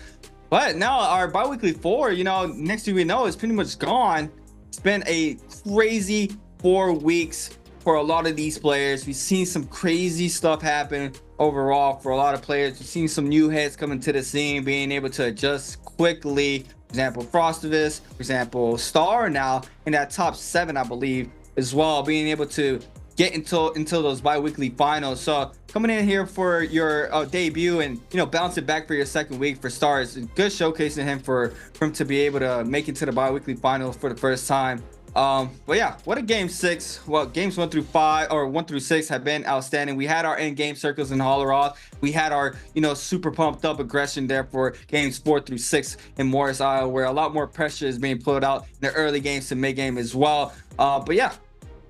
But now our bi-weekly 4, you know, next thing we know is pretty much gone. It's been a crazy 4 weeks for a lot of these players. We've seen some crazy stuff happen overall for a lot of players. We've seen some new heads coming to the scene, being able to adjust quickly. For example, Frostivus, for example, Star now in that top 7, I believe, as well, being able to get into those bi-weekly finals. So coming in here for your debut and, you know, bounce it back for your second week for Star is good, showcasing him for him to be able to make it to the bi-weekly finals for the first time. But yeah, what a game 6. Well, games 1 through 5 or 1 through 6 have been outstanding. We had our in-game circles in Holloroth. We had our, you know, super pumped up aggression there for games 4 through 6 in Morris Isle, where a lot more pressure is being put out in the early games to mid-game as well. But yeah,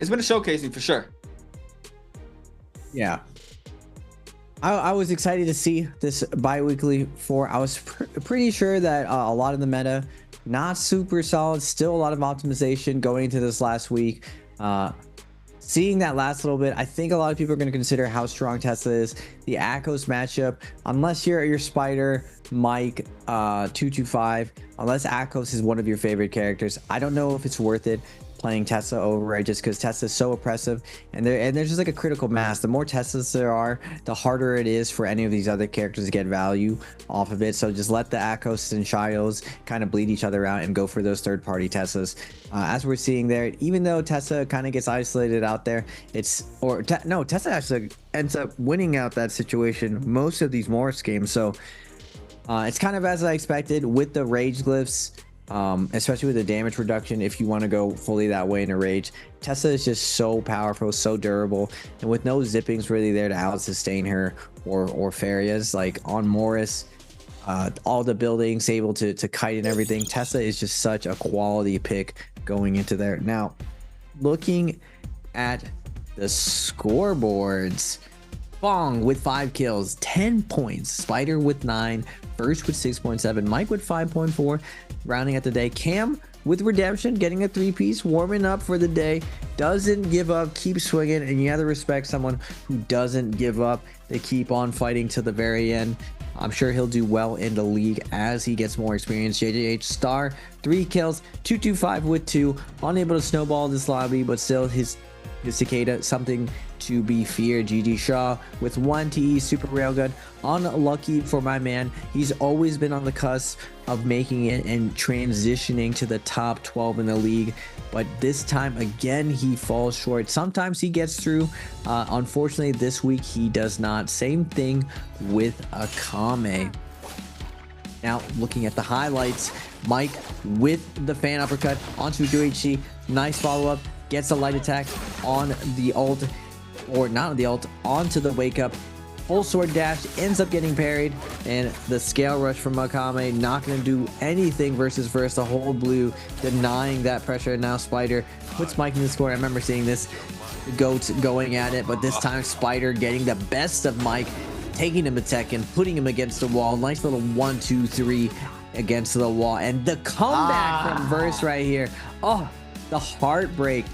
it's been a showcasing for sure. Yeah, I was excited to see this bi-weekly 4. I was pretty sure that a lot of the meta not super solid, still a lot of optimization going into this last week. Seeing that last little bit, I think a lot of people are going to consider how strong Tesla is. The Akos matchup, unless you're your Spider, Mike, 225, unless Akos is one of your favorite characters, I don't know if it's worth it playing Tesla over it, just because Tesla is so oppressive, and there's just like a critical mass. The more Teslas there are, the harder it is for any of these other characters to get value off of it. So just let the Akos and Shios kind of bleed each other out and go for those third-party Teslas. As we're seeing there, even though Tesla kind of gets isolated out there, Tesla actually ends up winning out that situation most of these Morris games. So it's kind of as I expected with the rage glyphs. Especially with the damage reduction, if you want to go fully that way in a rage. Tesla is just so powerful, so durable, and with no zippings really there to out sustain her or Farias like on Morris, all the buildings, able to kite and everything. Tessa is just such a quality pick going into there. Now, looking at the scoreboards, Fong with 5 kills, 10 points. Spider with 9. First with 6.7. Mike with 5.4. Rounding out the day. Cam with Redemption, getting a 3-piece, warming up for the day. Doesn't give up, keeps swinging, and you have to respect someone who doesn't give up. They keep on fighting to the very end. I'm sure he'll do well in the league as he gets more experience. JJH Star, 3 kills, 225 with 2. Unable to snowball this lobby, but still his Cicada, something to be feared. GG Shaw with 1 TE Super Railgun. Unlucky for my man. He's always been on the cusp of making it and transitioning to the top 12 in the league. But this time, again, he falls short. Sometimes he gets through. Unfortunately, this week he does not. Same thing with Akame. Now, looking at the highlights, Mike with the fan uppercut onto Doichi. Nice follow-up. Gets a light attack on the ult, or not on the ult, onto the wake up. Full sword dash, ends up getting parried, and the scale rush from Akame not going to do anything versus the whole blue, denying that pressure. And now Spider puts Mike in the score. I remember seeing this goat going at it, but this time Spider getting the best of Mike, taking him to Tekken, putting him against the wall. Nice little 1, 2, 3 against the wall, and the comeback from Verse right here. Oh, the heartbreak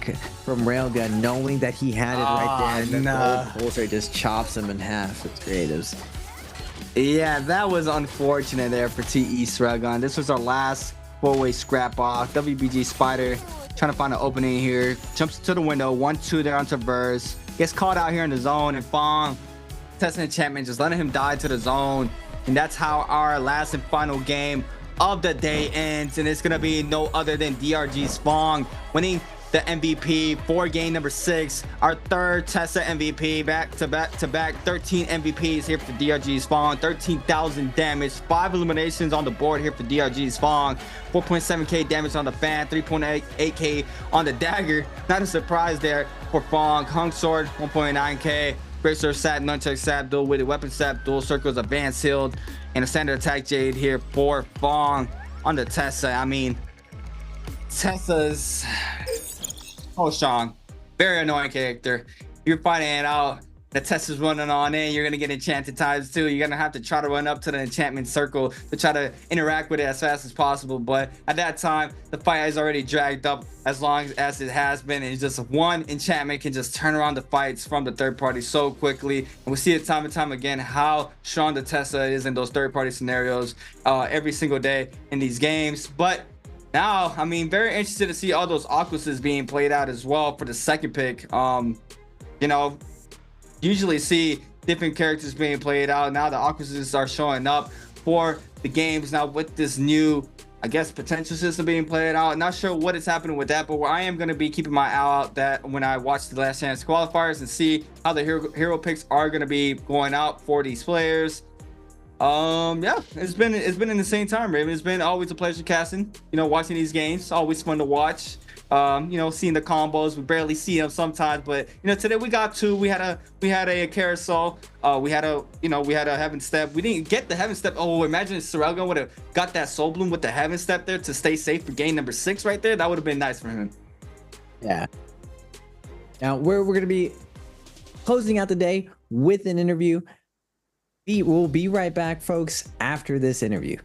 from Railgun, knowing that he had it right there, and the pulsar just chops him in half. It's creatives. Yeah, that was unfortunate there for TE Railgun. This was our last 4-way scrap off. WBG Spider trying to find an opening here. Jumps to the window. 1-2 there onto Verse. Gets caught out here in the zone, and Fong testing enchantment, just letting him die to the zone. And that's how our last and final game of the day ends, and it's gonna be no other than DRG's Fong winning the MVP for game number 6, our 3rd Tessa MVP, back to back 13 MVPs here for DRG's Fong, 13,000 damage, 5 eliminations on the board here for DRG's Fong, 4.7k damage on the fan, 3.8k on the dagger. Not a surprise there for Fong. Hung sword 1.9k, great sword sap, nunchuck sap, dual witted weapon sap, dual circles, advanced healed, and a standard attack jade here for Fong on the Tessa. I mean, Tessa's strong, very annoying character. You're finding it out that Tessa's running on in, you're gonna get enchanted times too. You're gonna have to try to run up to the enchantment circle to try to interact with it as fast as possible. But at that time, the fight is already dragged up as long as it has been, and just one enchantment can just turn around the fights from the third party so quickly. And we see it time and time again how strong the Tessa is in those third party scenarios every single day in these games. But now, I mean, very interested to see all those Aquases being played out as well for the second pick. You know, usually see different characters being played out. Now the Aquases are showing up for the games now with this new, I guess, potential system being played out. Not sure what is happening with that, but where I am going to be keeping my eye out that when I watch the last chance qualifiers and see how the hero picks are going to be going out for these players. Yeah, it's been an insane time, Raven. It's been always a pleasure casting, you know, watching these games. Always fun to watch. You know, seeing the combos, we barely see them sometimes, but you know, today we got 2. We had a carousel. We had a heaven step. We didn't get the heaven step. Oh, imagine if Sorelga would have got that soul bloom with the heaven step there to stay safe for game number 6 right there. That would have been nice for him. Yeah. Now we're gonna be closing out the day with an interview. We'll be right back, folks, after this interview.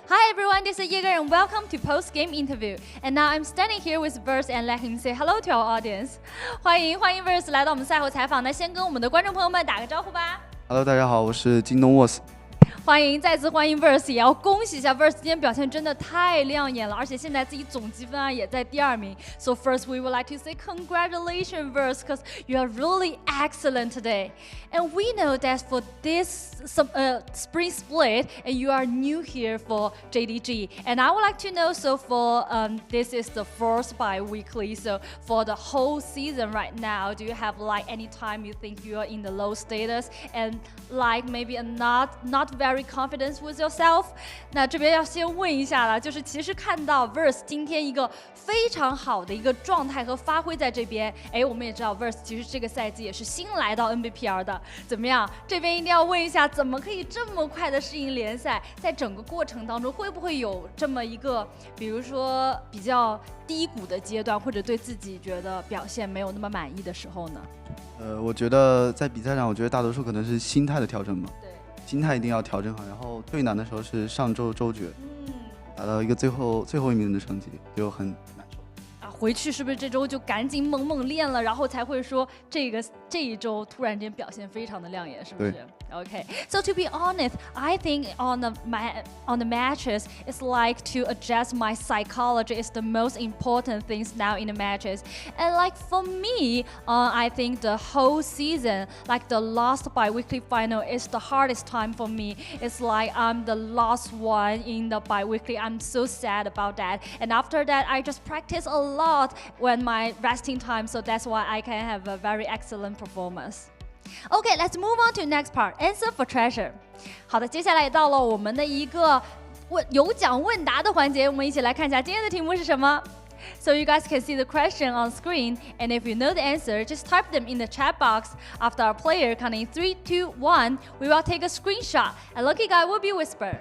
Hi everyone, this is Yeager and welcome to post-game interview. And now I'm standing here with Verse and let him say hello to our audience. 欢迎 Verse 来到我们赛后采访，那先跟我们的观众朋友们打个招呼吧。Hello， 大家好，我是京东沃斯。再次欢迎 Verse， 也要恭喜一下 Verse 今天表现真的太亮眼了，而且现在自己总积分也在第2名。So first we would like to say congratulations Verse, because you are really excellent today. And we know that for this spring split, and you are new here for JDG. And I would like to know, so for this is the first bi-weekly, so for the whole season right now, do you have like any time you think you are in the low status and like maybe a not very very confident with yourself？ 那这边要先问一下了，就是其实看到 Verse 今天一个非常好的一个状态和发挥在这边，哎，我们也知道 Verse 其实这个赛季也是新来到 Nbpl 的，怎么样？这边一定要问一下，怎么可以这么快的适应联赛？在整个过程当中，会不会有这么一个，比如说比较低谷的阶段，或者对自己觉得表现没有那么满意的时候呢？我觉得在比赛上，我觉得大多数可能是心态的调整吧。对，心态一定要调整好。然后最难的时候是上周周决，达到一个最后一名的成绩，就很难受。啊，回去是不是这周就赶紧猛练了，然后才会说这一周突然间表现非常的亮眼，是不是？ Okay, so to be honest, I think on the matches, it's like to adjust my psychology is the most important things now in the matches. And like for me, I think the whole season, like the last bi-weekly final is the hardest time for me. It's like I'm the last one in the bi-weekly. I'm so sad about that. And after that, I just practice a lot when my resting time, so that's why I can have a very excellent performance. Okay, let's move on to next part. Answer for treasure. 好的，接下来也到了我们的一个有奖问答的环节，我们一起来看一下今天的题目是什么。So you guys can see the question on screen, and if you know the answer, just type them in the chat box. After our player counting 3, 2, 1, we will take a screenshot, and lucky guy will be whispered.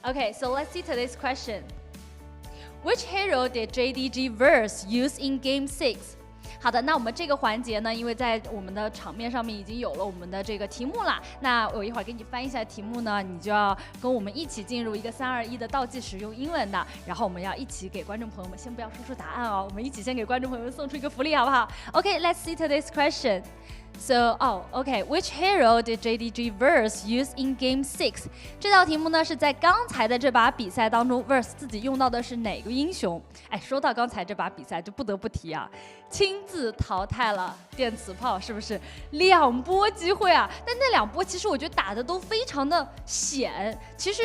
Okay, so let's see today's question. Which hero did JDG Verse use in Game 6? 好的，那我们这个环节呢，因为在我们的场面上面已经有了我们的这个题目啦，那我一会儿给你翻译一下题目呢，你就要跟我们一起进入一个3、2、1的倒计时，用英文的，然后我们要一起给观众朋友们，先不要说出答案哦，我们一起先给观众朋友们送出一个福利，好不好 ？Okay, let's see today's question. So, okay, which hero did JDG Verse use in Game 6? 这道题目呢是在刚才的这把比赛当中 ，Verse 自己用到的是哪个英雄？哎，说到刚才这把比赛，就不得不提啊，亲自淘汰了电磁炮，是不是2波机会啊？但那2波其实我觉得打的都非常的险。其实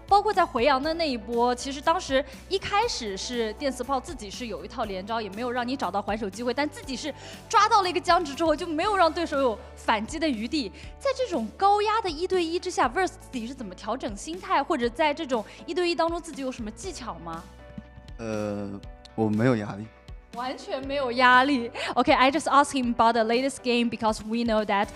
包括在回阳的那一波，其实当时一开始是电磁炮自己是有一套连招，也没有让你找到还手机会，但自己是抓到了一个僵直之后，就没有让对手有反击的余地。在这种高压的1对1之下 ，Verse 自己是怎么调整心态，或者在这种1对1当中自己有什么技巧吗？我没有压力。完全没有压力。Okay, I just asked him about the latest game because we know that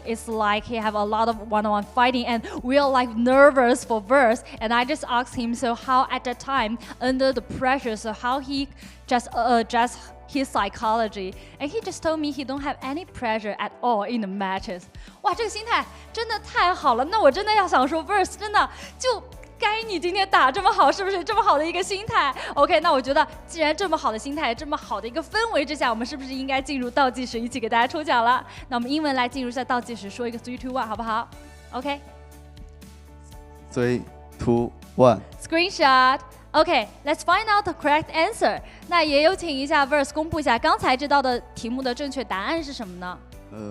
it's like he have a lot of one-on-one fighting and we are like nervous for Verse. And I just asked him so how at that time under the pressure, so how he just adjust his psychology. And he just told me he don't have any pressure at all in the matches. 哇，这个心态真的太好了。那我真的要想说 Verse 真的就该你今天打这么好，是不是这么好的一个心态 ？OK， 那我觉得既然这么好的心态，这么好的一个氛围之下，我们是不是应该进入倒计时，一起给大家抽奖了？那我们英文来进入一下倒计时，说一个3、2、1，好不好 ？OK。3、2、1。Screenshot。Okay, let's find out the correct answer. 那也有请一下 Verse 公布一下刚才这道的题目的正确答案是什么呢？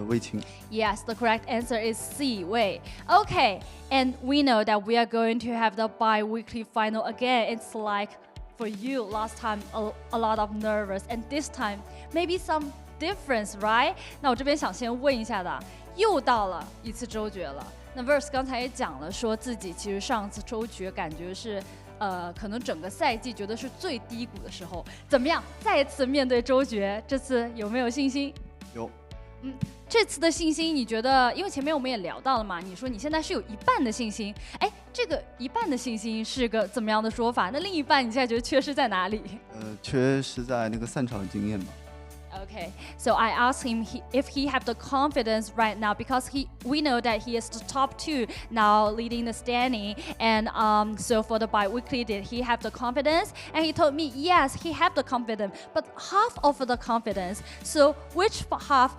魏青。Yes, the correct answer is C, Wei. Okay, and we know that we are going to have the bi-weekly final again. It's like for you last time a lot of nervous, and this time maybe some difference, right? 那我这边想先问一下的，又到了一次周决了。那 Verse 刚才也讲了，说自己其实上次周决感觉是。可能整个赛季觉得是最低谷的时候，怎么样？再次面对周决，这次有没有信心？有。这次的信心，你觉得？因为前面我们也聊到了嘛，你说你现在是有1半的信心，哎，这个1半的信心是个怎么样的说法？那另一半你现在觉得缺失在哪里？缺失在那个散场经验吧。Okay, so I asked him if he have the confidence right now because we know that he is the top 2 now leading the standing, and so for the bi-weekly did he have the confidence? And he told me yes, he have the confidence, but half of the confidence. So which half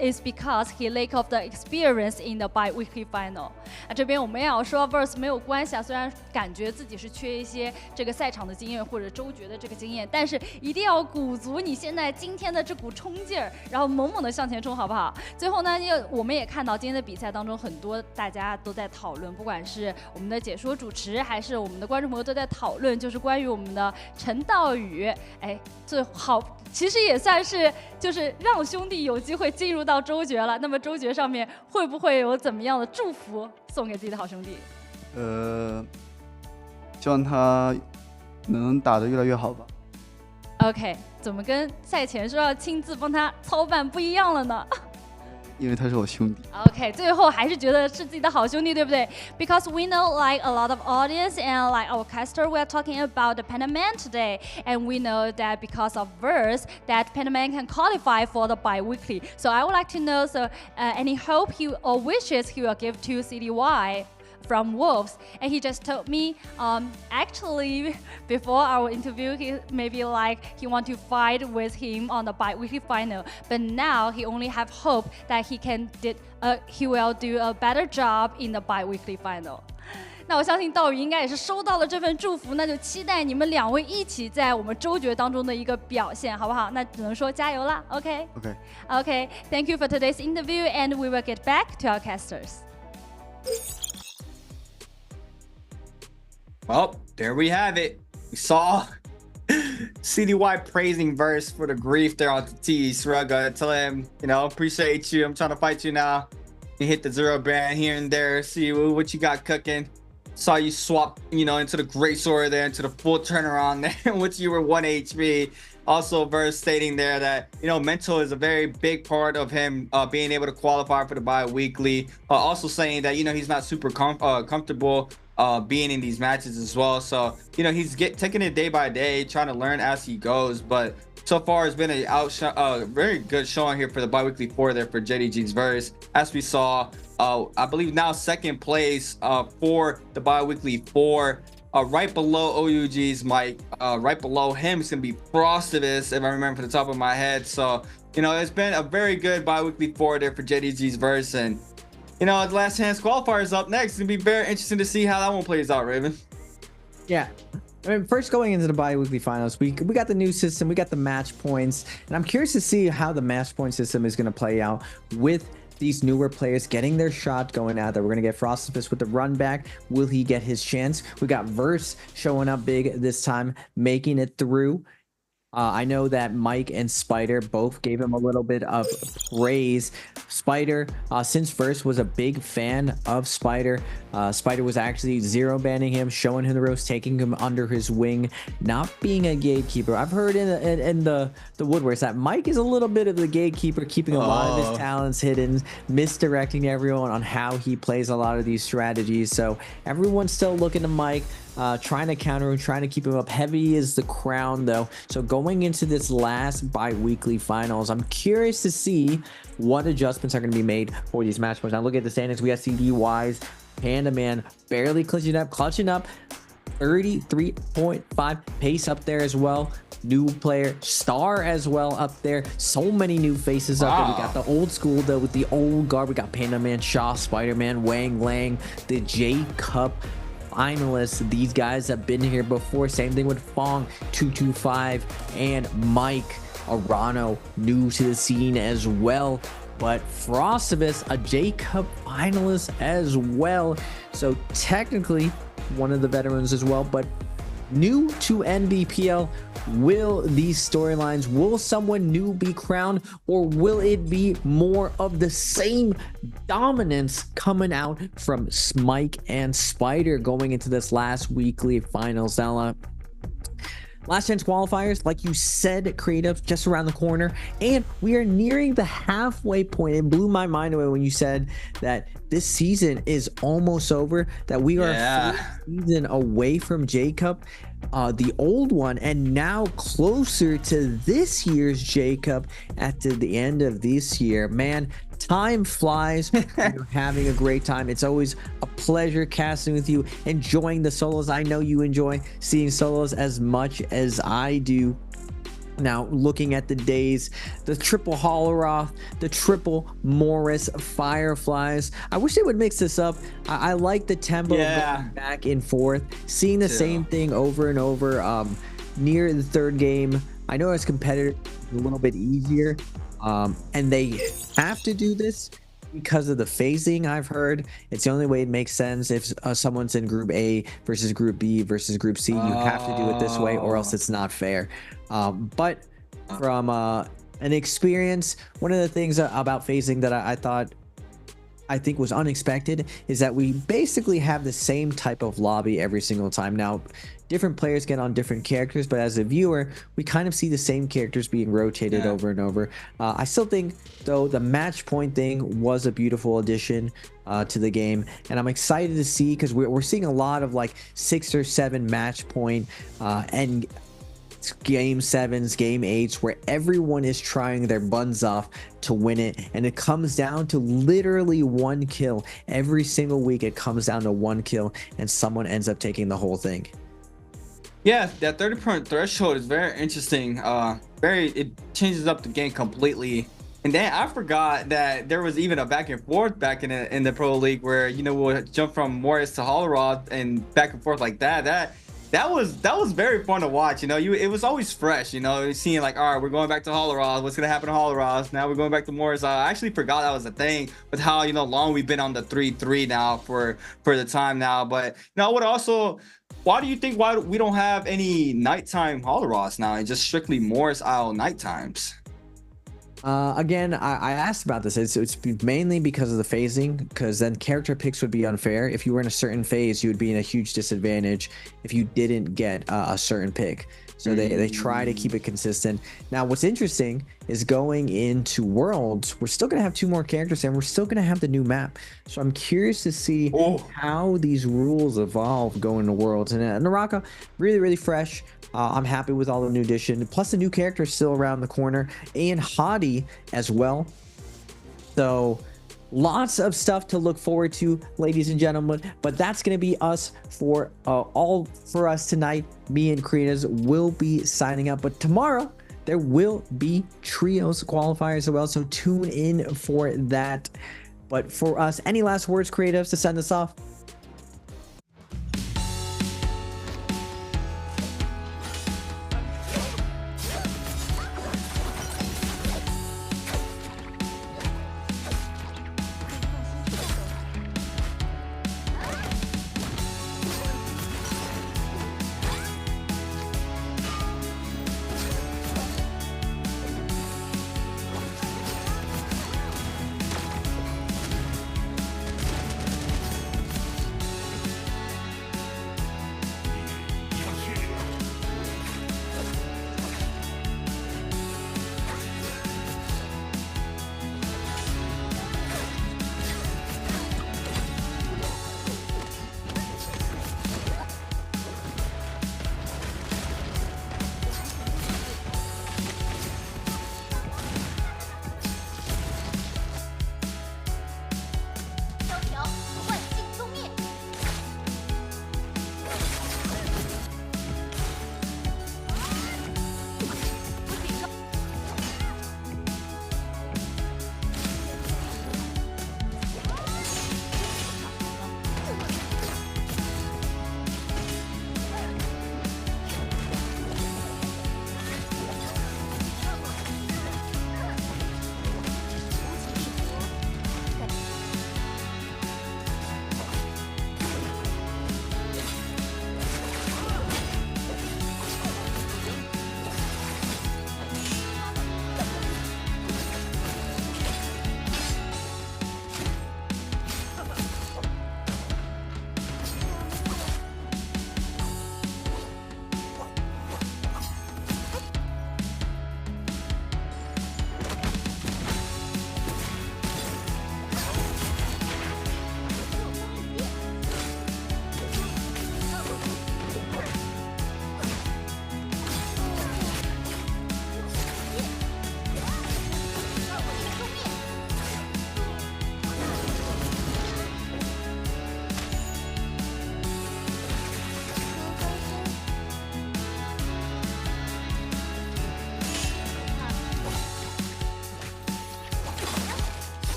is because he lack of the experience in the bi-weekly final. 这边我们也要说 Verse 没有关系啊，虽然感觉自己是缺一些这个赛场的经验或者周决的这个经验，但是一定要鼓足你现在今天的这股冲劲儿，然后猛猛的向前冲，好不好？最后呢，我们也看到今天的比赛当中，很多大家都在讨论，不管是我们的解说主持还是我们的观众朋友都在讨论，就是关于我们的陈道宇，哎，最好其实也算是就是让兄弟有机会进入到周决了。那么周决上面会不会有怎么样的祝福送给自己的好兄弟？希望他能打得越来越好吧。OK， 怎么跟赛前说要亲自帮他操办不一样了呢？因为他是我兄弟。OK， 最后还是觉得是自己的好兄弟，对不对 ？Because we know like a lot of audience and like our caster, we are talking about the Panaman today, and we know that because of verse, that Panaman can qualify for the bi-weekly. So I would like to know any hope or wishes he will give to CDY. From Wolves, and he just told me actually before our interview he maybe like he want to fight with him on the bi-weekly final, but now he only have hope that he will do a better job in the bi-weekly final. 那我相信道宇应该也是收到了这份祝福，那就期待你们两位一起在我们周决当中的一个表现，好不好？那只能说加油啦 ，OK？OK， Thank you for today's interview, and we will get back to our casters. Well, there we have it. We saw CDY praising verse for the grief there on the T. Srugga, tell him, appreciate you. I'm trying to fight you now. You hit the 0 ban here and there. See what you got cooking. Saw you swap, into the great sword there, into the full turnaround there, which you were 1 HP. Also, verse stating there that, mental is a very big part of him being able to qualify for the bi-weekly. Also saying that, he's not super comfortable being in these matches as well. So, he's taking it day by day, trying to learn as he goes. But so far, it's been a very good showing here for the bi-weekly 4 there for JDG's verse. As we saw, I believe now second place for the bi-weekly 4. Right below OUG's mic, right below him is going to be Frostivus, if I remember from the top of my head. So, it's been a very good bi-weekly 4 there for JDG's verse. And, the last chance qualifier is up next. It's going to be very interesting to see how that one plays out, Raven. Yeah. First going into the bi-weekly finals, we got the new system, we got the match points, and I'm curious to see how the match point system is going to play out with these newer players getting their shot going out there. We're going to get Frostifus with the run back. Will he get his chance? We got Verse showing up big this time, making it through. I know that Mike and Spider both gave him a little bit of praise. Spider, since Verse was a big fan of Spider, Spider was actually 0 banning him, showing him the ropes, taking him under his wing, not being a gatekeeper. I've heard in the woodworks that Mike is a little bit of the gatekeeper, keeping a lot of his talents hidden, misdirecting everyone on how he plays a lot of these strategies. So everyone's still looking to Mike. Trying to counter him, trying to keep him up. Heavy is the crown, though. So going into this last bi-weekly finals, I'm curious to see what adjustments are going to be made for these match points. Now look at the standings. We got CDY's Panda Man barely clutching up 33.5 pace up there as well. New player Star as well up there. So many new faces up there. We got the old school though with the old guard. We got Panda Man, Shaw, Spider-Man, Wang Lang, the J Cup finalists. These guys have been here before. Same thing with Fong 225 and Mike Arano, new to the scene as well. But Frostivus, a J Cup finalist as well. So technically one of the veterans as well, but new to Nbpl. Will these storylines, will someone new be crowned, or will it be more of the same dominance coming out from Smike and Spider going into this last weekly finals? Now, last chance qualifiers, like you said, creative, just around the corner, and we are nearing the halfway point. It blew my mind away when you said that this season is almost over, that we are a season away from J Cup, the old one, and now closer to this year's J Cup at the end of this year. Man, time flies. You're having a great time. It's always a pleasure casting with you, enjoying the solos. I know you enjoy seeing solos as much as I do. Now, looking at the days, the triple Holoroth, the triple Morris Fireflies. I wish they would mix this up. I like the tempo going back and forth, seeing the same thing over and over. Near the third game, I know as competitive, a little bit easier. And they have to do this because of the phasing. I've heard it's the only way it makes sense. If someone's in group A versus group B versus group C, you have to do it this way, or else it's not fair. But from an experience. One of the things about phasing that I think was unexpected is that we basically have the same type of lobby every single time. Now, different players get on different characters, but as a viewer, we kind of see the same characters being rotated over and over. I still think, though, the match point thing was a beautiful addition to the game, and I'm excited to see, because we're seeing a lot of like 6 or 7 match point and game 7s, game 8s, where everyone is trying their buns off to win it, and it comes down to literally 1 kill every single week. It comes down to 1 kill and someone ends up taking the whole thing. Yeah, that 30-point threshold is very interesting. It changes up the game completely. And then I forgot that there was even a back and forth back in the Pro League where, you know, we'll jump from Morris to Hollerod and back and forth like that. That was very fun to watch. You know, it was always fresh. You know, seeing like, all right, we're going back to Hollerod. What's gonna happen to Hollerod? Now we're going back to Morris. I actually forgot that was a thing with how, you know, long we've been on the 3-3 now for the time now. But you know, I would also, why do you think why we don't have any nighttime Hollerods now and just strictly Morris Isle night times? Again, I asked about this. It's mainly because of the phasing, because then character picks would be unfair. If you were in a certain phase, you would be in a huge disadvantage if you didn't get a certain pick. So they try to keep it consistent. Now, what's interesting is going into Worlds, we're still going to have 2 more characters and we're still going to have the new map. So I'm curious to see how these rules evolve going to Worlds. And NARAKA, really, really fresh. I'm happy with all the new addition. Plus, the new character is still around the corner. And Hadi as well. So lots of stuff to look forward to, ladies and gentlemen. But that's going to be us for all for us tonight. Me and Creators will be signing up. But tomorrow, there will be trios qualifiers as well. So tune in for that. But for us, any last words, creatives, to send us off?